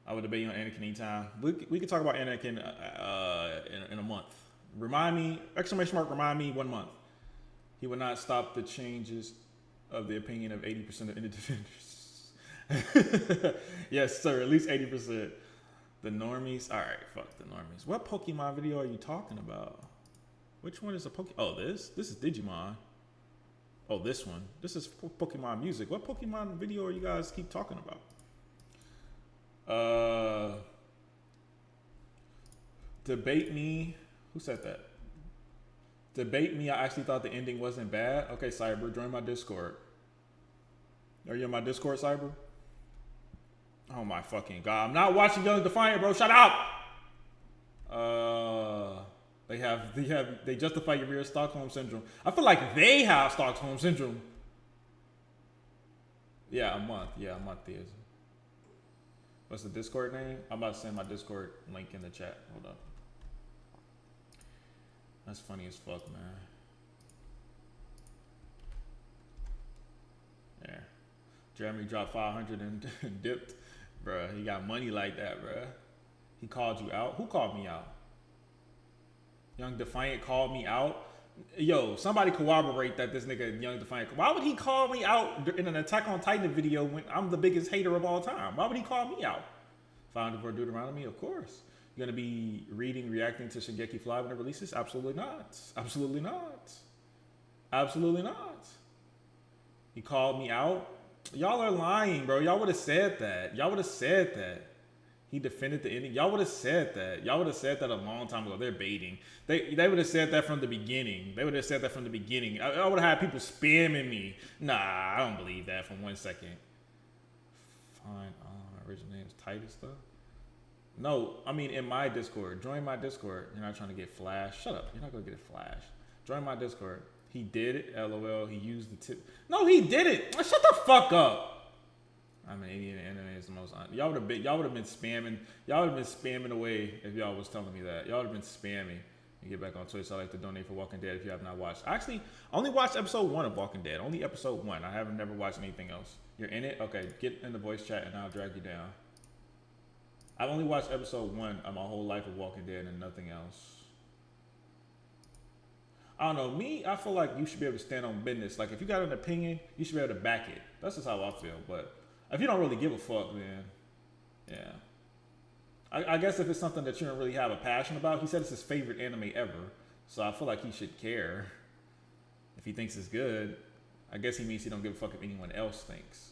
I would debate you on Anakin anytime. We could talk about Anakin in a month. Remind me, ! Remind me 1 month. He would not stop the changes of the opinion of 80% of indie defenders. Yes, sir, at least 80%. The normies. All right, fuck the normies. What Pokemon video are you talking about? Which one is a Pokemon? Oh, this is Digimon. Oh, this one. This is Pokemon music. What Pokemon video are you guys keep talking about? Debate me. Who said that? Debate me. I actually thought the ending wasn't bad. Okay, Cyber, join my Discord. Are you in my Discord, Cyber? Oh my fucking god! I'm not watching Young Defiant, bro. Shut up. They justify your real Stockholm syndrome. I feel like they have Stockholm syndrome. Yeah, a month. Is. What's the Discord name? I'm about to send my Discord link in the chat. Hold up. That's funny as fuck, man. Yeah. Jeremy dropped 500 and dipped. Bruh, he got money like that, bruh. He called you out. Who called me out? Young Defiant called me out. Yo, somebody corroborate that this nigga Young Defiant. Why would he call me out in an Attack on Titan video when I'm the biggest hater of all time? Why would he call me out? Found for Deuteronomy, of course. You're gonna be reacting to Shingeki Fly when it releases? Absolutely not. Absolutely not. Absolutely not. He called me out. Y'all are lying, bro. Y'all would have said that. He defended the ending. Y'all would have said that. Y'all would have said that a long time ago. They're baiting. They would have said that from the beginning. I would have had people spamming me. Nah, I don't believe that for 1 second. Fine. My original name is Titus, though. No, I mean in my Discord. Join my Discord. You're not trying to get Flash. Shut up. You're not going to get Flash. Join my Discord. He did it. LOL. He used the tip. No, he did it. Shut the fuck up. I mean, Indian anime is the most. Y'all would have been spamming. Y'all would have been spamming away if y'all was telling me that. Y'all would have been spamming. You get back on Twitch. I like to donate for Walking Dead if you have not watched. Actually, I only watched episode 1 of Walking Dead. Only episode 1. I haven't never watched anything else. You're in it? Okay, get in the voice chat and I'll drag you down. I've only watched episode 1 of my whole life of Walking Dead and nothing else. I don't know. Me, I feel like you should be able to stand on business. Like, if you got an opinion, you should be able to back it. That's just how I feel. But if you don't really give a fuck, then, yeah. I guess if it's something that you don't really have a passion about, he said it's his favorite anime ever. So I feel like he should care. If he thinks it's good, I guess he means he don't give a fuck if anyone else thinks.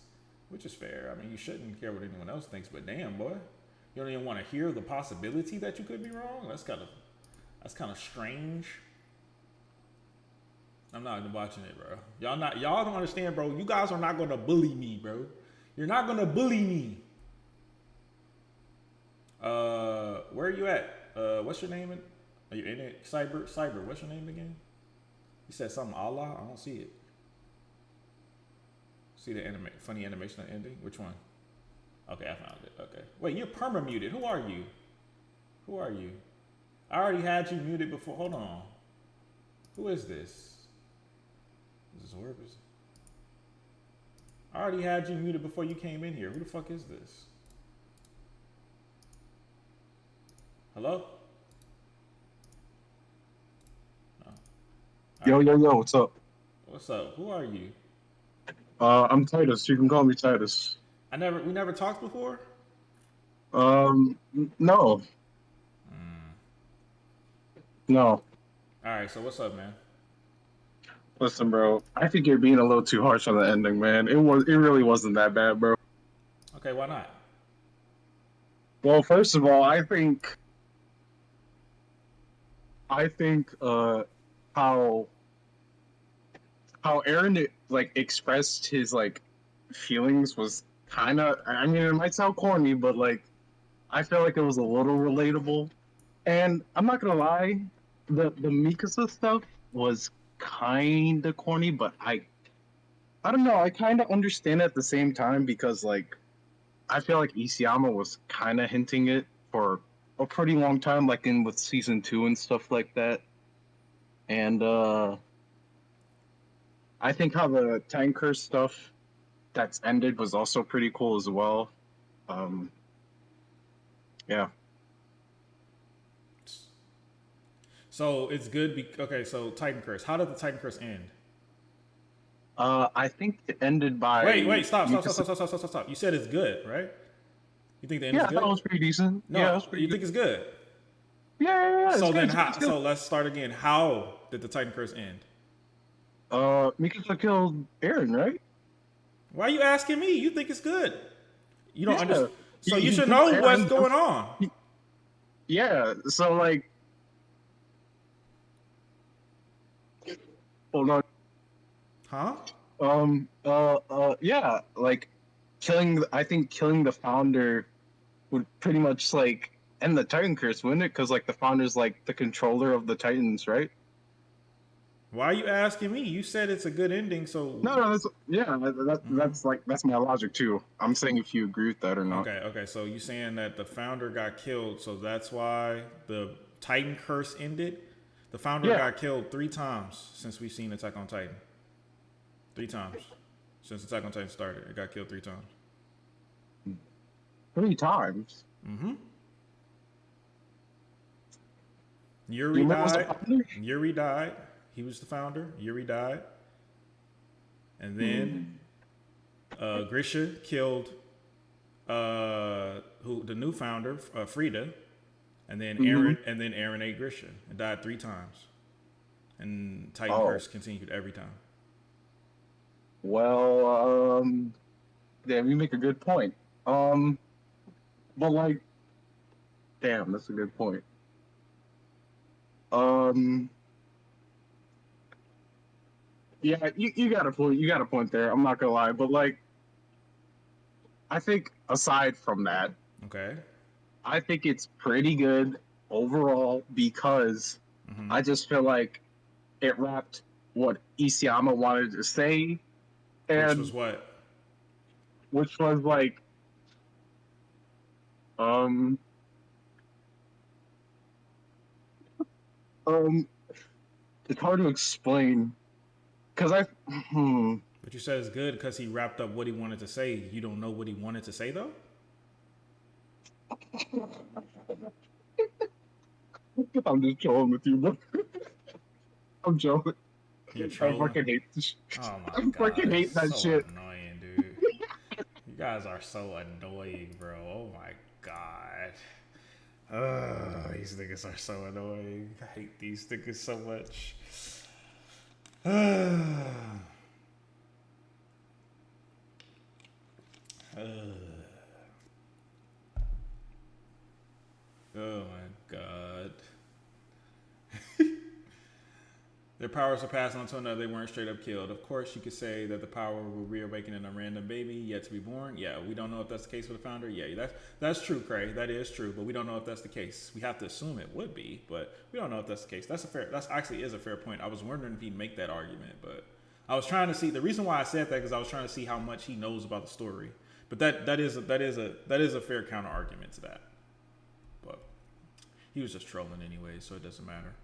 Which is fair. I mean, you shouldn't care what anyone else thinks, but damn, boy. You don't even want to hear the possibility that you could be wrong? That's kind of strange. I'm not even watching it, bro. Y'all don't understand, bro. You guys are not gonna bully me, bro. You're not gonna bully me. Where are you at? What's your name? Are you in it? Cyber, what's your name again? You said something Allah? I don't see it. See the funny animation ending? Which one? Okay, I found it. Okay. Wait, you're perma muted. Who are you? I already had you muted before. Hold on. Who is this? Is this Orbis? I already had you muted before you came in here. Who the fuck is this? Hello? Oh. Yo, what's up? What's up? Who are you? I'm Titus. You can call me Titus. We never talked before? No. No. All right, so what's up, man? Listen, bro. I think you're being a little too harsh on the ending, man. It really wasn't that bad, bro. Okay, why not? Well, first of all, I think how Aaron like expressed his like feelings was kind of, I mean, it might sound corny, but like I feel like it was a little relatable. And I'm not gonna lie, the Mikasa stuff was kind of corny, but I don't know, I kind of understand at the same time because like I feel like Isayama was kind of hinting it for a pretty long time, like in with season 2 and stuff like that. And I think how the tanker stuff that's ended was also pretty cool as well. Yeah. So it's good. Okay, so Titan Curse. How did the Titan Curse end? I think it ended by. Wait! Stop! You said it's good, right? You think the end is good? Yeah, that was pretty decent. No, yeah, it was pretty you think it's good? Yeah. So then, good. So let's start again. How did the Titan Curse end? Mikasa killed Eren, right? Why are you asking me? You think it's good? You don't understand. So you He should know killed what's Eren. going on. Yeah. So like. Hold on. Huh? Yeah, like I think killing the founder would pretty much like end the Titan Curse, wouldn't it? Because like the founder's like the controller of the Titans, right? Why are you asking me? You said it's a good ending, so No, that's my logic too. I'm saying if you agree with that or not. Okay. So you saying that the founder got killed, so that's why the Titan Curse ended? The founder got killed 3 times since we've seen Attack on Titan. 3 times since Attack on Titan started. It got killed 3 times. 3 times? Mm-hmm. Yuri died. He was the founder. Yuri died. And then Grisha killed the new founder, Frida. And then Eren ate Grisha and died 3 times. And Titan Curse continued every time. Well, damn, you make a good point. But like, damn, that's a good point. Yeah, you got a point. You got a point there. I'm not gonna lie, but like, I think aside from that, okay, I think it's pretty good overall because I just feel like it wrapped what Isayama wanted to say, and which was what? Which was like, it's hard to explain. But you said it's good because he wrapped up what he wanted to say. You don't know what he wanted to say, though? I'm just trolling with you, bro. I'm joking. You're trolling? I fucking hate this. Oh my I fucking hate that shit. Annoying, dude. You guys are so annoying, bro. Oh my god. These niggas are so annoying. I hate these niggas so much. Oh my god. Their powers are passed on to another. They weren't straight up killed. Of course, you could say that the power will reawaken in a random baby yet to be born. Yeah, we don't know if that's the case for the founder. Yeah, that's true, Cray. That is true, but we don't know if that's the case. We have to assume it would be, but we don't know if that's the case. That's actually is a fair point. I was wondering if he'd make that argument, but I was trying to see the reason why I said that because I was trying to see how much he knows about the story. But that is a fair counter argument to that. But he was just trolling anyway, so it doesn't matter.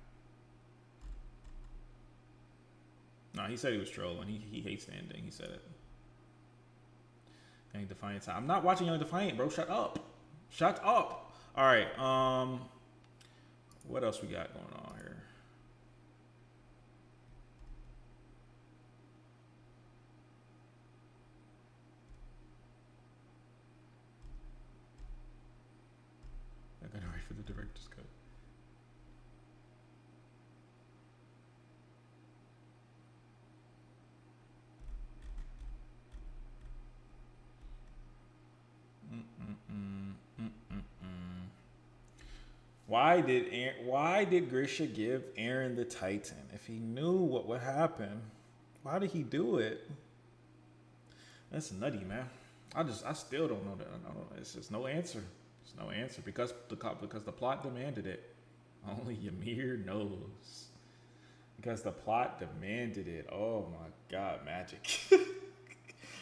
No, he said he was trolling. He hates the ending. He said it. Young Defiant time. I'm not watching Young Defiant, bro. Shut up. Shut up. All right. What else we got going on here? I gotta wait for the director's cut. Why did Grisha give Eren the Titan? If he knew what would happen, why did he do it? That's nutty, man. I still don't know that. It's just no answer. There's no answer because the plot demanded it. Only Ymir knows. Because the plot demanded it. Oh my God, magic.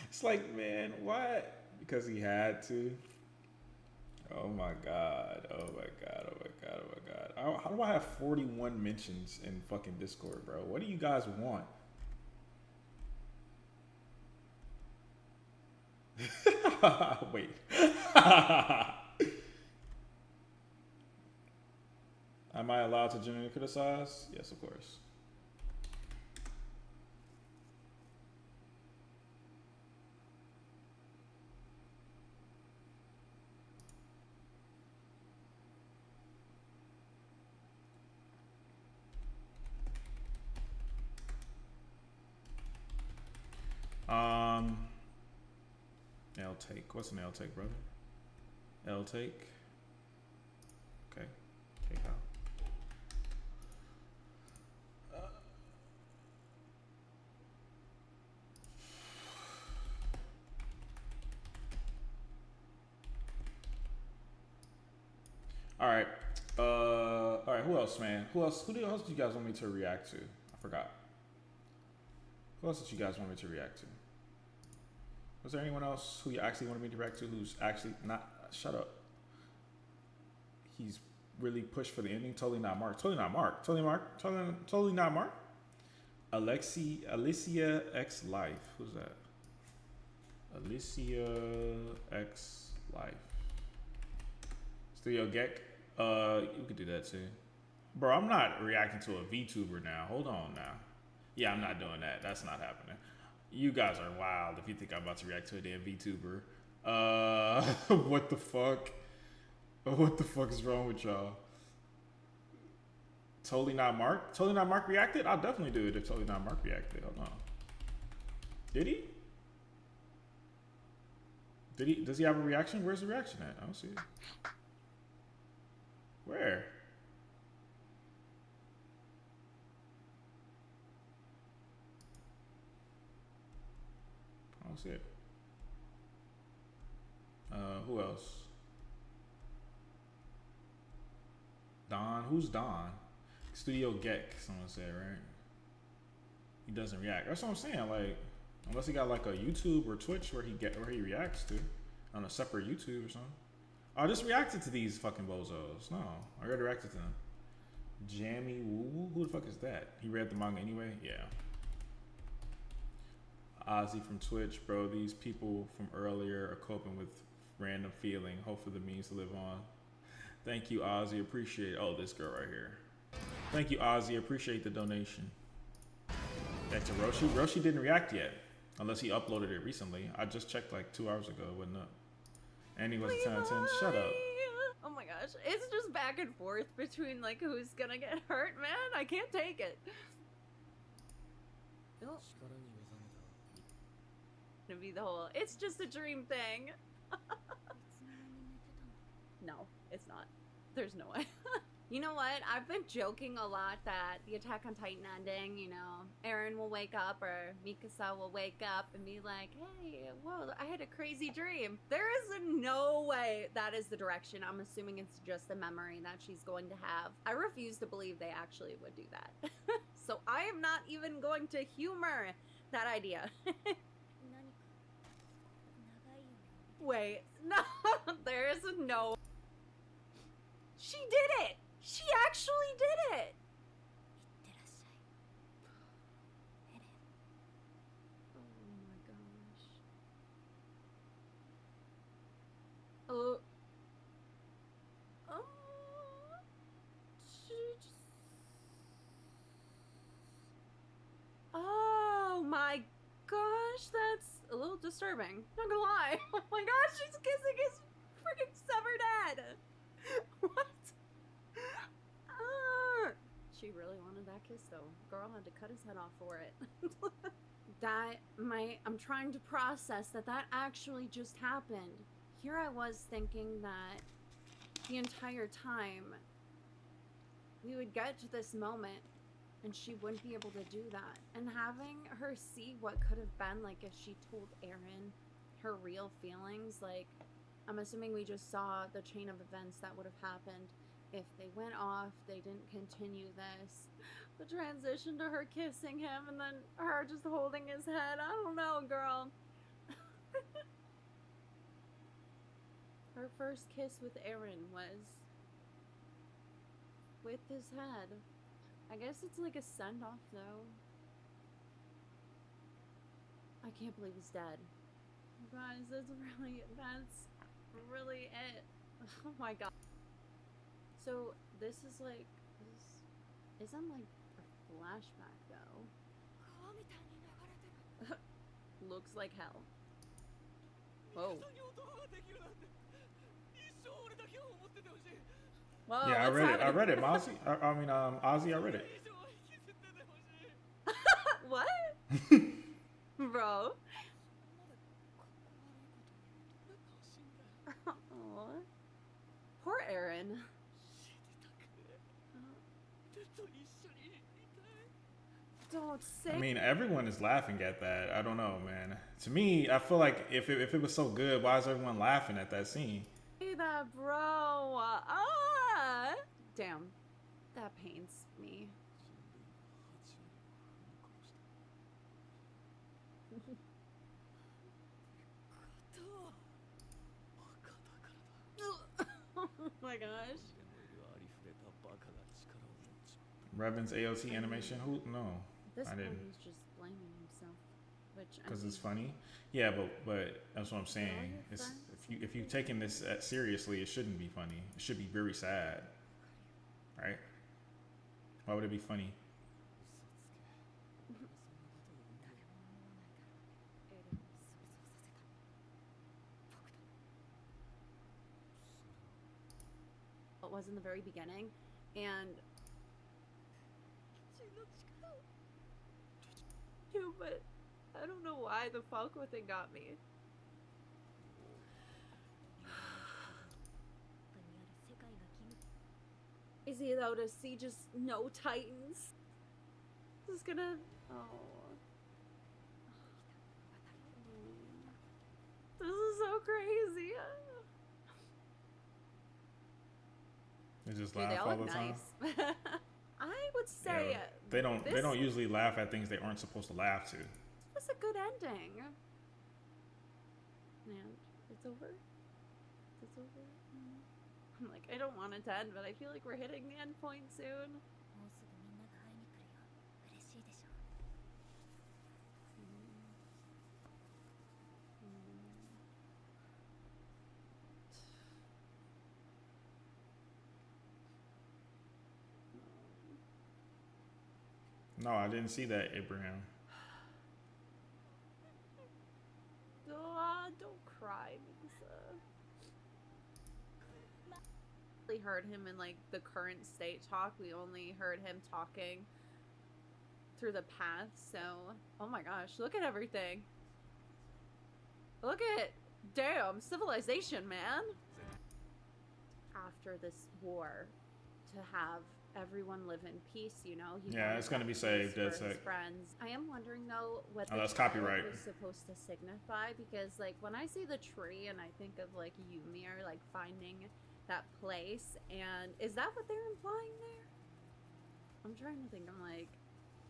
It's like, man, what? Because he had to. Oh my God. Oh my God. Oh my God. Oh my God. How do I have 41 mentions in fucking Discord, bro? What do you guys want? Wait. Am I allowed to genuinely criticize? Yes, of course. L take. What's an L take, brother? L take. Okay. Take out. All right. All right. Who else, man? Who else do you guys want me to react to? I forgot. Who else did you guys want me to react to? Was there anyone else who you actually wanted me to react to who's actually not? Shut up. He's really pushed for the ending. Totally not Mark. Totally not Mark. Totally not Mark. Alicia X Life. Who's that? Alicia X Life. Studio Geck. You could do that too. Bro, I'm not reacting to a VTuber now. Hold on now. Yeah, I'm not doing that. That's not happening. You guys are wild if you think I'm about to react to a damn VTuber. What the fuck? What the fuck is wrong with y'all? Totally not Mark? Totally not Mark reacted? I'll definitely do it if Totally not Mark reacted. Hold on. Did he? Does he have a reaction? Where's the reaction at? I don't see it. Where? I don't see it. Who else? Don? Who's Don? Studio Geck, someone said, right? He doesn't react. That's what I'm saying. Like, unless he got like a YouTube or Twitch where he reacts to on a separate YouTube or something. I just reacted to these fucking bozos. No, I already reacted to them. Jammy Woo? Who the fuck is that? He read the manga anyway? Yeah. Ozzy from Twitch, bro. These people from earlier are coping with random feeling. Hopefully the means to live on. Thank you, Ozzy. Appreciate it. Oh, this girl right here. Thank you, Ozzy. Appreciate the donation. Back to Roshi. Roshi didn't react yet. Unless he uploaded it recently. I just checked like 2 hours ago. It wasn't up. And he was a 10 out of 10. Shut up. Oh my gosh. It's just back and forth between like who's gonna get hurt, man. I can't take it. Oh. Gonna be the whole, it's just a dream thing. No, it's not. There's no way. You know what? I've been joking a lot that the Attack on Titan ending, you know, Eren will wake up or Mikasa will wake up and be like, hey, whoa, I had a crazy dream. There is no way that is the direction. I'm assuming it's just a memory that she's going to have. I refuse to believe they actually would do that. So I am not even going to humor that idea. Wait, no, there is no. She did it! She actually did it! Oh my gosh. Oh. Oh my gosh, that's a little disturbing. Not gonna lie. Oh my gosh, she's kissing his freaking severed head. What? She really wanted that kiss though. Girl had to cut his head off for it. I'm trying to process that actually just happened. Here I was thinking that the entire time we would get to this moment and she wouldn't be able to do that. And having her see what could have been, like, if she told Eren her real feelings, like, I'm assuming we just saw the chain of events that would have happened if they went off, they didn't continue this. The transition to her kissing him and then her just holding his head. I don't know, girl. Her first kiss with Eren was with his head. I guess it's like a send-off, though. I can't believe he's dead. You guys, that's really it. Oh my god. So, this is like, this isn't like a flashback, though. Looks like hell. Whoa. Whoa, yeah, what's happening? I read it, Ozzy. Ozzy, I read it. What? Bro. Aw. Poor Eren. Don't say. I mean, everyone is laughing at that. I don't know, man. To me, I feel like if it was so good, why is everyone laughing at that scene? Say that, bro. Ah! Damn. That pains me. Oh my gosh. Revan's AOT animation? Who? No, This I one didn't. is just blaming himself, which Because it's funny. Yeah, but that's what I'm saying. It's if you taking this seriously, it shouldn't be funny. It should be very sad, right? Why would it be funny? It was in the very beginning, and but I don't know why the Falco thing got me. Is he though to see just no Titans? This is gonna. Oh. This is so crazy. They just Dude, laugh they all all look the time. nice. I would say Yeah, they don't this usually laugh at things they aren't supposed to laugh to. was a good ending. And it's over. It's over. I'm like, I don't want it to end, but I feel like we're hitting the end point soon. No, I didn't see that, Abraham. Don't cry, Lisa. We heard him in like the current state talk. We only heard him talking through the past. So, oh my gosh, look at everything. Look at, damn, civilization, man. After this war, to have everyone live in peace, you know. Yeah, it's gonna be saved. That's That's it. friends. I am wondering though what Oh, the that's child copyright. was supposed to signify, because like when I see the tree and I think of like Ymir like finding that place, and is that what they're implying there? I'm trying to think. I'm like,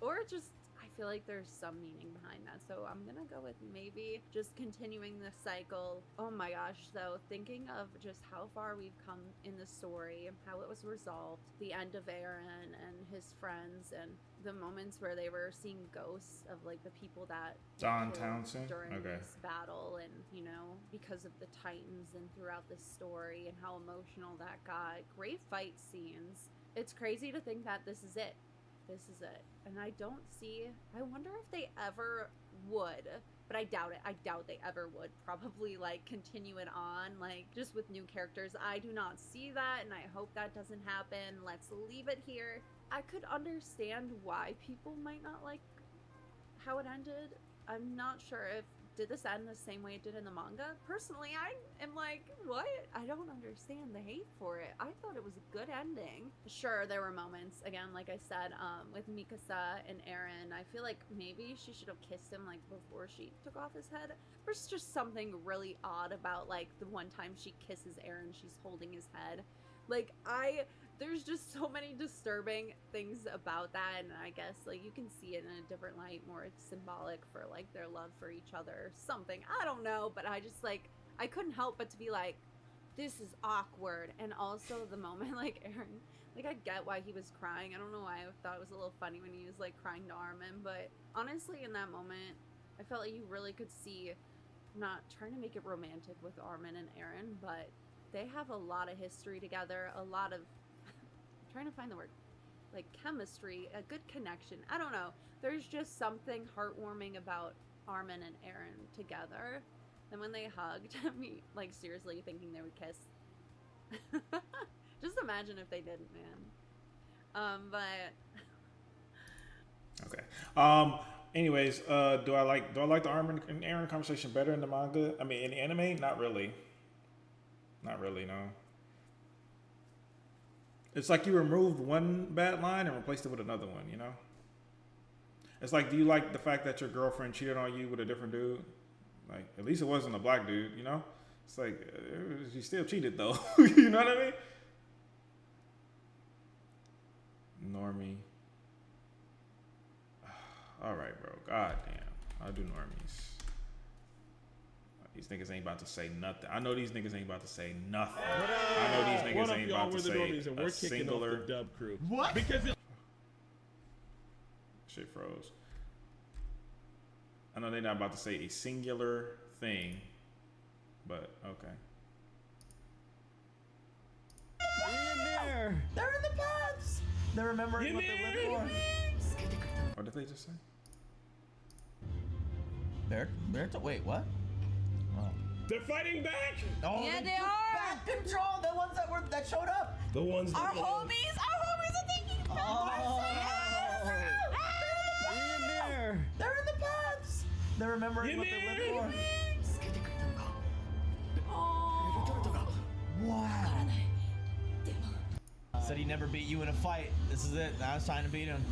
or just I feel like there's some meaning behind that, so I'm gonna go with maybe just continuing the cycle. Oh my gosh, though, thinking of just how far we've come in the story, how it was resolved, the end of Eren and his friends, and the moments where they were seeing ghosts of like the people that John killed Townsend? during Okay. this battle, and you know, because of the Titans and throughout this story and how emotional that got. Great fight scenes. It's crazy to think that this is it. This is it. And I don't see, I wonder if they ever would, but I doubt it. I doubt they ever would probably like continue it on, like just with new characters. I do not see that, and I hope that doesn't happen. Let's leave it here. I could understand why people might not like how it ended. I'm not sure if did this end the same way it did in the manga? Personally, I am like, what? I don't understand the hate for it. I thought it was a good ending. Sure, there were moments, again, like I said, with Mikasa and Eren. I feel like maybe she should have kissed him, like, before she took off his head. There's just something really odd about, like, the one time she kisses Eren, she's holding his head. Like, there's just so many disturbing things about that, and I guess, like, you can see it in a different light, more it's symbolic for, like, their love for each other or something. I don't know, but I just, like, I couldn't help but to be like, this is awkward. And also the moment, like, Eren, like, I get why he was crying. I don't know why I thought it was a little funny when he was, like, crying to Armin, but honestly, in that moment, I felt like you really could see, I'm not trying to make it romantic with Armin and Eren, but they have a lot of history together, a lot of, I'm trying to find the word, like, chemistry, a good connection. I don't know. There's just something heartwarming about Armin and Eren together. And when they hugged, me, like, seriously thinking they would kiss. Just imagine if they didn't, man. But Okay. Anyways, do I like the Armin and Eren conversation better in the manga? I mean, in the anime, not really. Not really, no. It's like you removed one bad line and replaced it with another one, you know? It's like, do you like the fact that your girlfriend cheated on you with a different dude? Like, at least it wasn't a black dude, you know? It's like, she still cheated, though. You know what I mean? Normie. All right, bro. God damn. I'll do normies. These niggas ain't about to say nothing. I know these niggas ain't about to say nothing. I know these niggas ain't about to say a singular dub crew. What? Because shit froze. I know they're not about to say a singular thing, but okay. They're in the past. They're remembering what they lived for. What did they just say? Wait, what? Oh. They're fighting back. Oh, Yeah, they are. Back control. The ones that showed up. The ones. Our homies are taking back They're in the past. They're remembering what they lived for. Wow. Said he never beat you in a fight. This is it. Now it's time to beat him.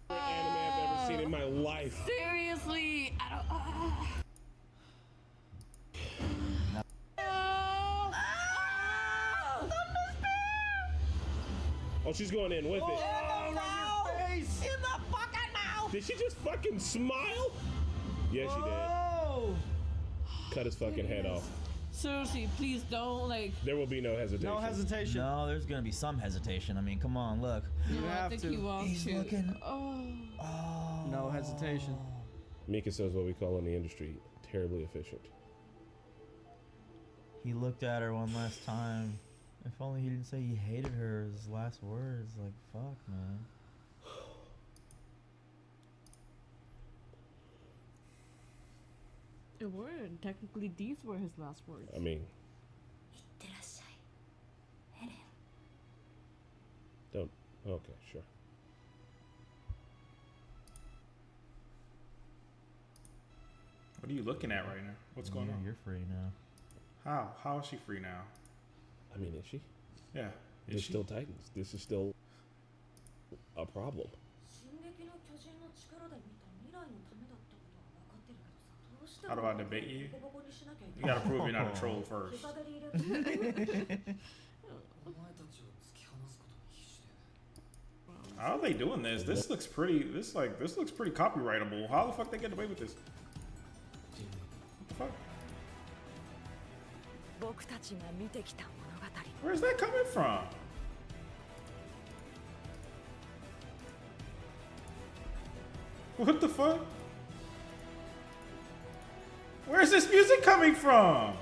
Anime I've ever seen in my life. Seriously, I don't. Oh, she's going in with it. In the fucking mouth. Did she just fucking smile? Yeah, she did. Cut his fucking head off. Seriously, please don't, like. There will be no hesitation. No hesitation. No, there's gonna be some hesitation. I mean, come on, look. You have to. He's looking. No hesitation. Mikasa is what we call in the industry terribly efficient. He looked at her one last time. If only he didn't say he hated her as his last words. Like, fuck, man. It weren't. Technically, these were his last words. I mean, don't. Okay, sure. What are you looking at right now? What's going on? You're free now. How? How is she free now? I mean, is she? Yeah. They're still Titans. This is still a problem. How do I debate you? You gotta prove you're not a troll first. How are they doing this? This looks pretty. This looks pretty copyrightable. How the fuck they get away with this? What the fuck? Where's that coming from? What the fuck? Where's this music coming from?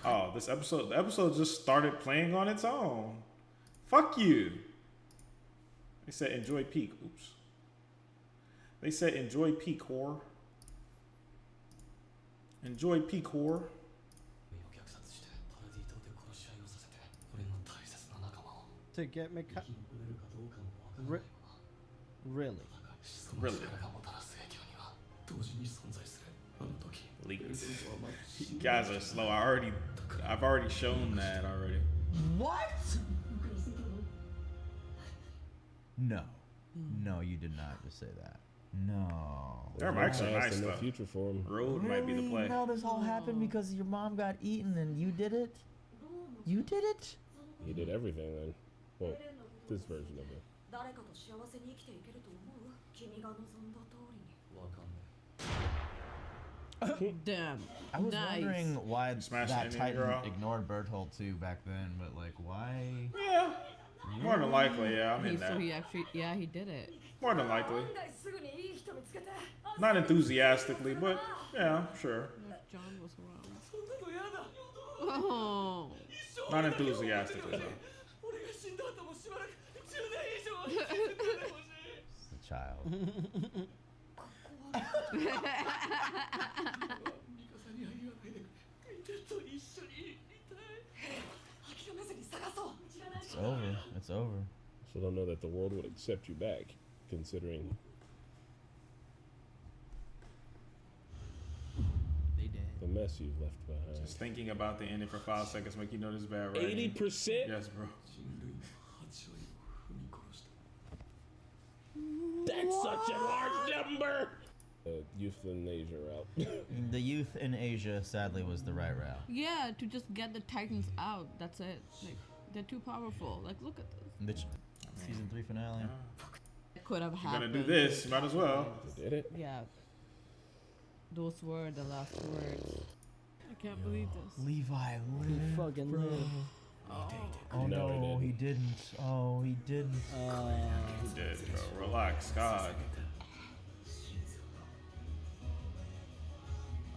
Oh, the episode just started playing on its own. Fuck you. They said enjoy peak. Oops. They said enjoy peak, whore. Enjoy peak, whore. To get me really? Really? Leaked. You guys are slow. I've already shown that already. What? No. No, you did not just say that. No. Their mics are nice though. Future for him. Road might be the play. No, this all happened because your mom got eaten and you did it? You did it? He did everything then. Well, this version of it. Damn. I was Nice. wondering why Smash that Indian Titan girl. ignored Berthold too back then, but like why? Yeah. More than likely, yeah, I'm He, in so that. he actually, yeah, he did it. More than likely. Not enthusiastically, but yeah, sure. If John was around. Oh. Not enthusiastically though. It's a child. It's over. It's over. So don't know that the world would accept you back, considering They did. the mess you've left behind. Just thinking about the ending for 5 seconds make you notice bad writing. 80%? Yes, bro. That's such a large number! Euthanasia route. The youth in Asia, sadly, was the right route. Yeah, to just get the Titans out. That's it. Like, they're too powerful. Like, look at this. The season 3 finale. It could have If you're happened. gonna do this, you might as well. Did it? Yeah. Those were the last words. I can't believe this. Levi He lived, fucking bro. lived. Oh No, he no, he didn't. Oh, he didn't. He did, bro. Relax, God.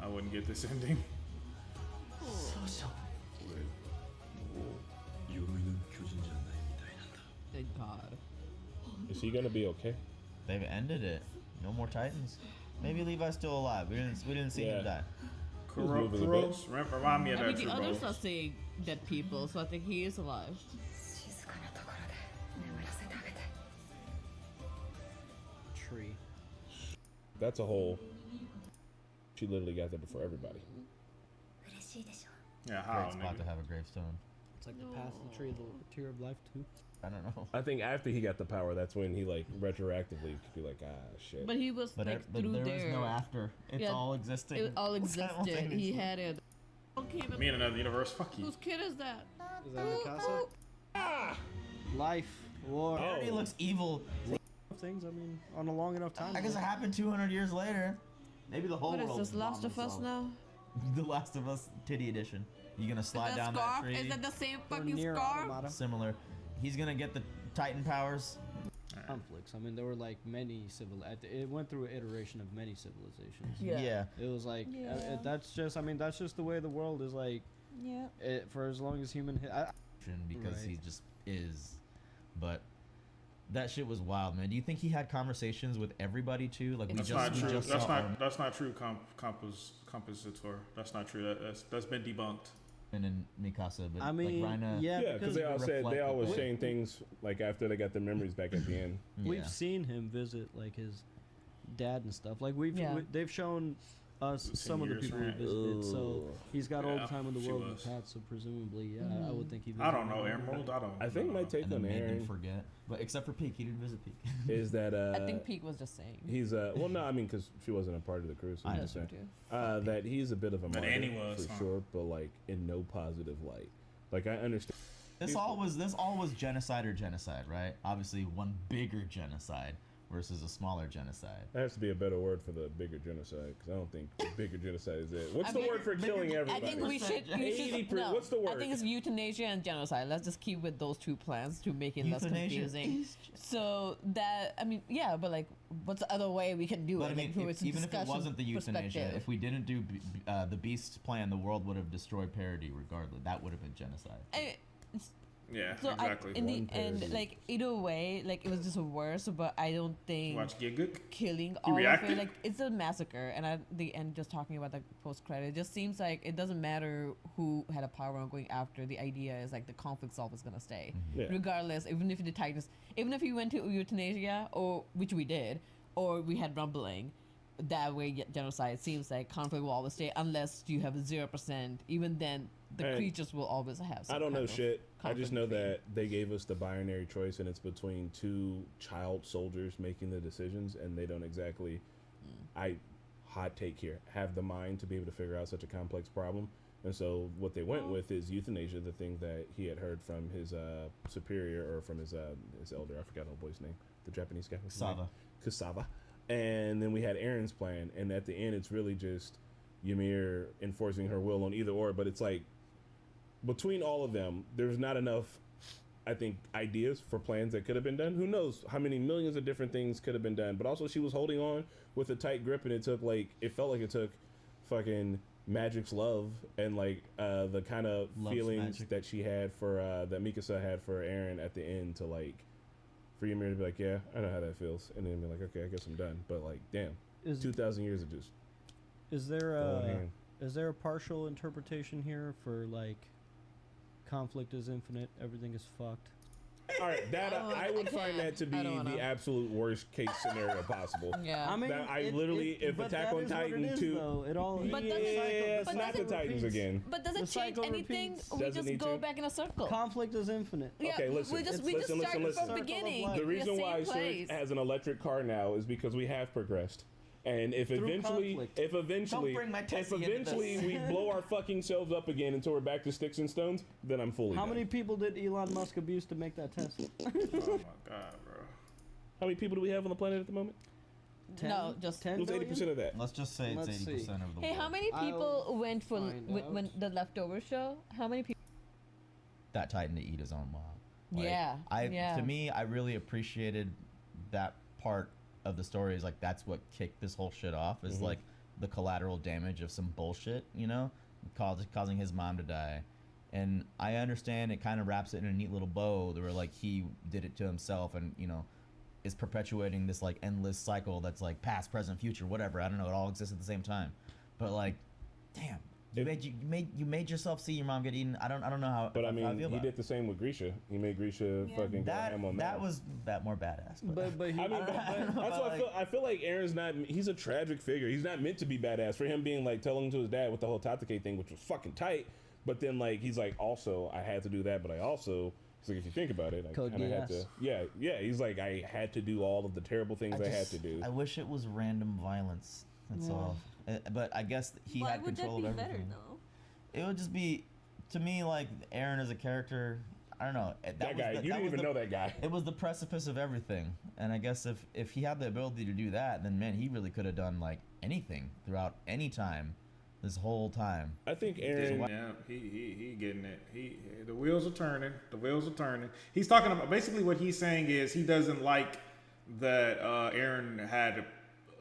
I wouldn't get this ending. Thank God. Is he gonna be okay? They've ended it. No more Titans. Maybe Levi's still alive. We didn't see him die. Kuros, remind me of I mean, that the true, others bro. are saying dead people, so I think he is alive. Tree. That's a whole. She literally got there before everybody. Yeah, how, Great spot nigga? to have a gravestone. It's like the path of the tree, the tree of life too. I don't know. I think after he got the power, that's when he like retroactively could be like, ah, shit. But he was But like but through there there. is no after. It's Yeah, all existing. It all existed. He simultaneously. had it. Okay, but Me in another universe, fuck you. whose kid is that? Is that Mikasa? Life, war. He looks evil. Things. I mean, on a long enough time. I guess it happened 200 years later. Maybe the whole What is world. this, Last of Us now? The Last of Us titty edition. You gonna slide Is that down scarf? that tree? Is that the same Or fucking near scarf? Automata. Similar. He's gonna get the Titan powers. Conflicts. I mean, there were like many it went through an iteration of many civilizations. Yeah. It was like Yeah. that's just. I mean, that's just the way the world is. Like, Yeah. for as long as human. Because he Right. just is. But that shit was wild, man. Do you think he had conversations with everybody too? Like That's not true. just That's saw not. That's not true. Compositor. That's not true. That's been debunked. and then Mikasa, but I mean, like Reina, Yeah, because they all said they all was reflected- saying things like after they got their memories back at the end. We've seen him visit like his dad and stuff. Like they've shown us some of the years, people right? who visited. So he's got all the Yeah, time in the she world in the was. past. So presumably, yeah, I would think he. I don't visited know, them. Emerald. I don't. I think my take And then on made them Aaron forget. But except for Peak, he didn't visit Peak. is that I think Peak was just saying. he's well, no, I mean because she wasn't a part of the crew. So I I'm know just saying, too. that he's a bit of a But martyr Annie was, for huh? sure, but like in no positive light. Like I understand. This all was genocide or genocide, right? Obviously, one bigger genocide versus a smaller genocide. There has to be a better word for the bigger genocide because I don't think bigger genocide is it. What's I the mean, word for killing I everybody? think we should. 80%. No, What's the word? I think it's euthanasia and genocide. Let's just keep with those two plans to make it less Euthanasia confusing. So that I mean, yeah, but like, what's the other way we can do But it? I mean, Like, from its even if it discussion wasn't the euthanasia, perspective. if we didn't do the Beast plan, the world would have destroyed parody regardless. That would have been genocide. Yeah, So exactly. in the end, like either way, like it was just worse. But I don't think Watch Giguk. killing He all of reacted? it, like it's a massacre. And at the end, just talking about the post credit, it just seems like it doesn't matter who had a power on going after. The idea is like the conflict's always gonna stay, Yeah. regardless. Even if the Titans, even if we went to euthanasia, or which we did, or we had rumbling. that way genocide seems like conflict will always stay unless you have 0%. Even then, the And creatures will always have. Some I don't know kind of shit. I just conflict know between. that they gave us the binary choice, and it's between two child soldiers making the decisions, and they don't exactly. Hot take here, have the mind to be able to figure out such a complex problem. And so what they went with is euthanasia, the thing that he had heard from his superior or from his elder. I forgot the boy's name. The Japanese guy. Kusava. And then we had Aaron's plan, and at the end, it's really just Ymir enforcing her will on either or. But it's like between all of them, there's not enough, I think, ideas for plans that could have been done. Who knows how many millions of different things could have been done. But also, she was holding on with a tight grip, and it felt like it took fucking Magic's love and like the kind of Love's feelings magic. that she had for that Mikasa had for Aaron at the end to like for Ymir to be like, yeah, I know how that feels, and then be like, okay, I guess I'm done. But like, damn, 2,000 years of just Is there going a hand. is there a partial interpretation here for like conflict is infinite, everything is fucked? All right, that I would find that to be the absolute worst case scenario possible. Yeah, I mean, that I literally, if but Attack that on is what it Titan is, 2, though. It all But yeah, does it- it's but not does the it Titans repeats? again. But does The it change cycle anything? repeats. We Doesn't just need go to. back in a circle. Conflict is infinite. Yeah, Okay, listen. we just listen, start listen. from beginning. The reason We're why same place. Serge has an electric car now is because we have progressed. And if Through eventually, conflict. if eventually, Don't bring my if Tessie into eventually this. we blow our fucking selves up again until we're back to sticks and stones, then I'm fully How done. many people did Elon Musk abuse to make that Tesla? Oh my god, bro. How many people do we have on the planet at the moment? No, just 10 What's 80% of that? Let's just say it's Let's 80% see. of the Hey, world. how many people went for find when the leftover show? How many people? That Titan to eat his own mom. Yeah, yeah. To me, I really appreciated that part of the story. Is like that's what kicked this whole shit off. Is like the collateral damage of some bullshit, you know, causing his mom to die. And I understand it kind of wraps it in a neat little bow. Where like he did it to himself, and you know, is perpetuating this like endless cycle that's like past, present, future, whatever. I don't know. It all exists at the same time. But like, damn. You made yourself see your mom get eaten. I don't know how. But I how mean, feel he about did the same with Grisha. He made Grisha fucking go ham on that was more badass. But he, I mean, that's what I feel like Aaron's not. He's a tragic figure. He's not meant to be badass. For him being like telling to his dad with the whole Tatake thing, which was fucking tight. But then like he's like, also I had to do that, but I also. He's like, if you think about it, I Code kind of had to. Geass. Yeah. He's like, I had to do all of the terrible things I had to do. I wish it was random violence. That's Yeah. all. But I guess he Why had would control that of be everything. better though? It would just be, to me, like Aaron as a character. I don't know. That guy, you didn't even know that guy. It was the precipice of everything, and I guess if he had the ability to do that, then man, he really could have done like anything throughout any time, this whole time. I think Aaron. Yeah, he getting it. The wheels are turning. The wheels are turning. He's talking about basically what he's saying is he doesn't like that Aaron had,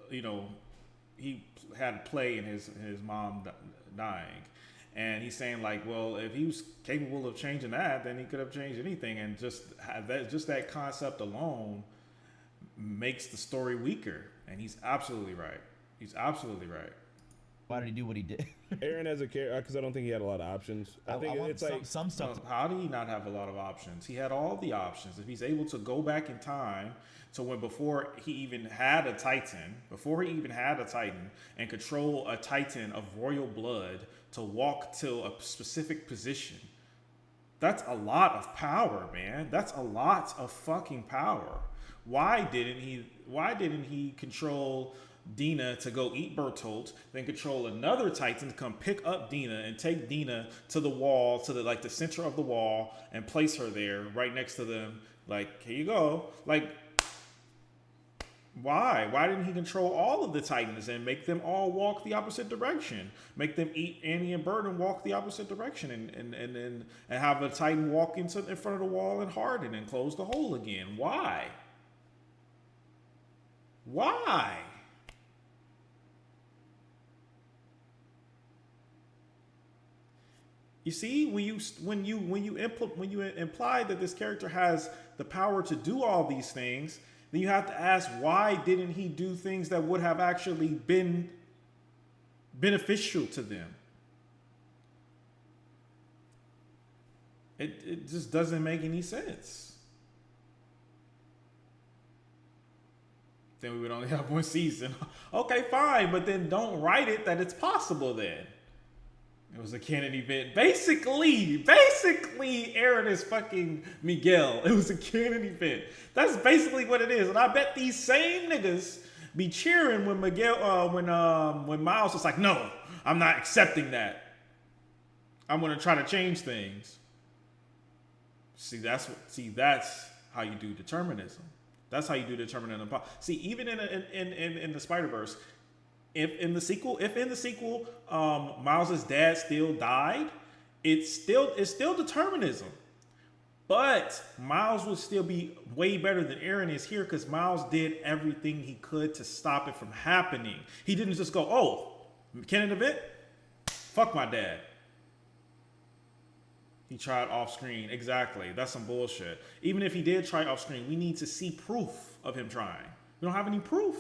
you know, he had play in his mom dying, and he's saying like, well, if he was capable of changing that, then he could have changed anything, and just that concept alone makes the story weaker. And he's absolutely right. He's absolutely right. Why did he do what he did? Aaron as a character, because I don't think he had a lot of options. I think want it's like some stuff. How did he not have a lot of options? He had all the options. If he's able to go back in time to when before he even had a Titan, and control a Titan of royal blood to walk to a specific position, that's a lot of power, man. That's a lot of fucking power. Why didn't he control Dina to go eat Bertolt, then control another Titan to come pick up Dina and take Dina to the wall, to the center of the wall, and place her there right next to them? Like, here you go. Like, why? Why didn't he control all of the Titans and make them all walk the opposite direction? Make them eat Annie and Bert and walk the opposite direction, and have a Titan walk in front of the wall and harden and close the hole again? Why? Why? You see, when you imply that this character has the power to do all these things, then you have to ask, why didn't he do things that would have actually been beneficial to them? It just doesn't make any sense. then we would only have one season. Okay, fine, but then don't write it that it's possible then. It was a canon event. Basically, Eren is fucking Miguel. It was a canon event. That's basically what it is. And I bet these same niggas be cheering when Miguel, when Miles was like, no, I'm not accepting that. I'm gonna try to change things. See, that's how you do determinism. That's how you do determinism. See, even in the Spider-Verse, if in the sequel, Miles's dad still died, it's still determinism. But Miles would still be way better than Eren is here because Miles did everything he could to stop it from happening. He didn't just go, oh, canon event? Fuck my dad. He tried off screen. Exactly. That's some bullshit. Even if he did try off screen, we need to see proof of him trying. We don't have any proof.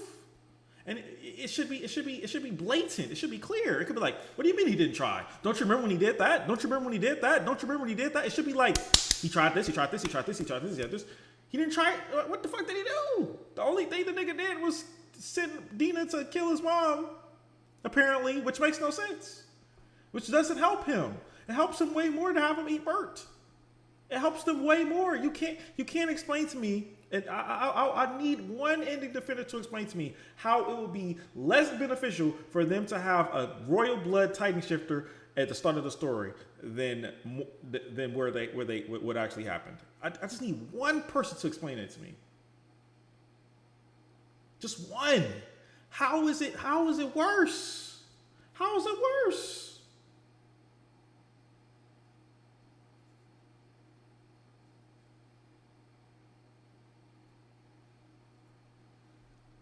And it should be blatant. It should be clear. It could be like, what do you mean he didn't try? Don't you remember when he did that? Don't you remember when he did that? Don't you remember when he did that? It should be like, he tried this, he tried this, he tried this, he tried this, he tried this. He didn't try. What the fuck did he do? The only thing the nigga did was send Dina to kill his mom, apparently, which makes no sense. Which doesn't help him. It helps him way more to have him eat Bert. It helps them way more. You can't explain to me, and I need one ending defender to explain to me how it would be less beneficial for them to have a royal blood Titan shifter at the start of the story than what actually happened. I just need one person to explain it to me. Just one. How is it worse? How is it worse?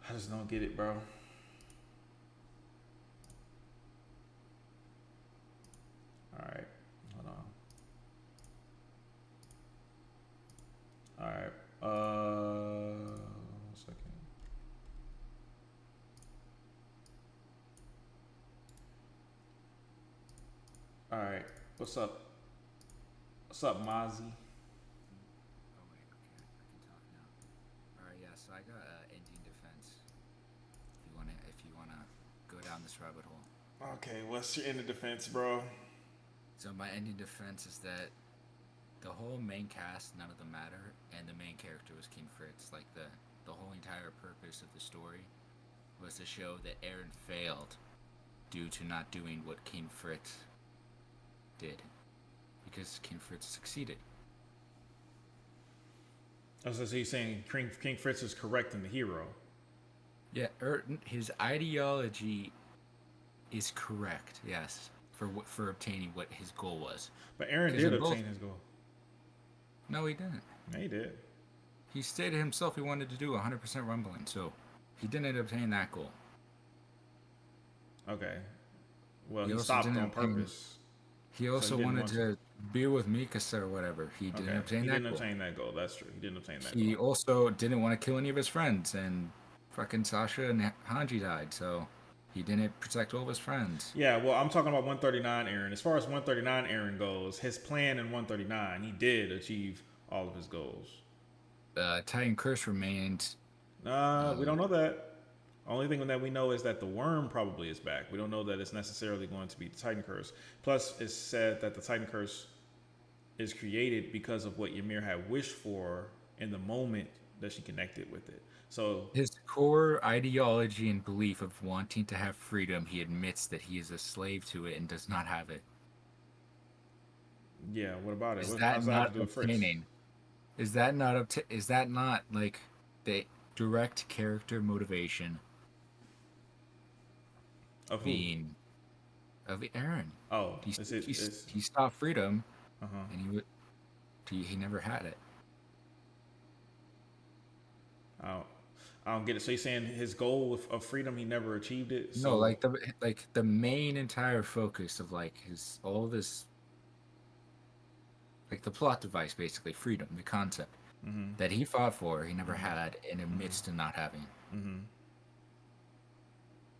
I just don't get it, bro. Alright. Hold on. Alright. 1 second. Alright. What's up? What's up, Mozzie? So I got Indian defense. If you wanna go down this rabbit hole. Okay, what's your end of defense, bro? So my ending defense is that the whole main cast, none of them matter, and the main character was King Fritz. Like the whole entire purpose of the story was to show that Eren failed due to not doing what King Fritz did, because King Fritz succeeded. Oh, so you're saying King Fritz is correcting the hero? Yeah, his ideology is correct, yes, for obtaining what his goal was. But Eren did obtain his goal. No, he didn't. Yeah, he did. He stated himself he wanted to do 100% rumbling, so he didn't obtain that goal. Okay. Well, he stopped on purpose. He also wanted to be with Mikasa or whatever. He didn't obtain that goal. He didn't obtain that goal. That's true. He didn't obtain that goal. He also didn't want to kill any of his friends, and fucking Sasha and Hanji died, so he didn't protect all of his friends. Yeah, well, I'm talking about 139 Eren. As far as 139 Eren goes, his plan in 139, he did achieve all of his goals. Titan Curse remained. We don't know that. Only thing that we know is that the worm probably is back. We don't know that it's necessarily going to be the Titan Curse. Plus, it's said that the Titan Curse is created because of what Ymir had wished for in the moment that she connected with it. So his core ideology and belief of wanting to have freedom, he admits that he is a slave to it and does not have it. Yeah, what about it? Is that not obtaining? Is that not like the direct character motivation of Eren? Oh, he sought freedom, and he never had it. I don't get it. So you're saying his goal of freedom, he never achieved it? So... No, like the main entire focus of all this, like the plot device, basically freedom, the concept that he fought for, he never had, and admits to not having.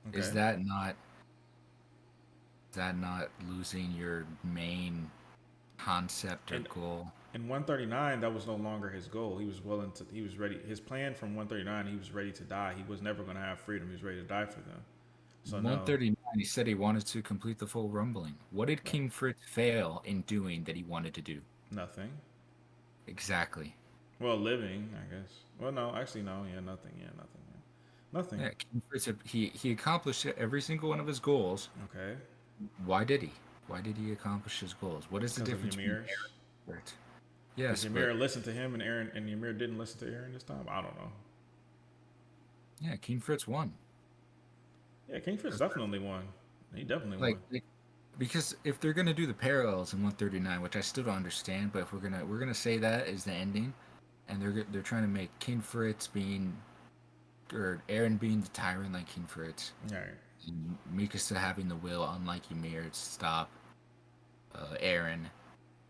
Okay. Is that not losing your main concept or goal? In 139, that was no longer his goal. He was willing to. He was ready. His plan from 139, he was ready to die. He was never going to have freedom. He was ready to die for them. So 139, he said he wanted to complete the full rumbling. What did King Fritz fail in doing that he wanted to do? Nothing. Exactly. Well, living, I guess. Well, no, actually, no. Yeah, nothing. Yeah, nothing. Yeah. Nothing. Yeah, King Fritz, he accomplished every single one of his goals. Okay. Why did he? Why did he accomplish his goals? What is the difference between Aaron and Fritz? Yes, Did Ymir listen to him and Aaron, and Ymir didn't listen to Aaron this time? I don't know. Yeah, King Fritz won. Yeah, King Fritz definitely won. He definitely won. Because if they're gonna do the parallels in 139, which I still don't understand, but if we're gonna say that is the ending, and they're trying to make King Fritz or Aaron being the tyrant like King Fritz, right? And Mikasa having the will, unlike Ymir, to stop Aaron.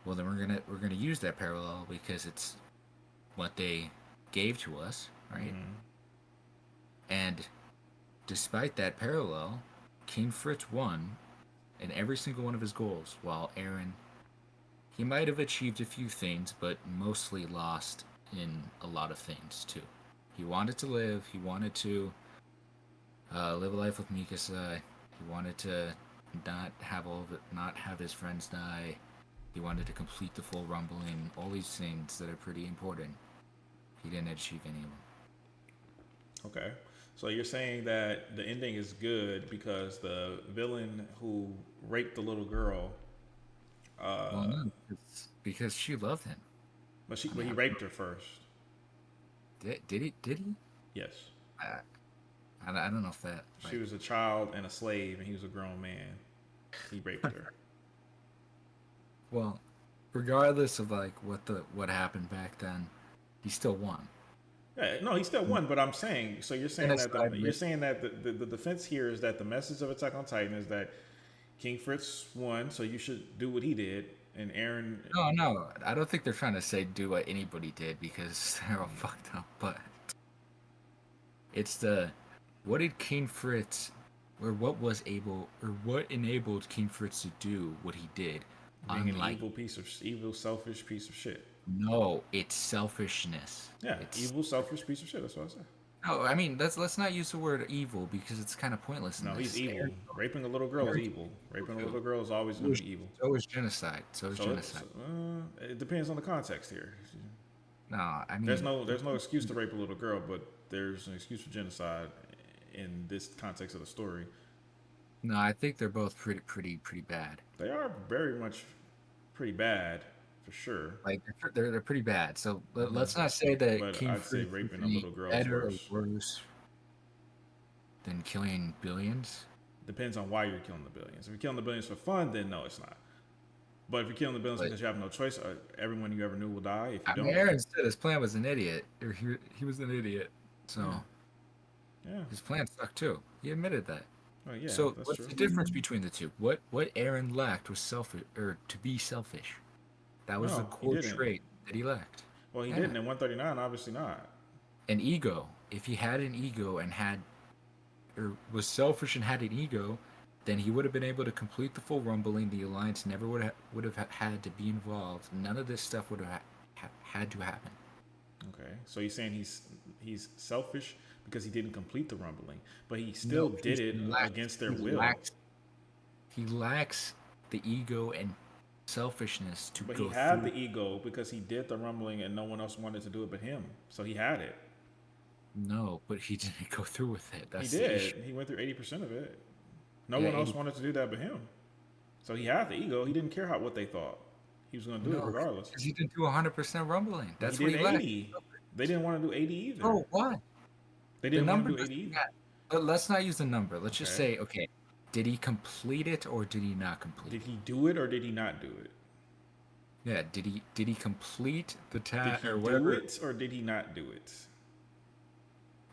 Well, then we're gonna use that parallel because it's what they gave to us, right? Mm-hmm. And despite that parallel, King Fritz won in every single one of his goals, while Aaron, he might have achieved a few things, but mostly lost in a lot of things too. He wanted to live. He wanted to live a life with Mikasa. He wanted to not have his friends die. He wanted to complete the full rumbling. All these things that are pretty important. He didn't achieve any of them. Okay. So you're saying that the ending is good because the villain who raped the little girl. Well, no, because she loved him. But he raped her first. Did he? Yes. I don't know if that. She was a child and a slave, and he was a grown man. He raped her. Well, regardless of what happened back then, he still won. Yeah, no, he still won. But I'm saying, so you're saying that the defense here is that the message of Attack on Titan is that King Fritz won, so you should do what he did, and Aaron. No, I don't think they're trying to say do what anybody did because they're all fucked up. But it's what did King Fritz, or what enabled King Fritz to do what he did? Being an evil, selfish piece of shit. No, it's selfishness. Yeah, evil, selfish piece of shit. That's what I said. No, I mean let's not use the word evil because it's kind of pointless. No, he's evil. Raping a little girl is evil. Raping a little girl is always going to be evil. So is genocide. Genocide. It depends on the context here. No, I mean there's no excuse to rape a little girl, but there's an excuse for genocide in this context of the story. No, I think they're both pretty bad. They are very much pretty bad, for sure. Like they're pretty bad. So let's not say that King Fritz raping a little girl is better or worse than killing billions. Depends on why you're killing the billions. If you're killing the billions for fun, then no, it's not. But if you're killing the billions because you have no choice, everyone you ever knew will die. If you don't, Aaron said his plan was an idiot, or he was an idiot. So yeah, his plan sucked too. He admitted that. Oh, yeah, so that's what's true. the difference between the two? What Aaron lacked was to be selfish. That was the core trait that he lacked. Well, he didn't in 139, obviously not. An ego. If he had an ego and was selfish and had an ego, then he would have been able to complete the full rumbling. The Alliance never would have had to be involved. None of this stuff would have had to happen. Okay, so you're saying he's selfish because he didn't complete the rumbling, but he still did it against their will. He lacks the ego and selfishness to but go he had through. the ego because he did the rumbling and no one else wanted to do it but him, so he had it. No, but he didn't go through with it. That's he the did. issue. He went through 80% of it. No one else wanted to do that but him, so he had the ego. He didn't care what they thought. He was going to do it regardless. Because he didn't do 100% rumbling. That's he what did he 80. They didn't want to do 80 either. Oh, why? They didn't want to do 80 either. But let's not use the number. Let's just say, okay, did he complete it or did he not complete it? Did he do it or did he not do it? Yeah, did he complete the task Did he or whatever? do it or did he not do it?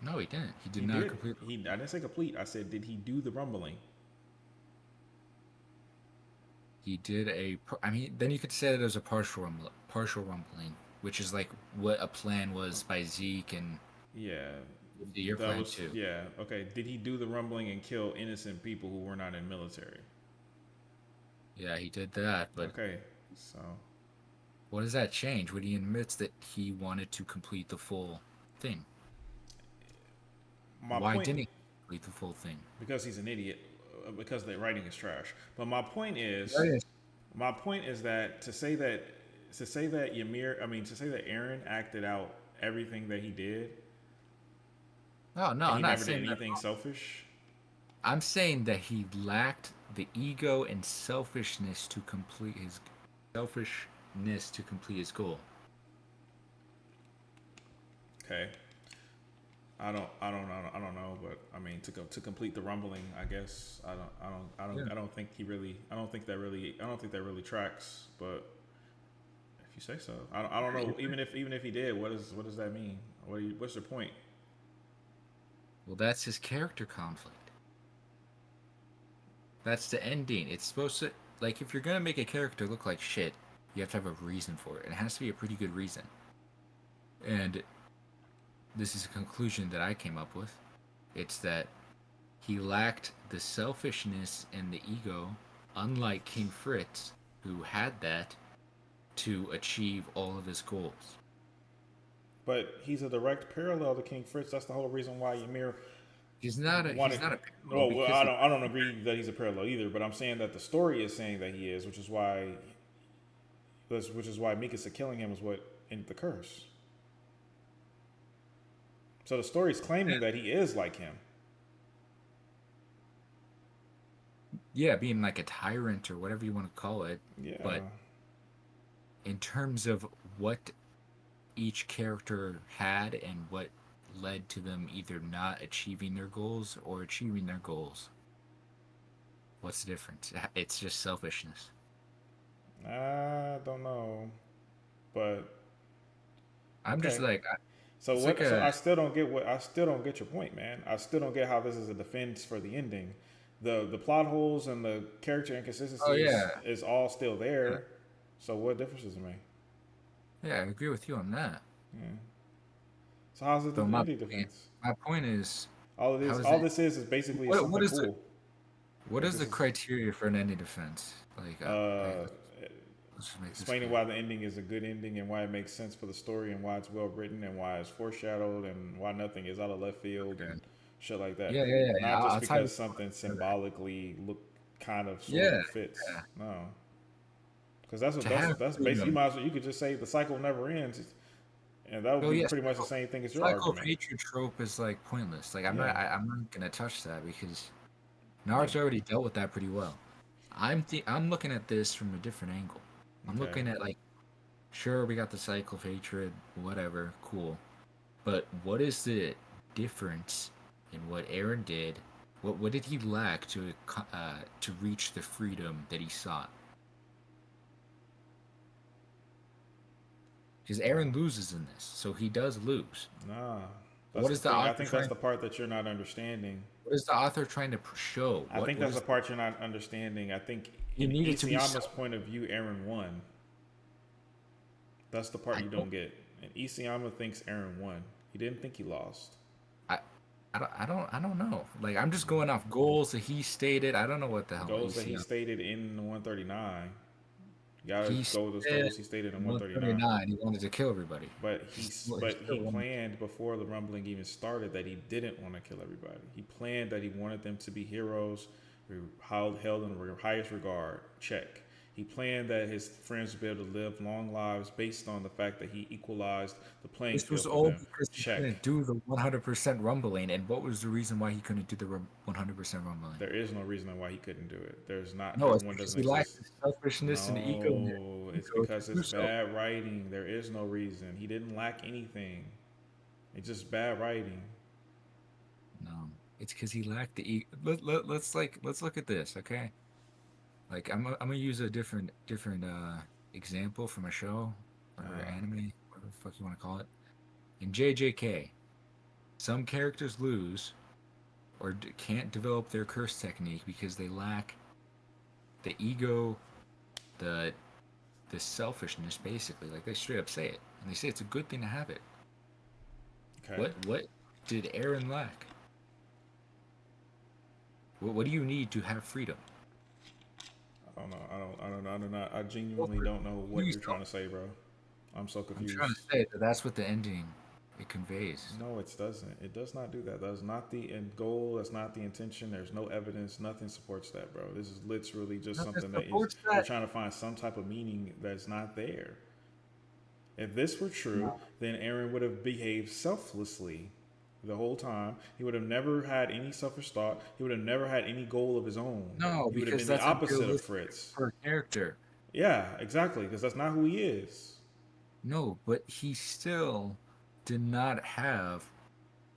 No, he didn't. He did not complete. I didn't say complete. I said, did he do the rumbling? He did then you could say that it was a partial rumbling, which is like what a plan was by Zeke and your plan too. Yeah. Okay. Did he do the rumbling and kill innocent people who were not in military? Yeah, he did that. But okay, so What does that change when he admits that he wanted to complete the full thing? Why didn't he complete the full thing? Because he's an idiot. Because the writing is trash. But my point is, that to say that Aaron acted out everything that he did. Oh no, I'm not never saying did anything selfish. I'm saying that he lacked the ego and selfishness to complete his goal. Okay. I don't know, but I mean, to complete the rumbling, I guess I don't think that really tracks. But if you say so, I don't know. Even if he did, what does that mean? What's your point? Well, that's his character conflict. That's the ending. It's supposed to, like, if you're gonna make a character look like shit, you have to have a reason for it. It has to be a pretty good reason. And this is a conclusion that I came up with. It's that he lacked the selfishness and the ego, unlike King Fritz, who had that to achieve all of his goals. But he's a direct parallel to King Fritz. That's the whole reason why Ymir. He's not a parallel. Well, I don't agree that he's a parallel either. But I'm saying that the story is saying that he is, which is why Mikasa killing him is what ended the curse. So the story is claiming that he is like him. Yeah, being like a tyrant or whatever you want to call it. Yeah. But in terms of what each character had and what led to them either not achieving their goals or achieving their goals, what's the difference? It's just selfishness. I don't know, but I'm just like. So I still don't get your point, man. I still don't get how this is a defense for the ending. The plot holes and the character inconsistencies is all still there. Yeah. So what difference does it make? Yeah, I agree with you on that. Yeah. So how's it the ending defense? My point is this is basically something cool. What is the criteria for an ending defense? Explaining why the ending is a good ending and why it makes sense for the story and why it's well written and why it's foreshadowed and why nothing is out of left field and shit like that. Yeah. Not just because something symbolically sort of fits. Yeah. No. Because that's basically you could just say the cycle never ends, and that would be pretty much the same thing as your argument. Cycle hatred trope is like pointless. Like I'm not gonna touch that because Naruto already dealt with that pretty well. I'm looking at this from a different angle. I'm looking at like, sure, we got the cycle of hatred, whatever, cool, but what is the difference in what Eren did? What did he lack to reach the freedom that he sought? Because Eren loses in this, so he does lose. Nah. I think that's the part that you're not understanding. What is the author trying to show? I think that's the part you're not understanding. I think in Isayama's point of view, Eren won. That's the part you don't get. And Isayama thinks Eren won. He didn't think he lost. I don't know. Like I'm just going off goals that he stated. I don't know what the hell. Goals that he stated in 139. You gotta go with those goals he stated in 139. He wanted to kill everybody. But he planned before the rumbling even started that he didn't want to kill everybody. He planned that he wanted them to be heroes, held in the highest regard. Check. He planned that his friends would be able to live long lives based on the fact that he equalized the playing field. This was all because he couldn't do the 100% rumbling. And what was the reason why he couldn't do the 100% rumbling? There is no reason why he couldn't do it. There's not. No, it's because he lacked selfishness and ego. No, it's because it's bad writing. There is no reason. He didn't lack anything. It's just bad writing. No, it's because he lacked the ego. Let's look at this, okay? Like I'm gonna use a different example from a show or anime, whatever the fuck you want to call it. In JJK, some characters lose or can't develop their curse technique because they lack the ego, the selfishness, basically. Like they straight up say it, and they say it's a good thing to have it. Okay. What did Eren lack? What do you need to have freedom? don't know. I do not. I genuinely don't know what you're trying to say, bro. I'm so I'm confused. trying to say that that's what the ending it conveys. No, it doesn't. It does not do that. That is not the end goal. That's not the intention. There's no evidence. Nothing supports that, bro. This is literally just Nothing something that is supports you're that. trying to find some type of meaning that's not there. If this were true, then Aaron would have behaved selflessly the whole time. He would have never had any selfish thought. He would have never had any goal of his own. No, He would have because been the that's opposite of unrealistic Fritz. for a character. Yeah, exactly. Because that's not who he is. No, but he still did not have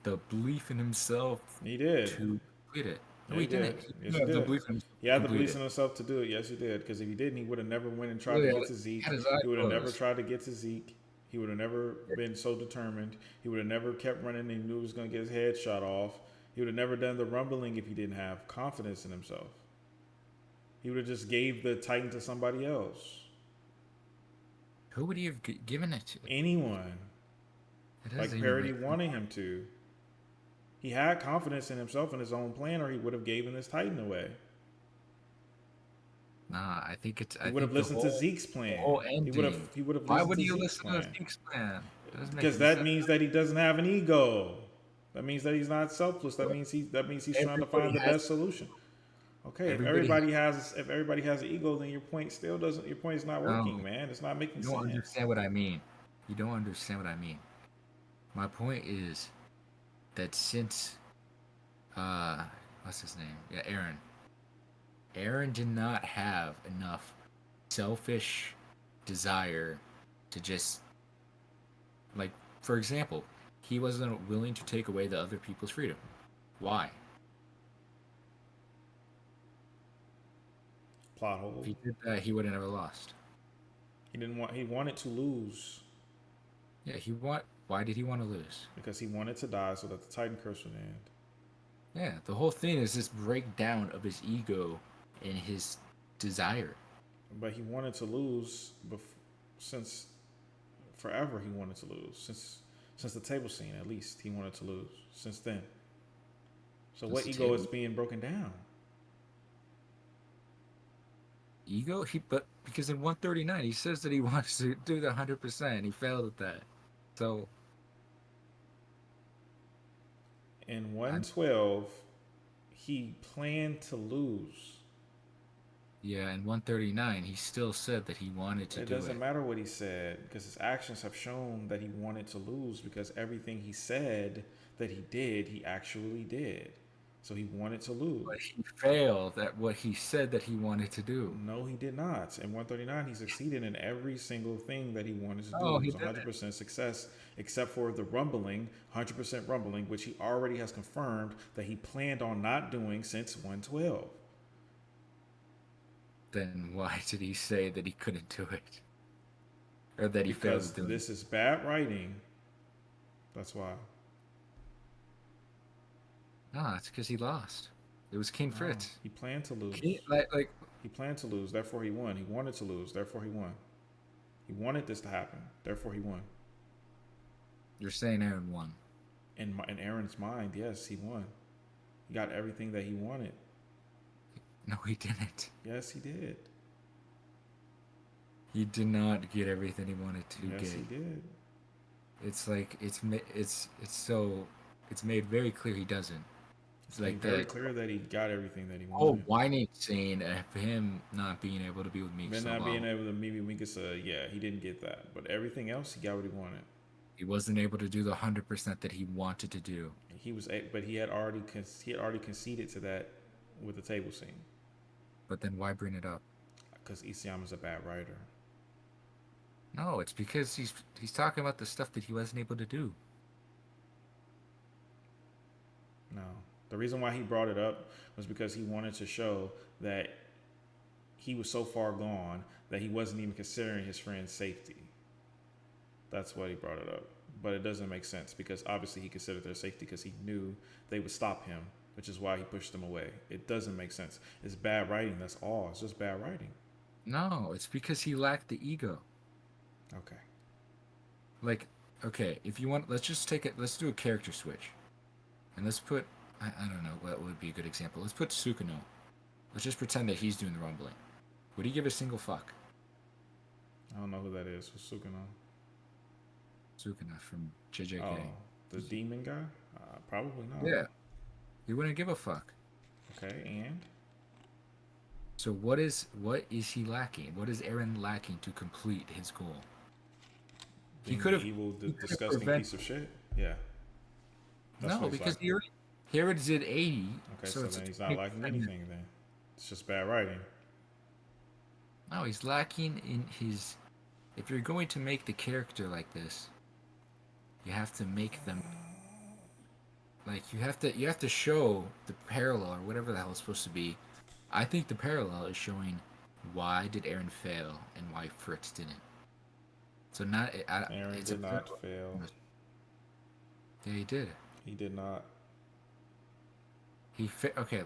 the belief in himself. He did. To complete it. No, Yeah, he didn't. Yes, He he didn't have the did. belief in himself. He had to the complete belief it. in himself to do it. Yes, he did. Because if he didn't, he would have never went and tried Yeah, to get to Zeke. had his eye He would have never closed. tried to get to Zeke. He would have never been so determined. He would have never kept running and he knew he was going to get his head shot off. He would have never done the rumbling if he didn't have confidence in himself. He would have just gave the Titan to somebody else. Who would he have given it to? Anyone. It Like doesn't Parody even make wanted him to. He had confidence in himself and his own plan, or he would have given his Titan away. Nah, I think it's. He would have listened to Zeke's plan. He would have. He would have. Why listened would to he Zeke's listen plan. to Zeke's plan? Because that means that he doesn't have an ego. That means that he's not selfless. That means he's trying to find the best solution. Okay, if everybody has an ego, then your point is not working, man. It's not making You don't sense. understand what I mean. You don't understand what I mean. My point is that since what's his name? Yeah, Aaron. Aaron did not have enough selfish desire to just, like, for example, he wasn't willing to take away the other people's freedom. Why? Plot hole. If he did that, he would have never lost. He wanted to lose. Yeah, why did he want to lose? Because he wanted to die so that the Titan curse would end. Yeah, the whole thing is this breakdown of his ego and his desire. But he wanted to lose since forever. He wanted to lose since the table scene. At least he wanted to lose since then. So what ego is being broken down? Ego? But because in 139 he says that he wants to do the 100%. He failed at that. So in 112, he planned to lose. Yeah, in 139 he still said that he wanted to do it. It doesn't matter what he said because his actions have shown that he wanted to lose because everything he said that he did, he actually did. So he wanted to lose. But he failed at what he said that he wanted to do. No, he did not. In 139, he succeeded in every single thing that he wanted to do. Oh, It he was 100% success, except for the rumbling, 100% rumbling, which he already has confirmed that he planned on not doing since 112. Then why did he say that he couldn't do it? Or that he failed Because to do it? this is bad writing. That's why. No, it's because he lost. It was King Fritz. He planned to lose. He planned to lose, therefore he won. He wanted to lose, therefore he won. He wanted this to happen, therefore he won. You're saying Aaron won. In Aaron's mind, yes, he won. He got everything that he wanted. No, he didn't. Yes, he did. He did not get everything he wanted to get. Yes, he did. It's like it's made very clear he doesn't. It's like very that. clear that he got everything that he Oh, wanted. whining scene of him not being able to be with Mikasa. But not being able to meet Mikasa, yeah, he didn't get that. But everything else, he got what he wanted. He wasn't able to do the 100% that he wanted to do. But he had already conceded to that with the table scene. But then why bring it up? Because Isayama's a bad writer. No, it's because he's talking about the stuff that he wasn't able to do. No. The reason why he brought it up was because he wanted to show that he was so far gone that he wasn't even considering his friend's safety. That's why he brought it up. But it doesn't make sense because obviously he considered their safety because he knew they would stop him, which is why he pushed them away. It doesn't make sense. It's bad writing. That's all. It's just bad writing. No, it's because he lacked the ego. Okay. Like, okay, if you want, let's do a character switch. And let's put, I don't know, what would be a good example. Let's put Sukuno. Let's just pretend that he's doing the rumbling. Would he give a single fuck? I don't know who that is. Who's Sukuna? Sukuna from JJK. Oh, the demon guy? Probably not. Yeah. He wouldn't give a fuck. Okay, and? So what is he lacking? What is Eren lacking to complete his goal? He could have evil, disgusting piece of shit. Yeah. No, because he already did 80. Okay, so then he's not lacking anything. Then it's just bad writing. No, he's lacking in his. If you're going to make the character like this, you have to make them. Like you have to show the parallel or whatever the hell it's supposed to be. I think the parallel is showing why did Eren fail and why Fritz didn't. So Eren did not fail. Yeah, he did. He did not. Okay,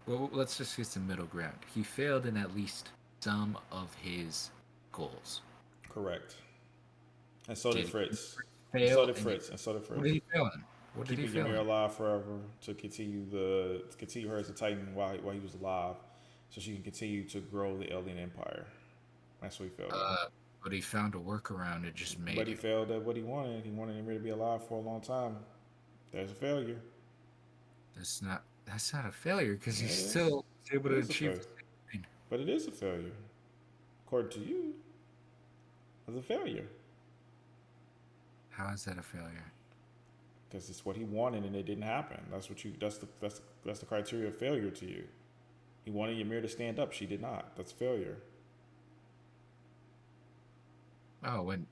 well, let's just get some middle ground. He failed in at least some of his goals. Correct. And so did Fritz. What did he fail in? What did he fail in? Keeping Ymir alive forever to continue her as a Titan while he was alive, so she can continue to grow the alien empire. That's what he failed. But he found a workaround and just made. But he failed at what he wanted. He wanted Ymir to be alive for a long time. There's a failure. That's not a failure because he's still able to achieve. But it is a failure, according to you. It's a failure. How is that a failure? Because it's what he wanted and it didn't happen. That's the criteria of failure to you. He wanted Ymir to stand up. She did not. That's failure. Oh, when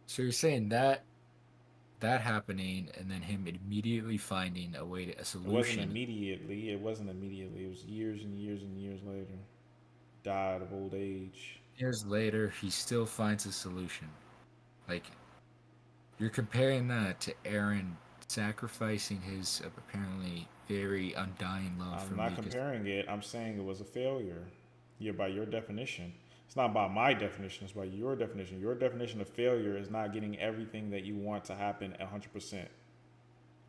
so you're saying that happening and then him immediately finding a solution. It wasn't immediately. It was years and years and years later. Died of old age. Years later, he still finds a solution. Like, you're comparing that to Eren sacrificing his apparently very undying love for I'm not comparing it. I'm saying it was a failure. By your definition. It's not by my definition. It's by your definition. Your definition of failure is not getting everything that you want to happen 100%.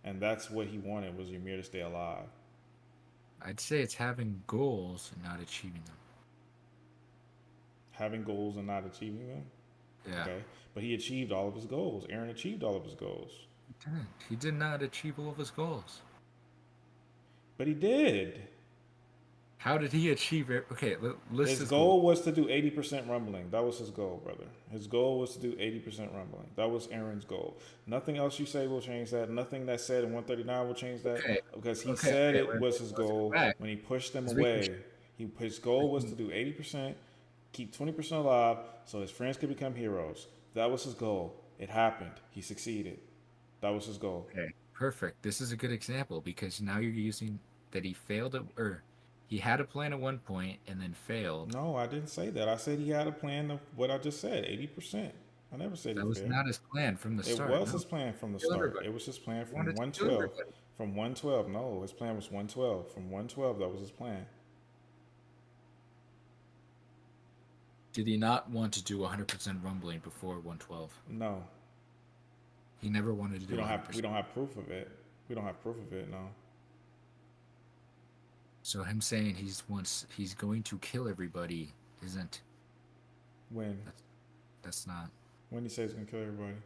And that's what he wanted, was Ymir to stay alive. I'd say it's having goals and not achieving them. Having goals and not achieving them? Yeah. Okay. But he achieved all of his goals. Eren achieved all of his goals. He did not achieve all of his goals. But he did. How did he achieve it? Okay, his goal was to do 80% rumbling. That was his goal, brother. His goal was to do 80% rumbling. That was Eren's goal. Nothing else you say will change that. Nothing that's said in 139 will change that. Okay. Because he said it was his goal when he pushed them away. His goal was to do 80%, keep 20% alive, so his friends could become heroes. That was his goal. It happened. He succeeded. That was his goal. Okay, perfect. This is a good example because now you're using that he failed or he had a plan at one point and then failed. No, I didn't say that. I said he had a plan of what I just said, 80%. I never said that was not his plan from the start. It was his plan from the start. It was his plan from 112. From 112. No, his plan was 112. From 112, that was his plan. Did he not want to do 100% rumbling before 112? No. He never wanted to do 100%. We don't have proof of it. We don't have proof of it, no. So him saying he's going to kill everybody isn't. When? That's not. When he says he's gonna kill everybody?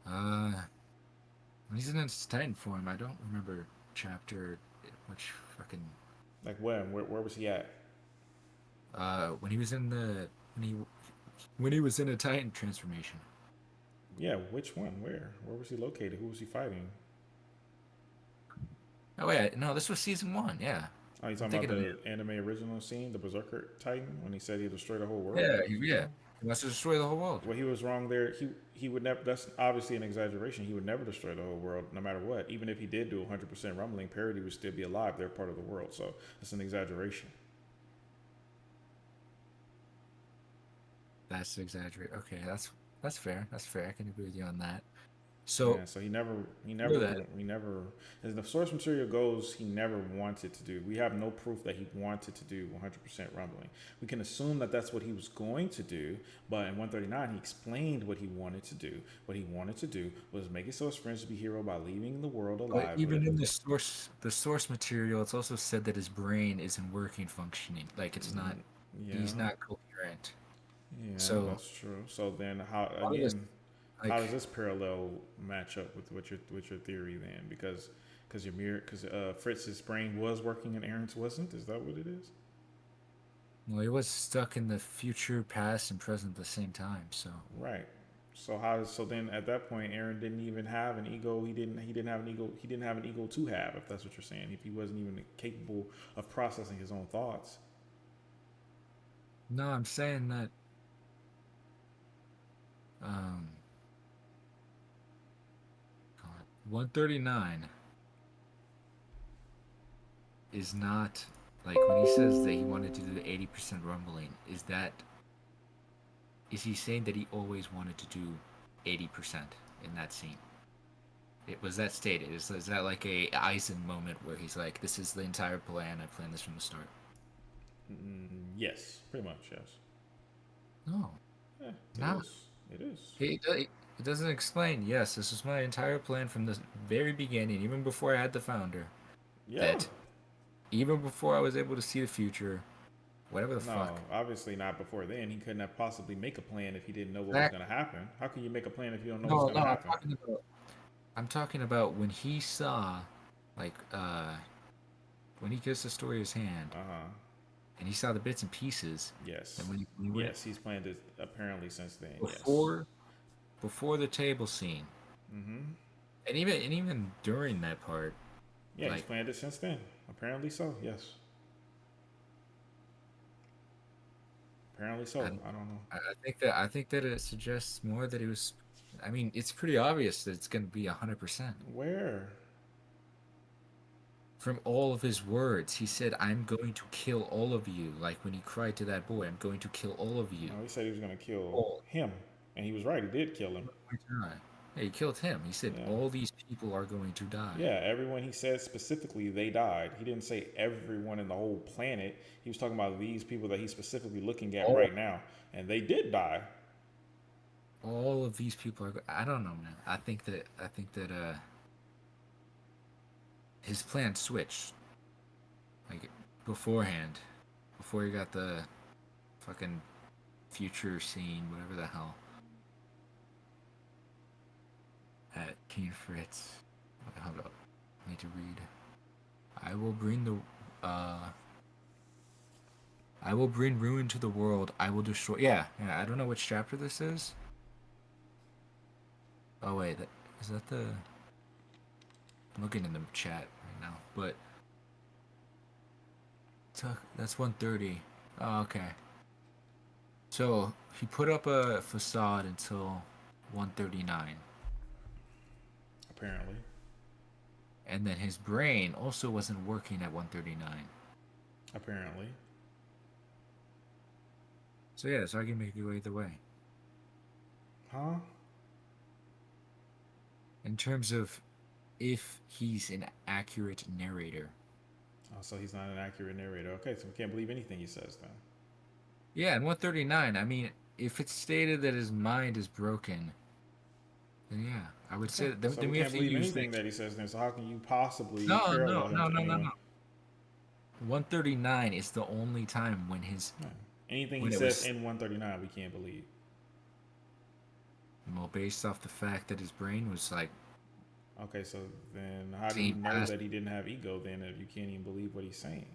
When he's in his Titan form, I don't remember chapter which fucking. Like when? Where was he at? When he was in when he was in a Titan transformation. Yeah, which one? Where was he located? Who was he fighting? Oh wait, no, this was season 1. Yeah. Oh, you talking about the anime original scene, the Berserker Titan, when he said he'd destroy the whole world? Yeah. He wants to destroy the whole world. Well, he was wrong there. He would never. That's obviously an exaggeration. He would never destroy the whole world, no matter what. Even if he did do 100% rumbling, Parody would still be alive. They're part of the world, so it's an exaggeration. That's exaggerate. Okay, that's fair. That's fair. I can agree with you on that. So yeah, so he never, as the source material goes, he never wanted to do. We have no proof that he wanted to do 100% rumbling. We can assume that that's what he was going to do, but in 139, he explained what he wanted to do. What he wanted to do was make it so his friends would be hero by leaving the world alive. But even in the source material, it's also said that his brain isn't functioning. Like it's not. Yeah. He's not coherent. Yeah, So that's true. So then, how a lot of this, again? How like, does this parallel match up with your theory then? Because Fritz's brain was working and Aaron's wasn't. Is that what it is? well, he was stuck in the future, past, and present at the same time. So Right. So then at that point Aaron didn't even have an ego. He didn't have an ego. He didn't have an ego to have, if that's what you're saying. If he wasn't even capable of processing his own thoughts. no, I'm saying that um, 139 is not like when he says that he wanted to do the 80% rumbling. Is he saying that he always wanted to do 80% in that scene? Was that stated? Is that like a Eisen moment where he's like, "This is the entire plan. I planned this from the start." Yes, pretty much. Yes. No. Yeah, No. It is. It doesn't explain. Yes, this was my entire plan from the very beginning, even before I had the founder. Yeah. That even before I was able to see the future, whatever the No, fuck. obviously not before then. He couldn't have possibly make a plan if he didn't know what was going to happen. How can you make a plan if you don't know what's going to happen? I'm talking about when he saw, like, when he kissed Astoria's hand, and he saw the bits and pieces. Yes. And when he went, yes, he's planned it apparently since then. Before the table scene. Mm-hmm. And even during that part. Yeah, he's planned it since then. Apparently so. Yes. Apparently so. I don't know. I think that it suggests more that he was. I mean, it's pretty obvious that it's going to be 100%. Where? From all of his words, he said, "I'm going to kill all of you." Like when he cried to that boy, "I'm going to kill all of you." No, he said he was going to kill him, and he was right. He did kill him. Yeah, he killed him. He said, "All these people are going to die." Yeah, everyone he said specifically they died. He didn't say everyone in the whole planet. He was talking about these people that he's specifically looking at right now, and they did die. All of these people are. I don't know, man. I think that his plan switched. Like beforehand, before he got the fucking future scene, whatever the hell. At King Fritz. Wait, hold up. I need to read. I will bring ruin to the world. I will destroy. Yeah. I don't know which chapter this is. Oh wait, is that the? I'm looking in the chat right now, but that's 130. Oh, okay. So he put up a facade until 139. Apparently. And then his brain also wasn't working at 139. Apparently. So yeah, this argument could go either way. Huh? In terms of if he's an accurate narrator. Oh, so he's not an accurate narrator. Okay, so we can't believe anything he says then. Yeah, and 139, I mean, if it's stated that his mind is broken, then yeah, I would say that. So then we have can't to believe use anything that he says then. So how can you possibly No. parallel him to anyone? 139 is the only time when his anything he says in 139 we can't believe. Well, based off the fact that his brain was like. Okay, so then how do you know that he didn't have ego then if you can't even believe what he's saying?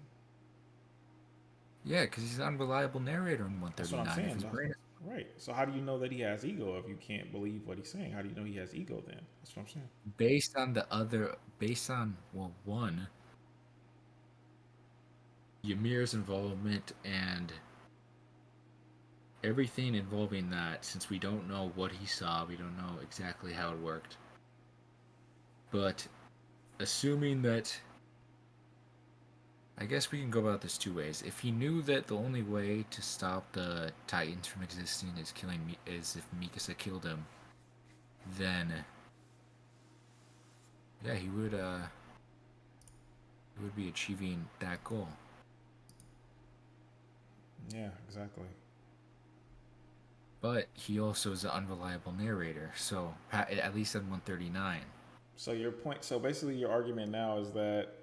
Yeah, because he's an unreliable narrator in 139. That's what I'm saying. His brain is... Right. So how do you know that he has ego if you can't believe what he's saying? How do you know he has ego then? That's what I'm saying. Based on one, Ymir's involvement and everything involving that, since we don't know what he saw, we don't know exactly how it worked. But assuming that, I guess we can go about this two ways. If he knew that the only way to stop the Titans from existing is if Mikasa killed him, then yeah, he would be achieving that goal. Yeah, exactly. But he also is an unreliable narrator, so at least at 139. So your point, so basically your argument now is that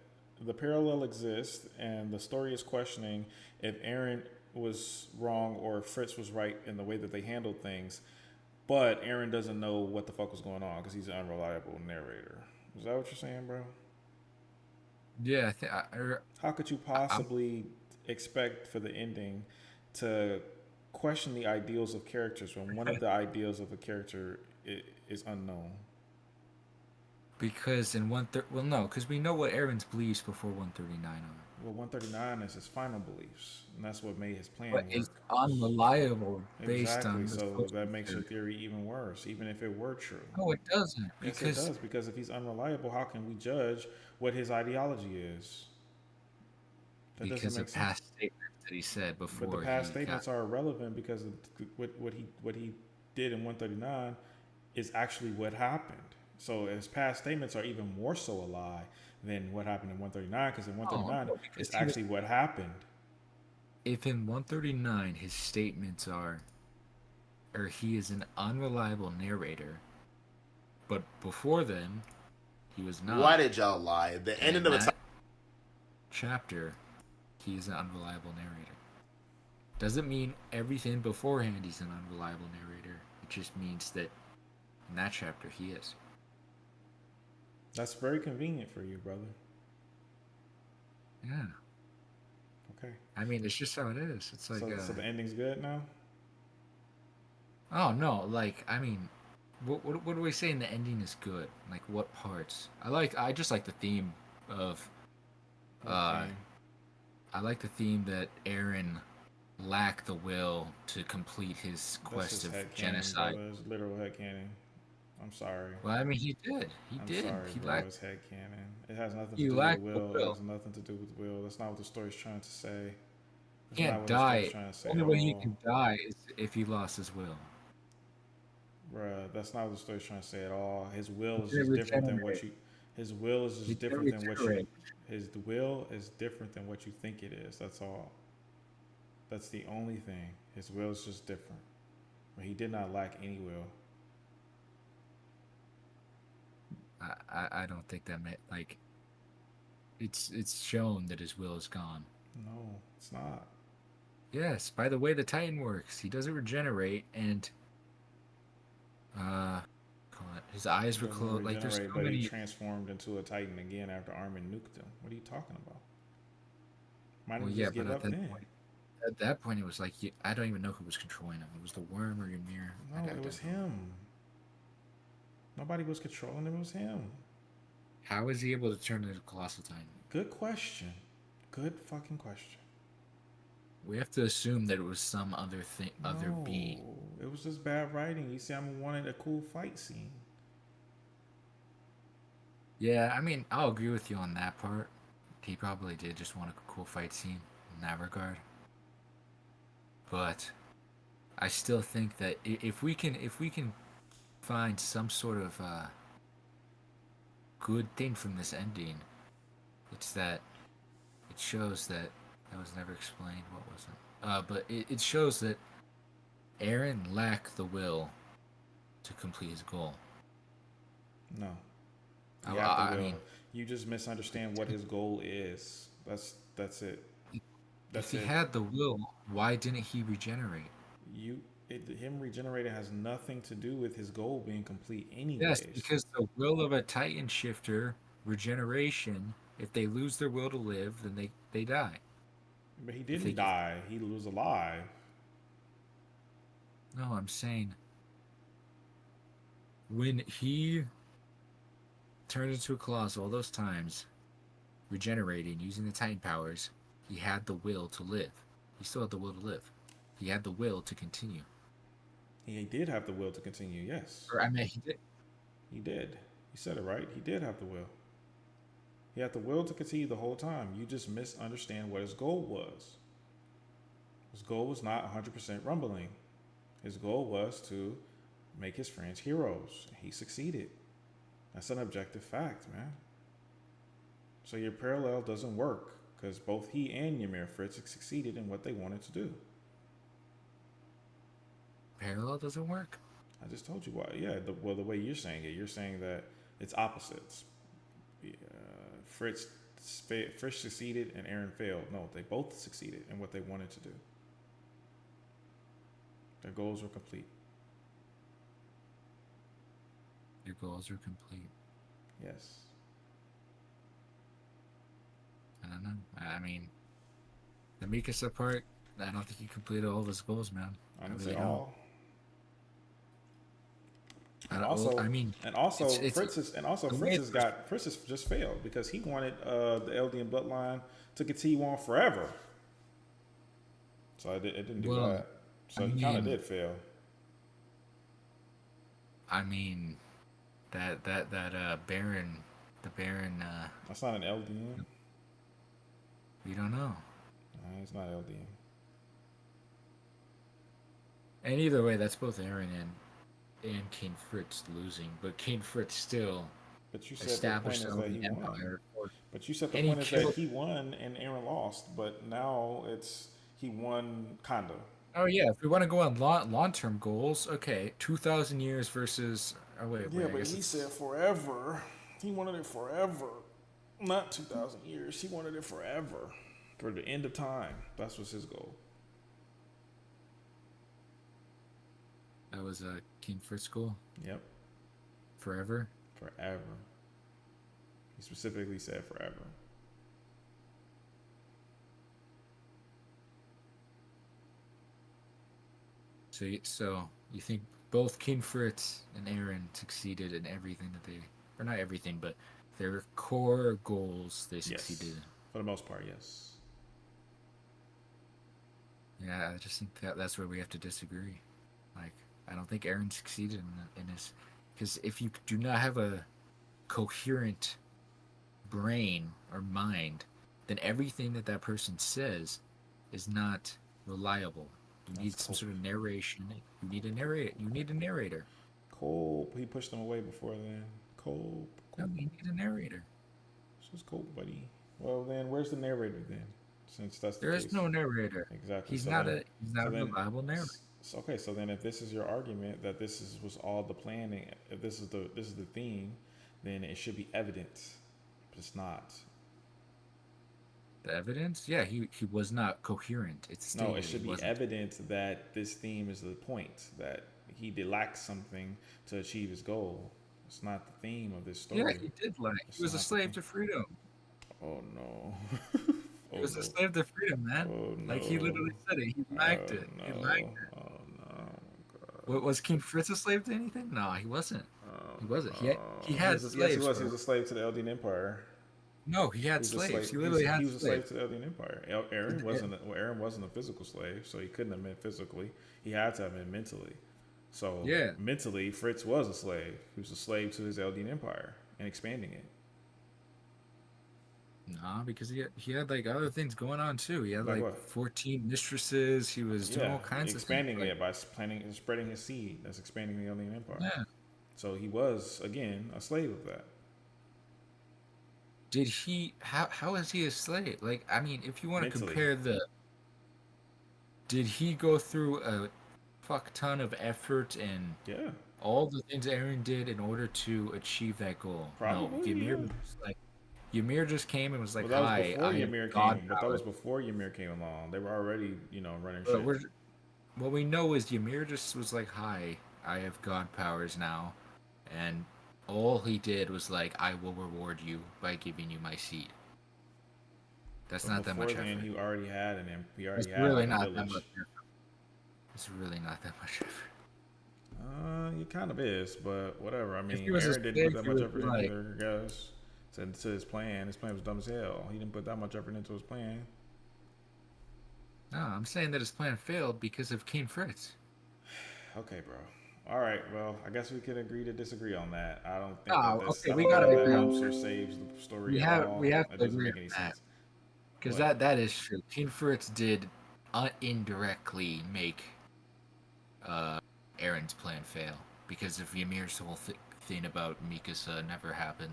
the parallel exists and the story is questioning if Aaron was wrong or Fritz was right in the way that they handled things, but Aaron doesn't know what the fuck was going on because he's an unreliable narrator. Is that what you're saying, bro? Yeah, I think. How could you possibly expect for the ending to question the ideals of characters when one of the ideals of a character is unknown? Because in because we know what Aaron's beliefs before 139 are. Well, 139 is his final beliefs, and that's what made his plan But work. it's unreliable based Exactly, on. so that makes your theory even worse, even if it were true. No, it doesn't. Yes, it does, because if he's unreliable, how can we judge what his ideology is? That Because doesn't of make past sense. statements that he said before. But the past statements are irrelevant because of what he did in 139 is actually what happened. So his past statements are even more so a lie than what happened in 139, because in 139 it's actually what happened. If in 139 his statements are, or he is an unreliable narrator, but before then he was not. Why did y'all lie? The ending of a chapter, he is an unreliable narrator. Doesn't mean everything beforehand he's an unreliable narrator. It just means that in that chapter he is. That's very convenient for you, brother. Yeah. Okay. I mean, it's just how it is. It's like so the ending's good now. Oh no! Like, I mean, what do we say in the ending is good? Like, what parts? I just like the theme of. I like the theme that Aaron lacked the will to complete his quest of genocide. Brother. It's literal headcanon. I'm sorry. Well, I mean, he did. He did. Sorry, he bro. lacked. It's headcanon. It has nothing to do with will. It has nothing to do with will. That's not what the story's trying to say. He can't die. The only way he can die is if he lost his will. Bruh, that's not what the story's trying to say at all. His will is just different than what you. His will is just different than what you. His will is different than what you think it is. That's all. That's the only thing. His will is just different. But he did not lack any will. I don't think that like. It's shown that his will is gone. No, it's not. Yes, by the way the Titan works, he doesn't regenerate, and his eyes were closed. Like there's so but many. He transformed into a Titan again after Armin nuked him. What are you talking about? Might Well, have yeah, just give but up then. At that point, it was like I don't even know who was controlling him. It was the worm or Ymir. No, it was him. Nobody was controlling him. It was him. How is he able to turn into a colossal Titan? Good question. Good fucking question. We have to assume that it was some other thing, other being. It was just bad writing. You see, I wanted a cool fight scene. Yeah, I mean, I'll agree with you on that part. He probably did just want a cool fight scene in that regard. But I still think that if we can find some sort of good thing from this ending, it's that it shows that was never explained. What was it? But it shows that Aaron lacked the will to complete his goal. No. I mean, you just misunderstand what his goal is. That's it. If he had the will, why didn't he regenerate? Him regenerating has nothing to do with his goal being complete anyways. Yes, because the will of a Titan shifter, regeneration, if they lose their will to live, then they die. But he didn't die. He was alive. No, I'm saying when he turned into a colossal all those times, regenerating, using the Titan powers, he had the will to live. He still had the will to live. He had the will to continue. He did have the will to continue, yes. Or, I mean, he did. He did. You said it right. He did have the will. He had the will to continue the whole time. You just misunderstand what his goal was. His goal was not 100% rumbling. His goal was to make his friends heroes. He succeeded. That's an objective fact, man. So your parallel doesn't work because both he and Ymir Fritz succeeded in what they wanted to do. Parallel doesn't work? I just told you why. Yeah, the way you're saying that it's opposites. Fritz succeeded and Aaron failed. No, they both succeeded in what they wanted to do. Their goals were complete. Your goals are complete. Yes. I don't know. I mean, the Mikasa part, I don't think he completed all of his goals, man. I didn't really say don't. all. I And don't- also, well, I mean, Fritz has just failed because he wanted the Eldian bloodline to continue on forever. So it didn't do Well, that. So I he kind of mean- did fail. I mean, that Baron, the Baron. That's not an Eldian. We don't know. No, it's not Eldian. And either way, that's both Aaron and King Fritz losing, but King Fritz still But you said the point established is the that he Eldian won. Empire. But you said the And he point is that killed- he won and Aaron lost. But now it's he won kinda. Oh yeah, if we want to go on long-term goals, okay, 2,000 years versus. Oh wait, Yeah, I but guess he it's- said forever. He wanted it forever. Not 2,000 years. He wanted it forever. For the end of time. That's what's his goal. that was King Fritz goal. Yep. Forever. Forever. He specifically said forever. So you think both King Fritz and Aaron succeeded in everything that they, or not everything, but their core goals they succeeded in. For the most part, yes. Yeah, I just think that's where we have to disagree. Like, I don't think Aaron succeeded in this, because if you do not have a coherent brain or mind, then everything that person says is not reliable. You need some sort of narration. You need a narrator. Cole, he pushed them away before then. Cole. No, you need a narrator. This was Cole, buddy. Well, then, where's the narrator then? Since that's the There case. is no narrator. Exactly. He's So not then- a reliable narrator. Okay, so then if this is your argument that was all the planning, if this is the theme, then it should be evident. But it's not. The evidence? Yeah, he was not coherent. It's No, stated it should he be wasn't. evident that this theme is the point, that he did lack something to achieve his goal. It's not the theme of this story. Yeah, he did lack. It's He was a not the slave theme. to freedom. Oh no. He was a slave to freedom, man. Oh, Like he literally said it. He lacked it. He lacked it. Oh no. What, was King Fritz a slave to anything? No, he wasn't. He wasn't. He had Yes, slaves. he was. He bro. was a slave to the Eldian Empire. No, he had was a slaves. slave- He literally had He was a slave slaves. to the Eldian Empire. Aaron wasn't a physical slave, so he couldn't have been physically. He had to have been mentally. So Yeah. mentally, Fritz was a slave. He was a slave to his Eldian Empire and expanding it. Nah, because he had like other things going on too. He had Like like what? 14 mistresses. He was doing all kinds of expanding things. it by planting and spreading his seed. That's expanding the Eldian Empire. Yeah. So he was again a slave of that. Did he? How is he a slave? Like, I mean, if you want to Mentally. compare did he go through a fuck ton of effort and all the things Aaron did in order to achieve that goal? Probably, no, Ymir yeah. was like, Ymir just came and was like, Well, that "Hi, was before I am Ymir God came. But that was power." before Ymir came along. They were already, running But shit. what we know is Ymir just was like, "Hi, I have God powers now," and all he did was like, "I will reward you by giving you my seed." That's But not that much before then, effort. he already had he already It's had really a not that village. much effort. It's really not that much effort. It kind of is, but whatever. I mean, he was a Aaron didn't slave, put that he much would effort be in like- either, guys. To his plan. His plan was dumb as hell. He didn't put that much effort into his plan. No, I'm saying that his plan failed because of King Fritz. Okay, bro. All right. Well, I guess we can agree to disagree on that. I don't think Oh, that this, okay, I we don't gotta think that agree. helps or saves the story We at have all. we have That to doesn't agree make any on that sense. because What? that is true. King Fritz did indirectly make Aaron's plan fail because if Ymir's whole thing about Mikasa never happened,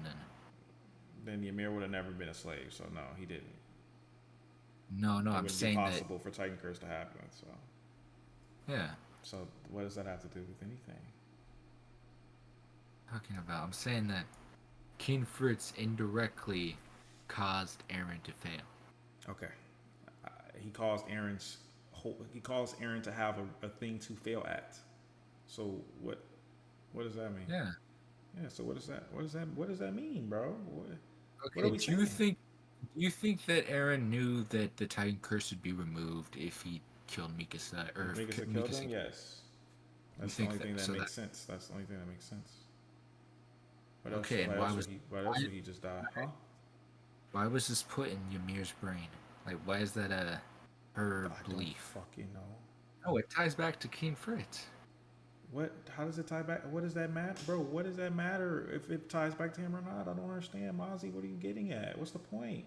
then Ymir would have never been a slave. So no, he didn't. no, It I'm wouldn't saying be that possible for Titan Curse to happen. So yeah. So what does that have to do with anything? Talking about, I'm saying that King Fritz indirectly caused Aaron to fail. Okay. He caused Aaron's he calls Eren to have a thing to fail at. So what does that mean? Yeah. Yeah. So what does that mean, bro? Okay. What are we Do saying? you think that Eren knew that the Titan Curse would be removed if he killed Mikasa or If Mikasa killed him? Yes. That's the only thing that makes sense. That's the only thing that makes sense. What else? Okay, and why else would he just die? Huh? Why was this put in Ymir's brain? Like, why is that her belief? Don't fucking know. Oh, it ties back to King Fritz. What? How does it tie back? What does that matter, bro? What does that matter if it ties back to him or not? I don't understand, Mozzie. What are you getting at? What's the point?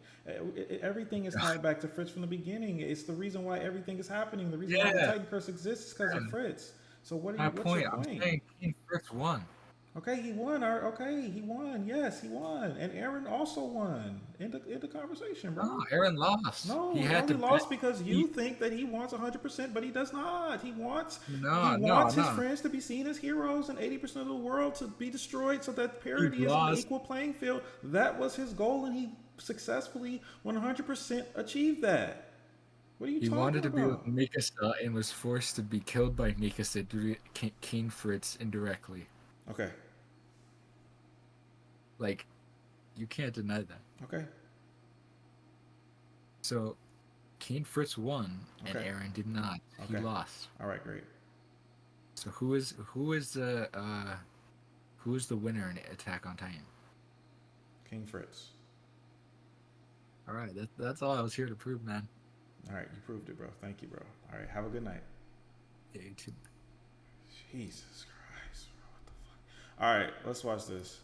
Everything is tied back to Fritz from the beginning. It's the reason why everything is happening. The reason why the Titan Curse exists is because of Fritz. So what's your point? I'm saying King Fritz won. Okay, he won. Okay, he won. Yes, he won, and Eren also won in the conversation, bro. No, Eren lost. No, he only lost because you think that he wants 100%, but he does not. He wants his friends to be seen as heroes and 80% of the world to be destroyed, so that parity is an equal playing field. That was his goal, and he successfully 100% achieved that. What are you talking about? He wanted to be with Mikasa and was forced to be killed by Mikasa, King Fritz indirectly. Okay. Like, you can't deny that. Okay. So, King Fritz won, and Eren did not. He lost. All right, great. So who is the winner in Attack on Titan? King Fritz. All right, that's all I was here to prove, man. All right, you proved it, bro. Thank you, bro. All right, have a good night. Yeah, you too. Jesus Christ, bro. What the fuck? All right, let's watch this.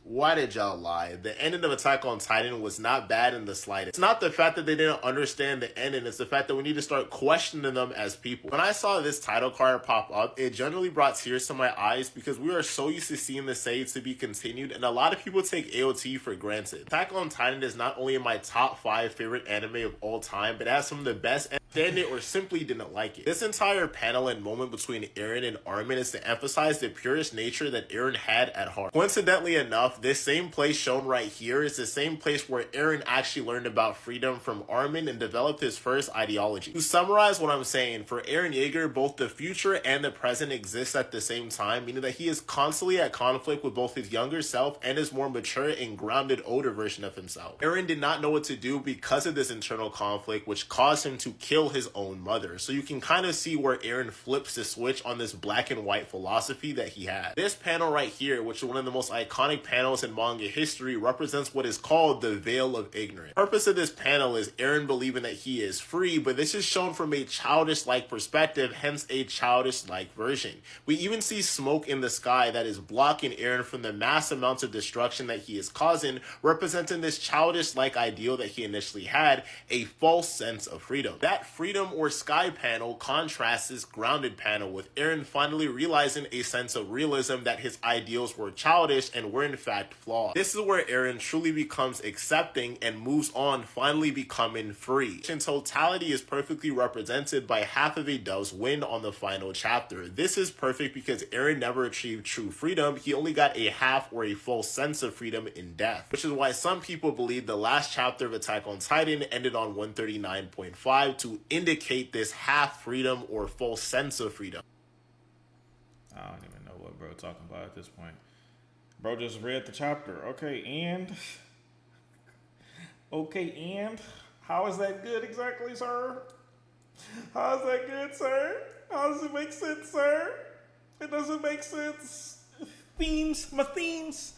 Why did y'all lie? The ending of Attack on Titan was not bad in the slightest. It's not the fact that they didn't understand the ending, it's the fact that we need to start questioning them as people. When I saw this title card pop up, it generally brought tears to my eyes because we are so used to seeing the say to be continued, and a lot of people take AOT for granted. Attack on Titan is not only in my top 5 favorite anime of all time, but it has some of the best understand it or simply didn't like it. This entire panel and moment between Eren and Armin is to emphasize the purest nature that Eren had at heart. Coincidentally enough, this same place shown right here is the same place where Eren actually learned about freedom from Armin and developed his first ideology. To summarize what I'm saying, for Eren Yeager, both the future and the present exist at the same time, meaning that he is constantly at conflict with both his younger self and his more mature and grounded older version of himself. Eren did not know what to do because of this internal conflict, which caused him to kill his own mother. So you can kind of see where Eren flips the switch on this black and white philosophy that he had. This panel right here, which is one of the most iconic panels in manga history, represents what is called the Veil of Ignorance. The purpose of this panel is Eren believing that he is free, but this is shown from a childish-like perspective, hence a childish-like version. We even see smoke in the sky that is blocking Eren from the mass amounts of destruction that he is causing, representing this childish-like ideal that he initially had, a false sense of freedom. That freedom or sky panel contrasts this grounded panel, with Eren finally realizing a sense of realism that his ideals were childish and were in fact flawed. This is where Eren truly becomes accepting and moves on, finally becoming free. In totality is perfectly represented by half of a dove's wing on the final chapter. This is perfect because Eren never achieved true freedom, he only got a half or a full sense of freedom in death, which is why some people believe the last chapter of Attack on Titan ended on 139.5 to indicate this half freedom or full sense of freedom. I don't even know what bro talking about at this point. Bro just read the chapter. Okay, and how is that good exactly, sir? How is that good, sir? How does it make sense, sir? It doesn't make sense. The themes.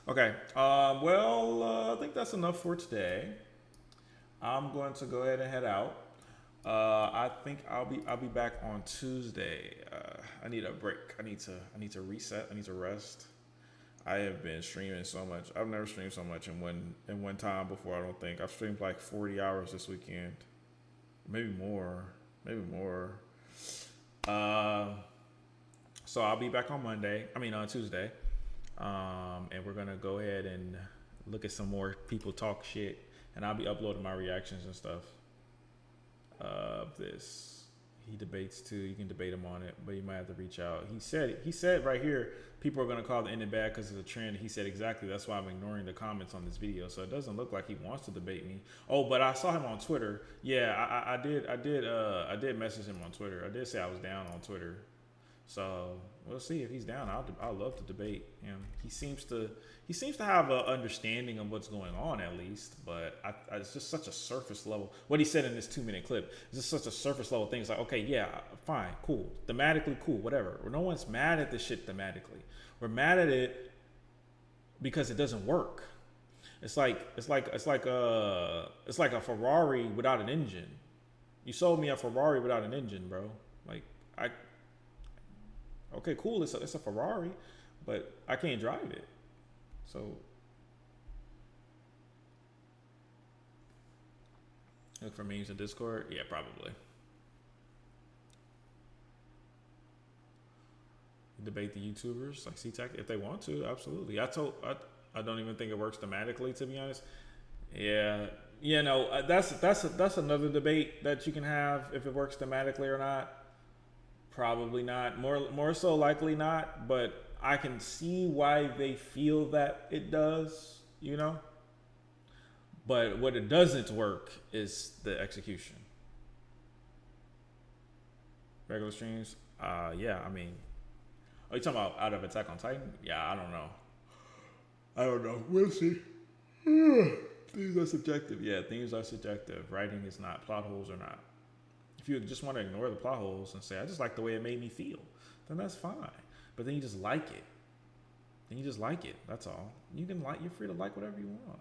Okay. I think that's enough for today. I'm going to go ahead and head out. I think I'll be back on Tuesday. I need a break. I need to reset. I need to rest. I have been streaming so much. I've never streamed so much in one time before. I don't think I've streamed like 40 hours this weekend, maybe more. So I'll be back on Tuesday, and we're gonna go ahead and look at some more people talk shit, and I'll be uploading my reactions and stuff of this He debates too. You can debate him on it, but you might have to reach out. He said right here, people are going to call the ending bad because it's a trend. He said exactly. That's why I'm ignoring the comments on this video. So it doesn't look like he wants to debate me. Oh, but I saw him on Twitter. Yeah, I did message him on Twitter. I did say I was down on Twitter. So we'll see if he's down. I'll love to debate him. He seems to have an understanding of what's going on at least, but it's just such a surface level. What he said in this 2-minute clip is just such a surface level thing. It's like, okay, yeah, fine, cool, thematically cool, whatever. No one's mad at this shit thematically. We're mad at it because it doesn't work. It's like a Ferrari without an engine. You sold me a Ferrari without an engine, bro. Like okay, cool, it's a Ferrari, but I can't drive it. So look for memes in Discord. Yeah, probably. Debate the YouTubers like C-Tech if they want to. Absolutely. I don't even think it works thematically, to be honest. Yeah, that's another debate that you can have if it works thematically or not. Probably not. More so likely not, but I can see why they feel that it does, But what it doesn't work is the execution. Regular streams? Yeah, I mean, are you talking about out of Attack on Titan? Yeah, I don't know. We'll see. Themes are subjective. Yeah, themes are subjective. Writing is not. Plot holes are not. If you just want to ignore the plot holes and say, I just like the way it made me feel, then that's fine. But then you just like it. That's all. You're free to like whatever you want.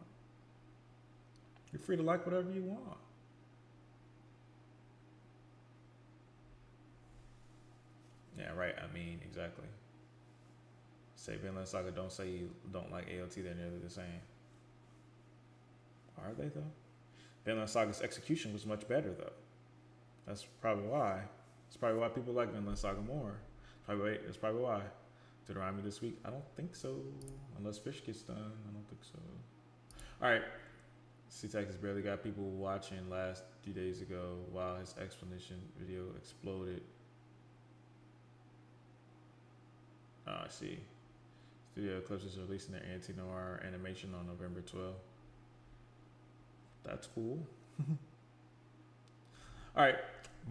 You're free to like whatever you want. Yeah, right. I mean, exactly. Say Vinland Saga, don't say you don't like AOT, they're nearly the same. Are they though? Vinland Saga's execution was much better though. That's probably why. It's probably why people like Vinland Saga more. That's probably why. Did it remind me this week? I don't think so. Unless Fish gets done, I don't think so. All right. C-Tech has barely got people watching last few days ago while his explanation video exploded. Oh, I see. Studio Eclipse is releasing their anti-noir animation on November 12th. That's cool. All right.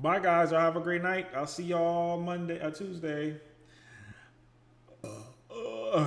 Bye, guys. Y'all have a great night. I'll see y'all Tuesday. Bye.